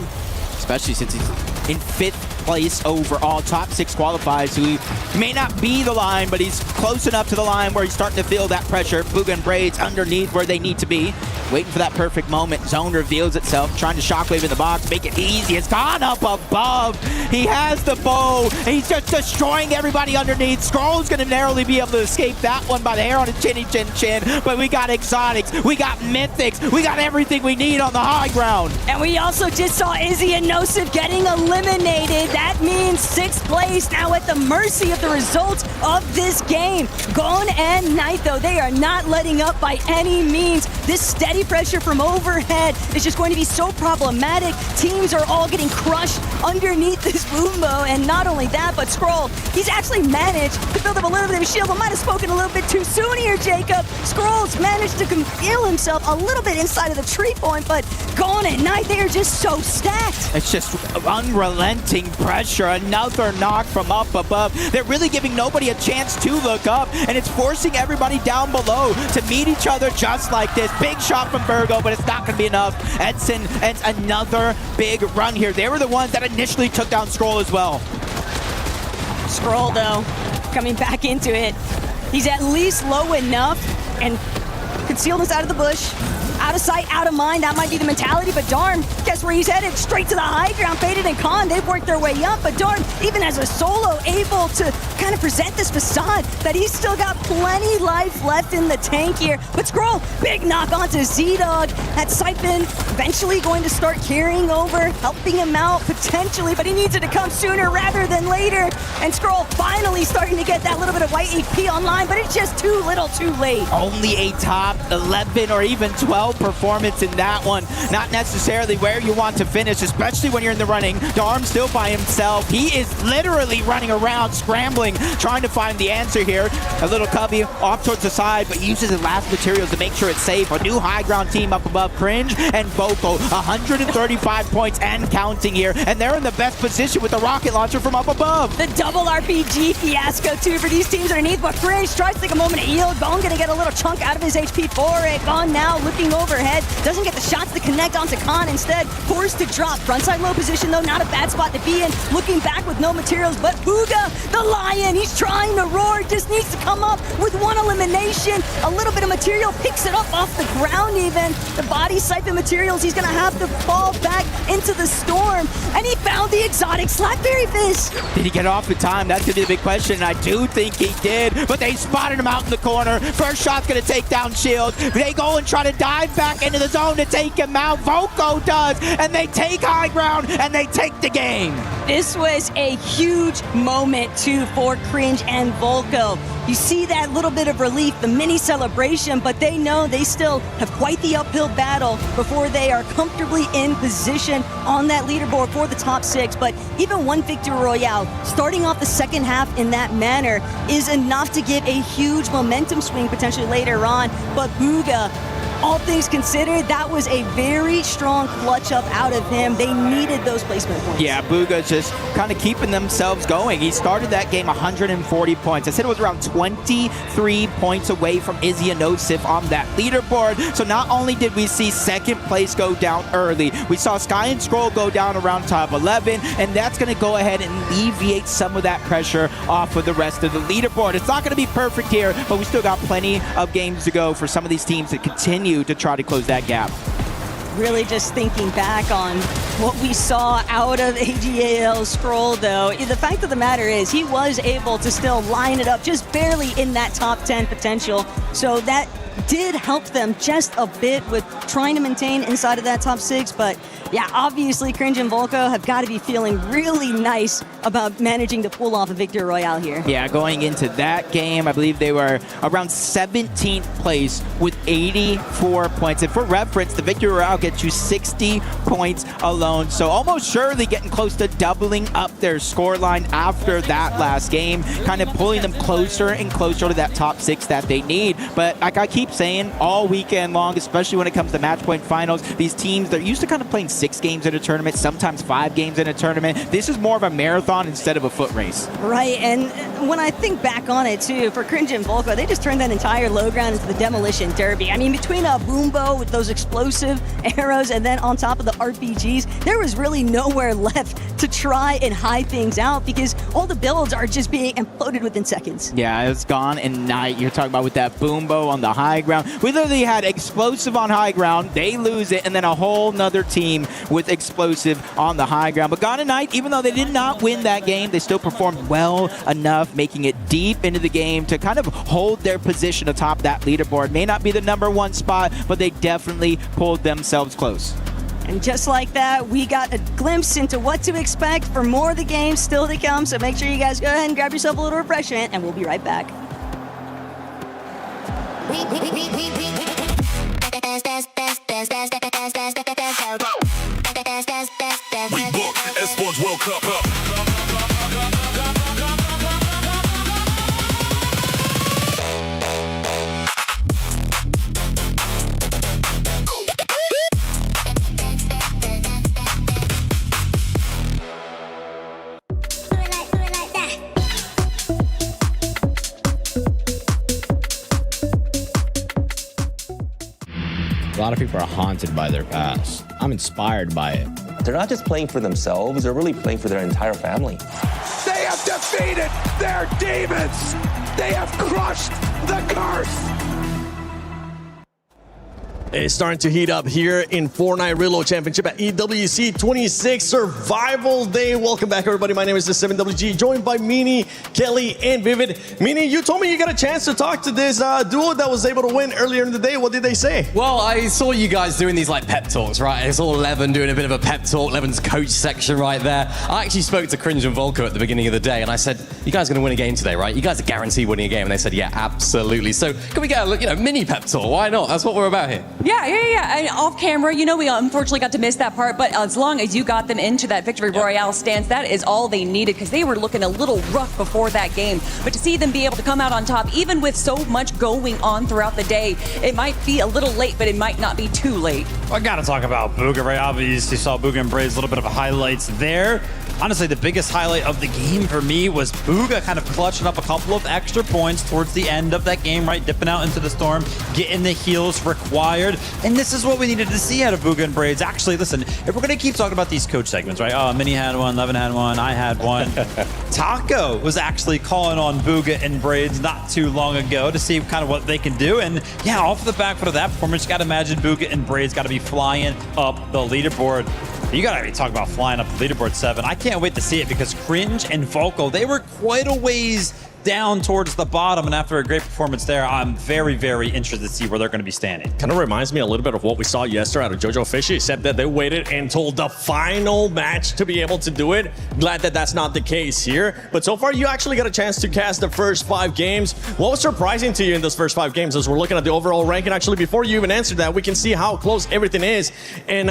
Especially since he's in 5th place overall. Top 6 qualifies, who may not be the line, but he's close enough to the line where he's starting to feel that pressure. Booga and Braids underneath where they need to be. Waiting for that perfect moment. Zone reveals itself, trying to shockwave in the box, make it easy. It's gone up above. He has the bow. He's just destroying everybody underneath. Scroll's going to narrowly be able to escape that one by the hair on his chinny chin. But we got exotics, we got mythics, we got everything we need on the high ground. And we also just saw Izzy and Nosip getting eliminated. That means 6th place now at the mercy of the results of this game. Gone and Knight, though, they are not letting up by any means. This steady pressure from overhead is just going to be so problematic. Teams are all getting crushed underneath this boombo, and not only that, but Scroll, he's actually managed to build up a little bit of a shield, but might have spoken a little bit too soon here, Jacob. Scroll's managed to conceal himself a little bit inside of the tree point, but Gone and Knight, they are just so stacked. It's just unrelenting pressure. Another knock from up above. They're really giving nobody a chance to look up, and it's forcing everybody down below to meet each other just like this. Big shot from Virgo, but it's not going to be enough. Edson ends another big run here. They were the ones that initially took down Scroll as well. Scroll, though, coming back into it. He's at least low enough and concealed us out of the bush. Out of sight, out of mind, that might be the mentality, but Darm, guess where he's headed? Straight to the high ground. Faded and Khan, they've worked their way up, but Darm, even as a solo, able to kind of present this facade that he's still got plenty life left in the tank here. But Scroll, big knock onto Z-Dog. That Siphon eventually going to start carrying over, helping him out potentially, but he needs it to come sooner rather than later. And Scroll finally starting to get that little bit of white HP online, but it's just too little too late. Only a top 11 or even 12 performance in that one. Not necessarily where you want to finish, especially when you're in the running. Darm still by himself. He is literally running around, scrambling, trying to find the answer here. A little cubby off towards the side, but uses his last materials to make sure it's safe. A new high ground team up above, Cringe and Vocal. 135 points and counting here, and they're in the best position with the rocket launcher from up above. The double RPG fiasco too for these teams underneath, but Cringe tries to take a moment to heal. Gone gonna get a little chunk out of his HP for it. Gone now looking overhead, doesn't get the shots to connect onto Khan, instead forced to drop. Frontside low position though, not a bad spot to be in. Looking back with no materials, but Booga, the Lion, he's trying to roar, just needs to come up with one elimination. A little bit of material, picks it up off the ground even. The body Siphon materials, he's gonna have to fall back into the storm, and he found the exotic Slapberry Fish. Did he get off in time? That's gonna be the big question, and I do think he did, but they spotted him out in the corner. First shot's gonna take down Shield. They go and try to dive back into the zone to take him out. Voco does, and they take high ground, and they take the game. This was a huge moment too for Cringe and Volko. You see that little bit of relief, the mini celebration, but they know they still have quite the uphill battle before they are comfortably in position on that leaderboard for the top 6. But even one victory royale, starting off the second half in that manner, is enough to give a huge momentum swing potentially later on. But Booga, all things considered, that was a very strong clutch up out of him. They needed those placement points. Yeah, Bugha just kind of keeping themselves going. He started that game 140 points. I said it was around 23 points away from Izzy and Osif on that leaderboard. So not only did we see second place go down early, we saw Sky and Scroll go down around top 11, and that's going to go ahead and alleviate some of that pressure off of the rest of the leaderboard. It's not going to be perfect here, but we still got plenty of games to go for some of these teams to continue to try to close that gap. Really just thinking back on what we saw out of AGAL Scroll, though, the fact of the matter is he was able to still line it up just barely in that top 10 potential. So that did help them just a bit with trying to maintain inside of that top 6. But yeah, obviously Cringe and Volko have got to be feeling really nice about managing to pull off a victory royale here. Yeah, going into that game, I believe they were around 17th place with 84 points. And for reference, the victory royale gets you 60 points alone. So almost surely getting close to doubling up their scoreline after that last game, kind of pulling them closer and closer to that top 6 that they need. But like I keep saying, all weekend long, especially when it comes to match point finals, these teams, they're used to kind of playing 6 games in a tournament, sometimes 5 games in a tournament. This is more of a marathon instead of a foot race. Right, and when I think back on it too, for Cringe and Volko, they just turned that entire low ground into the Demolition Derby. I mean, between a Boombo with those explosive arrows and then on top of the RPGs, there was really nowhere left to try and hide things out because all the builds are just being imploded within seconds. Yeah, it's gone in night. You're talking about with that Boombo on the high ground. We literally had explosive on high ground, they lose it, and then a whole nother team with explosive on the high ground. But Gone Night, even though they did not win that game, they still performed well enough, making it deep into the game to kind of hold their position atop that leaderboard. May not be the #1 spot, but they definitely pulled themselves close. And just like that, we got a glimpse into what to expect for more of the games still to come. So make sure you guys go ahead and grab yourself a little refreshment, and we'll be right back. We booked Esports World Cup up. A lot of people are haunted by their past. I'm inspired by it. They're not just playing for themselves, they're really playing for their entire family. They have defeated their demons. They have crushed the curse. It's starting to heat up here in Fortnite Reload Championship at EWC 26 Survival Day. Welcome back, everybody. My name is the 7WG, joined by Meanie, Kelly, and Vivid. Meanie, you told me you got a chance to talk to this duo that was able to win earlier in the day. What did they say? Well, I saw you guys doing these like pep talks, right? I saw Levin doing a bit of a pep talk, Levin's coach section right there. I actually spoke to Cringe and Volko at the beginning of the day, and I said, you guys are going to win a game today, right? You guys are guaranteed winning a game. And they said, yeah, absolutely. So can we get a mini pep talk? Why not? That's what we're about here. Yeah. And off camera, we unfortunately got to miss that part, but as long as you got them into that victory royale stance, that is all they needed because they were looking a little rough before that game. But to see them be able to come out on top, even with so much going on throughout the day, it might be a little late, but it might not be too late. Well, I gotta talk about Bugha, right? Obviously, you saw Bugha and Braids, a little bit of highlights there. Honestly, the biggest highlight of the game for me was Bugha kind of clutching up a couple of extra points towards the end of that game, right? Dipping out into the storm, getting the heals required. And this is what we needed to see out of Bugha and Braids. Actually, listen, if we're going to keep talking about these coach segments, right? Oh, Minnie had one, Levin had one, I had one. Taco was actually calling on Bugha and Braids not too long ago to see kind of what they can do. And yeah, off the back foot of that performance, you got to imagine Bugha and Braids got to be flying up the leaderboard. You gotta be talking about flying up the leaderboard 7. I can't wait to see it because Cringe and Volko, they were quite a ways down towards the bottom, and after a great performance there, I'm very, very interested to see where they're going to be standing. Kind of reminds me a little bit of what we saw yesterday out of JoJo Fishy, except that they waited until the final match to be able to do it. Glad that that's not the case here. But so far, you actually got a chance to cast the first 5 games. What was surprising to you in those first 5 games as we're looking at the overall ranking? Actually, before you even answered that, we can see how close everything is. And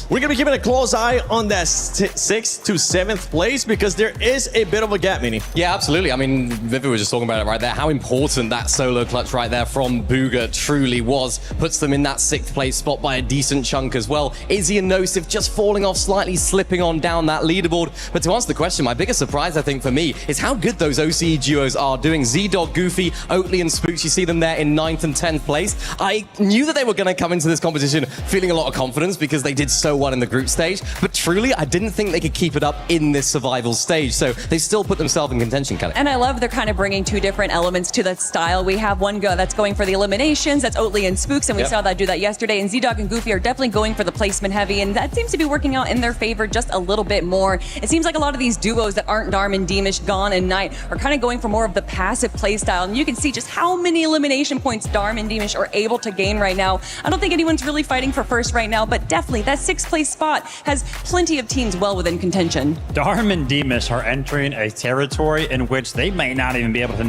we're going to be keeping a close eye on that 6th to 7th place because there is a bit of a gap, Minnie. Yeah, absolutely. I mean, Vivi was just talking about it right there. How important that solo clutch right there from Bugha truly was. Puts them in that 6th place spot by a decent chunk as well. Izzy and Nosif just falling off slightly, slipping on down that leaderboard. But to answer the question, my biggest surprise, I think, for me, is how good those OCE duos are doing. Z-Dog, Goofy, Oatly, and Spooks, you see them there in 9th and 10th place. I knew that they were going to come into this competition feeling a lot of confidence because they did so well in the group stage. But truly, I didn't think they could keep it up in this survival stage. So they still put themselves in contention, Kelly. And I love they're kind of bringing two different elements to that style. We have one that's going for the eliminations. That's Oatly and Spooks, and we saw that do that yesterday. And Z-Dog and Goofy are definitely going for the placement heavy, and that seems to be working out in their favor just a little bit more. It seems like a lot of these duos that aren't Darm and Deemish, Gone and Knight are kind of going for more of the passive play style, and you can see just how many elimination points Darm and Deemish are able to gain right now. I don't think anyone's really fighting for first right now, but definitely that 6th place spot has plenty of teams well within contention. Darm and Deemish are entering a territory in which they may not even be able to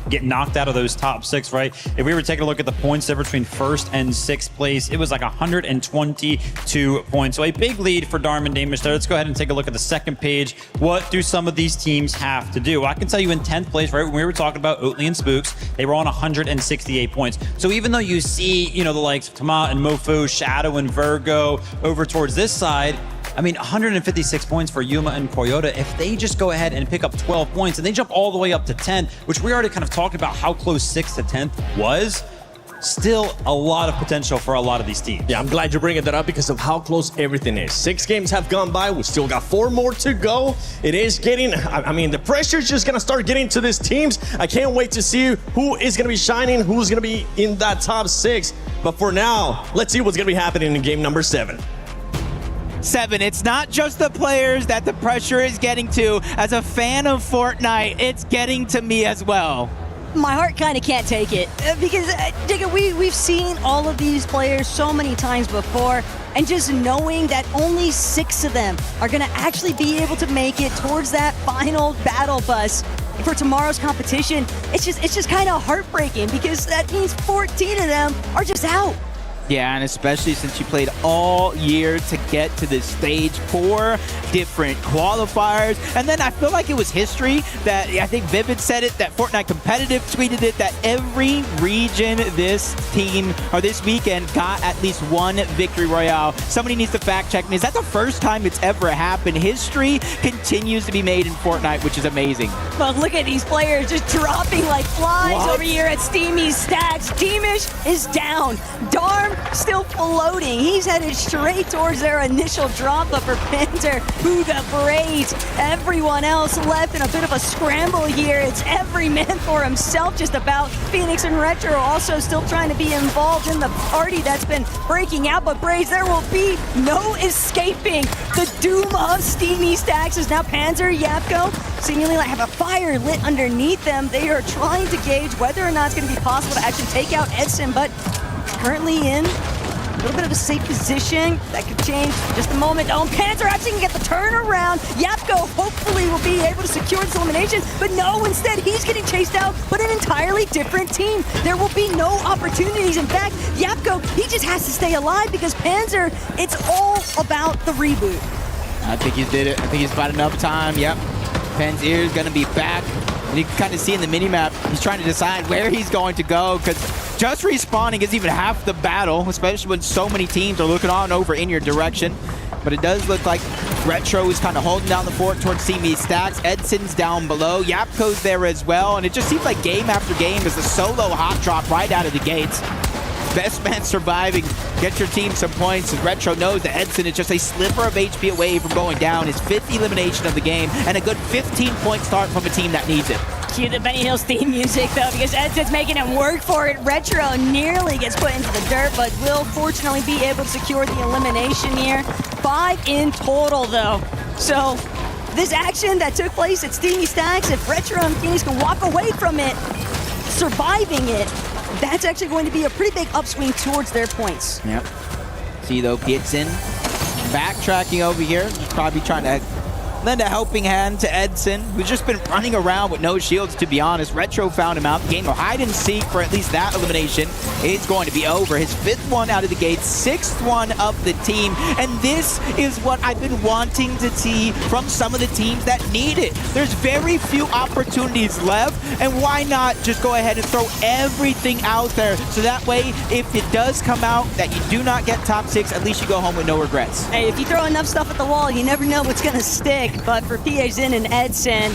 get knocked out of those top 6, right? If we were taking a look at the points there between 1st and 6th place, it was like 122 points. So a big lead for Darm and Deemish there. Let's go ahead and take a look at the 2nd page. What do some of these teams have to do? Well, I can tell you in 10th place, right, when we were talking about Oatly and Spooks, they were on 168 points. So even though you see, you know, the likes of Tama and Mofo, Shadow and Virgo over towards this side, I mean, 156 points for Yuma and Koyota. If they just go ahead and pick up 12 points and they jump all the way up to 10, which we already kind of talked about how close 6th to 10th was, still a lot of potential for a lot of these teams. Yeah, I'm glad you're bringing that up because of how close everything is. 6 games have gone by. We still got 4 more to go. It is getting, I mean, the pressure's just going to start getting to these teams. I can't wait to see who is going to be shining, who's going to be in that top 6. But for now, let's see what's going to be happening in game number 7. 7. It's not just the players that the pressure is getting to. As a fan of Fortnite, it's getting to me as well. My heart kind of can't take it because, Digga, we've seen all of these players so many times before, and just knowing that only 6 of them are going to actually be able to make it towards that final battle bus for tomorrow's competition, it's just kind of heartbreaking because that means 14 of them are just out. Yeah, and especially since you played all year to get to this stage, 4 different qualifiers. And then I feel like it was history that, I think Vivid said it, that Fortnite Competitive tweeted it, that every region this team, or this weekend, got at least 1 victory royale. Somebody needs to fact check me. Is that the first time it's ever happened? History continues to be made in Fortnite, which is amazing. But look at these players just dropping like flies over here at Steamy Stacks. Deemish is down. Darm still floating. He's headed straight towards their initial drop, but for Panzer, Bugha, Braids, everyone else left in a bit of a scramble here. It's every man for himself just about. Phoenix and Retro also still trying to be involved in the party that's been breaking out, but Braids, there will be no escaping the doom of Steamy Stacks as now Panzer, Yapko seemingly like have a fire lit underneath them. They are trying to gauge whether or not it's going to be possible to actually take out Edson, but currently in a little bit of a safe position. That could change just a moment. Oh, Panzer actually can get the turnaround. Yapko hopefully will be able to secure this elimination, but no, instead he's getting chased out, but an entirely different team. There will be no opportunities. In fact, Yapko, he just has to stay alive because Panzer, it's all about the reboot. I think he did it. I think he's about enough time. Yep. Panzer is going to be back. And you can kind of see in the minimap, he's trying to decide where he's going to go because just respawning is even half the battle, especially when so many teams are looking on over in your direction. But it does look like Retro is kind of holding down the fort towards Steamy Stacks. Edson's down below. Yapko's there as well. And it just seems like game after game is a solo hot drop right out of the gates. Best man surviving. Get your team some points. As Retro knows that Edson is just a sliver of HP away from going down. His 5th elimination of the game and a good 15-point start from a team that needs it. Cue the Benny Hill theme music though, because Edson's making him work for it. Retro nearly gets put into the dirt, but will fortunately be able to secure the elimination here. 5 in total though. So this action that took place at Steamy Stacks, if Retro and Phoenix can walk away from it, surviving it, that's actually going to be a pretty big upswing towards their points. Yep. See though, gets in, backtracking over here. He's probably trying to lend a helping hand to Edson, who's just been running around with no shields, to be honest. Retro found him out. Game of hide and seek for at least that elimination is going to be over. His 5th one out of the gate, 6th one of the team. And this is what I've been wanting to see from some of the teams that need it. There's very few opportunities left, and why not just go ahead and throw everything out there so that way, if it does come out that you do not get top 6, at least you go home with no regrets. Hey, if you throw enough stuff at the wall, you never know what's going to stick. But for PHZin and Edson,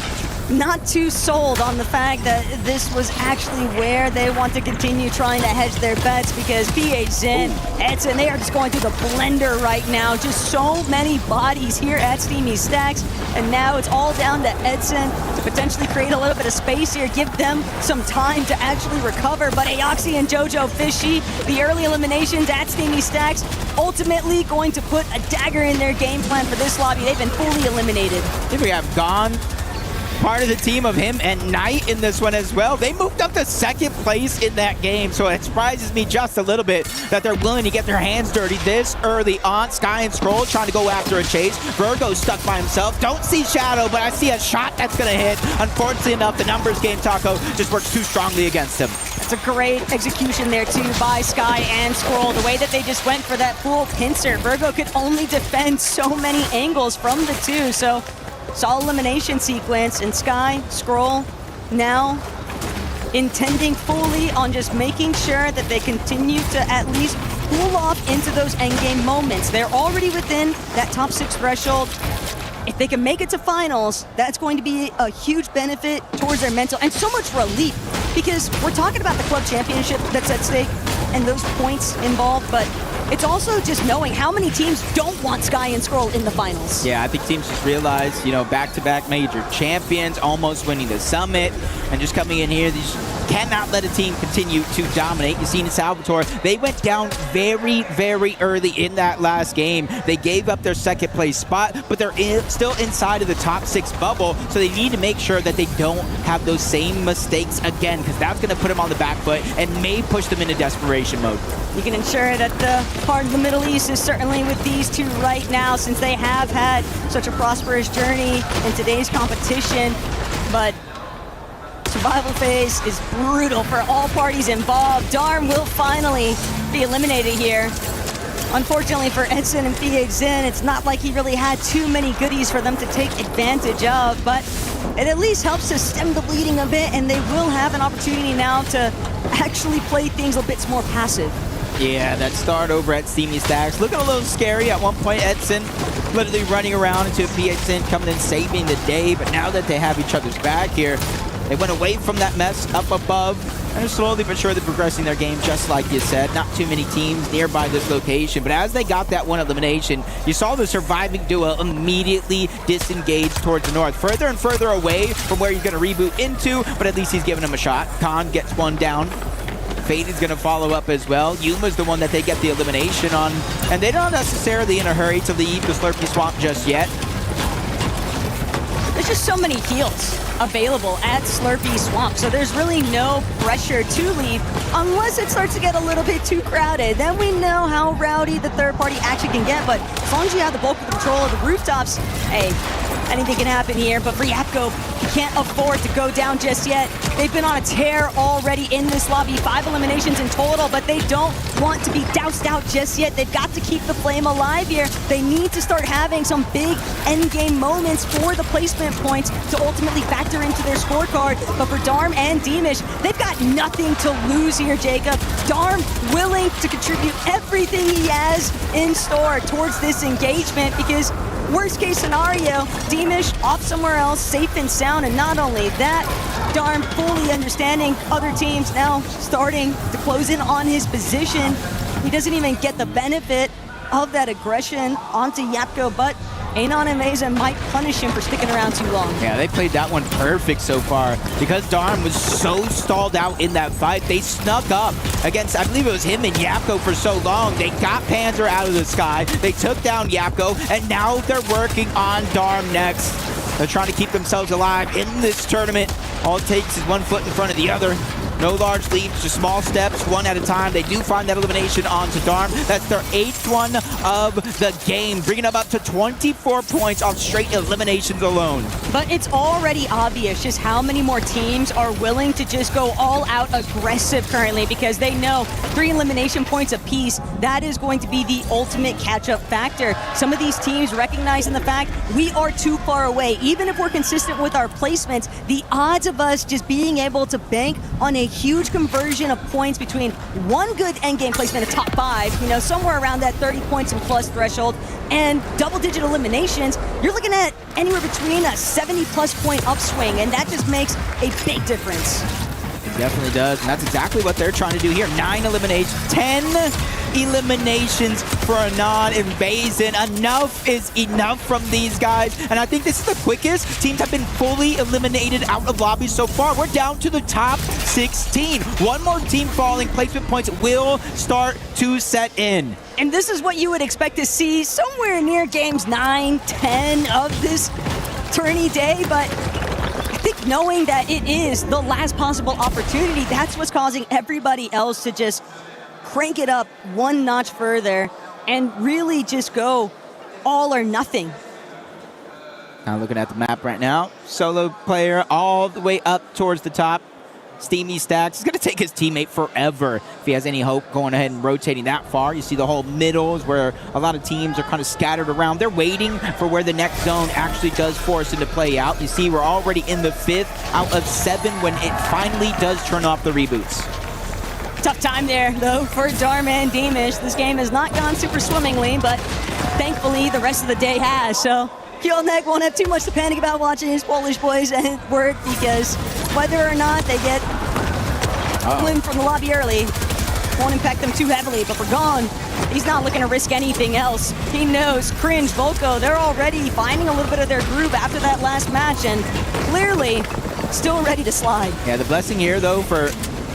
not too sold on the fact that this was actually where they want to continue trying to hedge their bets, because PHZin, Edson, they are just going through the blender right now. Just so many bodies here at Steamy Stacks, and now it's all down to Edson to potentially create a little bit of space here, give them some time to actually recover. But Aoxy and Jojo Fishy, the early eliminations at Steamy Stacks, ultimately going to put a dagger in their game plan for this lobby. They've been fully eliminated. Here we have Gone, part of the team of him and Knight in this one as well. They moved up to 2nd place in that game, so it surprises me just a little bit that they're willing to get their hands dirty this early on. Sky and Scroll trying to go after a chase. Virgo's stuck by himself. Don't see Shadow, but I see a shot that's going to hit. Unfortunately enough, the numbers game, Taco, just works too strongly against him. It's a great execution there, too, by Sky and Scroll. The way that they just went for that full pincer. Virgo could only defend so many angles from the 2, so solid elimination sequence. And Sky, Scroll, now intending fully on just making sure that they continue to at least pull off into those endgame moments. They're already within that top 6 threshold. If they can make it to finals, that's going to be a huge benefit towards their mental and so much relief, because we're talking about the club championship that's at stake and those points involved, but it's also just knowing how many teams don't want Sky and Scroll in the finals. Yeah, I think teams just realize, you know, back-to-back major champions, almost winning the Summit, and just coming in here, these cannot let a team continue to dominate. You've seen in Salvatore, they went down very, very early in that last game. They gave up their 2nd place spot, but they're still inside of the top 6 bubble, so they need to make sure that they don't have those same mistakes again, because that's going to put them on the back foot and may push them into desperation mode. You can ensure that the part of the Middle East is certainly with these two right now, since they have had such a prosperous journey in today's competition. But survival phase is brutal for all parties involved. Darm will finally be eliminated here. Unfortunately for Edson and PHZin, it's not like he really had too many goodies for them to take advantage of, but it at least helps to stem the bleeding a bit, and they will have an opportunity now to actually play things a bit more passive. Yeah, that start over at Steamy Stacks looking a little scary at one point. Edson literally running around into PHZin, coming in saving the day, but now that they have each other's back here, they went away from that mess up above, and slowly but surely progressing their game, just like you said. Not too many teams nearby this location, but as they got that one elimination, you saw the surviving duo immediately disengage towards the north, further and further away from where he's going to reboot into, but at least he's giving him a shot. Khan gets one down. Fade is going to follow up as well. Yuma's the one that they get the elimination on, and they're not necessarily in a hurry to leave the Slurpee Swamp just yet. There's just so many heals available at Slurpee Swamp, so there's really no pressure to leave unless it starts to get a little bit too crowded. Then we know how rowdy the third party actually can get, but as long as you have the bulk of control of the rooftops, hey, anything can happen here. But for Yapko, he can't afford to go down just yet. They've been on a tear already in this lobby, 5 eliminations in total, but they don't want to be doused out just yet. They've got to keep the flame alive here. They need to start having some big endgame moments for the placement points to ultimately factor into their scorecard. But for Darm and Demish, they've got nothing to lose here, Jacob. Darm willing to contribute everything he has in store towards this engagement, because worst case scenario, Demish off somewhere else, safe and sound. And not only that, Darm fully understanding other teams now starting to close in on his position. He doesn't even get the benefit of that aggression onto Yapko, but Anon and Meza might punish him for sticking around too long. Yeah, they played that one perfect so far. Because Darm was so stalled out in that fight, they snuck up against, I believe it was him and Yapko for so long. They got Panzer out of the sky, they took down Yapko, and now they're working on Darm next. They're trying to keep themselves alive in this tournament. All it takes is one foot in front of the other. No large leads, just small steps, one at a time. They do find that elimination onto Darm. That's their 8th one of the game, bringing them up to 24 points off straight eliminations alone. But it's already obvious just how many more teams are willing to just go all out aggressive currently, because they know 3 elimination points apiece, that is going to be the ultimate catch-up factor. Some of these teams recognizing the fact we are too far away. Even if we're consistent with our placements, the odds of us just being able to bank on a huge conversion of points between one good endgame placement, a top 5, you know, somewhere around that 30 points and plus threshold, and double-digit eliminations, you're looking at anywhere between a 70-plus point upswing, and that just makes a big difference. It definitely does, and that's exactly what they're trying to do here. 9 eliminations, 10 eliminations for Anon and Bazin. Enough is enough from these guys, and I think this is the quickest teams have been fully eliminated out of lobbies so far. We're down to the top 16. One more team falling, placement points will start to set in. And this is what you would expect to see somewhere near games 9, 10 of this tourney day, but I think knowing that it is the last possible opportunity, that's what's causing everybody else to just crank it up one notch further and really just go all or nothing. Now looking at the map right now, solo player all the way up towards the top. Steamy Stacks. It's going to take his teammate forever if he has any hope going ahead and rotating that far. You see the whole middle is where a lot of teams are kind of scattered around. They're waiting for where the next zone actually does force into play out. You see we're already in the 5th out of 7 when it finally does turn off the reboots. Tough time there, though, for Darm and Demish. This game has not gone super swimmingly, but thankfully the rest of the day has. So Kjolnek won't have too much to panic about watching his Polish boys and work, because whether or not they get win from the lobby early won't impact them too heavily. But for Gone, he's not looking to risk anything else. He knows Cringe, Volko, they're already finding a little bit of their groove after that last match, and clearly still ready to slide. Yeah, the blessing here, though, for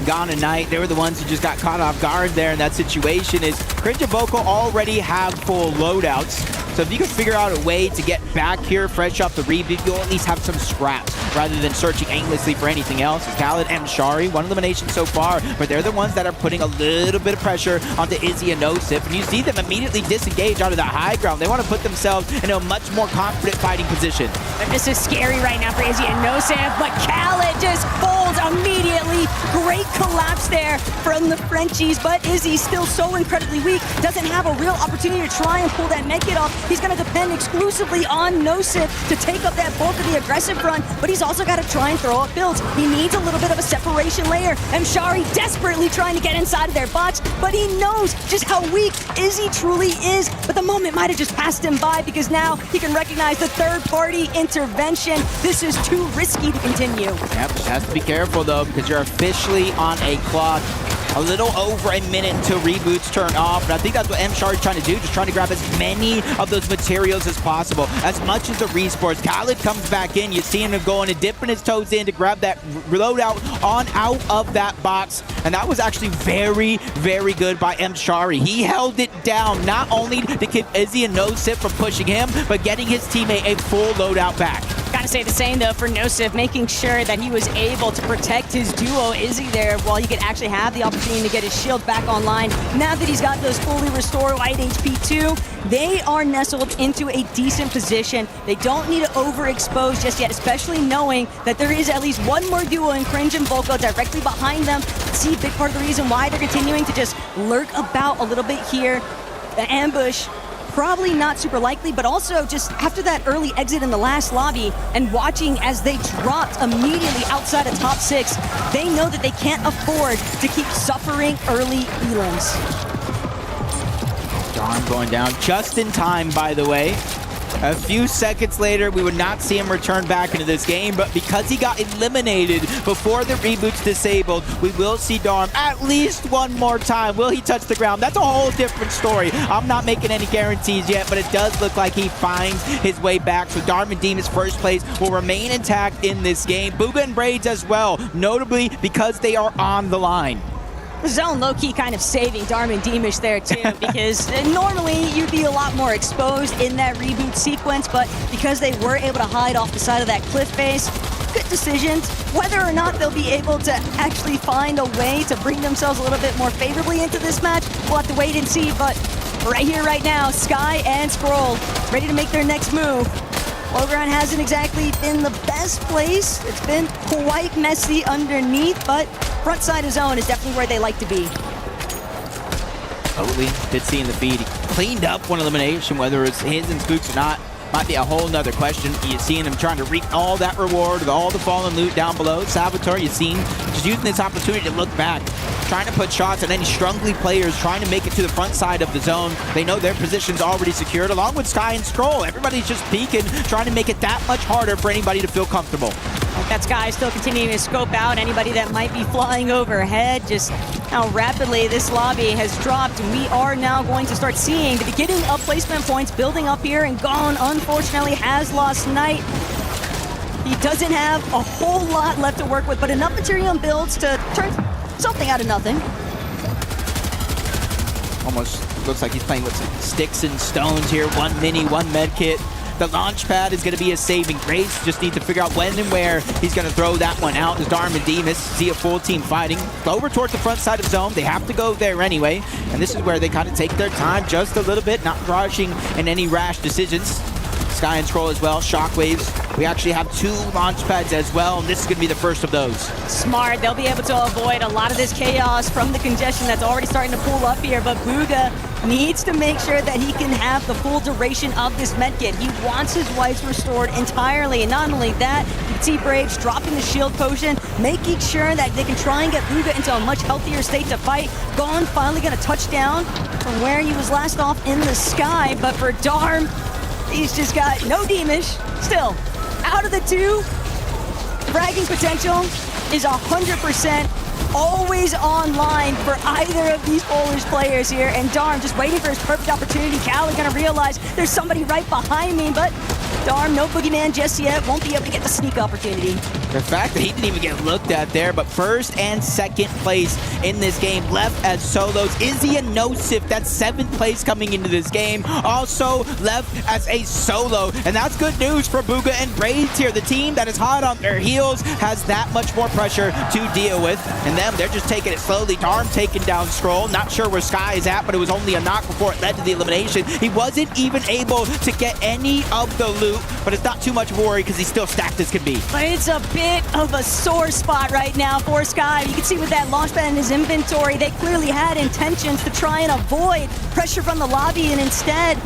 Gone and Knight, they were the ones who just got caught off guard there in that situation, is Cringe and Volko already have full loadouts. So if you can figure out a way to get back here fresh off the reboot, you'll at least have some scraps rather than searching aimlessly for anything else. Khaled and Shari, 1 elimination so far, but they're the ones that are putting a little bit of pressure onto Izzy and Nosif, and you see them immediately disengage out of the high ground. They want to put themselves in a much more confident fighting position. And this is scary right now for Izzy and Nosif, but Khaled just folds immediately. Great collapse there from the Frenchies, but Izzy's still so incredibly weak, doesn't have a real opportunity to try and pull that medkit off. He's going to depend exclusively on Nosif to take up that bulk of the aggressive front, but he's also got to try and throw up builds. He needs a little bit of a separation layer. Mshari desperately trying to get inside of their box, but he knows just how weak Izzy truly is. But the moment might have just passed him by, because now he can recognize the third-party intervention. This is too risky to continue. Yep, has to be careful, though, because you're officially on a clock. A little over a minute until reboots turn off, and I think that's what Mshari is trying to do, just trying to grab as many of those materials as possible, as much as the resports. Khaled comes back in, you see him going and dipping his toes in to grab that loadout on out of that box, and that was actually very, very good by Mshari. He held it down, not only to keep Izzy and Nosif from pushing him, but getting his teammate a full loadout back. Gotta say the same, though, for Nosif, making sure that he was able to protect his duo Izzy there while he could actually have the opportunity to get his shield back online. Now that he's got those fully restored white HP too, they are nestled into a decent position. They don't need to overexpose just yet, especially knowing that there is at least one more duo in Cringe and Volko directly behind them. See, a big part of the reason why they're continuing to just lurk about a little bit here. The ambush, probably not super likely, but also just after that early exit in the last lobby and watching as they dropped immediately outside of top 6, they know that they can't afford to keep suffering early elims. Darm going down just in time, by the way. A few seconds later, we would not see him return back into this game, but because he got eliminated before the reboot's disabled, we will see Darm at least one more time. Will he touch the ground? That's a whole different story. I'm not making any guarantees yet, but it does look like he finds his way back. So Darm and Demon's first place will remain intact in this game. Booga and Braids as well, notably because they are on the line. Zone low-key kind of saving Darm and Demish there too, because normally you'd be a lot more exposed in that reboot sequence, but because they were able to hide off the side of that cliff face, good decisions. Whether or not they'll be able to actually find a way to bring themselves a little bit more favorably into this match, we'll have to wait and see. But right here, right now, Sky and Scroll ready to make their next move. Lowground hasn't exactly been the best place. It's been quite messy underneath, but front side of zone is definitely where they like to be. Totally. Did see in the feed. He cleaned up one elimination, whether it's his and Spook's or not. Might be a whole nother question. You're seeing him trying to reap all that reward with all the fallen loot down below. Saboteur, you've seen just using this opportunity to look back, trying to put shots at any strongly players, trying to make it to the front side of the zone. They know their position's already secured, along with Sky and Scroll. Everybody's just peeking, trying to make it that much harder for anybody to feel comfortable. That Sky still continuing to scope out anybody that might be flying overhead. Just how rapidly this lobby has dropped. And we are now going to start seeing the beginning of placement points building up here, and Gone, unfortunately, has lost Knight. He doesn't have a whole lot left to work with, but enough material and builds to turn something out of nothing. Almost looks like he's playing with some sticks and stones here. One mini, one med kit. The launch pad is going to be his saving grace. Just need to figure out when and where he's going to throw that one out. As Darm and Demas see a full team fighting. Over towards the front side of zone. They have to go there anyway. And this is where they kind of take their time just a little bit, not rushing in any rash decisions. Sky and Scroll as well, Shockwaves. We actually have 2 launch pads as well, and this is going to be the first of those. Smart, they'll be able to avoid a lot of this chaos from the congestion that's already starting to pull up here, but Bugha needs to make sure that he can have the full duration of this medkit. He wants his wives restored entirely, and not only that, you can see Braves dropping the shield potion, making sure that they can try and get Bugha into a much healthier state to fight. Gone finally going to touch down from where he was last off in the sky, but for Darm, he's just got no Demish. Still, out of the 2, fragging potential is 100%. Always online for either of these Polish players here, and Darm just waiting for his perfect opportunity. Cali gonna realize there's somebody right behind me, but Darm, no boogeyman just yet, won't be able to get the sneak opportunity. The fact that he didn't even get looked at there, but first and second place in this game left as solos. Izzy and Nosif, that's 7th place coming into this game, also left as a solo, and that's good news for Bugha and Braids here. The team that is hot on their heels has that much more pressure to deal with, and them, they're just taking it slowly. Darm taking down Scroll, not sure where Sky is at, but it was only a knock before it led to the elimination. He wasn't even able to get any of the loot, but it's not too much of a worry because he's still stacked as can be. But it's a bit of a sore spot right now for Sky. You can see with that launch pad in his inventory, they clearly had intentions to try and avoid pressure from the lobby, and instead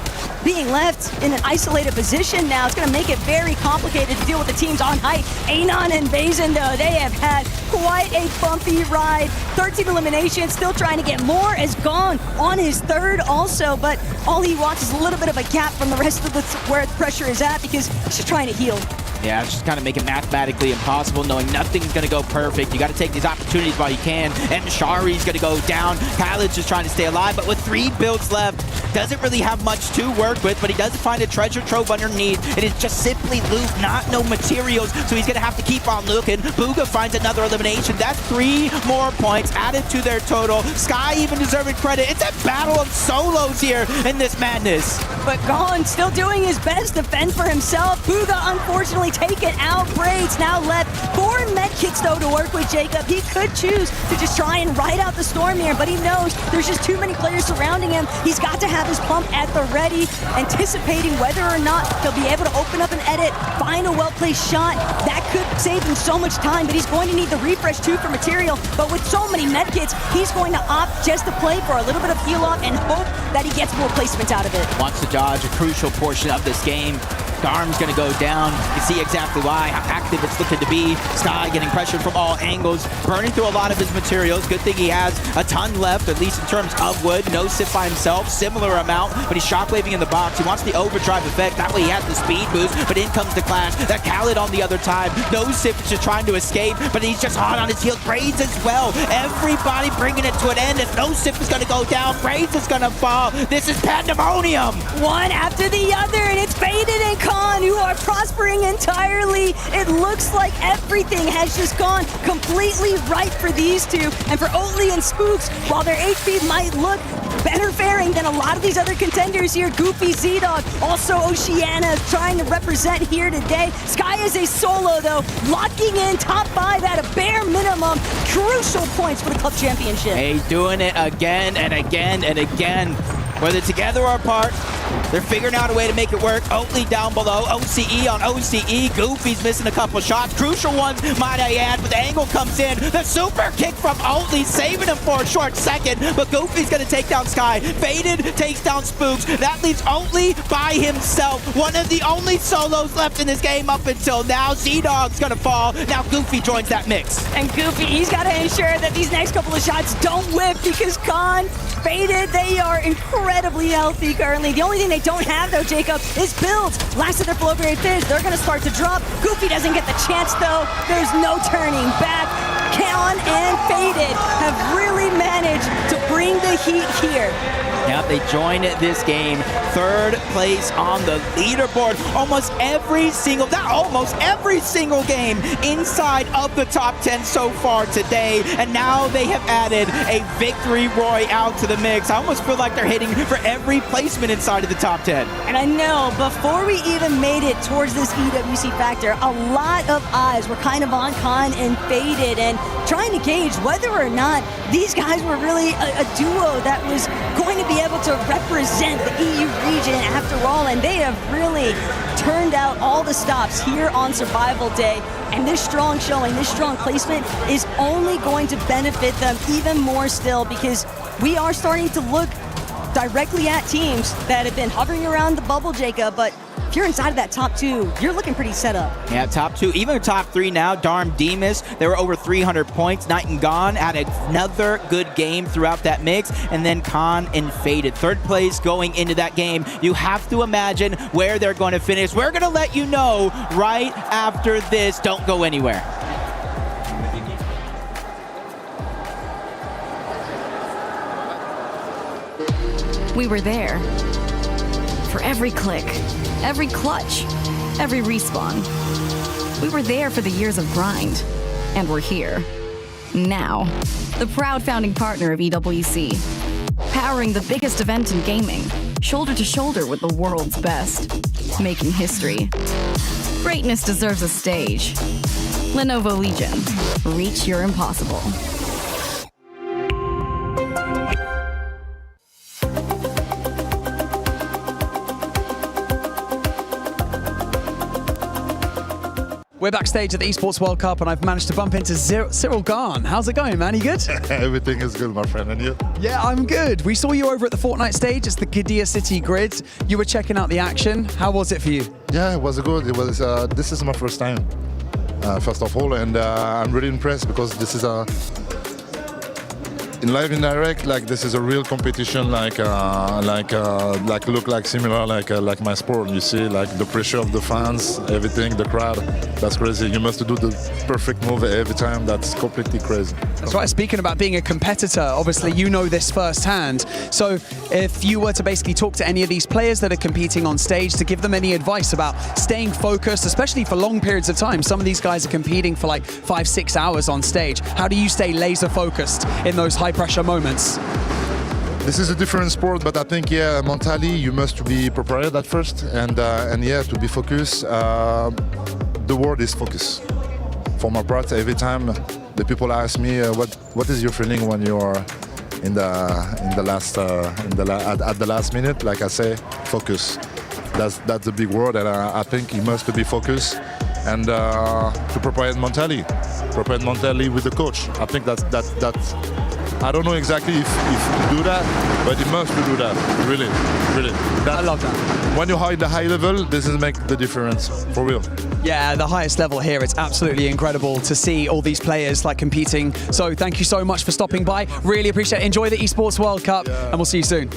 being left in an isolated position now, it's going to make it very complicated to deal with the teams on height. Anon and Basin, though, they have had quite a bumpy ride. 13 eliminations, still trying to get more, as Gone on his 3rd also, but all he wants is a little bit of a gap from the rest of where the pressure is at, because he's just trying to heal. Yeah, it's just kind of make it mathematically impossible, knowing nothing's going to go perfect. You got to take these opportunities while you can. And Shari's going to go down. Khaled's just trying to stay alive, but with 3 builds left, doesn't really have much to work with, but he does find a treasure trove underneath. It is just simply loot, not no materials, so he's going to have to keep on looking. Bugha finds another elimination. That's 3 more points added to their total. Sky even deserving credit. It's a battle of solos here in this madness. But Gone still doing his best to fend for himself. Bugha unfortunately taken out. Braids now left 4 medkits though to work with Jacob. He could choose to just try and ride out the storm here, but he knows there's just too many players surrounding him. He's got to have his pump at the ready, anticipating whether or not he'll be able to open up an edit, find a well-placed shot. That could save him so much time, but he's going to need the refresh too for material. But with so many medkits, he's going to opt just to play for a little bit of heal off and hope that he gets more placements out of it. Wants to dodge a crucial portion of this game. Darm's going to go down. You see exactly why, how active it's looking to be. Sky getting pressured from all angles, burning through a lot of his materials. Good thing he has a ton left, at least in terms of wood. No sip by himself, similar amount, but he's shockwaving in the box. He wants the overdrive effect. That way he has the speed boost, but in comes the clash. That Khaled on the other time. No sip is just trying to escape, but he's just hot on his heels. Braids as well. Everybody bringing it to an end as No Sip is going to go down. Braids is going to fall. This is pandemonium. One after the other, and it's Faded and Khan who are prospering entirely. It looks like everything has just gone completely right for these two. And for Oatly and Spooks, while their HP might look better faring than a lot of these other contenders here. Goofy, Z-Dog, also Oceana trying to represent here today. Sky is a solo though, locking in top 5 at a bare minimum. Crucial points for the club championship. Hey, doing it again and again and again. Whether together or apart, they're figuring out a way to make it work. Oatly down below, OCE on OCE. Goofy's missing a couple shots. Crucial ones, might I add, but the angle comes in. The super kick from Oatly, saving him for a short second, but Goofy's gonna take down Sky. Faded takes down Spooks. That leaves Oatly by himself. One of the only solos left in this game up until now. Z-Dog's gonna fall. Now Goofy joins that mix. And Goofy, he's gotta ensure that these next couple of shots don't whip because Khan, Faded, they are incredibly healthy currently. The only thing they don't have though, Jacob, is builds. Last of their flow grade fish, they're gonna start to drop. Goofy doesn't get the chance though. There's no turning back. Khan and Faded have really managed to bring the heat here. Yep, they join this game. 3rd place on the leaderboard. Almost every single game inside of the top 10 so far today. And now they have added a victory royale to the mix. I almost feel like they're hitting for every placement inside of the top 10. And I know, before we even made it towards this EWC factor, a lot of eyes were kind of on Khan and Faded and trying to gauge whether or not these guys were really a duo that was going to be able to represent the EU region after all, and they have really turned out all the stops here on Survival Day, and this strong showing, this strong placement is only going to benefit them even more still, because we are starting to look directly at teams that have been hovering around the bubble, Jacob, but if you're inside of that top 2, you're looking pretty set up. Yeah, top 2, even top 3 now. Darm Demas, they were over 300 points. Night and Gone had another good game throughout that mix. And then Khan and Faded. 3rd place going into that game. You have to imagine where they're going to finish. We're going to let you know right after this. Don't go anywhere. We were there. For every click, every clutch, every respawn. We were there for the years of grind, and we're here. Now, the proud founding partner of EWC, powering the biggest event in gaming, shoulder to shoulder with the world's best, making history. Greatness deserves a stage. Lenovo Legion, reach your impossible. We're backstage at the Esports World Cup, and I've managed to bump into Cyril Garn. How's it going, man? You good? Everything is good, my friend. And you? Yeah, I'm good. We saw you over at the Fortnite stage. It's the Gadia City Grid. You were checking out the action. How was it for you? Yeah, it was good. It was. This is my first time, first of all, and I'm really impressed because this is in live and direct. Like this is a real competition. Like look like similar like my sport. You see, like the pressure of the fans, everything, the crowd. That's crazy. You must do the perfect move every time. That's completely crazy. That's right. Speaking about being a competitor, obviously you know this firsthand. So if you were to basically talk to any of these players that are competing on stage, to give them any advice about staying focused, especially for long periods of time. Some of these guys are competing for like 5-6 hours on stage. How do you stay laser focused in those high pressure moments? This is a different sport, but I think, yeah, mentally you must be prepared at first, and yeah, to be focused. The word is focus. For my part, every time the people ask me, what is your feeling when you are at the last minute? Like I say, focus. That's the big word, and I think you must be focused and to prepare mentally with the coach. I think that's. I don't know exactly if you do that, but you must do that. Really. I love that. When you are at the high level, this is make the difference, for real. Yeah, the highest level here, it's absolutely incredible to see all these players like competing. So thank you so much for stopping by. Really appreciate it. Enjoy the Esports World Cup, and we'll see you soon.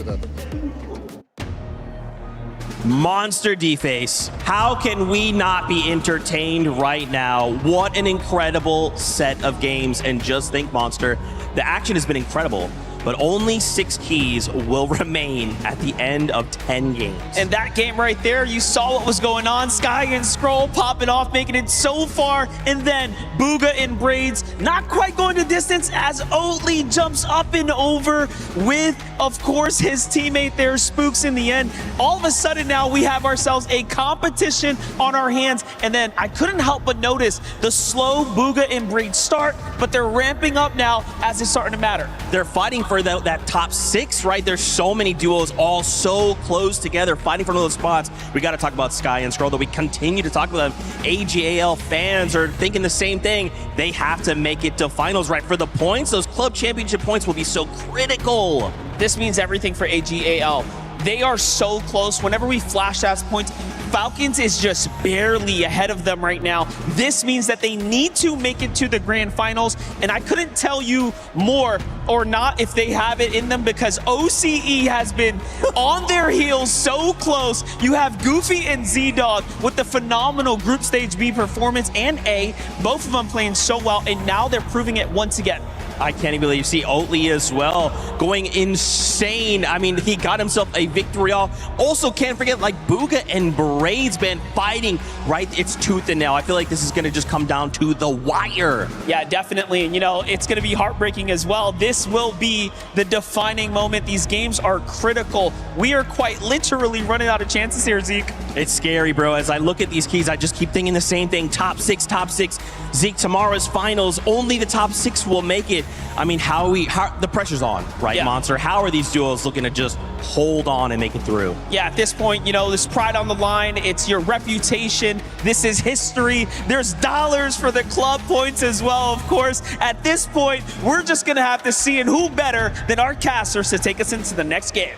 Monster Deface, how can we not be entertained right now? What an incredible set of games, and just think, Monster, the action has been incredible. but only 6 keys will remain at the end of 10 games. And that game right there, you saw what was going on. Sky and Scroll popping off, making it so far, and then Booga and Braids not quite going the distance as Oatly jumps up and over with, of course, his teammate there, Spooks, in the end. All of a sudden now we have ourselves a competition on our hands, and then I couldn't help but notice the slow Booga and Braids start, but they're ramping up now as it's starting to matter. They're fighting for that top 6, right? There's so many duos all so close together, fighting for those spots. We got to talk about Sky and Scroll, though we continue to talk about them. AGAL fans are thinking the same thing. They have to make it to finals, right? For the points, those club championship points will be so critical. This means everything for AGAL. They are so close. Whenever we flash that points, Falcons is just barely ahead of them right now. This means that they need to make it to the grand finals, and I couldn't tell you more or not if they have it in them, because OCE has been on their heels so close. You have Goofy and Z-Dog with the phenomenal group stage B performance and A, both of them playing so well, and now they're proving it once again. I can't even believe you see Oatly as well going insane. I mean, he got himself a victory off. Also, can't forget like Booga and Braids been fighting, right? It's tooth and nail. I feel like this is going to just come down to the wire. Yeah, definitely. And, you know, it's going to be heartbreaking as well. This will be the defining moment. These games are critical. We are quite literally running out of chances here, Zeke. It's scary, bro. As I look at these keys, I just keep thinking the same thing. Top 6, top 6. Zeke, tomorrow's finals, only the top 6 will make it. I mean, how the pressure's on, right, yeah. Monster? How are these duos looking to just hold on and make it through? Yeah, at this point, you know, there's pride on the line. It's your reputation. This is history. There's dollars for the club points as well, of course. At this point, we're just going to have to see who better than our casters to take us into the next game.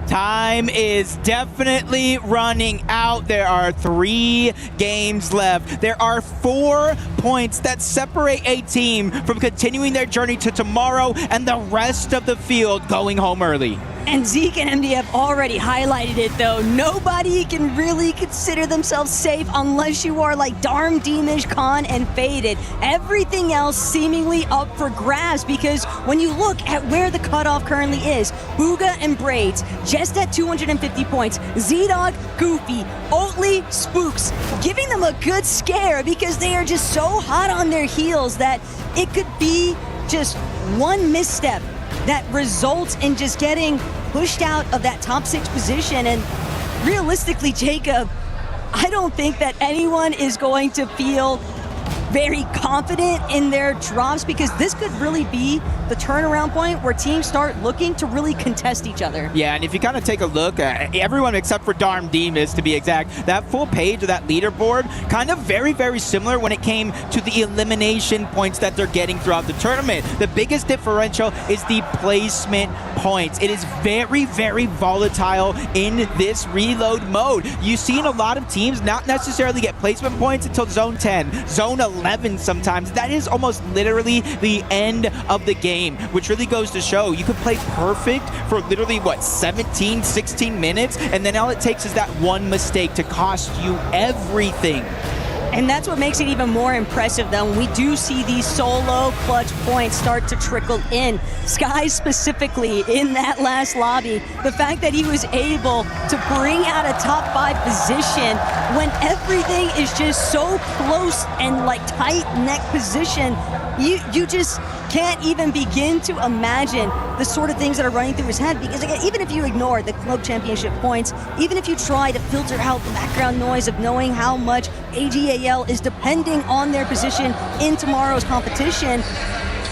Time is definitely running out. There are 3 games left. There are 4 points that separate a team from continuing their journey to tomorrow and the rest of the field going home early. And Zeke and MD have already highlighted it, though. Nobody can really consider themselves safe unless you are like Darm, Deemish, Khan, and Faded. Everything else seemingly up for grabs, because when you look at where the cutoff currently is, Booga and Braids just at 250 points. Z-Dog, Goofy, Oatly, Spooks, giving them a good scare because they are just so hot on their heels that it could be just one misstep that results in just getting pushed out of that top 6 position. And realistically, Jacob, I don't think that anyone is going to feel very confident in their drops, because this could really be the turnaround point where teams start looking to really contest each other. Yeah, and if you kind of take a look at everyone except for Darm Demas, to be exact, that full page of that leaderboard, kind of very, very similar when it came to the elimination points that they're getting throughout the tournament. The biggest differential is the placement points. It is very, very volatile in this reload mode. You've seen a lot of teams not necessarily get placement points until zone 10, zone 11 sometimes. That is almost literally the end of the game, which really goes to show you could play perfect for literally, what, 17, 16 minutes, and then all it takes is that one mistake to cost you everything. And that's what makes it even more impressive, though, when we do see these solo clutch points start to trickle in. Sky specifically in that last lobby, the fact that he was able to bring out a top 5 position when everything is just so close and like tight neck position, you just can't even begin to imagine the sort of things that are running through his head. Because again, even if you ignore the club championship points, even if you try to filter out the background noise of knowing how much AGAL is depending on their position in tomorrow's competition,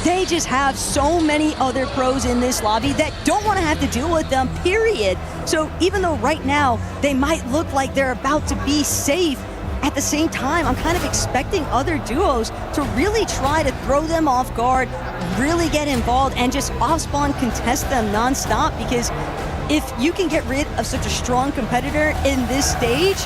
they just have so many other pros in this lobby that don't want to have to deal with them, period. So even though right now they might look like they're about to be safe, at the same time, I'm kind of expecting other duos to really try to throw them off guard, really get involved, and just off-spawn contest them nonstop. Because if you can get rid of such a strong competitor in this stage,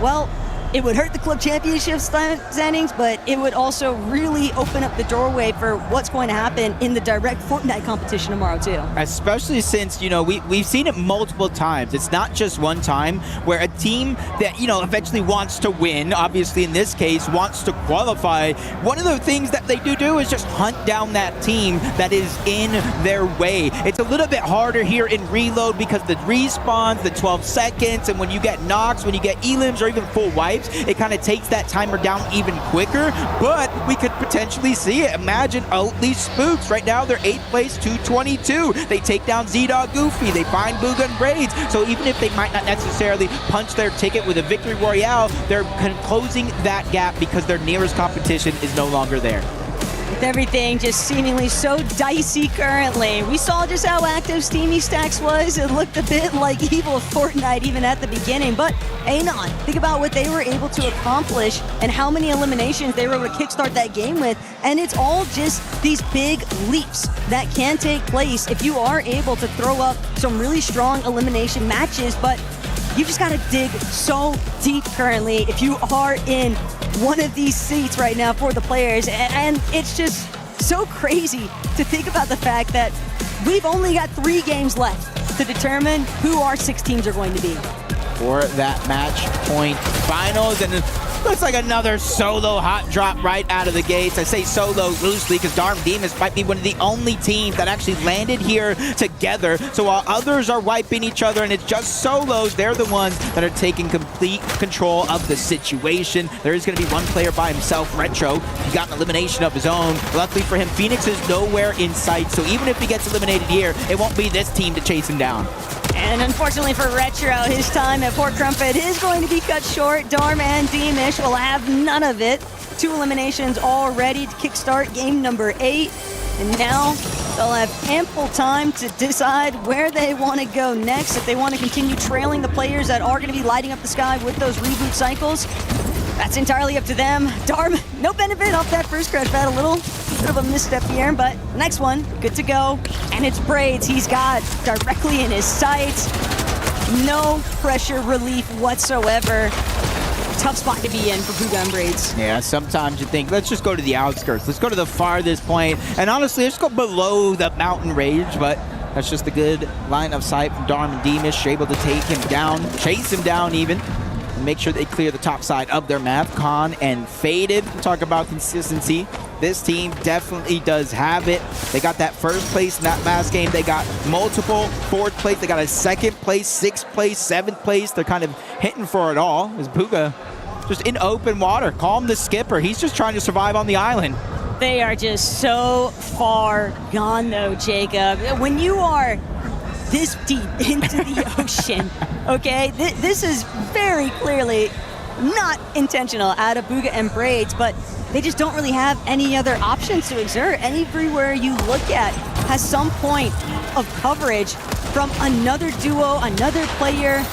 well, it would hurt the club championship standings, but it would also really open up the doorway for what's going to happen in the direct Fortnite competition tomorrow too. Especially since, you know, we've seen it multiple times. It's not just one time where a team that, you know, eventually wants to win, obviously in this case, wants to qualify. One of the things that they do is just hunt down that team that is in their way. It's a little bit harder here in Reload because the respawns, the 12 seconds, and when you get knocks, when you get elims or even full wipes, it kind of takes that timer down even quicker, but we could potentially see it. Imagine Oatly Spooks. Right now, they're 8th place, 222. They take down Z-Dog Goofy. They find Booga and Braids. So even if they might not necessarily punch their ticket with a victory royale, they're closing that gap because their nearest competition is no longer there. With everything just seemingly so dicey currently. We saw just how active Steamy Stacks was. It looked a bit like evil Fortnite even at the beginning, but Anon, think about what they were able to accomplish and how many eliminations they were able to kickstart that game with, and it's all just these big leaps that can take place if you are able to throw up some really strong elimination matches, but you just gotta dig so deep currently if you are in one of these seats right now for the players. And it's just so crazy to think about the fact that we've only got 3 games left to determine who our 6 teams are going to be. For that match point finals, and looks like another solo hot drop right out of the gates. I say solo loosely because Darm Demas might be one of the only teams that actually landed here together. So while others are wiping each other and it's just solos, they're the ones that are taking complete control of the situation. There is going to be one player by himself, Retro. He got an elimination of his own. Luckily for him, Phoenix is nowhere in sight. So even if he gets eliminated here, it won't be this team to chase him down. And unfortunately for Retro, his time at Port Crumpet is going to be cut short. Darm and Deemish will have none of it. 2 eliminations already to kickstart game number 8. And now they'll have ample time to decide where they want to go next. If they want to continue trailing the players that are going to be lighting up the sky with those reboot cycles, that's entirely up to them. Darm, no benefit off that first crash pad. A little bit of a misstep here, but next one, good to go. And it's Braids he's got directly in his sights. No pressure relief whatsoever. Tough spot to be in for Booga and Braids. Yeah, sometimes you think, let's just go to the outskirts. Let's go to the farthest point. And honestly, let's go below the mountain range, but that's just a good line of sight from Darm and Deemish, able to take him down, chase him down even. Make sure they clear the top side of their map. Khan and Faded, talk about consistency. This team definitely does have it. They got that first place in that last game. They got multiple 4th place. They got a 2nd place, 6th place, 7th place. They're kind of hitting for it all. As Booga just in open water. Calm the skipper. He's just trying to survive on the island. They are just so far gone though, Jacob. When you are this deep into the ocean, okay? This is very clearly not intentional out of Booga and Braids, but they just don't really have any other options to exert. Everywhere you look at has some point of coverage from another duo, another player,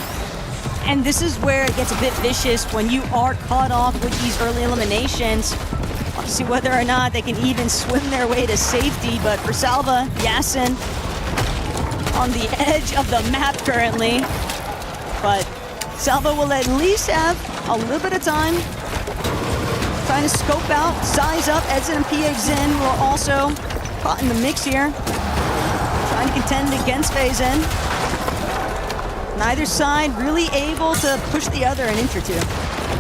and this is where it gets a bit vicious when you are caught off with these early eliminations. Let's see whether or not they can even swim their way to safety, but for Salva, Yasin, on the edge of the map currently, but Salva will at least have a little bit of time trying to scope out, size up. Edson and PH Zin who are also caught in the mix here, trying to contend against FaZe in. Neither side really able to push the other an inch or 2.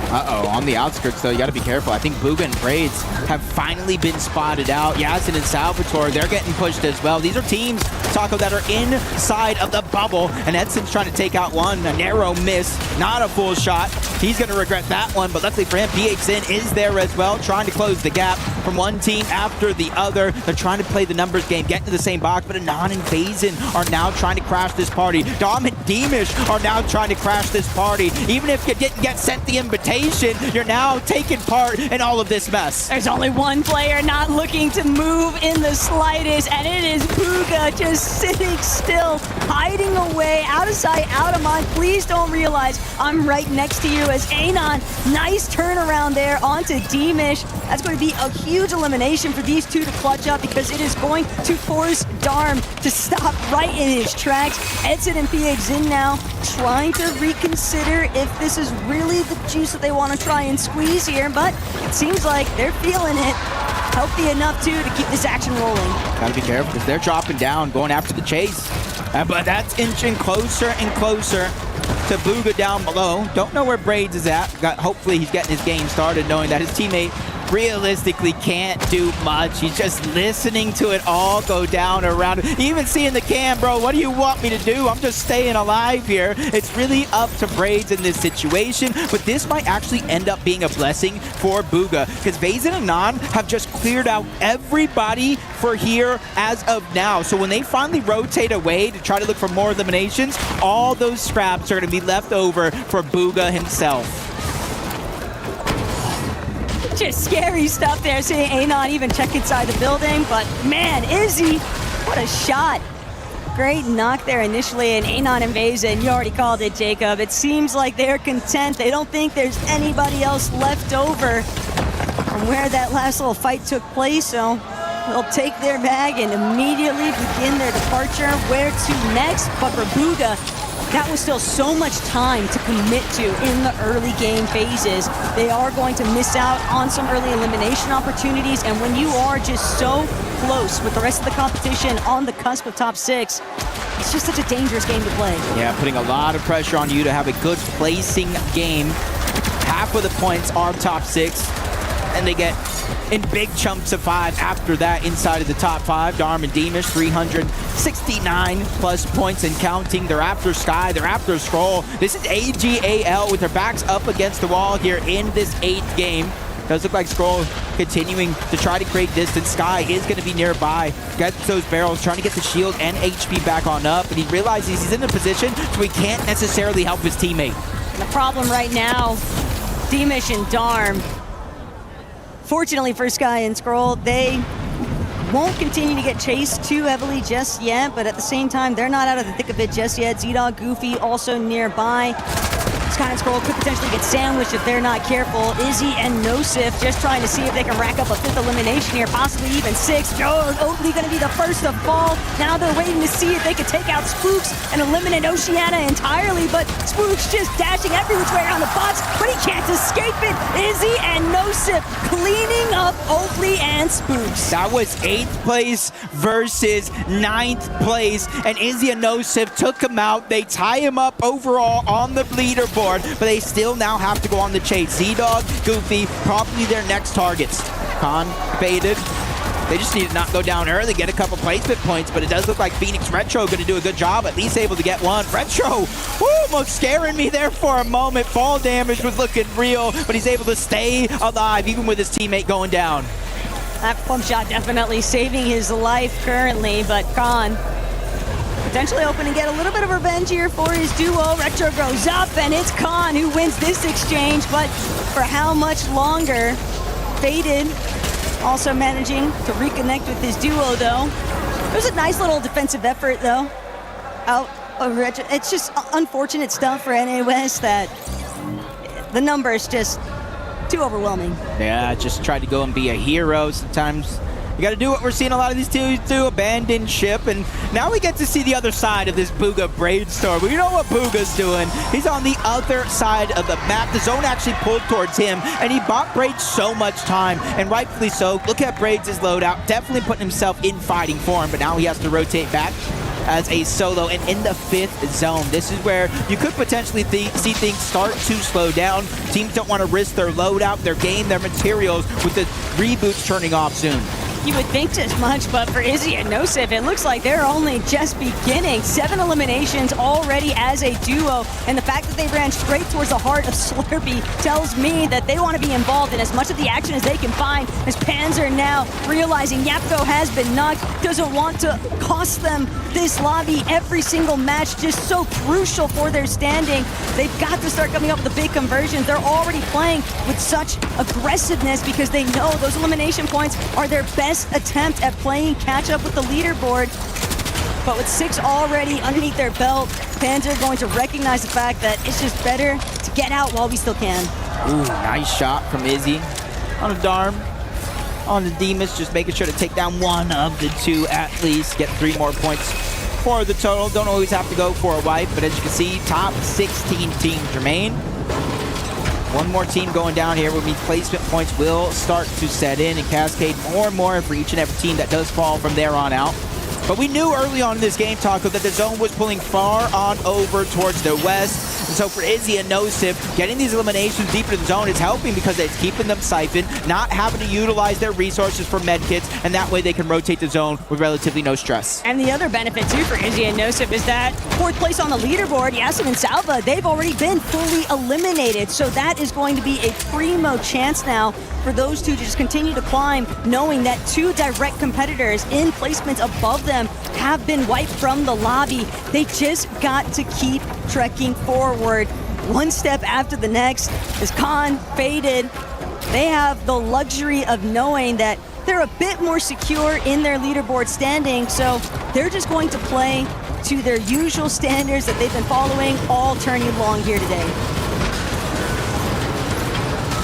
Uh-oh, on the outskirts, though, you got to be careful. I think Booga and Braids have finally been spotted out. Yasin and Salvatore, they're getting pushed as well. These are teams, Taco, that are inside of the bubble, and Edson's trying to take out one. A narrow miss, not a full shot. He's going to regret that one, but luckily for him, PH Zin is there as well, trying to close the gap from one team after the other. They're trying to play the numbers game, get into the same box, but Anon and FaZe are now trying to crash this party. Dom and Deemish are now trying to crash this party. Even if you didn't get sent the invitation, you're now taking part in all of this mess. There's only one player not looking to move in the slightest, and it is Booga just just sitting still, hiding away, out of sight, out of mind. Please don't realize I'm right next to you as Anon, nice turnaround there onto Demish. That's going to be a huge elimination for these two to clutch up because it is going to force Darm to stop right in his tracks. Edson and PX in now, trying to reconsider if this is really the juice that they want to try and squeeze here, but it seems like they're feeling it. Healthy enough, too, to keep this action rolling. Gotta be careful because they're dropping down, going after the chase. But that's inching closer and closer to Bugha down below. Don't know where Braids is at. Hopefully he's getting his game started knowing that his teammate realistically can't do much. He's just listening to it all go down around him. You even see in the cam, bro, what do you want me to do? I'm just staying alive here. It's really up to Braids in this situation, but this might actually end up being a blessing for Bugha because Vazin and Anon have just cleared out everybody for here as of now. So when they finally rotate away to try to look for more eliminations, all those scraps are going to be left over for Bugha himself. Just scary stuff there, seeing Anon even check inside the building, but man, Izzy, what a shot. Great knock there initially, and Anon and Vazin, you already called it, Jacob. It seems like they're content. They don't think there's anybody else left over from where that last little fight took place, so they'll take their bag and immediately begin their departure. Where to next? But for Bugha, that was still so much time to commit to in the early game phases. They are going to miss out on some early elimination opportunities, and when you are just so close with the rest of the competition on the cusp of top 6, it's just such a dangerous game to play. Yeah, putting a lot of pressure on you to have a good placing game. Half of the points are top 6, and they get in big chunks of 5 after that inside of the top 5. Darm and Demish, 369 plus points and counting. They're after Sky, they're after Scroll. This is AGAL with their backs up against the wall here in this 8th game. Does look like Scroll continuing to try to create distance. Sky is going to be nearby. Gets those barrels, trying to get the shield and HP back on up, and he realizes he's in a position so he can't necessarily help his teammate. And the problem right now, Demish and Darm, fortunately for Sky and Scroll, they won't continue to get chased too heavily just yet, but at the same time, they're not out of the thick of it just yet. Z-Dog, Goofy also nearby. Sky and Scroll could potentially get sandwiched if they're not careful. Izzy and Nosif just trying to see if they can rack up a 5th elimination here, possibly even 6th. Oakley going to be the first to fall. Now they're waiting to see if they can take out Spooks and eliminate Oceana entirely, but Spooks just dashing every which way around the box, but he can't escape it. Izzy and Nosif cleaning up Oakley and Spooks. That was 8th place versus 9th place, and Izzy and Nosif took him out. They tie him up overall on the leaderboard, but they still now have to go on the chase. Z-Dog, Goofy, probably their next targets. Khan faded. They just need to not go down early, get a couple placement points, but it does look like Phoenix Retro going to do a good job, at least able to get one. Retro, almost scaring me there for a moment. Fall damage was looking real, but he's able to stay alive, even with his teammate going down. That pump shot definitely saving his life currently, but Khan potentially hoping to get a little bit of revenge here for his duo. Retro goes up, and it's Khan who wins this exchange, but for how much longer? Faded also managing to reconnect with his duo, though. It was a nice little defensive effort, though, out of Retro. It's just unfortunate stuff for NA West that the numbers just too overwhelming. Yeah, just tried to go and be a hero. Sometimes you got to do what we're seeing a lot of these teams do, abandon ship, and now we get to see the other side of this Bugha Braid story. We know what Bugha's doing. He's on the other side of the map. The zone actually pulled towards him, and he bought Braid so much time, and rightfully so. Look at Braid's loadout, definitely putting himself in fighting form, but now he has to rotate back as a solo, and in the 5th zone. This is where you could potentially see things start to slow down. Teams don't want to risk their loadout, their game, their materials with the reboots turning off soon. You would think as much, but for Izzy and Nosif, it looks like they're only just beginning. 7 eliminations already as a duo, and the fact that they ran straight towards the heart of Slurpee tells me that they want to be involved in as much of the action as they can find, as Panzer now realizing Yapko has been knocked, doesn't want to cost them this lobby every single match, just so crucial for their standing. They've got to start coming up with the big conversions. They're already playing with such aggressiveness because they know those elimination points are their best attempt at playing catch up with the leaderboard. But with 6 already underneath their belt, Panzer going to recognize the fact that it's just better to get out while we still can. Ooh, nice shot from Izzy on a Darm. On the Demas, just making sure to take down one of the 2 at least. Get 3 more points for the total. Don't always have to go for a wipe, but as you can see, top 16 teams remain. One more team going down here, which means placement points will start to set in and cascade more and more for each and every team that does fall from there on out. But we knew early on in this game, Taco, that the zone was pulling far on over towards the west. And so for Izzy and Nosif, getting these eliminations deep into the zone is helping because it's keeping them siphoned, not having to utilize their resources for medkits, and that way they can rotate the zone with relatively no stress. And the other benefit too for Izzy and Nosif is that 4th place on the leaderboard, Yasin and Salva, they've already been fully eliminated. So that is going to be a primo chance now for those 2 to just continue to climb, knowing that 2 direct competitors in placements above them have been wiped from the lobby. They just got to keep trekking forward, one step after the next. As Khan faded, they have the luxury of knowing that they're a bit more secure in their leaderboard standing, so they're just going to play to their usual standards that they've been following all tourney long here today.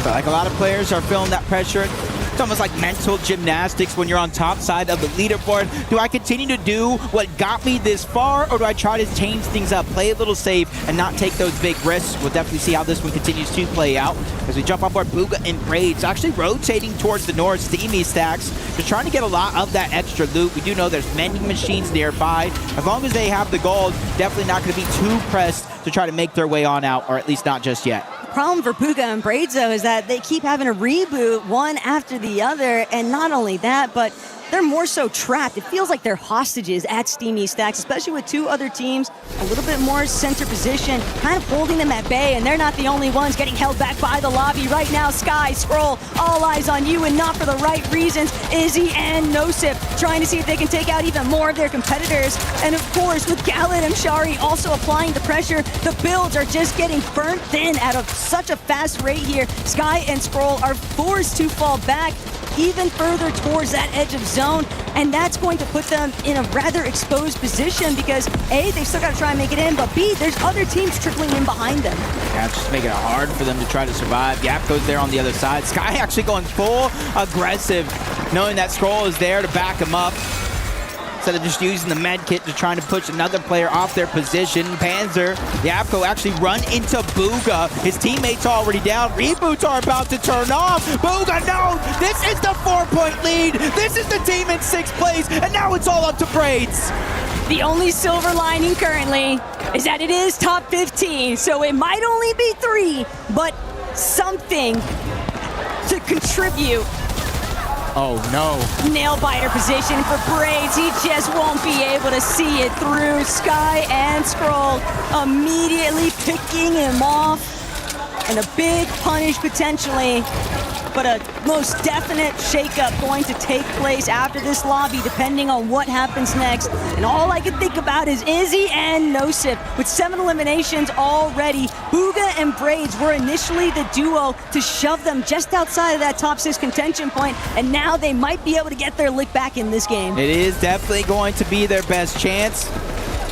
But like a lot of players are feeling that pressure. It's almost like mental gymnastics when you're on top side of the leaderboard. Do I continue to do what got me this far, or do I try to change things up, play a little safe, and not take those big risks? We'll definitely see how this one continues to play out. As we jump on board, Booga and Braids actually rotating towards the north, Steamy Stacks, just trying to get a lot of that extra loot. We do know there's vending machines nearby. As long as they have the gold, definitely not going to be too pressed to try to make their way on out, or at least not just yet. Problem for Booga and Braids, though, is that they keep having to reboot one after the other, and not only that, but they're more so trapped. It feels like they're hostages at Steamy Stacks, especially with 2 other teams a little bit more center position, kind of holding them at bay, and they're not the only ones getting held back by the lobby right now. Sky, Scroll, all eyes on you, and not for the right reasons. Izzy and Nosif trying to see if they can take out even more of their competitors. And of course, with Galit and Shari also applying the pressure, the builds are just getting burnt thin at such a fast rate here. Sky and Scroll are forced to fall back even further towards that edge of zone, and that's going to put them in a rather exposed position because A, they've still got to try and make it in, but B, there's other teams trickling in behind them. Yeah, just making it hard for them to try to survive. Yap goes there on the other side. Sky actually going full aggressive, knowing that Scroll is there to back him up. Instead of just using the med kit to try to push another player off their position. Panzer, Yapko actually run into Booga. His teammates already down. Reboots are about to turn off. Booga, no! This is the 4-point lead. This is the team in 6th place, and now it's all up to Braids. The only silver lining currently is that it is top 15, so it might only be 3, but something to contribute. Oh no. Nail biter position for Braids. He just won't be able to see it through. Sky and Scroll immediately picking him off. And a big punish potentially, but a most definite shakeup going to take place after this lobby, depending on what happens next. And all I can think about is Izzy and Nosif with 7 eliminations already. Booga and Braids were initially the duo to shove them just outside of that top 6 contention point, and now they might be able to get their lick back in this game. It is definitely going to be their best chance.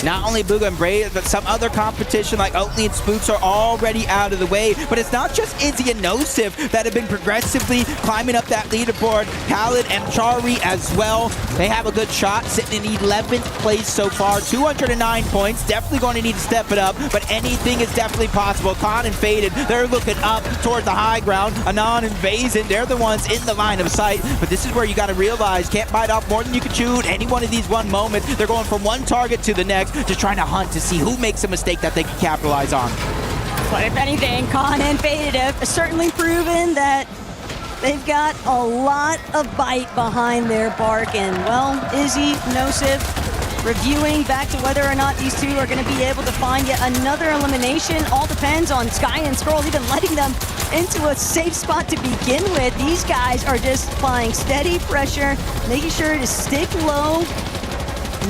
Not only Booga and Braids, but some other competition like Oatly and Spooks are already out of the way. But it's not just Izzy and Nosif that have been progressively climbing up that leaderboard. Khaled and Chari as well. They have a good shot, sitting in 11th place so far. 209 points. Definitely going to need to step it up, but anything is definitely possible. Khan and Faded, they're looking up toward the high ground. Anon and Vazen, they're the ones in the line of sight. But this is where you got to realize, can't bite off more than you can chew. Any one of these one moments, they're going from one target to the next, just trying to hunt to see who makes a mistake that they can capitalize on. But if anything, Khan and Faded have certainly proven that they've got a lot of bite behind their bark. And, well, Izzy, Nosif, reviewing back to whether or not these 2 are going to be able to find yet another elimination. All depends on Sky and Scroll even letting them into a safe spot to begin with. These guys are just applying steady pressure, making sure to stick low.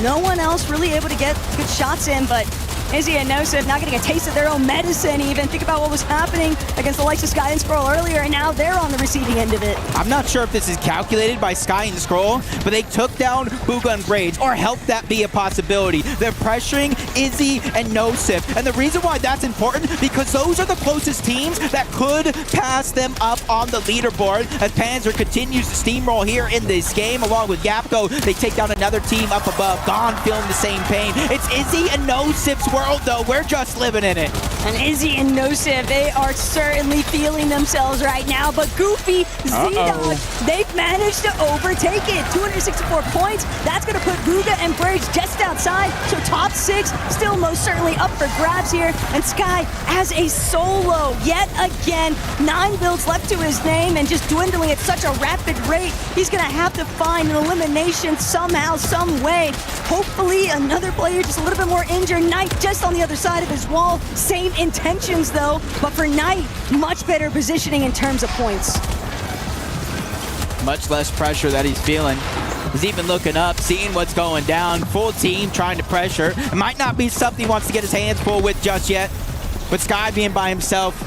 No one else really able to get good shots in, but Izzy and Nosif not getting a taste of their own medicine even. Think about what was happening against the likes of Sky and Scroll earlier, and now they're on the receiving end of it. I'm not sure if this is calculated by Sky and Scroll, but they took down Bugha and Braids, or helped that be a possibility. They're pressuring Izzy and Nosif, and the reason why that's important, because those are the closest teams that could pass them up on the leaderboard as Panzer continues to steamroll here in this game along with Yapko. They take down another team up above. Gone feeling the same pain. It's Izzy and Nosif's world though. We're just living in it. And Izzy and Nosif, they are certainly feeling themselves right now, but Goofy, Z-Dog, they've managed to overtake it. 264 points. That's going to put Bugha and Braids just outside. So top 6 still most certainly up for grabs here. And Sky as a solo yet again. 9 builds left to his name and just dwindling at such a rapid rate. He's going to have to find an elimination somehow, some way. Hopefully another player just a little bit more injured. Knight just on the other side of his wall. Same intentions though, but for Knight, much better positioning in terms of points. Much less pressure that he's feeling. He's even looking up, seeing what's going down. Full team trying to pressure. It might not be something he wants to get his hands full with just yet, but Sky being by himself,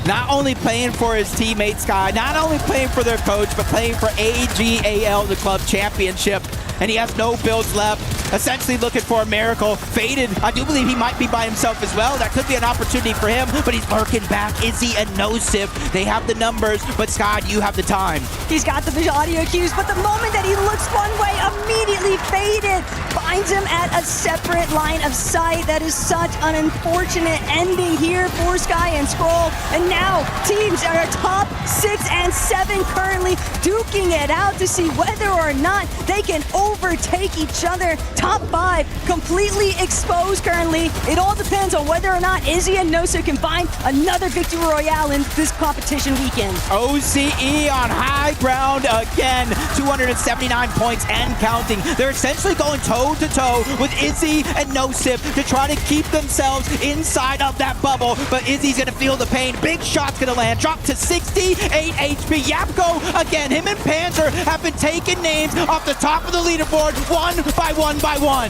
not only playing for his teammate Sky, not only playing for their coach, but playing for AGAL, the club championship. And he has no builds left. Essentially looking for a miracle. Faded. I do believe he might be by himself as well. That could be an opportunity for him, but he's lurking back. Izzy and Nosif, they have the numbers, but Sky, you have the time. He's got the visual audio cues, but the moment that he looks one way, immediately faded. Finds him at a separate line of sight. That is such an unfortunate ending here for Sky and Scroll. And now teams are top 6 and 7 currently duking it out to see whether or not they can overtake each other. Top 5 completely exposed currently. It all depends on whether or not Izzy and Nosif can find another victory royale in this competition weekend. OCE on high ground again. 279 points and counting. They're essentially going toe-to-toe with Izzy and Nosif to try to keep themselves inside of that bubble, but Izzy's gonna feel the pain. Big shot's gonna land. Drop to 68 HP. Yapko again. Him and Panzer have been taking names off the top of the leaderboard one by one by one.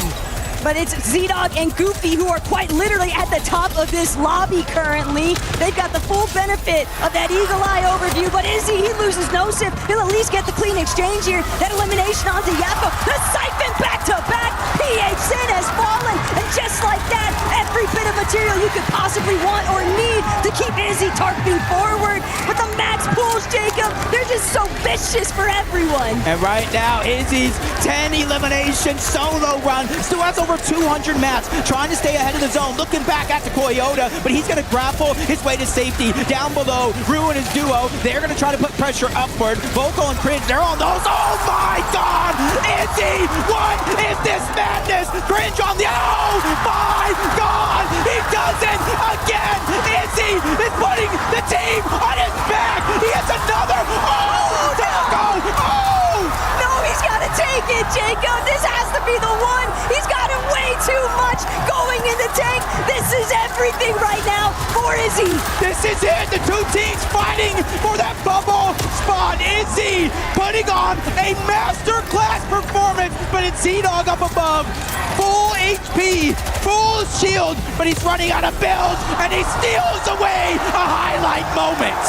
But it's Z-Dog and Goofy who are quite literally at the top of this lobby currently. They've got the full benefit of that eagle eye overview, but Izzy, he loses Nosif. He'll at least get the clean exchange here. That elimination onto Yapko. The siphon back to back. PH Sin has fallen, and just like that, every bit of material you could possibly want or need to keep Izzy targeting forward. But the max pulls, Jacob, they're just so vicious for everyone. And right now, Izzy's 10 elimination solo run still has over 200 mats, trying to stay ahead of the zone, looking back at the Toyota, but he's going to grapple his way to safety. Down below, Rue and his duo, they're going to try to put pressure upward. Vocal and Cringe, they're on those. Oh my God! Izzy, what is this madness? Cringe on the, oh my God! He does it again! Izzy is putting the team on his back! He has another, oh, Vocal! Oh! No, he's got to take it, Jacob. This has to be the one. He's got it way too much going in the tank. This is everything right now for Izzy. This is it. The two teams fighting for that bubble spot. Izzy putting on a masterclass performance, but it's Z-Dog up above. Full HP, full shield, but he's running out of builds, and he steals away a highlight moment.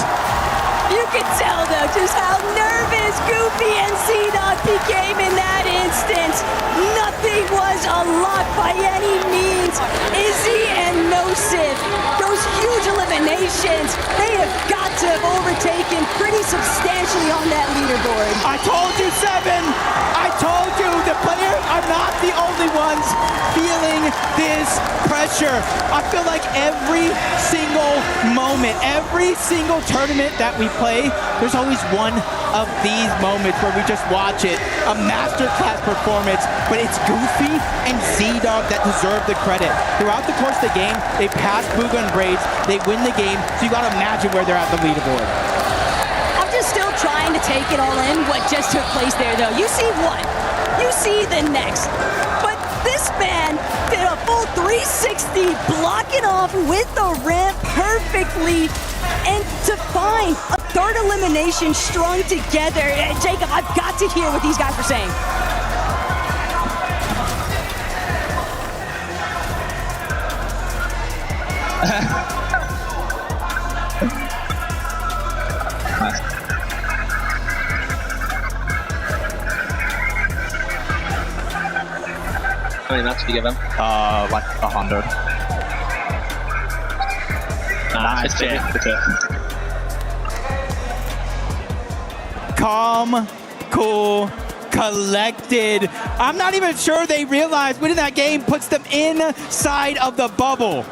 You can tell, though, just how nervous Goofy and Z-Dog became in that instance. Nothing was unlocked by any means. Izzy and Nosif, those huge eliminations, they have got to have overtaken pretty substantially on that leaderboard. I told you, Seven. I told you the players are not the only ones feeling this pressure. I feel like every single moment, every single tournament that we play, there's always one of these moments where we just watch it, a masterclass performance, but it's Goofy and Z-Dog that deserve the credit. Throughout the course of the game, they pass Bugha and Braids, they win the game, so you gotta imagine where they're at the leaderboard. I'm just still trying to take it all in, what just took place there, though. You see one, you see the next, but this man did a full 360, blocking off with the ramp perfectly, and to find a third elimination strung together. Jacob, I've got to hear what these guys are saying. How many nuts do you give him? Like 100. Nice, Jay. Calm, cool, collected. I'm not even sure they realize winning that game puts them inside of the bubble.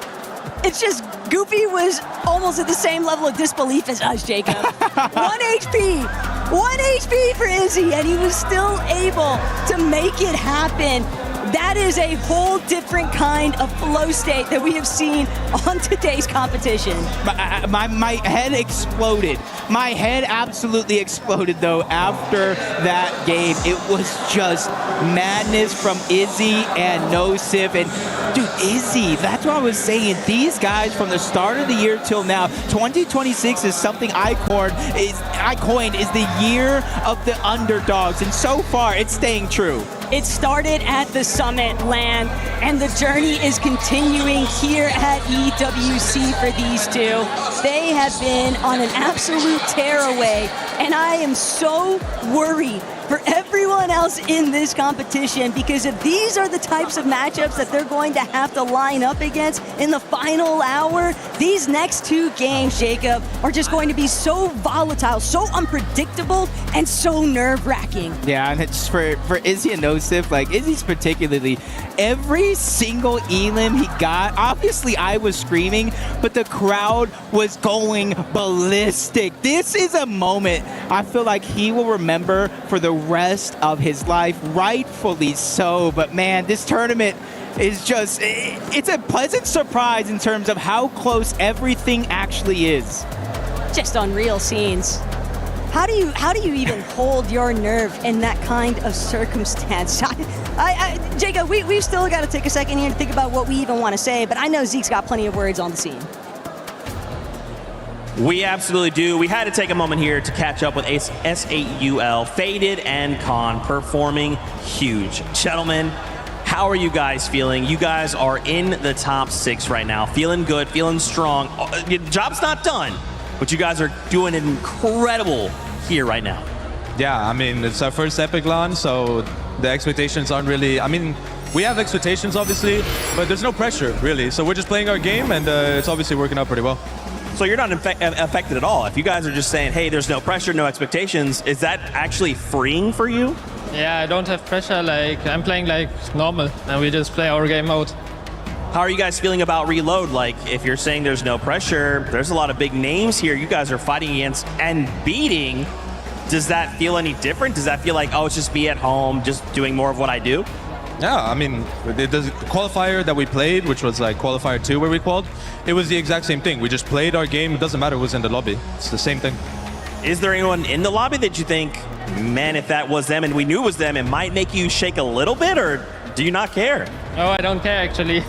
It's just Goofy was almost at the same level of disbelief as us, Jacob. 1 HP. 1 HP for Izzy, and he was still able to make it happen. That is a whole different kind of flow state that we have seen on today's competition. My head exploded. My head absolutely exploded, though, after that game. It was just madness from Izzy and Nosif. And, dude, Izzy, that's what I was saying. These guys, from the start of the year till now, 2026 is something I coined is the year of the underdogs. And so far, it's staying true. It started at the Summit land, and the journey is continuing here at EWC for these two. They have been on an absolute tearaway, and I am so worried for everyone else in this competition, because if these are the types of matchups that they're going to have to line up against in the final hour, these next two games, Jacob, are just going to be so volatile, so unpredictable, and so nerve-wracking. Yeah, and it's for Izzy and Nosif, like Izzy's particularly, every single elim he got, obviously I was screaming, but the crowd was going ballistic. This is a moment I feel like he will remember for the rest of his life, rightfully so. But man, this tournament is just, it's a pleasant surprise in terms of how close everything actually is. Just unreal scenes. How do you even hold your nerve in that kind of circumstance? Jacob, we've still got to take a second here to think about what we even want to say, but I know Zeke's got plenty of words on the scene. We absolutely do. We had to take a moment here to catch up with SAUL, Faded and Con, performing huge. Gentlemen, how are you guys feeling? You guys are in the top 6 right now. Feeling good, feeling strong. Your job's not done, but you guys are doing incredible here right now. Yeah, I mean, it's our first Epic launch, so the expectations aren't really, I mean, we have expectations, obviously, but there's no pressure, really. So we're just playing our game, and it's obviously working out pretty well. So you're not affected at all. If you guys are just saying, hey, there's no pressure, no expectations, is that actually freeing for you? Yeah, I don't have pressure. Like, I'm playing like normal, and we just play our game mode. How are you guys feeling about Reload? Like, if you're saying there's no pressure, there's a lot of big names here you guys are fighting against and beating. Does that feel any different? Does that feel like, oh, it's just me at home, just doing more of what I do? Yeah, I mean, the qualifier that we played, which was like qualifier 2 where we qualified, it was the exact same thing. We just played our game. It doesn't matter who's in the lobby. It's the same thing. Is there anyone in the lobby that you think, man, if that was them and we knew it was them, it might make you shake a little bit, or do you not care? Oh, I don't care, actually.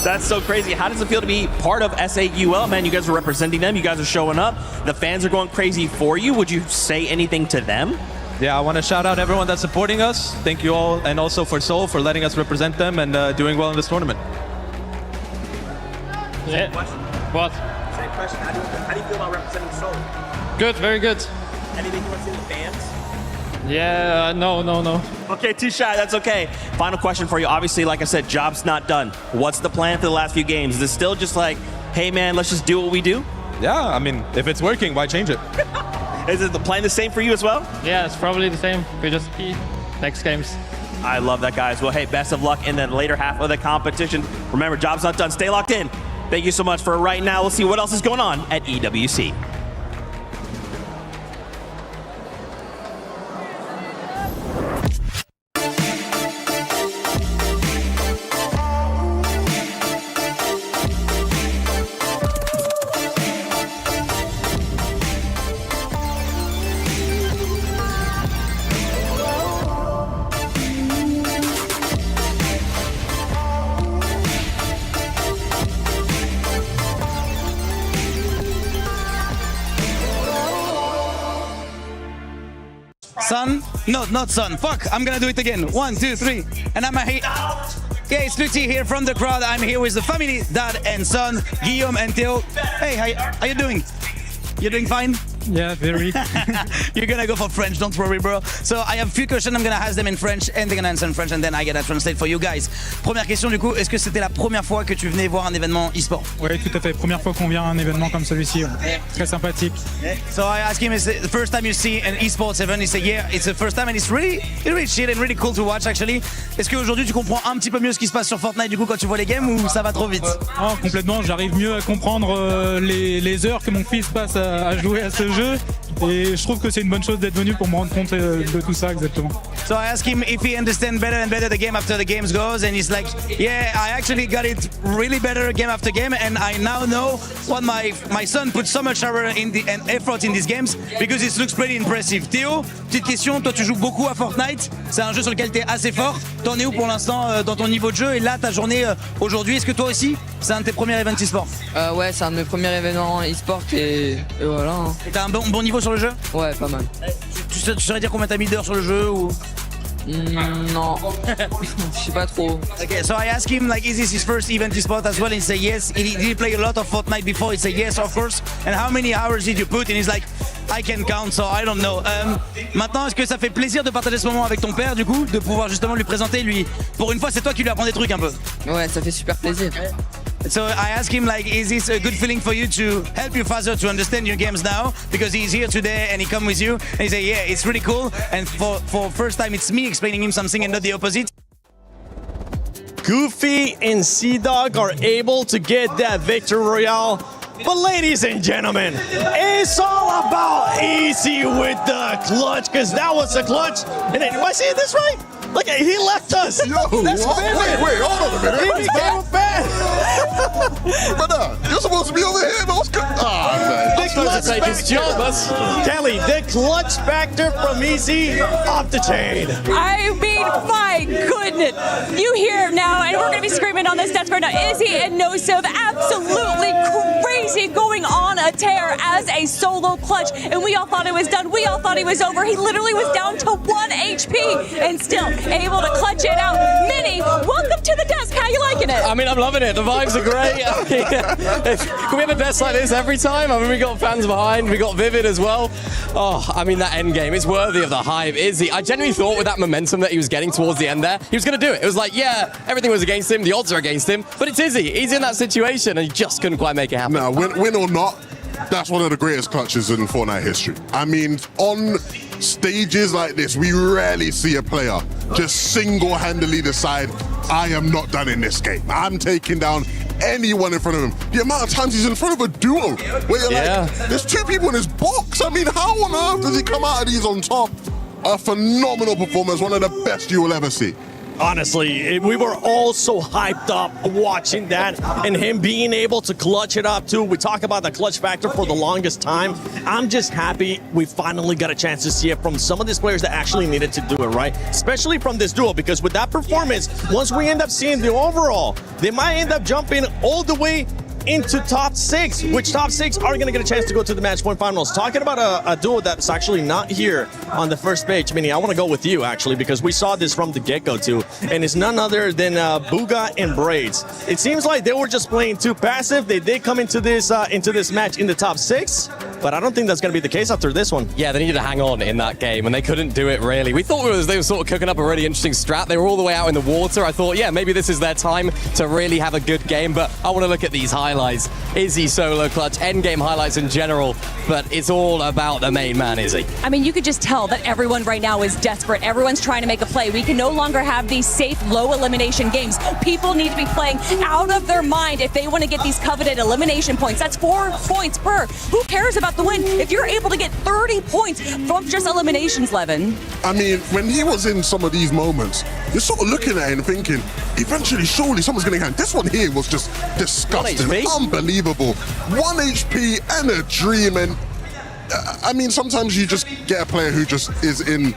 That's so crazy. How does it feel to be part of SAUL, man? You guys are representing them. You guys are showing up. The fans are going crazy for you. Would you say anything to them? Yeah, I want to shout out everyone that's supporting us. Thank you all, and also for Seoul for letting us represent them and doing well in this tournament. Yeah. What? Same question. How do you feel about representing Seoul? Good, very good. Anything you want to say to the fans? Yeah, no. Okay, too shy. That's okay. Final question for you. Obviously, like I said, job's not done. What's the plan for the last few games? Is it still just like, hey, man, let's just do what we do? Yeah, I mean, if it's working, why change it? Is it the plan the same for you as well? Yeah, it's probably the same. We just see next games. I love that, guys. Well, hey, best of luck in the later half of the competition. Remember, job's not done. Stay locked in. Thank you so much for right now. We'll see what else is going on at EWC. Sun? No, not sun. Fuck, I'm gonna do it again. 1, 2, 3. And I'm a hate. Yeah, it's Lutti here from the crowd. I'm here with the family, dad and son, Guillaume and Theo. Hey, how you doing? You doing fine? Yeah, very. You're gonna go for French, don't worry, bro. So I have a few questions, I'm gonna ask them in French, and they're gonna answer in French, and then I gotta translate for you guys. Première question du coup, est-ce que c'était la première fois que tu venais voir un événement e-sport? Oui, tout à fait. Première fois qu'on vient à un événement comme celui-ci. Très sympathique. So I asked him, is it the first time you see an esports event? He said, yeah, it's the first time, and it's really chill and really cool to watch actually. Est-ce qu'aujourd'hui tu comprends un petit peu mieux ce qui se passe sur Fortnite du coup quand tu vois les games, ou ça va trop vite? Oh, complètement, j'arrive mieux à comprendre les heures que mon fils passe à jouer à ce jeu. Et je trouve que c'est une bonne chose d'être venu pour me rendre compte de tout ça exactement. So I asked him if he understands better and better the game after the games goes, and he's like, yeah, I actually got it really better game after game, and I now know what my son put so much effort in these games because it looks pretty impressive. Théo, petite question, toi tu joues beaucoup à Fortnite, c'est un jeu sur lequel tu es assez fort. T'en es où pour l'instant dans ton niveau de jeu, et là ta journée aujourd'hui, est-ce que toi aussi c'est un de tes premiers events e-sport? Ouais, c'est un de mes premiers événements e-sport et voilà. Hein. Et t'as un bon niveau sur le jeu? Ouais, pas mal. Tu saurais dire combien t'as mis d'heures sur le jeu ou? Non, je sais pas trop. Okay, so I asked him like, is this his first event e-sport as well? And he said yes. Did he play a lot of Fortnite before? He said yes, of course. And how many hours did you put? And he's like, I can count, so I don't know. Maintenant, est-ce que ça fait plaisir de partager ce moment avec ton père, du coup, de pouvoir justement lui présenter, lui, pour une fois, c'est toi qui lui apprends des trucs un peu? Ouais, ça fait super plaisir. So I asked him like, is this a good feeling for you to help your father to understand your games now? Because he's here today and he come with you. And he said, yeah, it's really cool. And for first time, it's me explaining him something and not the opposite. Goofy and Sea-Dog are able to get that victory royale. But ladies and gentlemen, it's all about easy with the clutch, because that was a clutch. And then, am I saying this right? Look, he left us. Yo, That's what? Wait, hold on a minute. He became a fan. Brother, you're supposed to be over here, man. What's good? Ah, man. The clutch take his job, Kelly, the clutch factor from Easy off the chain. I mean, my goodness. You hear him now, and we're going to be screaming on this desk right now. Izzy and Nosov absolutely crazy, going on a tear as a solo clutch. And we all thought it was done. We all thought he was over. He literally was down to 1 HP and still able to clutch it out. Minnie, welcome to the desk. How you liking it? I mean, I'm loving it. The vibes are great. Can we have a desk like this every time? I mean, we got fans behind. We got Vivid as well. Oh, I mean, that end game is worthy of the hype. Izzy, I genuinely thought with that momentum that he was getting towards the end there, he was going to do it. It was like, yeah, everything was against him. The odds are against him. But it's Izzy. He's in that situation, and he just couldn't quite make it happen. Now, win or not, that's one of the greatest clutches in Fortnite history. I mean, on stages like this, we rarely see a player just single-handedly decide, I am not done in this game. I'm taking down anyone in front of him. The amount of times he's in front of a duo where you're like, there's two people in his box. I mean, how on earth does he come out of these on top? A phenomenal performance, one of the best you will ever see. Honestly, we were all so hyped up watching that, and him being able to clutch it up too. We talk about the clutch factor for the longest time. I'm just happy we finally got a chance to see it from some of these players that actually needed to do it, right? Especially from this duo, because with that performance, once we end up seeing the overall, they might end up jumping all the way into top 6, which top 6 are going to get a chance to go to the match point finals. Talking about a duo that's actually not here on the first page, Minnie, I want to go with you actually, because we saw this from the get-go too, and it's none other than Booga and Braids. It seems like they were just playing too passive. They did come into this match in the top 6, but I don't think that's going to be the case after this one. Yeah, they needed to hang on in that game, and they couldn't do it really. We thought they were sort of cooking up a really interesting strat. They were all the way out in the water. I thought, yeah, maybe this is their time to really have a good game, but I want to look at these highlights. Izzy solo clutch, endgame highlights in general, but it's all about the main man, Izzy. I mean, you could just tell that everyone right now is desperate. Everyone's trying to make a play. We can no longer have these safe, low elimination games. People need to be playing out of their mind if they want to get these coveted elimination points. That's 4 points per. Who cares about the win if you're able to get 30 points from just eliminations, Levin? I mean, when he was in some of these moments, you're sort of looking at it and thinking, eventually, surely someone's going to get. This one here was just disgusting. Unbelievable. 1 HP and a dream. And I mean, sometimes you just get a player who just is in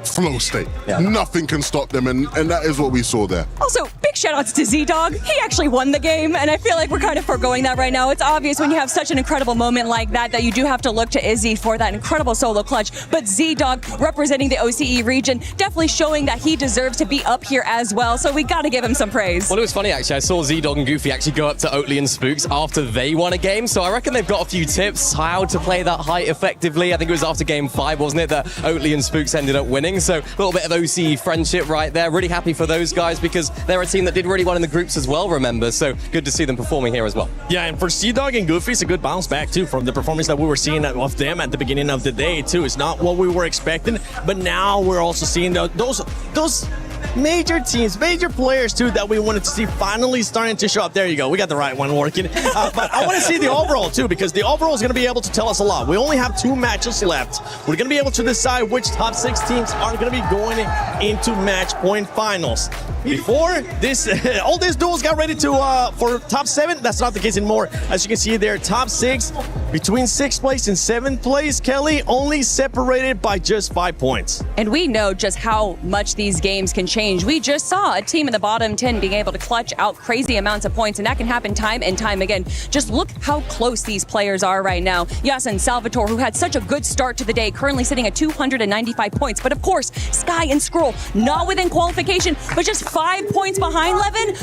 flow state. Nothing can stop them, and that is what we saw there. Also, big shout outs to Z-Dog. He actually won the game, and I feel like we're kind of foregoing that right now. It's obvious when you have such an incredible moment like that you do have to look to Izzy for that incredible solo clutch. But Z-Dog, representing the OCE region, definitely showing that he deserves to be up here as well. So we got to give him some praise. Well, it was funny, actually. I saw Z-Dog and Goofy actually go up to Oatly and Spooks after they won a game. So I reckon they've got a few tips how to play that height effectively. I think it was after game 5, wasn't it, that Oatly and Spooks ended up winning. So a little bit of OCE friendship right there. Really happy for those guys because they're a team that did really well in the groups as well, remember. So good to see them performing here as well. Yeah, and for Z-Dog and Goofy, it's a good bounce back too from the performance that we were seeing of them at the beginning of the day too. It's not what we were expecting, but now we're also seeing those major teams, major players too that we wanted to see finally starting to show up. There you go. We got the right one working. But I want to see the overall too, because the overall is going to be able to tell us a lot. We only have 2 matches left. We're going to be able to decide which top 6 teams are going to be going into match point finals. Before this, all these duels got ready to for top 7. That's not the case anymore. As you can see there, top 6 between 6th place and 7th place, Kelly, only separated by just 5 points. And we know just how much these games can change. We just saw a team in the bottom 10 being able to clutch out crazy amounts of points, and that can happen time and time again. Just look how close these players are right now. Yasin Salvatore, who had such a good start to the day, currently sitting at 295 points. But of course, Sky and Scroll, not within qualification, but just 5 points behind Levin.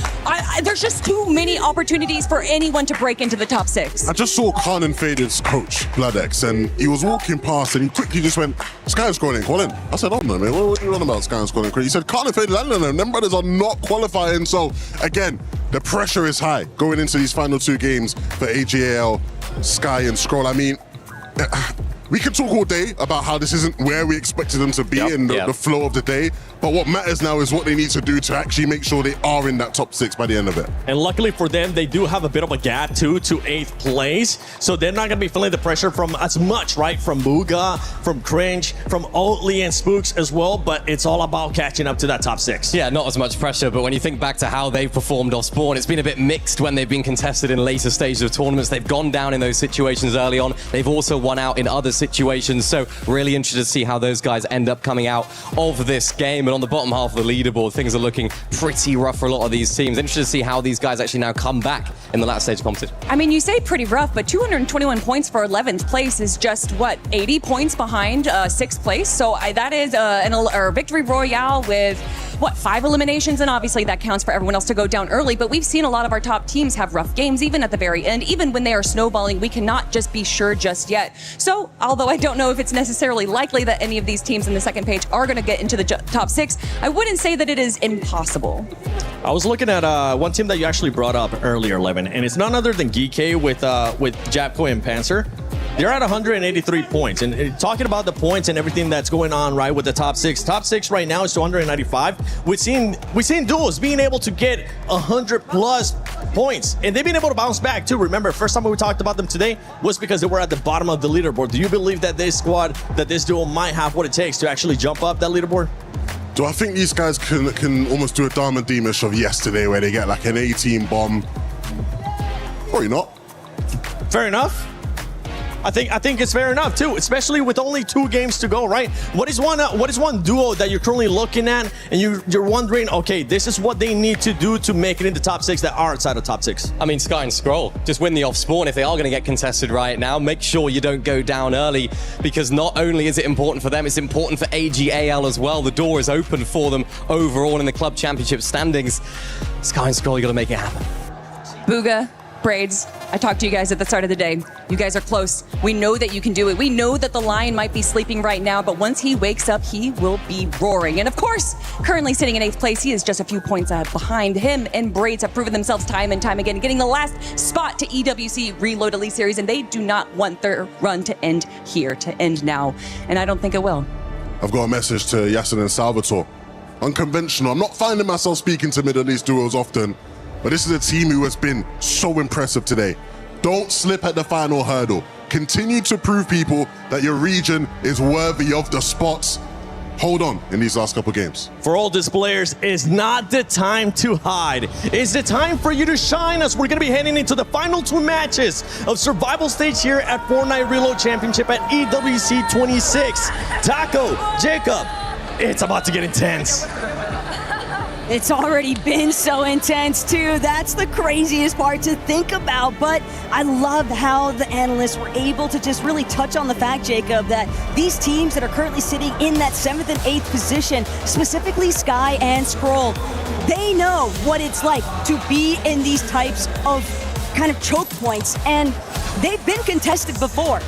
There's just too many opportunities for anyone to break into the top 6. I just saw Khan and Faded's coach, BloodX, and he was walking past and he quickly just went, Sky and Scroll ain't calling. I said, oh no, man, what are you on about, Sky and Scroll? He said, Khan and Faded, I don't know, them brothers are not qualifying. So again, the pressure is high going into these final 2 games for AGAL, Sky and Scroll. I mean, we can talk all day about how this isn't where we expected them to be and the flow of the day, but what matters now is what they need to do to actually make sure they are in that top 6 by the end of it. And luckily for them, they do have a bit of a gap too to 8th place, so they're not going to be feeling the pressure from as much, right? From Booga, from Cringe, from Oatly and Spooks as well, but it's all about catching up to that top 6. Yeah, not as much pressure, but when you think back to how they've performed off spawn, it's been a bit mixed when they've been contested in later stages of tournaments. They've gone down in those situations early on. They've also won out in other situations, so really interested to see how those guys end up coming out of this game. And on the bottom half of the leaderboard, things are looking pretty rough for a lot of these teams. Interested to see how these guys actually now come back in the last stage of competition. I mean, you say pretty rough, but 221 points for 11th place is just, what, 80 points behind 6th place? So that is a victory royale with, what, 5 eliminations? And obviously that counts for everyone else to go down early, but we've seen a lot of our top teams have rough games, even at the very end. Even when they are snowballing, we cannot just be sure just yet. So, although I don't know if it's necessarily likely that any of these teams in the second page are going to get into the top 6, I wouldn't say that it is impossible. I was looking at one team that you actually brought up earlier, Levin, and it's none other than Geekay with Japco and Panzer. They're at 183 points, and talking about the points and everything that's going on right with the top 6. Top 6 right now is 295. We've seen duels being able to get 100+ points, and they've been able to bounce back too. Remember, first time we talked about them today was because they were at the bottom of the leaderboard. Do you believe that this squad, that this duel might have what it takes to actually jump up that leaderboard? Do I think these guys can almost do a Dharma Demish of yesterday where they get like an 18 bomb? Probably not. Fair enough. I think it's fair enough too, especially with only 2 games to go, right? What is one duo that you're currently looking at and you're wondering, okay, this is what they need to do to make it into top 6 that are outside of top 6? I mean, Sky and Scroll, just win the off spawn if they are going to get contested right now. Make sure you don't go down early, because not only is it important for them, it's important for AGAL as well. The door is open for them overall in the club championship standings. Sky and Scroll, you got to make it happen. Booga, Braids, I talked to you guys at the start of the day. You guys are close. We know that you can do it. We know that the Lion might be sleeping right now, but once he wakes up, he will be roaring. And of course, currently sitting in 8th place, he is just a few points behind him, and Braids have proven themselves time and time again, getting the last spot to EWC Reload Elite Series, and they do not want their run to end here, to end now. And I don't think it will. I've got a message to Yasin and Salvatore. Unconventional. I'm not finding myself speaking to Middle East duos often, but this is a team who has been so impressive today. Don't slip at the final hurdle. Continue to prove people that your region is worthy of the spots. Hold on in these last couple games. For all these players, it's not the time to hide. It's the time for you to shine, as we're going to be heading into the final 2 matches of Survival Stage here at Fortnite Reload Championship at EWC 26. Taco, Jacob, It's about to get intense. It's already been so intense too. That's the craziest part to think about. But I love how the analysts were able to just really touch on the fact, Jacob, that these teams that are currently sitting in that 7th and 8th position, specifically Sky and Skrull, they know what it's like to be in these types of kind of choke points. And they've been contested before.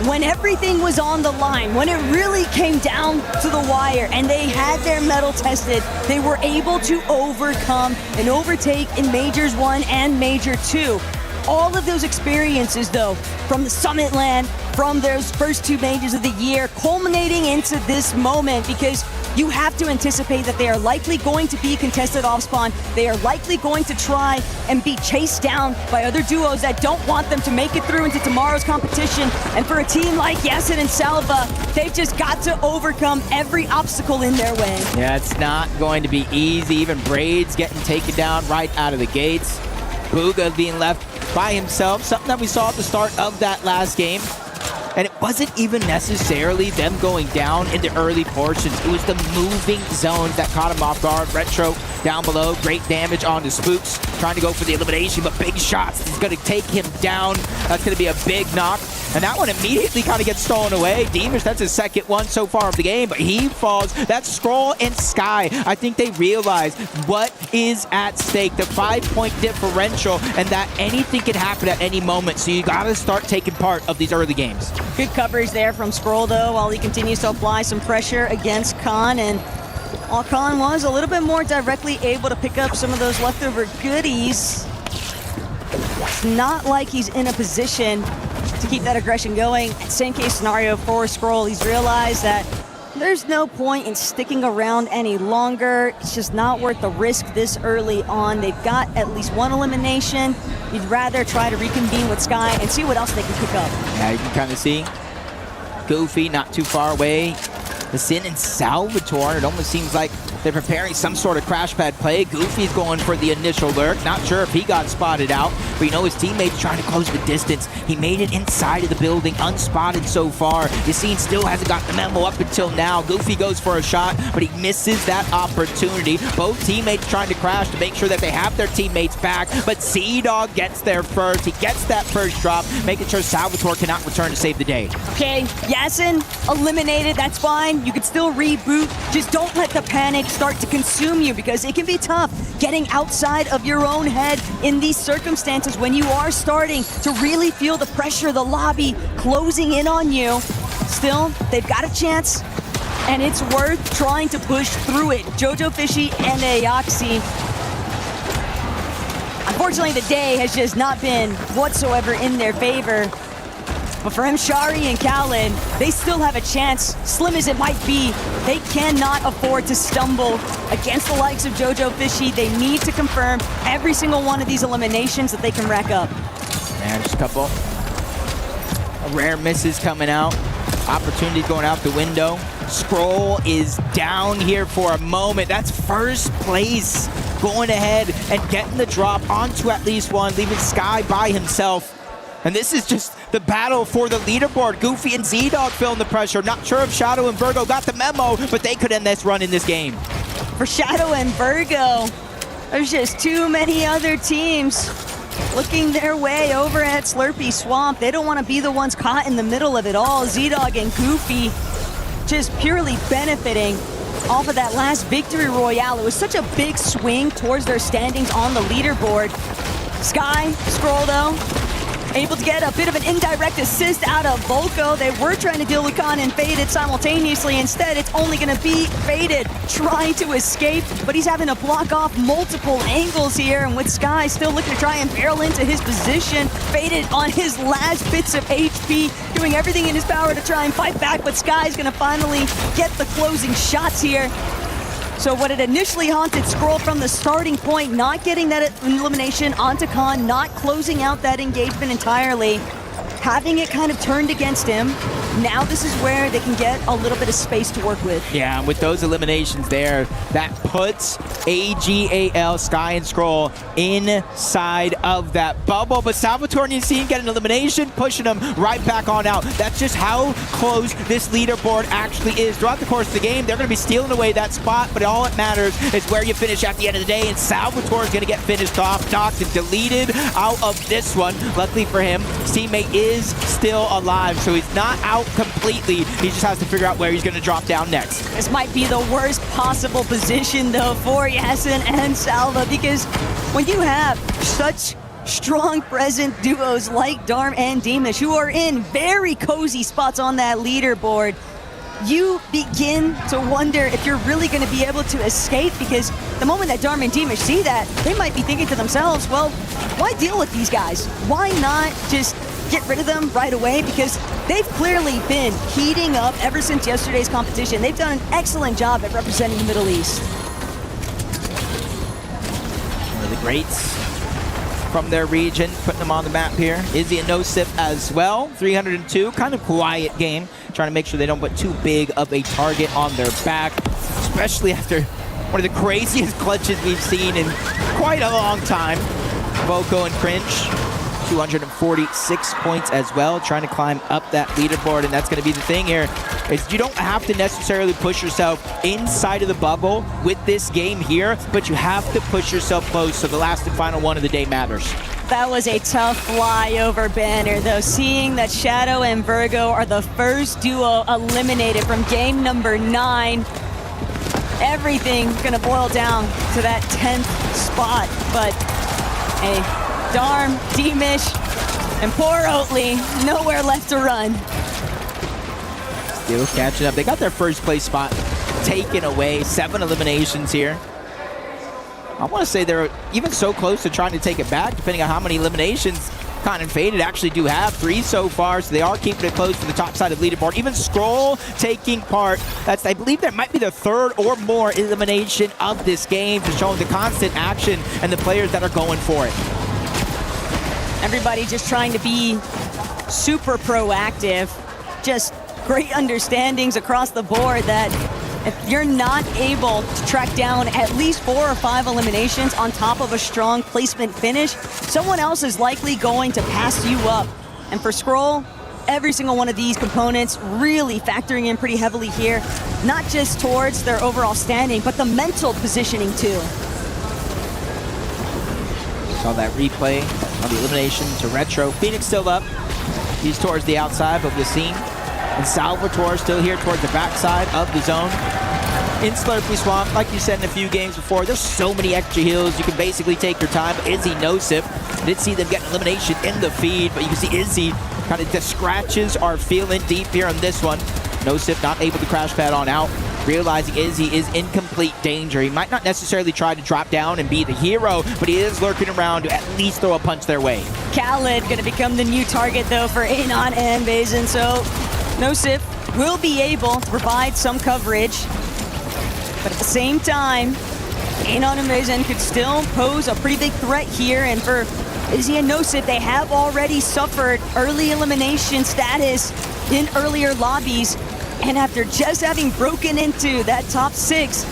When everything was on the line, when it really came down to the wire and they had their mettle tested, they were able to overcome and overtake in Majors 1 and Major 2. All of those experiences, though, from the Summit Land, from those first 2 majors of the year, culminating into this moment, because you have to anticipate that they are likely going to be contested off spawn. They are likely going to try and be chased down by other duos that don't want them to make it through into tomorrow's competition. And for a team like Yasin and Salva, they've just got to overcome every obstacle in their way. Yeah, it's not going to be easy. Even Braids getting taken down right out of the gates. Bugha being left by himself, something that we saw at the start of that last game. And it wasn't even necessarily them going down in the early portions. It was the moving zones that caught him off guard. Retro down below, great damage onto Spooks, trying to go for the elimination, but big shots is going to take him down. That's going to be a big knock. And that one immediately kind of gets stolen away. Deemish, that's his second one so far of the game, but he falls. That's Skrull and Sky. I think they realize what is at stake, the 5-point differential, and that anything can happen at any moment. So you got to start taking part of these early games. Good coverage there from Skrull, though, while he continues to apply some pressure against Khan. And while Khan was a little bit more directly able to pick up some of those leftover goodies, it's not like he's in a position to keep that aggression going. Same case scenario for Skrull. He's realized that there's no point in sticking around any longer. It's just not worth the risk this early on. They've got at least one elimination. You'd rather try to reconvene with Sky and see what else they can pick up. Yeah, you can kind of see Goofy not too far away. The Sin and Salvatore, it almost seems like they're preparing some sort of crash pad play. Goofy's going for the initial lurk. Not sure if he got spotted out, but you know his teammate's trying to close the distance. He made it inside of the building, unspotted so far. Yasin still hasn't got the memo up until now. Goofy goes for a shot, but he misses that opportunity. Both teammates trying to crash to make sure that they have their teammates back, but Z-Dog gets there first. He gets that first drop, making sure Salvatore cannot return to save the day. Okay, Yasin eliminated, that's fine. You can still reboot. Just don't let the panic start to consume you, because it can be tough getting outside of your own head in these circumstances when you are starting to really feel the pressure, the lobby closing in on you. Still, they've got a chance, and it's worth trying to push through it. Jojo Fishy and EWC. Unfortunately, the day has just not been whatsoever in their favor. But for Mshari and Khaled, they still have a chance. Slim as it might be, they cannot afford to stumble against the likes of Jojo Fishy. They need to confirm every single one of these eliminations that they can rack up. And just a couple rare misses coming out. Opportunities going out the window. Skrull is down here for a moment. That's first place, going ahead and getting the drop onto at least one, leaving Sky by himself. And this is just the battle for the leaderboard. Goofy and Z-Dog feeling the pressure. Not sure if Shadow and Virgo got the memo, but they could end this run in this game. For Shadow and Virgo, there's just too many other teams looking their way over at Slurpee Swamp. They don't want to be the ones caught in the middle of it all. Z-Dog and Goofy just purely benefiting off of that last victory royale. It was such a big swing towards their standings on the leaderboard. Sky, Skrull though, able to get a bit of an indirect assist out of Volko. They were trying to deal with Khan and Faded simultaneously. Instead, it's only going to be Faded trying to escape, but he's having to block off multiple angles here, and with Sky still looking to try and barrel into his position. Faded on his last bits of HP, doing everything in his power to try and fight back, but Sky's going to finally get the closing shots here. So what had initially haunted Skrull from the starting point, not getting that elimination onto Khan, not closing out that engagement entirely, having it kind of turned against him. now this is where they can get a little bit of space to work with. Yeah, and with those eliminations there, that puts AGAL, Sky and Scroll inside of that bubble. But Salvatore and Yassine get an elimination, pushing them right back on out. That's just how close this leaderboard actually is. Throughout the course of the game, they're going to be stealing away that spot, but all that matters is where you finish at the end of the day, and Salvatore is going to get finished off, knocked and deleted out of this one. Luckily for him, his teammate is still alive, so he's not out completely. He just has to figure out where he's going to drop down next. This might be the worst possible position, though, for Yasin and Salva, because when you have such strong present duos like Darm and Deemish, who are in very cozy spots on that leaderboard, you begin to wonder if you're really going to be able to escape, because the moment that Darm and Deemish see that, they might be thinking to themselves, well, why deal with these guys? Why not just get rid of them right away? Because they've clearly been heating up ever since yesterday's competition. They've done an excellent job at representing the Middle East. One of the greats from their region, putting them on the map here. Izzy and NoSip as well. 302, kind of quiet game, trying to make sure they don't put too big of a target on their back, especially after one of the craziest clutches we've seen in quite a long time. Volko and Cringe, 246 points as well, trying to climb up that leaderboard, and that's going to be the thing here, is you don't have to necessarily push yourself inside of the bubble with this game here, but you have to push yourself close, so the last and final one of the day matters. That was a tough flyover banner, though, seeing that Shadow and Virgo are the first duo eliminated from game number 9. Everything gonna boil down to that 10th spot, but hey, Darm, Deemish, and poor Oatly, nowhere left to run. Still catching up. They got their first place spot taken away. 7 eliminations here. I want to say they're even so close to trying to take it back, depending on how many eliminations Con and Faded actually do have. 3 so far, so they are keeping it close to the top side of the leaderboard. Even Scroll taking part. That's, I believe, that might be the 3rd or more elimination of this game, just showing the constant action and the players that are going for it. Everybody just trying to be super proactive. Just great understandings across the board that if you're not able to track down at least 4 or 5 eliminations on top of a strong placement finish, someone else is likely going to pass you up. And for Scroll, every single one of these components really factoring in pretty heavily here, not just towards their overall standing, but the mental positioning too. Saw that replay on the elimination to Retro. Phoenix still up. He's towards the outside of Yassine. And Salvatore still here towards the backside of the zone. In Slurpee Swamp, like you said in a few games before, there's so many extra heals. You can basically take your time. Izzy, NoSip. I did see them get an elimination in the feed, but you can see Izzy kind of, the scratches are feeling deep here on this one. NoSip not able to crash pad on out, realizing Izzy is in complete danger. He might not necessarily try to drop down and be the hero, but he is lurking around to at least throw a punch their way. Khaled gonna become the new target though for Anon and Bazin, so NoSip will be able to provide some coverage, but at the same time, Anon and Bazin could still pose a pretty big threat here, and for Izzy and NoSip, they have already suffered early elimination status in earlier lobbies, and after just having broken into that top 6,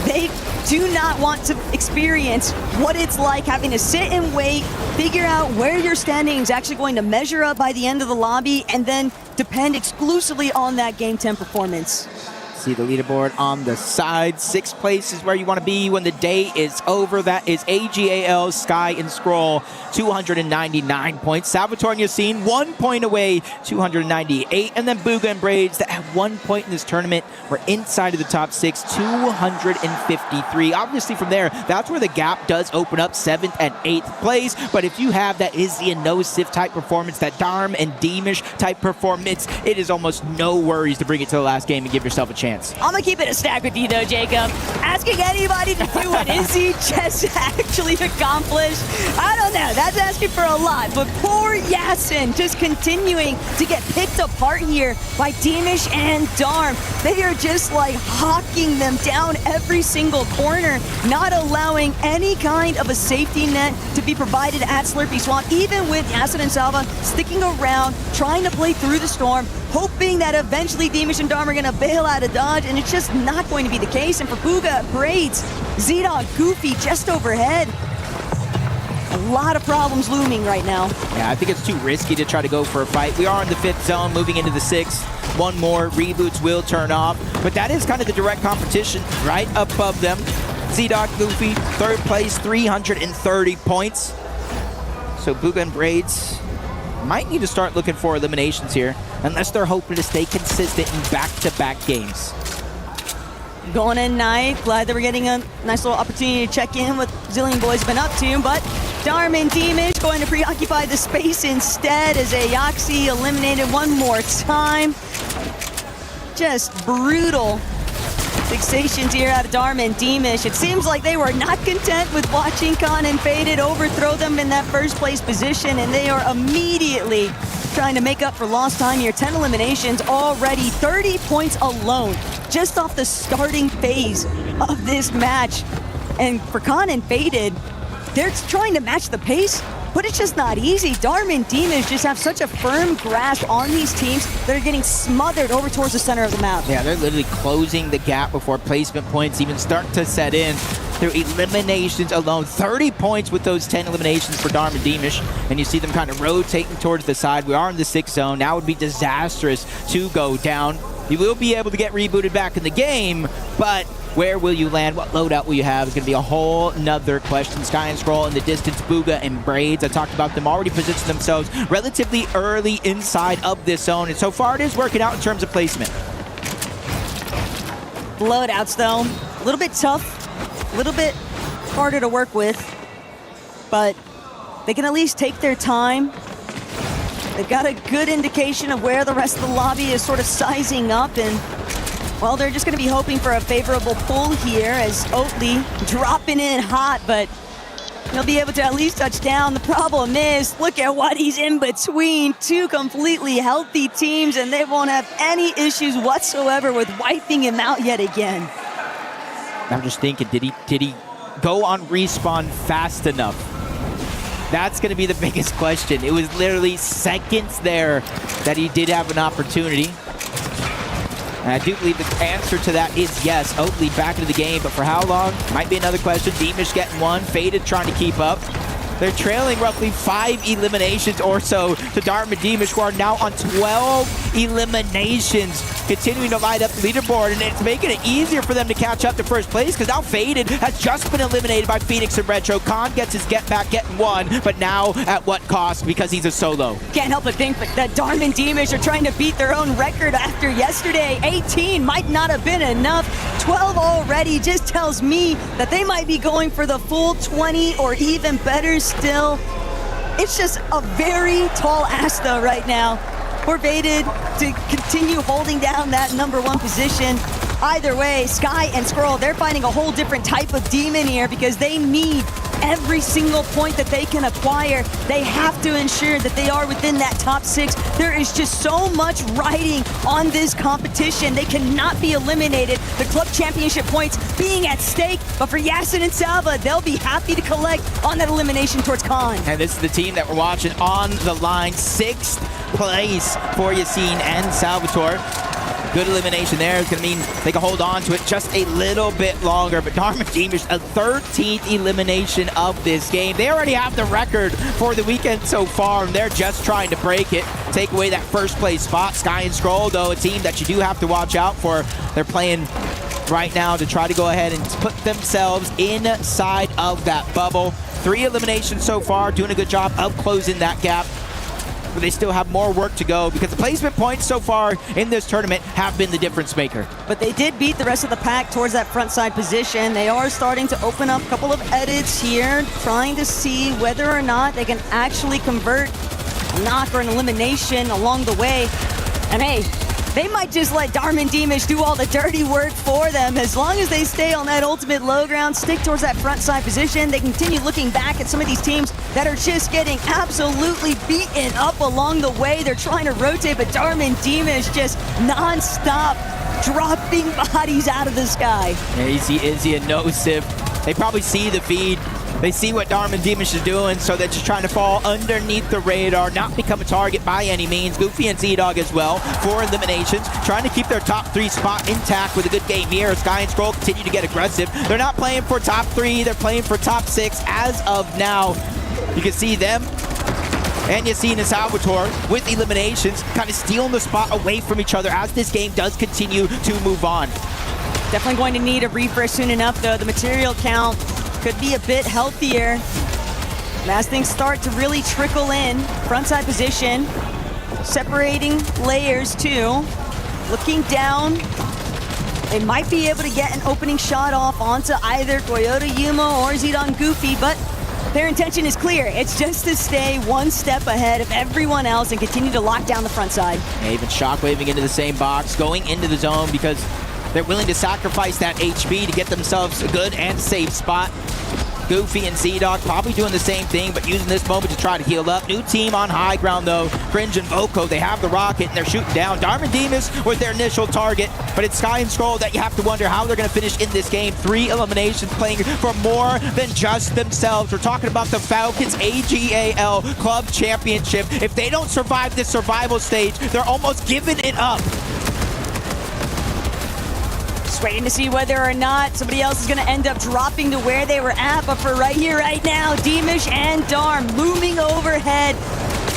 they do not want to experience what it's like having to sit and wait, figure out where your standing is actually going to measure up by the end of the lobby, and then depend exclusively on that game 10 performance. See the leaderboard on the side. 6th place is where you want to be when the day is over. That is AGAL, Sky, and Scroll, 299 points. Salvatore and Yassine, 1 point away, 298. And then Booga and Braids, that have 1 point in this tournament, were inside of the top 6, 253. Obviously from there, that's where the gap does open up, 7th and 8th place. But if you have that Izzy and NoSip type performance, that Darm and Deemish type performance, it is almost no worries to bring it to the last game and give yourself a chance. I'm gonna keep it a stack with you though, Jacob. Asking anybody to do what Izzy just actually accomplished, I don't know, that's asking for a lot, but poor Yasin just continuing to get picked ripped apart here by Dimish and Darm. They are just like hawking them down every single corner, not allowing any kind of a safety net to be provided at Slurpy Swamp, even with Yasin and Salva sticking around, trying to play through the storm, hoping that eventually Dimish and Darm are gonna bail out of dodge, and it's just not going to be the case. And for Bugha, Braids, Z-Dog, Goofy just overhead. A lot of problems looming right now. Yeah, I think it's too risky to try to go for a fight. We are in the 5th zone, moving into the 6th. One more, reboots will turn off. But that is kind of the direct competition right above them. Z-Dog, Goofy, 3rd place, 330 points. So Bugha and Braids might need to start looking for eliminations here, unless they're hoping to stay consistent in back-to-back games. Going in Knight, glad that we're getting a nice little opportunity to check in what Zillion Boys been up to, but Darm and Dimish going to preoccupy the space instead as EWC eliminated one more time. Just brutal fixations here out of Darm and Dimish. It seems like they were not content with watching Khan and Faded overthrow them in that first place position, and they are immediately trying to make up for lost time here. 10 eliminations already, 30 points alone, just off the starting phase of this match. And for Khan and Faded, they're trying to match the pace, but it's just not easy. Darm and Dimish just have such a firm grasp on these teams that are getting smothered over towards the center of the map. Yeah, they're literally closing the gap before placement points even start to set in. Through eliminations alone, 30 points with those 10 eliminations for Darm and Dimish, and you see them kind of rotating towards the side. We are in the 6th zone. Now it would be disastrous to go down. You will be able to get rebooted back in the game, but where will you land? What loadout will you have is going to be a whole nother question. Sky and Scroll in the distance, Bugha and Braids. I talked about them already positioned themselves relatively early inside of this zone, and so far it is working out in terms of placement. Loadouts, though, a little bit tough. A little bit harder to work with, but they can at least take their time. They've got a good indication of where the rest of the lobby is sort of sizing up, and well, they're just going to be hoping for a favorable pull here as Oatly dropping in hot, but he'll be able to at least touch down. The problem is, look at what he's in between two completely healthy teams, and they won't have any issues whatsoever with wiping him out yet again. I'm just thinking, did he go on respawn fast enough? That's going to be the biggest question. It was literally seconds there that he did have an opportunity. And I do believe the answer to that is yes. Oatly back into the game, but for how long? Might be another question. Dimish getting one. Faded trying to keep up. They're trailing roughly 5 eliminations or so to Darm and Dimish, who are now on 12 eliminations, continuing to light up the leaderboard, and it's making it easier for them to catch up to first place, because now Faded has just been eliminated by Phoenix and Retro. Khan gets his get back, getting one, but now at what cost? Because he's a solo. Can't help but think that Darm and Dimish are trying to beat their own record after yesterday. 18 might not have been enough. 12 already just tells me that they might be going for the full 20 or even better still. It's just a very tall ask though right now. We're baited to continue holding down that #1 position. Either way, Sky and Squirrel, they're finding a whole different type of demon here because they need every single point that they can acquire. They have to ensure that they are within that top 6. There is just so much riding on this competition. They cannot be eliminated. The club championship points being at stake, but for Yasin and Salva, they'll be happy to collect on that elimination towards Khan. And this is the team that we're watching on the line. 6th place for Yasin and Salvatore. Good elimination there. It's going to mean they can hold on to it just a little bit longer. But Darm and Dimish, a 13th elimination of this game. They already have the record for the weekend so far, and they're just trying to break it, take away that first place spot. Sky and Scroll, though, a team that you do have to watch out for. They're playing right now to try to go ahead and put themselves inside of that bubble. 3 eliminations so far, doing a good job of closing that gap. But they still have more work to go because the placement points so far in this tournament have been the difference maker. But they did beat the rest of the pack towards that front side position. They are starting to open up a couple of edits here, trying to see whether or not they can actually convert a knock or an elimination along the way. And hey, they might just let Darman Demish do all the dirty work for them. As long as they stay on that ultimate low ground, stick towards that front side position, they continue looking back at some of these teams that are just getting absolutely beaten up along the way. They're trying to rotate, but Darman Demish just non-stop dropping bodies out of the sky. Yeah, you see Izzy and Nosif. They probably see the feed. They see what Darman Demish is doing, so they're just trying to fall underneath the radar, not become a target by any means. Goofy and Z-Dog as well for eliminations, trying to keep their top 3 spot intact with a good game here. Sky and Scroll continue to get aggressive. They're not playing for top 3, they're playing for top 6 as of now. You can see them and Yassine and Salvatore with eliminations, kind of stealing the spot away from each other as this game does continue to move on. Definitely going to need a refresh soon enough, though. The material count could be a bit healthier. And as things start to really trickle in, frontside position, separating layers too. Looking down, they might be able to get an opening shot off onto either Toyota Yuma or Zidon Goofy, but their intention is clear. It's just to stay one step ahead of everyone else and continue to lock down the front side. Yeah, even shockwaving into the same box, going into the zone because they're willing to sacrifice that HP to get themselves a good and safe spot. Goofy and Z-Dog probably doing the same thing, but using this moment to try to heal up. New team on high ground, though. Cringe and Voco, they have the rocket, and they're shooting down. Darman Demish with their initial target, but it's Sky and Scroll that you have to wonder how they're going to finish in this game. 3 eliminations, playing for more than just themselves. We're talking about the Falcons AGAL Club Championship. If they don't survive this survival stage, they're almost giving it up. Just waiting to see whether or not somebody else is going to end up dropping to where they were at. But for right here, right now, Demish and Darm looming overhead,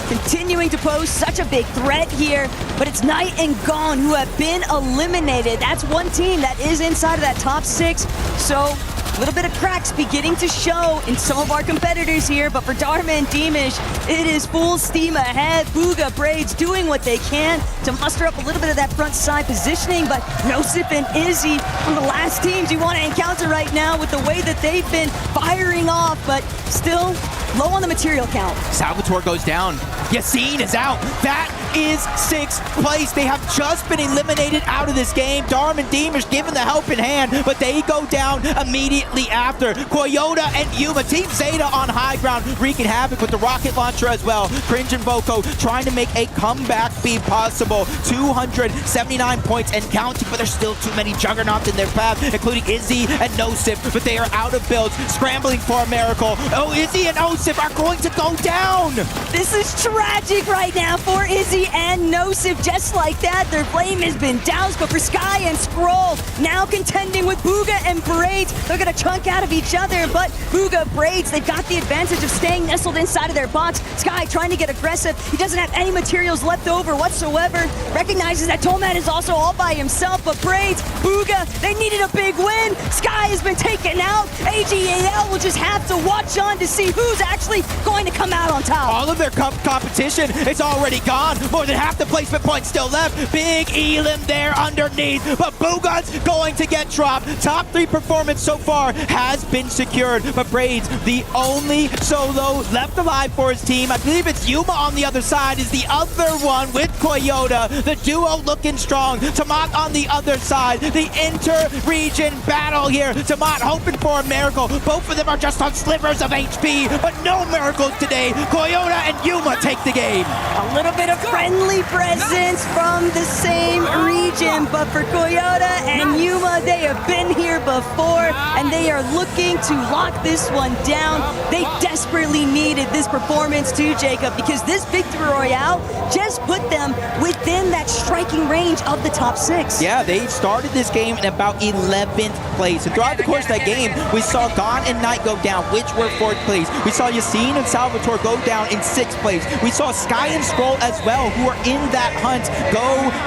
continuing to pose such a big threat here. But it's Knight and Gone who have been eliminated. That's one team that is inside of that top 6. So a little bit of cracks beginning to show in some of our competitors here, but for Darman Demish, it is full steam ahead. Booga, Braids doing what they can to muster up a little bit of that front side positioning, but Nosif and Izzy, one of the last teams you want to encounter right now with the way that they've been firing off, but still low on the material count. Salvatore goes down. Yassine is out. That is 6th place. They have just been eliminated out of this game. Darman Demish given the helping hand, but they go down immediately after. Koyota and Yuma, Team Zeta on high ground, wreaking havoc with the rocket launcher as well. Cringe and Voco trying to make a comeback be possible. 279 points and counting, but there's still too many juggernauts in their path, including Izzy and Nosif, but they are out of builds, scrambling for a miracle. Oh, Izzy and Nosif are going to go down. This is tragic right now for Izzy and Nosif. Just like that, their flame has been doused, but for Sky and Scroll, now contending with Booga and Braids. They're going to chunk out of each other, but Booga, Braids, they've got the advantage of staying nestled inside of their box. Sky trying to get aggressive. He doesn't have any materials left over whatsoever. Recognizes that Tollman is also all by himself, but Braids, Booga, they needed a big win. Sky has been taken out. AGAL will just have to watch on to see who's actually going to come out on top. All of their competition is already gone. More than half the placement points still left. Big Elim there underneath, but Booga's going to get dropped. Top 3 performance so far has been secured, but Braids, the only solo left alive for his team. I believe it's Yuma on the other side is the other one with Koyota. The duo looking strong. Tamat on the other side. The inter-region battle here. Tamat hoping for a miracle. Both of them are just on slivers of HP, but no miracles today. Koyota and Yuma take the game. A little bit of friendly presence from the same region, but for Koyota and Yuma, they have been here before, and they are looking to lock this one down. They desperately needed this performance too, Jacob, because this victory royale just put them within that striking range of the top 6. Yeah, they started this game in about 11th place, and throughout the course of that game, we saw Gone and Knight go down, which were 4th place. We saw Yassine and Salvatore go down in 6th place. We saw Sky and Scroll as well, who are in that hunt, go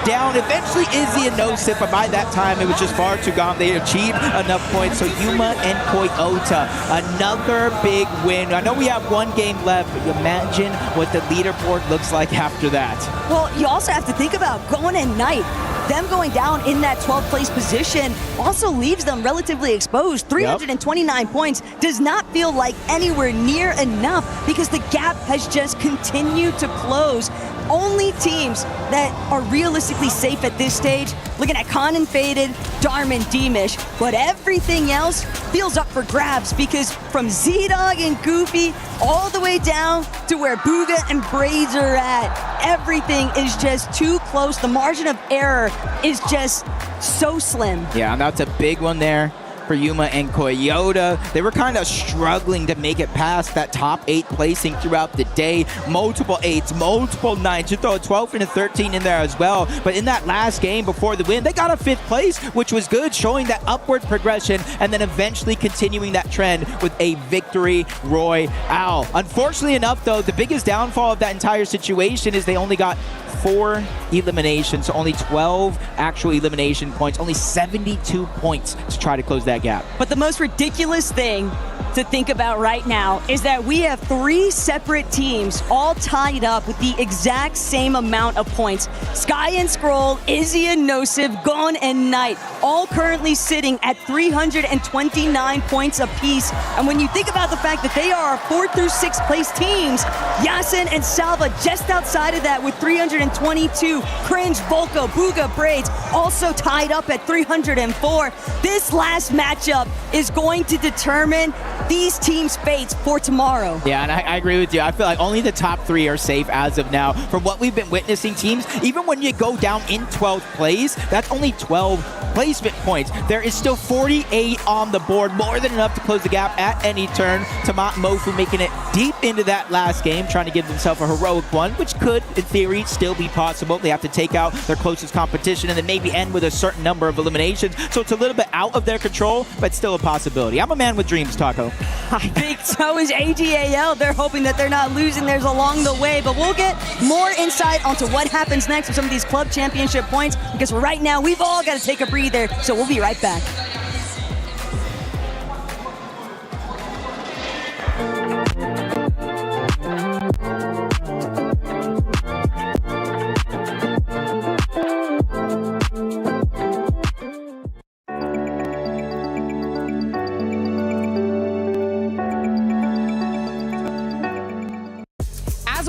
down. Eventually Izzy and Nosif, but by that time it was just far too gone. They achieved enough points. So Yuma and Koyota, another big win. I know we have 1 game left, but imagine what the leaderboard looks like after that. Well, you also have to think about Gone and Knight. Them going down in that 12th place position also leaves them relatively exposed. 329 points does not feel like anywhere near enough because the gap has just continued to close. only teams that are realistically safe at this stage. Looking at Con and Faded, Darman, Demish, but everything else feels up for grabs because from Z-Dog and Goofy all the way down to where Booga and Braids are at, everything is just too close. The margin of error is just so slim. Yeah, and that's a big one there for Yuma and Koyota. They were kind of struggling to make it past that top 8 placing throughout the day. Multiple 8s, multiple 9s. You throw a 12 and a 13 in there as well. But in that last game before the win, they got a 5th place, which was good, showing that upward progression and then eventually continuing that trend with a victory royale. Unfortunately enough, though, the biggest downfall of that entire situation is they only got 4 eliminations, so only 12 actual elimination points, only 72 points to try to close that gap. But the most ridiculous thing to think about right now is that we have 3 separate teams all tied up with the exact same amount of points. Sky and Scroll, Izzy and Nosiv, Gon and Knight, all currently sitting at 329 points apiece. And when you think about the fact that they are our 4th through 6th place teams, Yasin and Salva just outside of that with 322, Cringe, Volko, Booga, Braids also tied up at 304. This last matchup is going to determine these teams' fates for tomorrow. Yeah, and I agree with you. I feel like only the top 3 are safe as of now. From what we've been witnessing, teams, even when you go down in 12th place, that's only 12 placement points. There is still 48 on the board, more than enough to close the gap at any turn. Tamat and Mofu making it deep into that last game, trying to give themselves a heroic one, which could, in theory, still be possible. They have to take out their closest competition and then maybe end with a certain number of eliminations. So it's a little bit out of their control, but still a possibility. I'm a man with dreams, Taco. I think so is AGAL. They're hoping that they're not losing theirs along the way, but we'll get more insight onto what happens next with some of these club championship points, because right now we've all got to take a breather, so we'll be right back.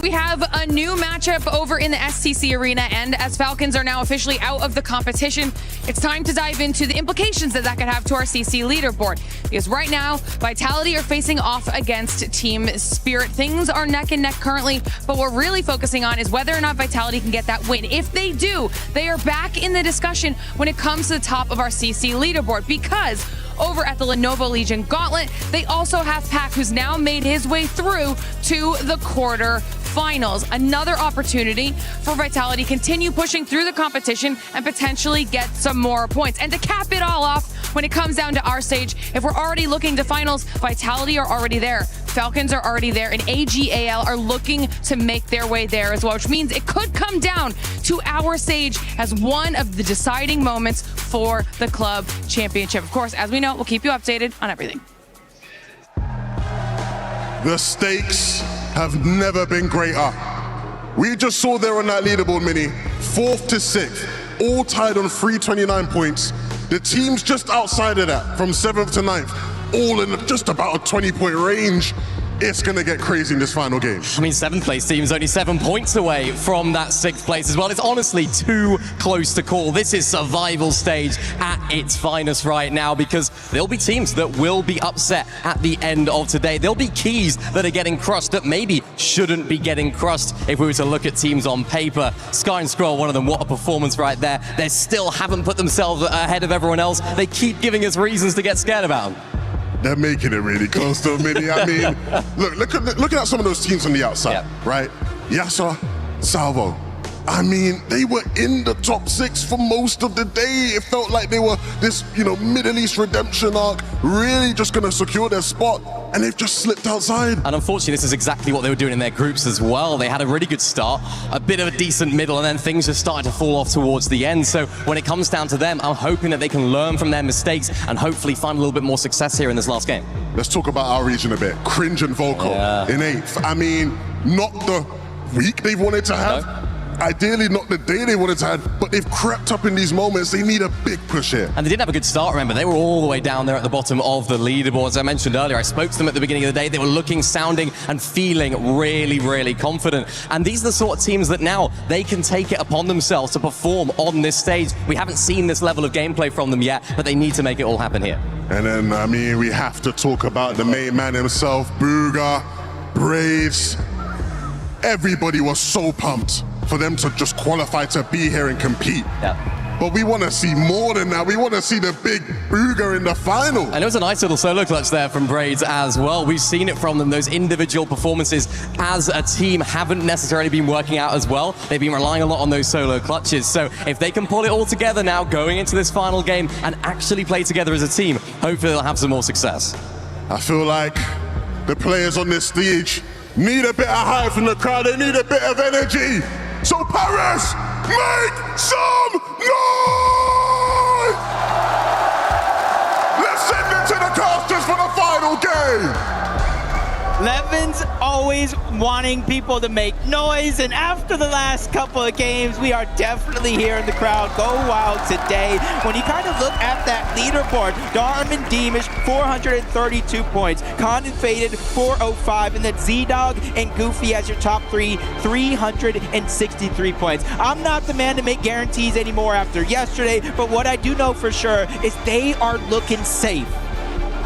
We have a new matchup over in the STC arena, and as Falcons are now officially out of the competition, it's time to dive into the implications that could have to our CC leaderboard. Because right now, Vitality are facing off against Team Spirit. Things are neck and neck currently, but what we're really focusing on is whether or not Vitality can get that win. If they do, they are back in the discussion when it comes to the top of our CC leaderboard, because over at the Lenovo Legion Gauntlet, they also have Pac, who's now made his way through to the quarterfinals. Another opportunity for Vitality continue pushing through the competition and potentially get some more points. And to cap it all off, when it comes down to our stage, if we're already looking to finals, Vitality are already there. Falcons are already there, and AGAL are looking to make their way there as well, which means it could come down to our stage as one of the deciding moments for the club championship. Of course, as we know, we'll keep you updated on everything. The stakes have never been greater. We just saw there on that leaderboard, Mini, 4th to 6th, all tied on 329 points. The teams just outside of that, from 7th to 9th, all in just about a 20-point range. It's going to get crazy in this final game. I mean, 7th place team's only 7 points away from that 6th place as well. It's honestly too close to call. This is survival stage at its finest right now, because there'll be teams that will be upset at the end of today. There'll be keys that are getting crushed that maybe shouldn't be getting crushed if we were to look at teams on paper. Sky and Scroll, one of them, what a performance right there. They still haven't put themselves ahead of everyone else. They keep giving us reasons to get scared about them. They're making it really close to Mini. I mean, looking at some of those teams on the outside, right? Yasa, Salvo. I mean, they were in the top 6 for most of the day. It felt like they were this, Middle East redemption arc, really just going to secure their spot, and they've just slipped outside. And unfortunately, this is exactly what they were doing in their groups as well. They had a really good start, a bit of a decent middle, and then things just started to fall off towards the end. So when it comes down to them, I'm hoping that they can learn from their mistakes and hopefully find a little bit more success here in this last game. Let's talk about our region a bit. Cringe and Volko in 8th. I mean, not the week they wanted to have. No. ideally not the day they wanted to have, but they've crept up in these moments. They need a big push here. And they didn't have a good start, remember. They were all the way down there at the bottom of the leaderboard. As I mentioned earlier, I spoke to them at the beginning of the day. They were looking, sounding, and feeling really, really confident. And these are the sort of teams that now they can take it upon themselves to perform on this stage. We haven't seen this level of gameplay from them yet, but they need to make it all happen here. And then, I mean, we have to talk about the main man himself, Booga, Braids. Everybody was so pumped for them to just qualify to be here and compete. Yeah. But we want to see more than that. We want to see the big Booga in the final. And it was a nice little solo clutch there from Braids as well. We've seen it from them. Those individual performances as a team haven't necessarily been working out as well. They've been relying a lot on those solo clutches. So if they can pull it all together now going into this final game and actually play together as a team, hopefully they'll have some more success. I feel like the players on this stage need a bit of hype from the crowd. They need a bit of energy. So Paris, make some noise! Let's send it to the casters for the final game. Levin's always wanting people to make noise, and after the last couple of games, we are definitely hearing the crowd go wild today. When you kind of look at that leaderboard, Darm and Deemish, 432 points, Con and Faded, 405, and then Z-Dog and Goofy as your top three, 363 points. I'm not the man to make guarantees anymore after yesterday, but what I do know for sure is they are looking safe.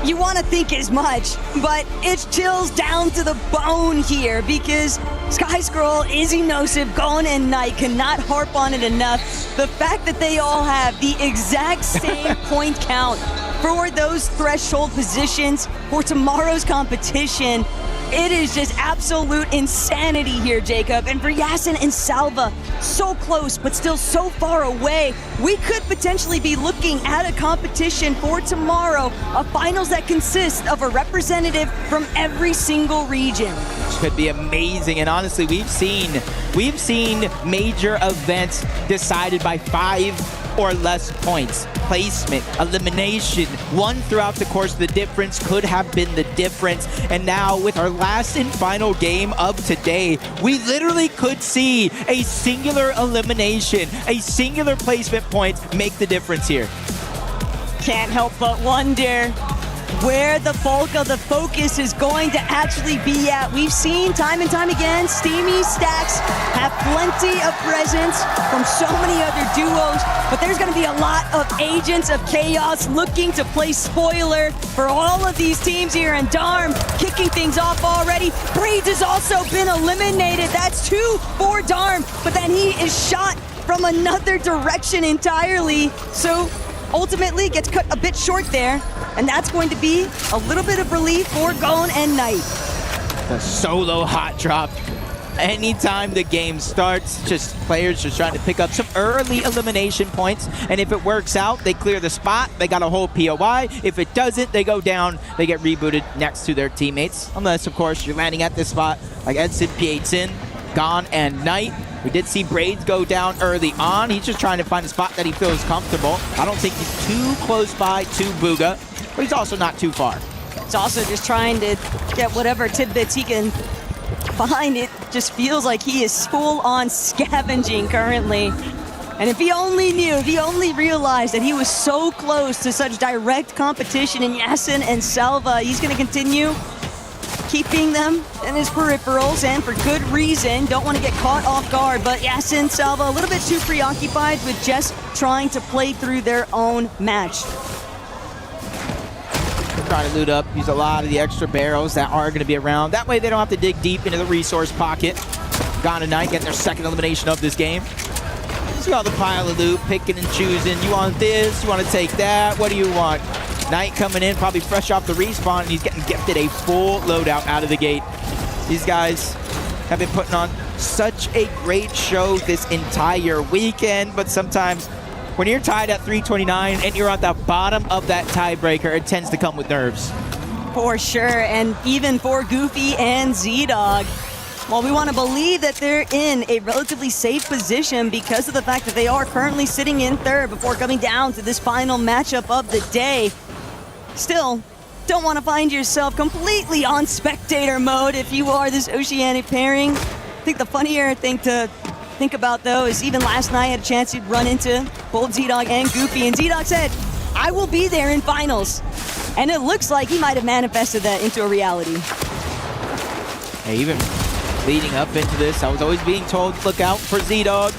You want to think as much, but it's chills down to the bone here because Sky Scroll, Izzy Nosif, Gon, and Knight cannot harp on it enough. The fact that they all have the exact same point count for those threshold positions for tomorrow's competition, it is just absolute insanity here, Jacob. And for Yasin and Salva, so close, but still so far away. We could potentially be looking at a competition for tomorrow, a finals that consists of a representative from every single region. Could be amazing, and honestly, we've seen major events decided by 5 or less points. Placement, elimination, one throughout the course of the difference could have been the difference. And now with our last and final game of today, we literally could see a singular elimination, a singular placement point make the difference here. Can't help but wonder where the bulk of the focus is going to actually be at. We've seen time and time again, Steamy Stacks have plenty of presence from so many other duos, but there's going to be a lot of agents of chaos looking to play spoiler for all of these teams here, and Darm kicking things off already. Braids has also been eliminated. That's 2 for Darm, but then he is shot from another direction entirely. So ultimately gets cut a bit short there, and that's going to be a little bit of relief for Gon and Knight. The solo hot drop. Anytime the game starts, just players just trying to pick up some early elimination points, and if it works out, they clear the spot, they got a whole POI. If it doesn't, they go down, they get rebooted next to their teammates, unless, of course, you're landing at this spot like Edson, P8sin, Gon, and Knight. We did see Braids go down early on. He's just trying to find a spot that he feels comfortable. I don't think he's too close by to Booga, but he's also not too far. He's also just trying to get whatever tidbits he can find. It just feels like he is full on scavenging currently. And if he only knew, if he only realized that he was so close to such direct competition in Yasin and Salva, he's going to continue keeping them in his peripherals, and for good reason. Don't want to get caught off guard, but Yasin, Salva, a little bit too preoccupied with just trying to play through their own match. Trying to loot up, use a lot of the extra barrels that are going to be around. That way they don't have to dig deep into the resource pocket. Gon and Knight getting their second elimination of this game. See all the pile of loot, picking and choosing. You want this, you want to take that, what do you want? Knight coming in, probably fresh off the respawn, and he's getting gifted a full loadout out of the gate. These guys have been putting on such a great show this entire weekend, but sometimes when you're tied at 329 and you're at the bottom of that tiebreaker, it tends to come with nerves. For sure, and even for Goofy and Z-Dog. Well, we want to believe that they're in a relatively safe position because of the fact that they are currently sitting in third before coming down to this final matchup of the day. Still, don't want to find yourself completely on spectator mode if you are this Oceanic pairing. I think the funnier thing to think about, though, is even last night I had a chance to run into both Z-Dog and Goofy, and Z-Dog said, I will be there in finals. And it looks like he might have manifested that into a reality. Hey, even leading up into this, I was always being told, look out for Z-Dog.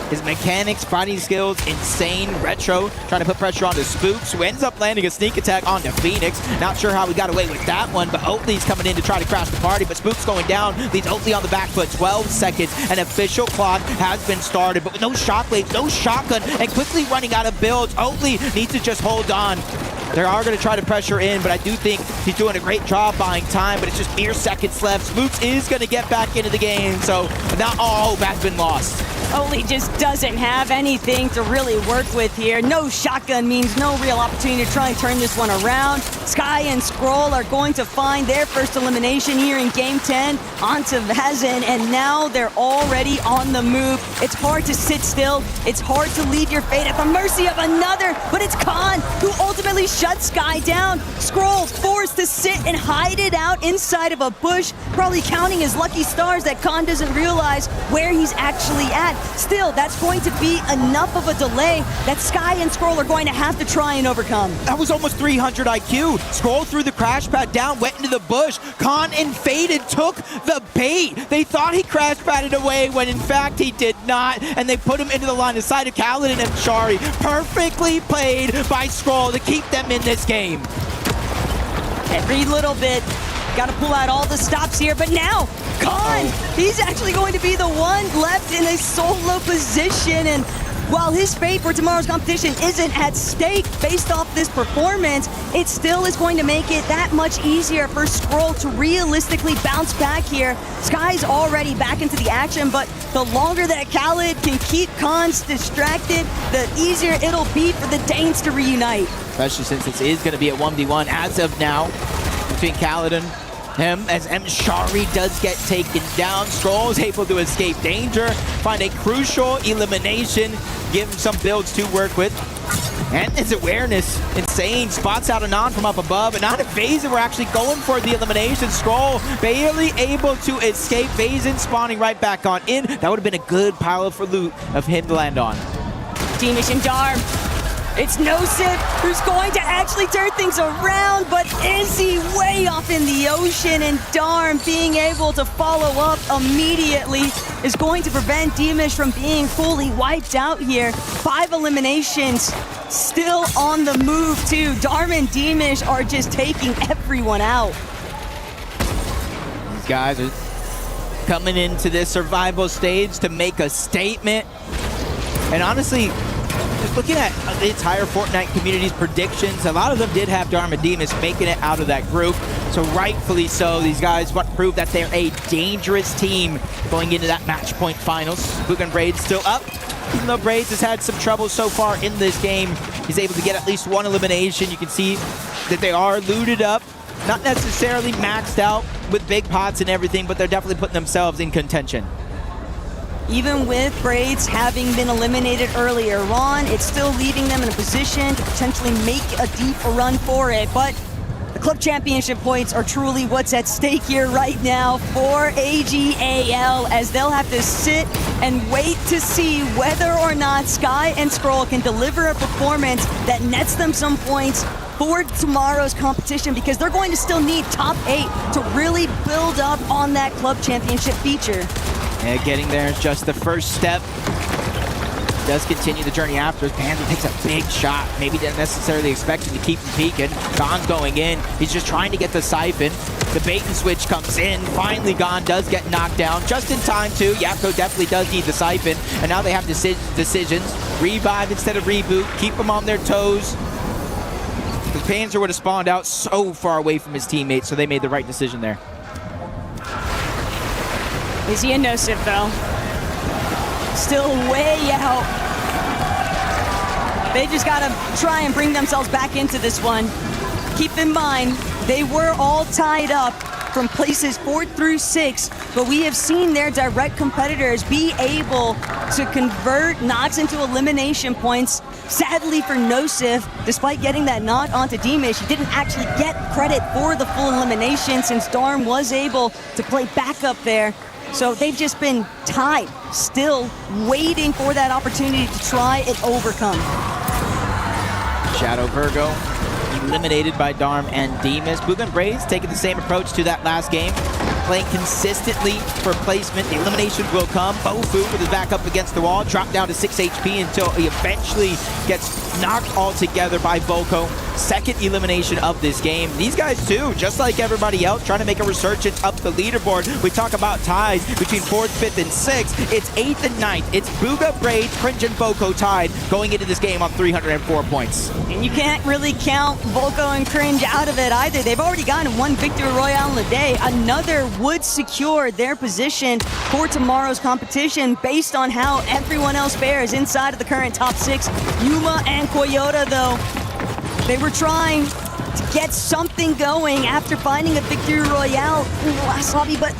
His mechanics, fighting skills, insane. Retro trying to put pressure onto Spooks, who ends up landing a sneak attack onto Phoenix. Not sure how we got away with that one, but Oatley's coming in to try to crash the party, but Spooks going down, leads Oatley on the back foot. 12 seconds, an official clock has been started, but with no shockwaves, no shotgun, and quickly running out of builds. Oatley needs to just hold on. They are going to try to pressure in, but I do think he's doing a great job buying time, but it's just mere seconds left. Spooks is going to get back into the game, so not all hope has been lost. Oatley just doesn't have anything to really work with here. No shotgun means no real opportunity to try and turn this one around. Sky and Skrull are going to find their first elimination here in Game 10 onto Vazen, and now they're already on the move. It's hard to sit still. It's hard to leave your fate at the mercy of another, but it's Khan who ultimately shuts Sky down. Skrull forced to sit and hide it out inside of a bush, probably counting his lucky stars that Khan doesn't realize where he's actually at. Still, that's going to be enough of a delay that Sky and Skrull are going to have to try and overcome. That was almost 300 IQ. Skrull threw the crash pad down, went into the bush. Khan and Faded took the bait. They thought he crash padded away when in fact he did not, and they put him into the line of sight of Kaladin and Shari. Perfectly played by Skrull to keep them in this game. Every little bit. Got to pull out all the stops here, but now Khan, he's actually going to be the one left in a solo position, and while his fate for tomorrow's competition isn't at stake based off this performance, it still is going to make it that much easier for Skrull to realistically bounce back here. Sky's already back into the action, but the longer that Khaled can keep Khans distracted, the easier it'll be for the Danes to reunite. Especially since this is going to be a 1v1 as of now between Kaladin, him, as Shari does get taken down. Skrull is able to escape danger, find a crucial elimination, give him some builds to work with. And his awareness, insane. Spots out Anon from up above, and not a Vazen. We're actually going for the elimination. Skrull barely able to escape. Vazen spawning right back on in. That would have been a good pile for loot of him to land on. Teamish and Darm. It's Nosif who's going to actually turn things around, but is he way off in the ocean? And Darm being able to follow up immediately is going to prevent Teamish from being fully wiped out here. 5 eliminations, still on the move too. Darm and Teamish are just taking everyone out. These guys are coming into this survival stage to make a statement. And honestly, just looking at the entire Fortnite community's predictions, a lot of them did have Darm and Demas making it out of that group. So rightfully so, these guys want to prove that they're a dangerous team going into that match point finals. Boog and Braids still up. Even though Braids has had some trouble so far in this game, he's able to get at least one elimination. You can see that they are looted up. Not necessarily maxed out with big pots and everything, but they're definitely putting themselves in contention. Even with Braids having been eliminated earlier on, it's still leaving them in a position to potentially make a deep run for it. But the club championship points are truly what's at stake here right now for AGAL, as they'll have to sit and wait to see whether or not Sky and Skrull can deliver a performance that nets them some points for tomorrow's competition, because they're going to still need top 8 to really build up on that club championship feature. Yeah, getting there is just the first step. Does continue the journey after. Panda takes a big shot. Maybe didn't necessarily expect him to keep him peeking. Gon's going in. He's just trying to get the siphon. The bait and switch comes in. Finally, Gon does get knocked down. Just in time, too. Yapko definitely does need the siphon. And now they have decisions. Revive instead of reboot. Keep them on their toes. The Panzer would have spawned out so far away from his teammates, so they made the right decision there. Is he a Nosif, though? Still way out. They just gotta try and bring themselves back into this one. Keep in mind, they were all tied up from places 4 through 6, but we have seen their direct competitors be able to convert knocks into elimination points. Sadly for Nosif, despite getting that knock onto Deemish, he didn't actually get credit for the full elimination, since Darm was able to play backup there. So they've just been tied, still waiting for that opportunity to try and overcome. Shadow Virgo eliminated by Darm and Demus. Booga and Braids taking the same approach to that last game, playing consistently for placement. The eliminations will come. Bofu with his back up against the wall, dropped down to 6 HP until he eventually gets knocked altogether by Volko. Second elimination of this game. These guys too, just like everybody else, trying to make a resurgence up the leaderboard. We talk about ties between 4th, 5th, and 6th. It's 8th and 9th. It's Booga, Braids, Cringe, and Volko tied going into this game on 304 points. And you can't really count Volko and Cringe out of it either. They've already gotten one victory royale in the day. Another would secure their position for tomorrow's competition based on how everyone else fares inside of the current top 6. Yuma and Koyota, though, they were trying to get something going after finding a victory royale in the last lobby, but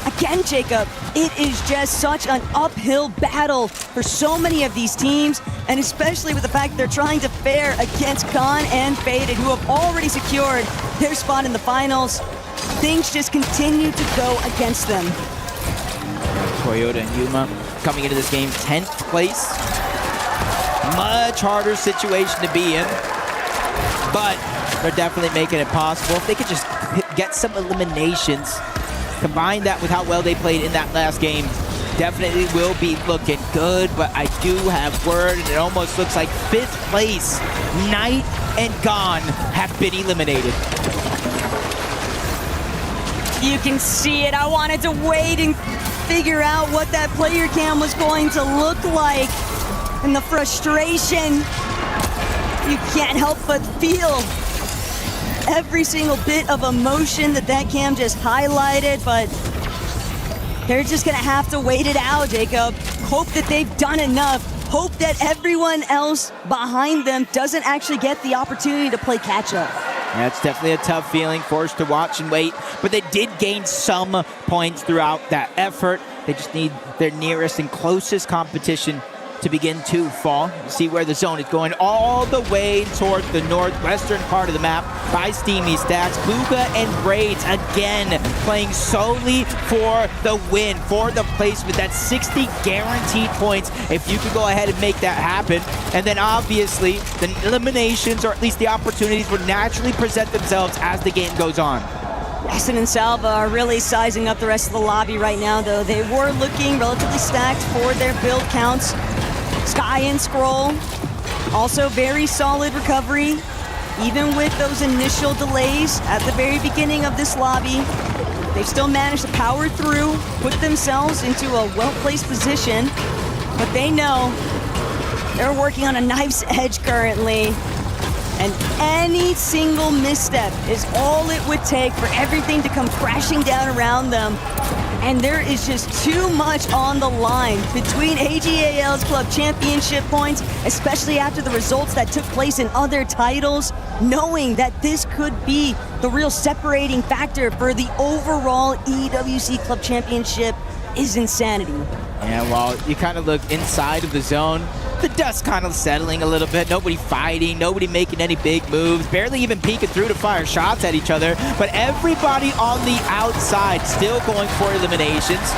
again, Jacob, it is just such an uphill battle for so many of these teams, and especially with the fact they're trying to fare against Khan and Faded, who have already secured their spot in the finals. Things just continue to go against them. Toyota and Yuma coming into this game 10th place. Much harder situation to be in, but they're definitely making it possible. If they could just get some eliminations, combine that with how well they played in that last game, definitely will be looking good. But I do have word, and it almost looks like 5th place, Knight and Gone, have been eliminated. You can see it. I wanted to wait and figure out what that player cam was going to look like. And the frustration, you can't help but feel every single bit of emotion that cam just highlighted, but they're just gonna have to wait it out, Jacob. Hope that they've done enough. Hope that everyone else behind them doesn't actually get the opportunity to play catch up. Yeah, it's definitely a tough feeling, forced to watch and wait, but they did gain some points throughout that effort. They just need their nearest and closest competition to begin to fall. You see where the zone is going all the way toward the northwestern part of the map by Steamy Stacks. Booga and Braids again playing solely for the win, for the placement. That's 60 guaranteed points if you could go ahead and make that happen. And then obviously the eliminations, or at least the opportunities, would naturally present themselves as the game goes on. Essen and Salva are really sizing up the rest of the lobby right now, though. They were looking relatively stacked for their build counts. Sky and Scroll, also very solid recovery, even with those initial delays at the very beginning of this lobby. They've still managed to power through, put themselves into a well-placed position, but they know they're working on a knife's edge currently. And any single misstep is all it would take for everything to come crashing down around them. And there is just too much on the line between AGAL's club championship points, especially after the results that took place in other titles, knowing that this could be the real separating factor for the overall EWC club championship is insanity. Yeah, well, you kind of look inside of the zone. The dust kind of settling a little bit. Nobody fighting, nobody making any big moves, barely even peeking through to fire shots at each other. But everybody on the outside still going for eliminations,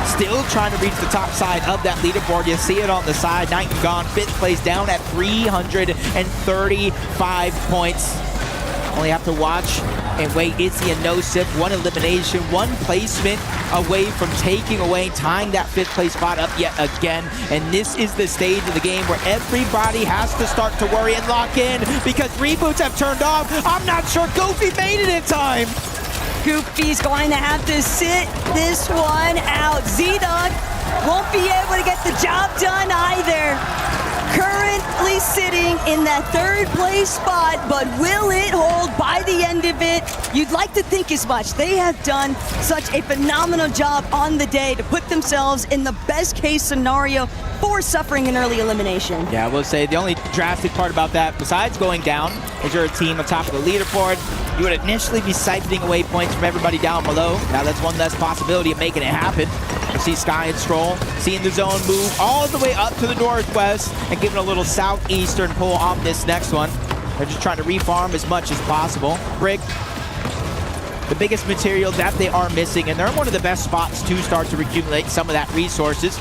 still trying to reach the top side of that leaderboard. You see it on the side. Night and Gone, 5th place, down at 335 points. Only have to watch and wait. Itzy and No Sip, one elimination, one placement away from taking away, tying that 5th place spot up yet again. And this is the stage of the game where everybody has to start to worry and lock in because reboots have turned off. I'm not sure Goofy made it in time. Goofy's going to have to sit this one out. Z-Dog won't be able to get the job done either. Currently sitting in that 3rd place spot, but will it hold by the end of it? You'd like to think as much. They have done such a phenomenal job on the day to put themselves in the best case scenario for suffering an early elimination. Yeah, I will say the only drastic part about that, besides going down, is you're a team on top of the leaderboard. You would initially be siphoning away points from everybody down below. Now that's one less possibility of making it happen. You see Sky and Stroll seeing the zone move all the way up to the northwest and giving a little southeastern pull off this next one. They're just trying to refarm as much as possible. Brick the biggest material that they are missing, and they're in one of the best spots to start to accumulate some of that resources.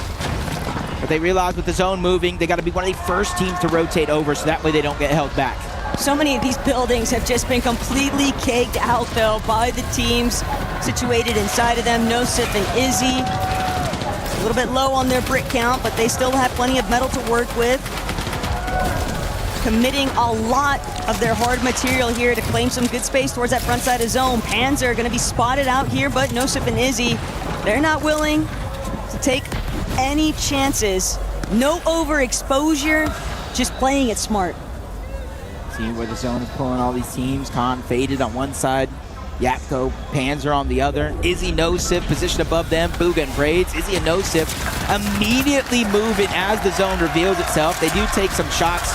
But they realize with the zone moving, they got to be one of the first teams to rotate over so that way they don't get held back. So many of these buildings have just been completely caked out, though, by the teams situated inside of them. Nosip and Izzy, a little bit low on their brick count, but they still have plenty of metal to work with. Committing a lot of their hard material here to claim some good space towards that front side of zone. Panzer going to be spotted out here, but Nosip and Izzy, they're not willing to take any chances. No overexposure, just playing it smart. See where the zone is pulling all these teams. Khan faded on one side. Yapko, Panzer on the other. Izzy, Nosip positioned above them. Booga and Braids. Izzy and Nosip immediately moving as the zone reveals itself. They do take some shots,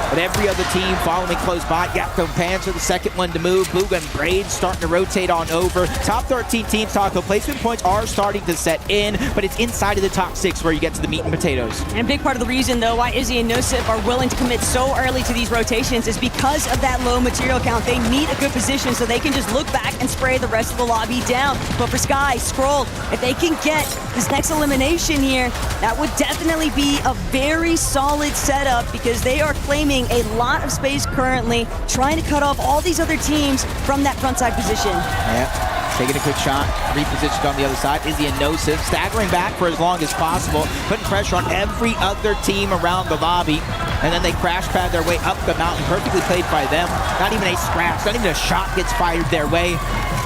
but every other team following close by. Yapko and Panzer, the second one to move. Booga and Braids starting to rotate on over. Top 13 teams, Taco. Placement points are starting to set in, but it's inside of the top 6 where you get to the meat and potatoes. And a big part of the reason, though, why Izzy and Nosip are willing to commit so early to these rotations is because of that low material count. They need a good position so they can just look back and spray the rest of the lobby down. But for Sky, Skrull, if they can get this next elimination here, that would definitely be a very solid setup because they are claiming a lot of space currently, trying to cut off all these other teams from that front side position. Yep. Taking a quick shot, repositioned on the other side. Izzy and Nosip staggering back for as long as possible, putting pressure on every other team around the lobby. And then they crash pad their way up the mountain, perfectly played by them. Not even a scratch, not even a shot gets fired their way.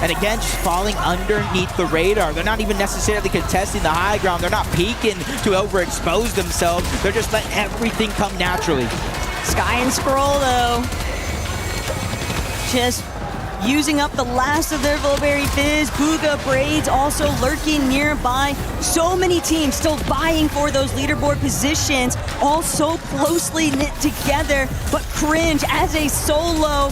And again, just falling underneath the radar. They're not even necessarily contesting the high ground. They're not peeking to overexpose themselves. They're just letting everything come naturally. Sky and Skrull, though, just using up the last of their Vulberry Fizz. Booga, Braids also lurking nearby. So many teams still vying for those leaderboard positions, all so closely knit together. But Cringe, as a solo,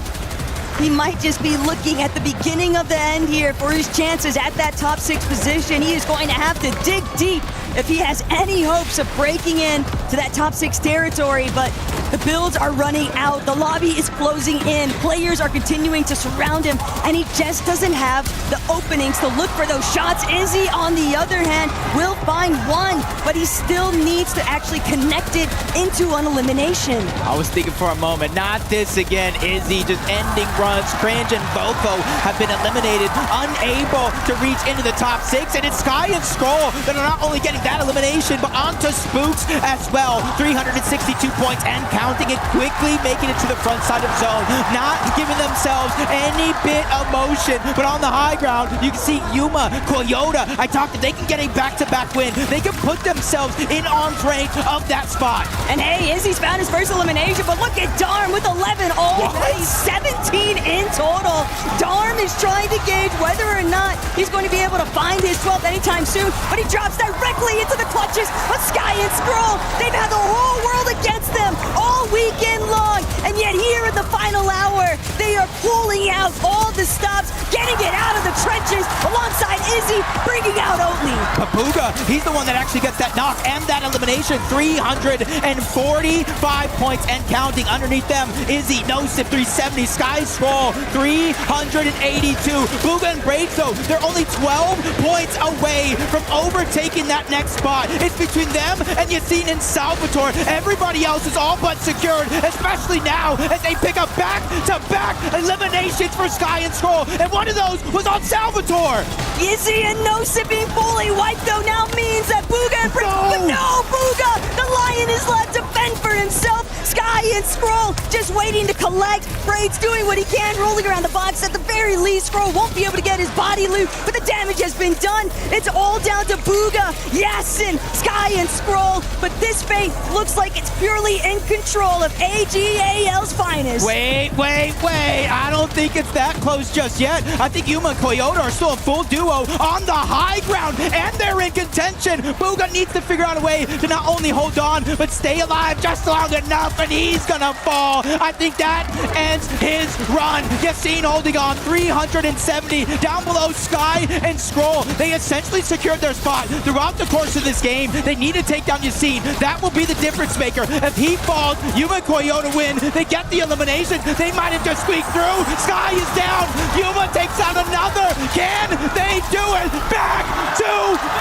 he might just be looking at the beginning of the end here for his chances at that top 6 position. He is going to have to dig deep if he has any hopes of breaking in to that top 6 territory, but the builds are running out. The lobby is closing in. Players are continuing to surround him, and he just doesn't have the openings to look for those shots. Izzy, on the other hand, will find one, but he still needs to actually connect it into an elimination. I was thinking for a moment, not this again. Izzy just ending runs. Cringe and Volko have been eliminated, unable to reach into the top 6, and it's Sky and Skrull that are not only getting that elimination, but onto Spooks as well. 362 points and counting it, quickly making it to the front side of zone, not giving themselves any bit of motion. But on the high ground, you can see Yuma, Koyota, I talked to, they can get a back-to-back win. They can put themselves in arm's range of that spot. And hey, Izzy's found his first elimination, but look at Darm with 11 already, 17 in total. Darm is trying to gauge whether or not he's going to be able to find his 12th anytime soon, but he drops directly into the clutches of Sky and Skrull. They've had the whole world against them all weekend long, and yet here in the final hour, they are pulling out all the stops, getting it out of the trenches alongside Izzy, bringing out Oatly. Papuga, he's the one that actually gets that knock and that elimination. 345 points and counting. Underneath them, Izzy, Nosip, 370, Sky Skrull, 382. Booga and Braids, though, they're only 12 points away from overtaking that next spot. It's between them and Yassine and Salvatore. Everybody else is all but secured, especially now as they pick up back-to-back eliminations for Sky and Skrull, and one of those was on Salvatore. Izzy and Nosip being fully wiped, though, now means that Booga and Braids, but no, Booga, the Lion is left to fend for himself. Sky and Skrull just waiting to collect. Braids doing what he can, rolling around the box. At the very least, Skrull won't be able to get his body loot, but the damage has been done. It's all down to Booga, Yasin, Sky and Skrull, but this fate looks like it's purely in control of AGAL's finest. Wait. I don't think it's that close just yet. I think Yuma and Koyota are still a full duo on the high ground, and they're in contention. Booga needs to figure out a way to not only hold on, but stay alive just long enough, and he's is gonna fall. I think that ends his run. Yassine holding on 370. Down below, Sky and Scroll. They essentially secured their spot throughout the course of this game. They need to take down Yassine. That will be the difference maker. If he falls, Yuma and Koyota win. They get the elimination. They might have just squeaked through. Sky is down. Yuma takes out another. Can they do it? Back to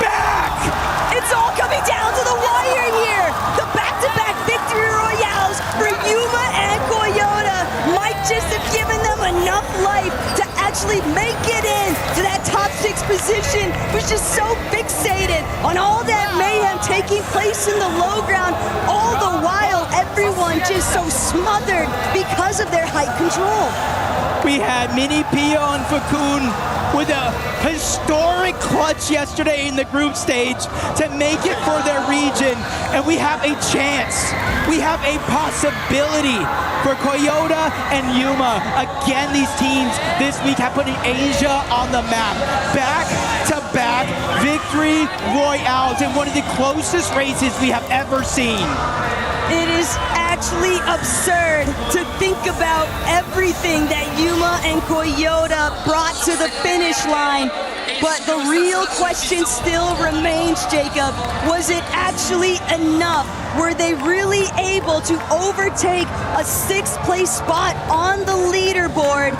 back. It's all coming down to the wire here. The back-to-back victory royales for Yuma and Koyota might just have given them enough life to actually make it in to that top 6 position. Was just so fixated on all that mayhem taking place in the low ground, all the while everyone just so smothered because of their height control. We had Mini Pio and Fakun with a historic clutch yesterday in the group stage to make it for their region. And we have a chance. We have a possibility for Koyota and Yuma. Again, these teams this week have put Asia on the map. Back-to-back victory royales in one of the closest races we have ever seen. It is actually absurd to think about everything that Yuma and Koyota brought to the finish line. But the real question still remains, Jacob. Was it actually enough? Were they really able to overtake a 6th place spot on the leaderboard?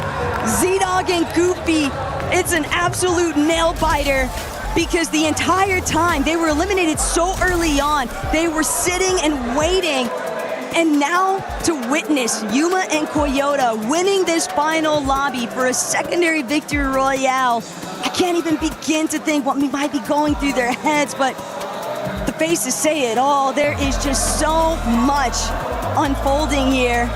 Z-Dog and Goofy, it's an absolute nail-biter. Because the entire time they were eliminated so early on, they were sitting and waiting. And now to witness Yuma and Koyota winning this final lobby for a secondary victory royale, I can't even begin to think what might be going through their heads, but the faces say it all. There is just so much unfolding here.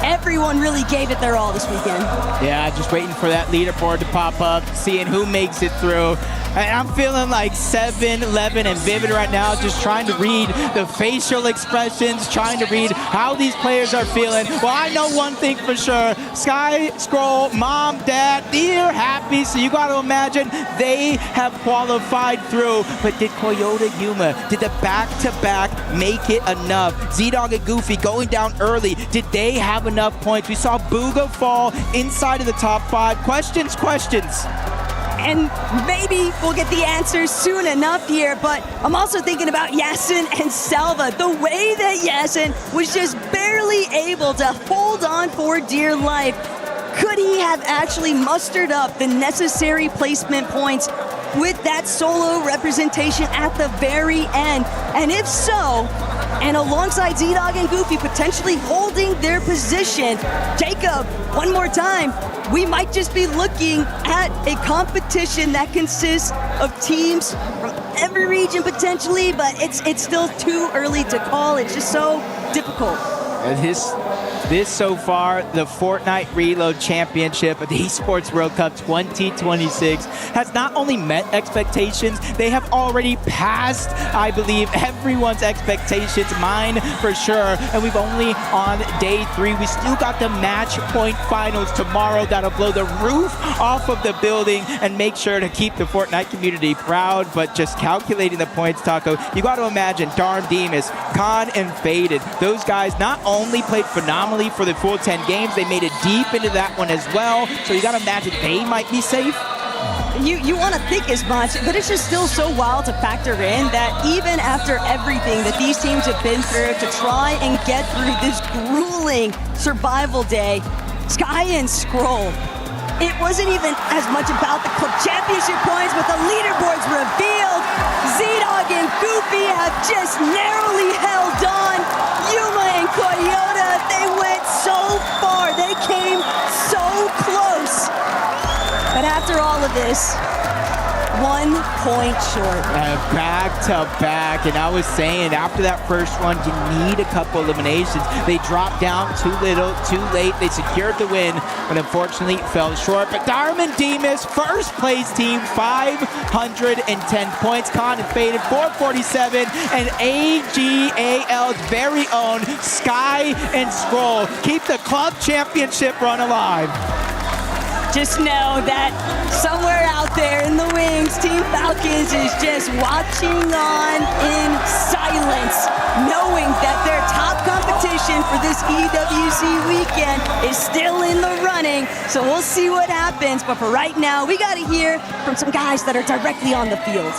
Everyone really gave it their all this weekend. Yeah, just waiting for that leaderboard to pop up, seeing who makes it through. And I'm feeling like 7-Eleven and Vivid right now, just trying to read the facial expressions, trying to read how these players are feeling. Well, I know one thing for sure. Sky, Scroll, Mom, Dad, they're happy, so you got to imagine they have qualified through. But did Koyota, Yuma, did the back-to-back make it enough? Z-Dog and Goofy going down early. Did they have enough points? We saw Booga fall inside of the top 5. Questions. And maybe we'll get the answers soon enough here, but I'm also thinking about Yasin and Salva. The way that Yasin was just barely able to hold on for dear life. Could he have actually mustered up the necessary placement points with that solo representation at the very end? And if so, and alongside Z-Dog and Goofy potentially holding their position, Jacob, one more time, we might just be looking at a competition that consists of teams from every region potentially, but it's still too early to call. It's just so difficult. This so far, the Fortnite Reload Championship of the Esports World Cup 2026 has not only met expectations, they have already passed, I believe, everyone's expectations, mine for sure. And we've only on day 3. We still got the match point finals tomorrow that'll blow the roof off of the building and make sure to keep the Fortnite community proud. But just calculating the points, Taco, you got to imagine Darm Demas, Khan, and Faded. Those guys not only played phenomenally for the full 10 games, they made it deep into that one as well. So you got to imagine they might be safe. You want to think as much, but it's just still so wild to factor in that even after everything that these teams have been through to try and get through this grueling survival day, Sky and Scroll, it wasn't even as much about the club championship points, but the leaderboards revealed. Z-Dog and Goofy have just narrowly held on. Yuma and Koyota, they went so far. They came so close. But after all of this, 1 point short. Back to back, and I was saying after that first one, you need a couple eliminations. They dropped down too little, too late. They secured the win, but unfortunately fell short. But Darm and Demas, first place team, 510 points. Khan and Faded, 447, and AGAL's very own Sky and Scroll keep the club championship run alive. just know that somewhere out there in the wings, Team Falcons is just watching on in silence, knowing that their top competition for this EWC weekend is still in the running. So we'll see what happens. But for right now, we got to hear from some guys that are directly on the field.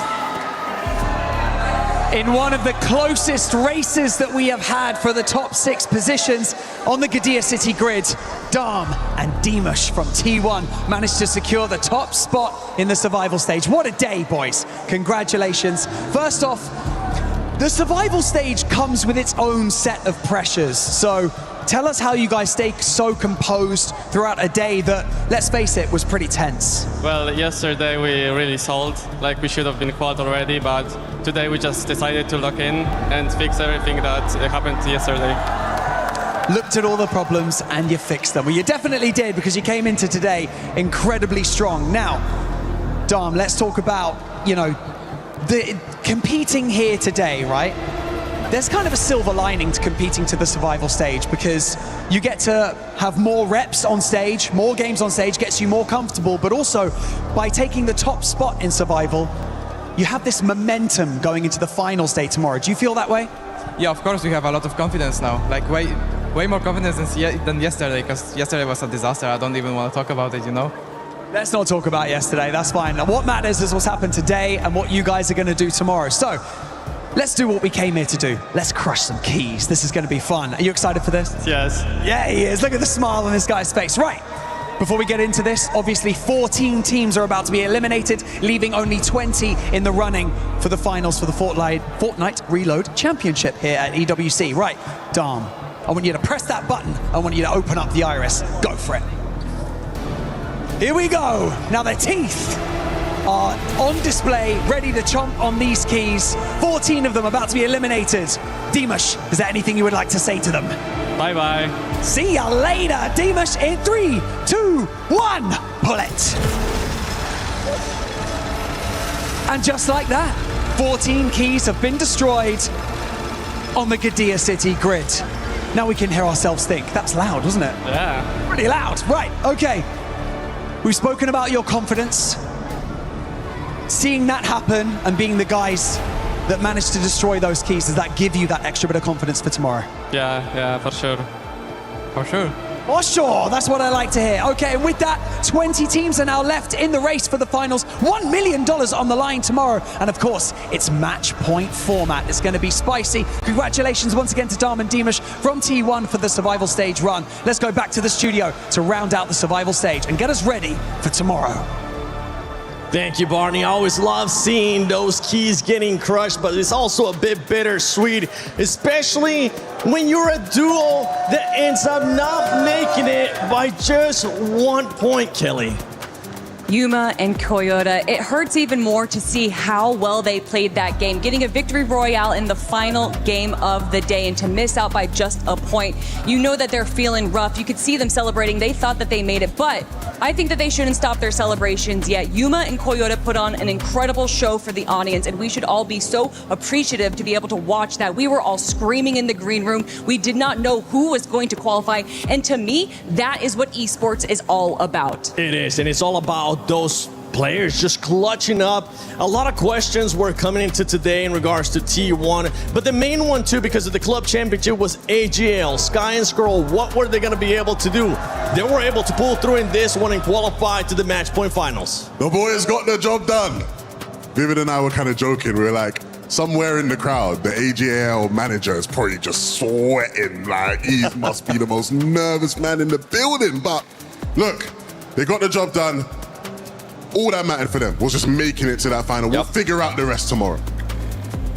In one of the closest races that we have had for the top 6 positions on the Gadia City grid, Dom and Dimash from T1 managed to secure the top spot in the survival stage. What a day, boys. Congratulations. First off, the survival stage comes with its own set of pressures. So tell us how you guys stay so composed throughout a day that, let's face it, was pretty tense. Well, yesterday we really sold, like we should have been quad already, but today we just decided to lock in and fix everything that happened yesterday. Looked at all the problems and you fixed them. Well, you definitely did, because you came into today incredibly strong. Now, Dom, let's talk about, you know, the competing here today, right? There's kind of a silver lining to competing to the survival stage, because you get to have more reps on stage, more games on stage, gets you more comfortable, but also by taking the top spot in survival, you have this momentum going into the finals day tomorrow. Do you feel that way? Yeah, of course we have a lot of confidence now. Like way more confidence than yesterday, because yesterday was a disaster. I don't even want to talk about it, you know? Let's not talk about yesterday, that's fine. What matters is what's happened today and what you guys are going to do tomorrow. So, let's do what we came here to do. Let's crush some keys. This is going to be fun. Are you excited for this? Yes. Yeah, he is. Look at the smile on this guy's face. Right. Before we get into this, obviously 14 teams are about to be eliminated, leaving only 20 in the running for the finals for the Fortnite Reload Championship here at EWC. Right, Dom, I want you to press that button. I want you to open up the iris. Go for it. Here we go. Now their teeth are on display, ready to chomp on these keys. 14 of them about to be eliminated. Dimash, is there anything you would like to say to them? Bye-bye. See ya later. Dimash in 3, 2, 1. Pull it. And just like that, 14 keys have been destroyed on the Gadia City grid. Now we can hear ourselves think. That's loud, wasn't it? Yeah. Pretty loud. Right, okay. We've spoken about your confidence. Seeing that happen and being the guys that managed to destroy those keys, does that give you that extra bit of confidence for tomorrow? Yeah, for sure. For sure. For sure, that's what I like to hear. Okay, and with that, 20 teams are now left in the race for the finals. $1 million on the line tomorrow. And of course, it's match point format. It's going to be spicy. Congratulations once again to Dom and Dimash from T1 for the survival stage run. Let's go back to the studio to round out the survival stage and get us ready for tomorrow. Thank you, Barney. I always love seeing those keys getting crushed, but it's also a bit bittersweet, especially when you're a duo that ends up not making it by just 1 point, Kelly. Yuma and Koyota, it hurts even more to see how well they played that game, getting a victory royale in the final game of the day, and to miss out by just a point. You know that they're feeling rough. You could see them celebrating. They thought that they made it, but I think that they shouldn't stop their celebrations yet. Yuma and Koyota put on an incredible show for the audience, and we should all be so appreciative to be able to watch that. We were all screaming in the green room. We did not know who was going to qualify, and to me, that is what esports is all about. It is, and it's all about those players just clutching up. A lot of questions were coming into today in regards to T1, but the main one too, because of the club championship, was AGL, Sky and Scroll. What were they going to be able to do? They were able to pull through in this one and qualify to the match point finals. The boys got the job done. Vivid and I were kind of joking. We were like, somewhere in the crowd, the AGL manager is probably just sweating. Like, he must be the most nervous man in the building. But look, they got the job done. All that mattered for them was just making it to that final. We'll figure out the rest tomorrow.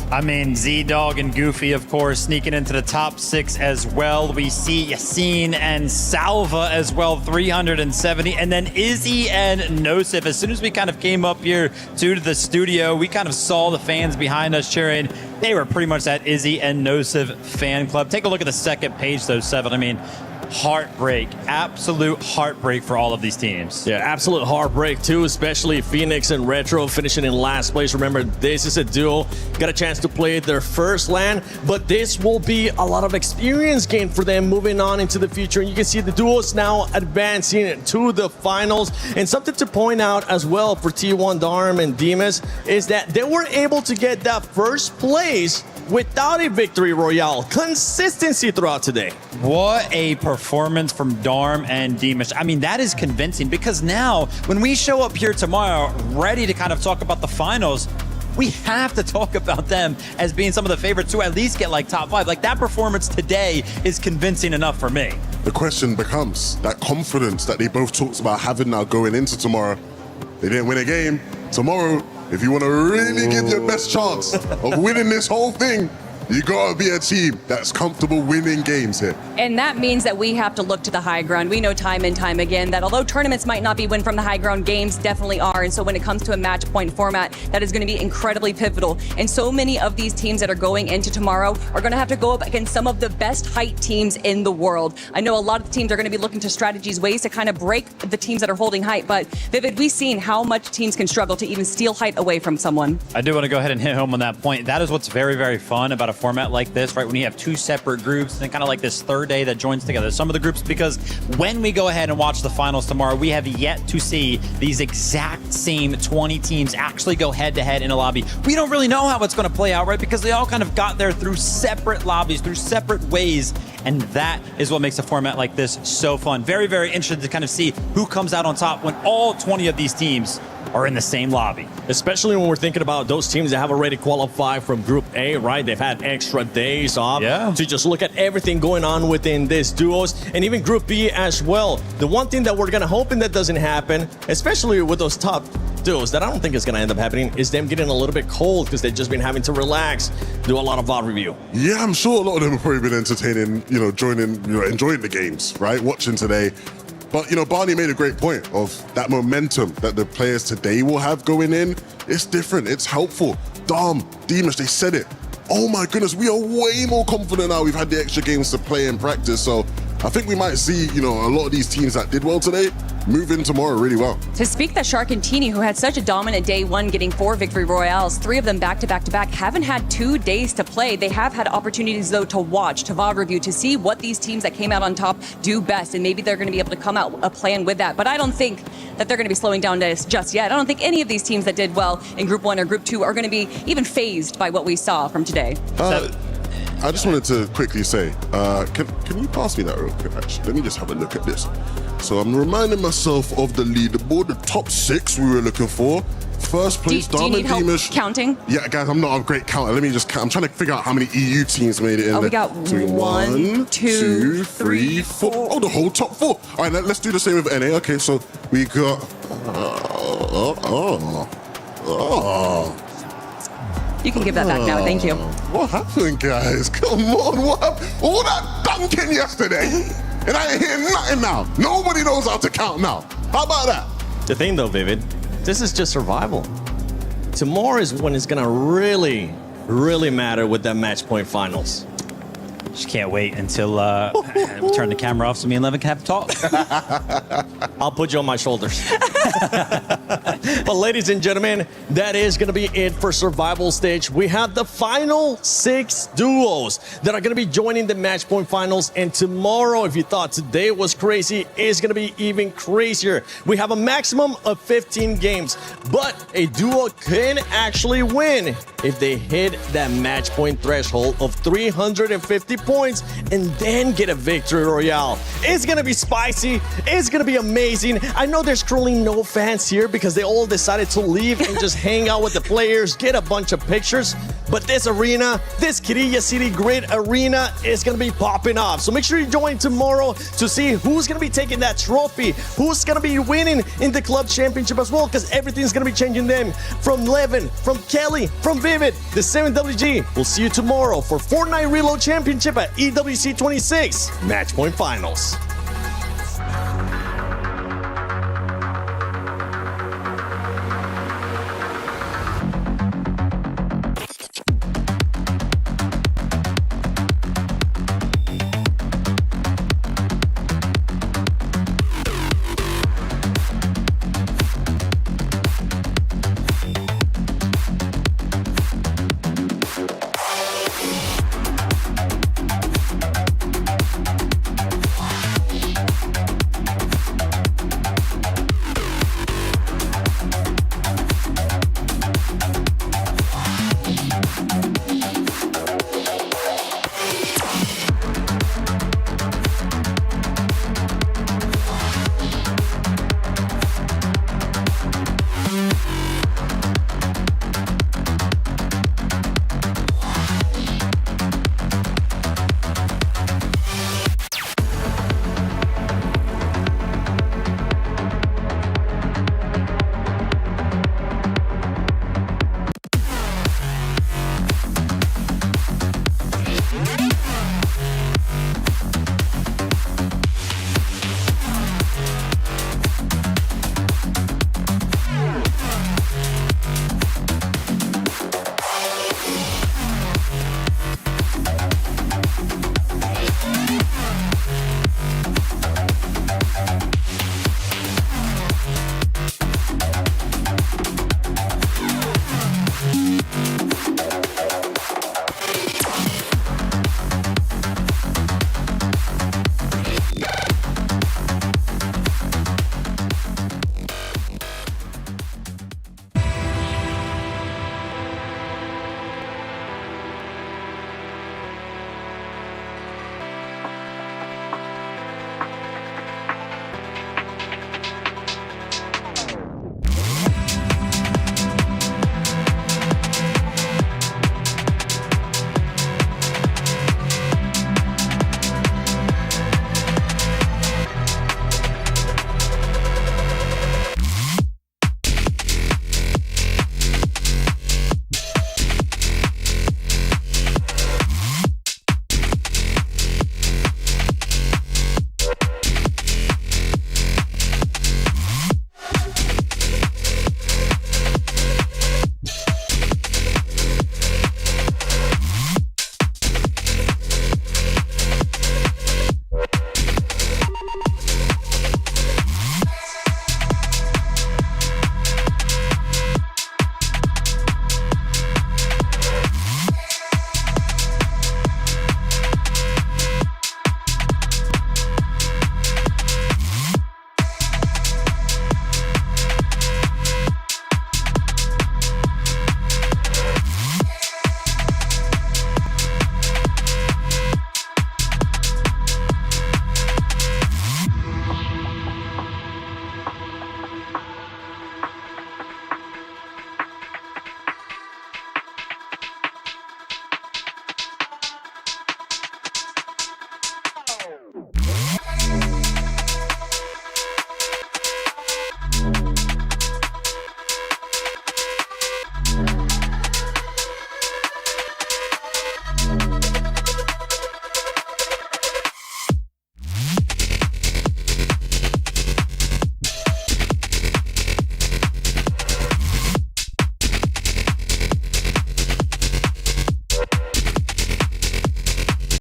I mean, Z-Dog and Goofy, of course, sneaking into the top 6 as well. We see Yassine and Salva as well, 370. And then Izzy and Nosif. As soon as we kind of came up here to the studio, we kind of saw the fans behind us cheering. They were pretty much that Izzy and Nosif fan club. Take a look at the second page, though, Seven. I mean, heartbreak, absolute heartbreak for all of these teams. Yeah, absolute heartbreak too, especially Phoenix and Retro finishing in last place. Remember, this is a duo. Got a chance to play their first LAN, but this will be a lot of experience gained for them moving on into the future. And you can see the duos now advancing to the finals. And something to point out as well for T1 Darm and Demas is that they were able to get that first place without a victory royale. Consistency throughout today. What a performance from Darm and Demas. I mean, that is convincing, because now when we show up here tomorrow ready to kind of talk about the finals, we have to talk about them as being some of the favorites to at least get like top 5. Like, that performance today is convincing enough for me. The question becomes that confidence that they both talked about having now going into tomorrow. They didn't win a game. Tomorrow, if you want to really give your best chance of winning this whole thing, you gotta be a team that's comfortable winning games here. And that means that we have to look to the high ground. We know time and time again that although tournaments might not be win from the high ground, games definitely are. And so when it comes to a match point format, that is going to be incredibly pivotal. And so many of these teams that are going into tomorrow are going to have to go up against some of the best height teams in the world. I know a lot of teams are going to be looking to strategies, ways to kind of break the teams that are holding height. But Vivid, we've seen how much teams can struggle to even steal height away from someone. I do want to go ahead and hit home on that point. That is what's very, very fun about a format like this, right? When you have two separate groups and then kind of like this third day that joins together some of the groups, because when we go ahead and watch the finals tomorrow, we have yet to see these exact same 20 teams actually go head to head in a lobby. We don't really know how it's going to play out, right? Because they all kind of got there through separate lobbies, through separate ways. And that is what makes a format like this so fun. Very, very interested to kind of see who comes out on top when all 20 of these teams are in the same lobby. Especially when we're thinking about those teams that have already qualified from Group A, right? They've had extra days off to just look at everything going on within these duos, and even Group B as well. The one thing that we're going to hope that doesn't happen, especially with those top duos, that I don't think is going to end up happening, is them getting a little bit cold because they've just been having to relax, do a lot of VOD review. Yeah, I'm sure a lot of them have probably been entertaining, enjoying the games, right? Watching today. But, Barney made a great point of that momentum that the players today will have going in. It's different. It's helpful. Dom, Demas, they said it. Oh my goodness, we are way more confident now. We've had the extra games to play and practice. So I think we might see, a lot of these teams that did well today move in tomorrow really well. To speak that Shark and Teeny, who had such a dominant day one, getting 4 victory royales, 3 of them back to back to back, haven't had 2 days to play. They have had opportunities, though, to watch, to VOD review, to see what these teams that came out on top do best. And maybe they're going to be able to come out a plan with that. But I don't think that they're going to be slowing down this just yet. I don't think any of these teams that did well in Group 1 or Group 2 are going to be even phased by what we saw from today. I just wanted to quickly say, can you pass me that real quick, actually? Let me just have a look at this. So I'm reminding myself of the leaderboard, the top 6 we were looking for. First place, do you need help counting? Yeah, guys, I'm not a great counter. Let me just count. I'm trying to figure out how many EU teams made it in. We got 1, 2, 3, 4. Oh, the whole top 4. All right, let's do the same with NA. Okay, so we got... You can give that back now, thank you. What happened, guys? Come on, what happened? All that dunking yesterday, and I ain't hear nothing now. Nobody knows how to count now. How about that? The thing though, Vivid, this is just survival. Tomorrow is when it's gonna really, really matter with that match point finals. Just can't wait until we turn the camera off so me and Levin can have a talk. I'll put you on my shoulders. But ladies and gentlemen, that is going to be it for Survival Stage. We have the final 6 duos that are going to be joining the match point finals. And tomorrow, if you thought today was crazy, it's going to be even crazier. We have a maximum of 15 games, but a duo can actually win if they hit that match point threshold of 350 points and then get a victory royale. It's going to be spicy. It's going to be amazing. I know there's currently no fans here because they all decided to leave and just hang out with the players, get a bunch of pictures. But this arena, this Quirilla City Grid Arena is going to be popping off. So make sure you join tomorrow to see who's going to be taking that trophy, who's going to be winning in the club championship as well, because everything's going to be changing them. From Levin, from Kelly, from Vivid, the 7WG. We'll see you tomorrow for Fortnite Reload Championship at EWC 26 Match Point Finals.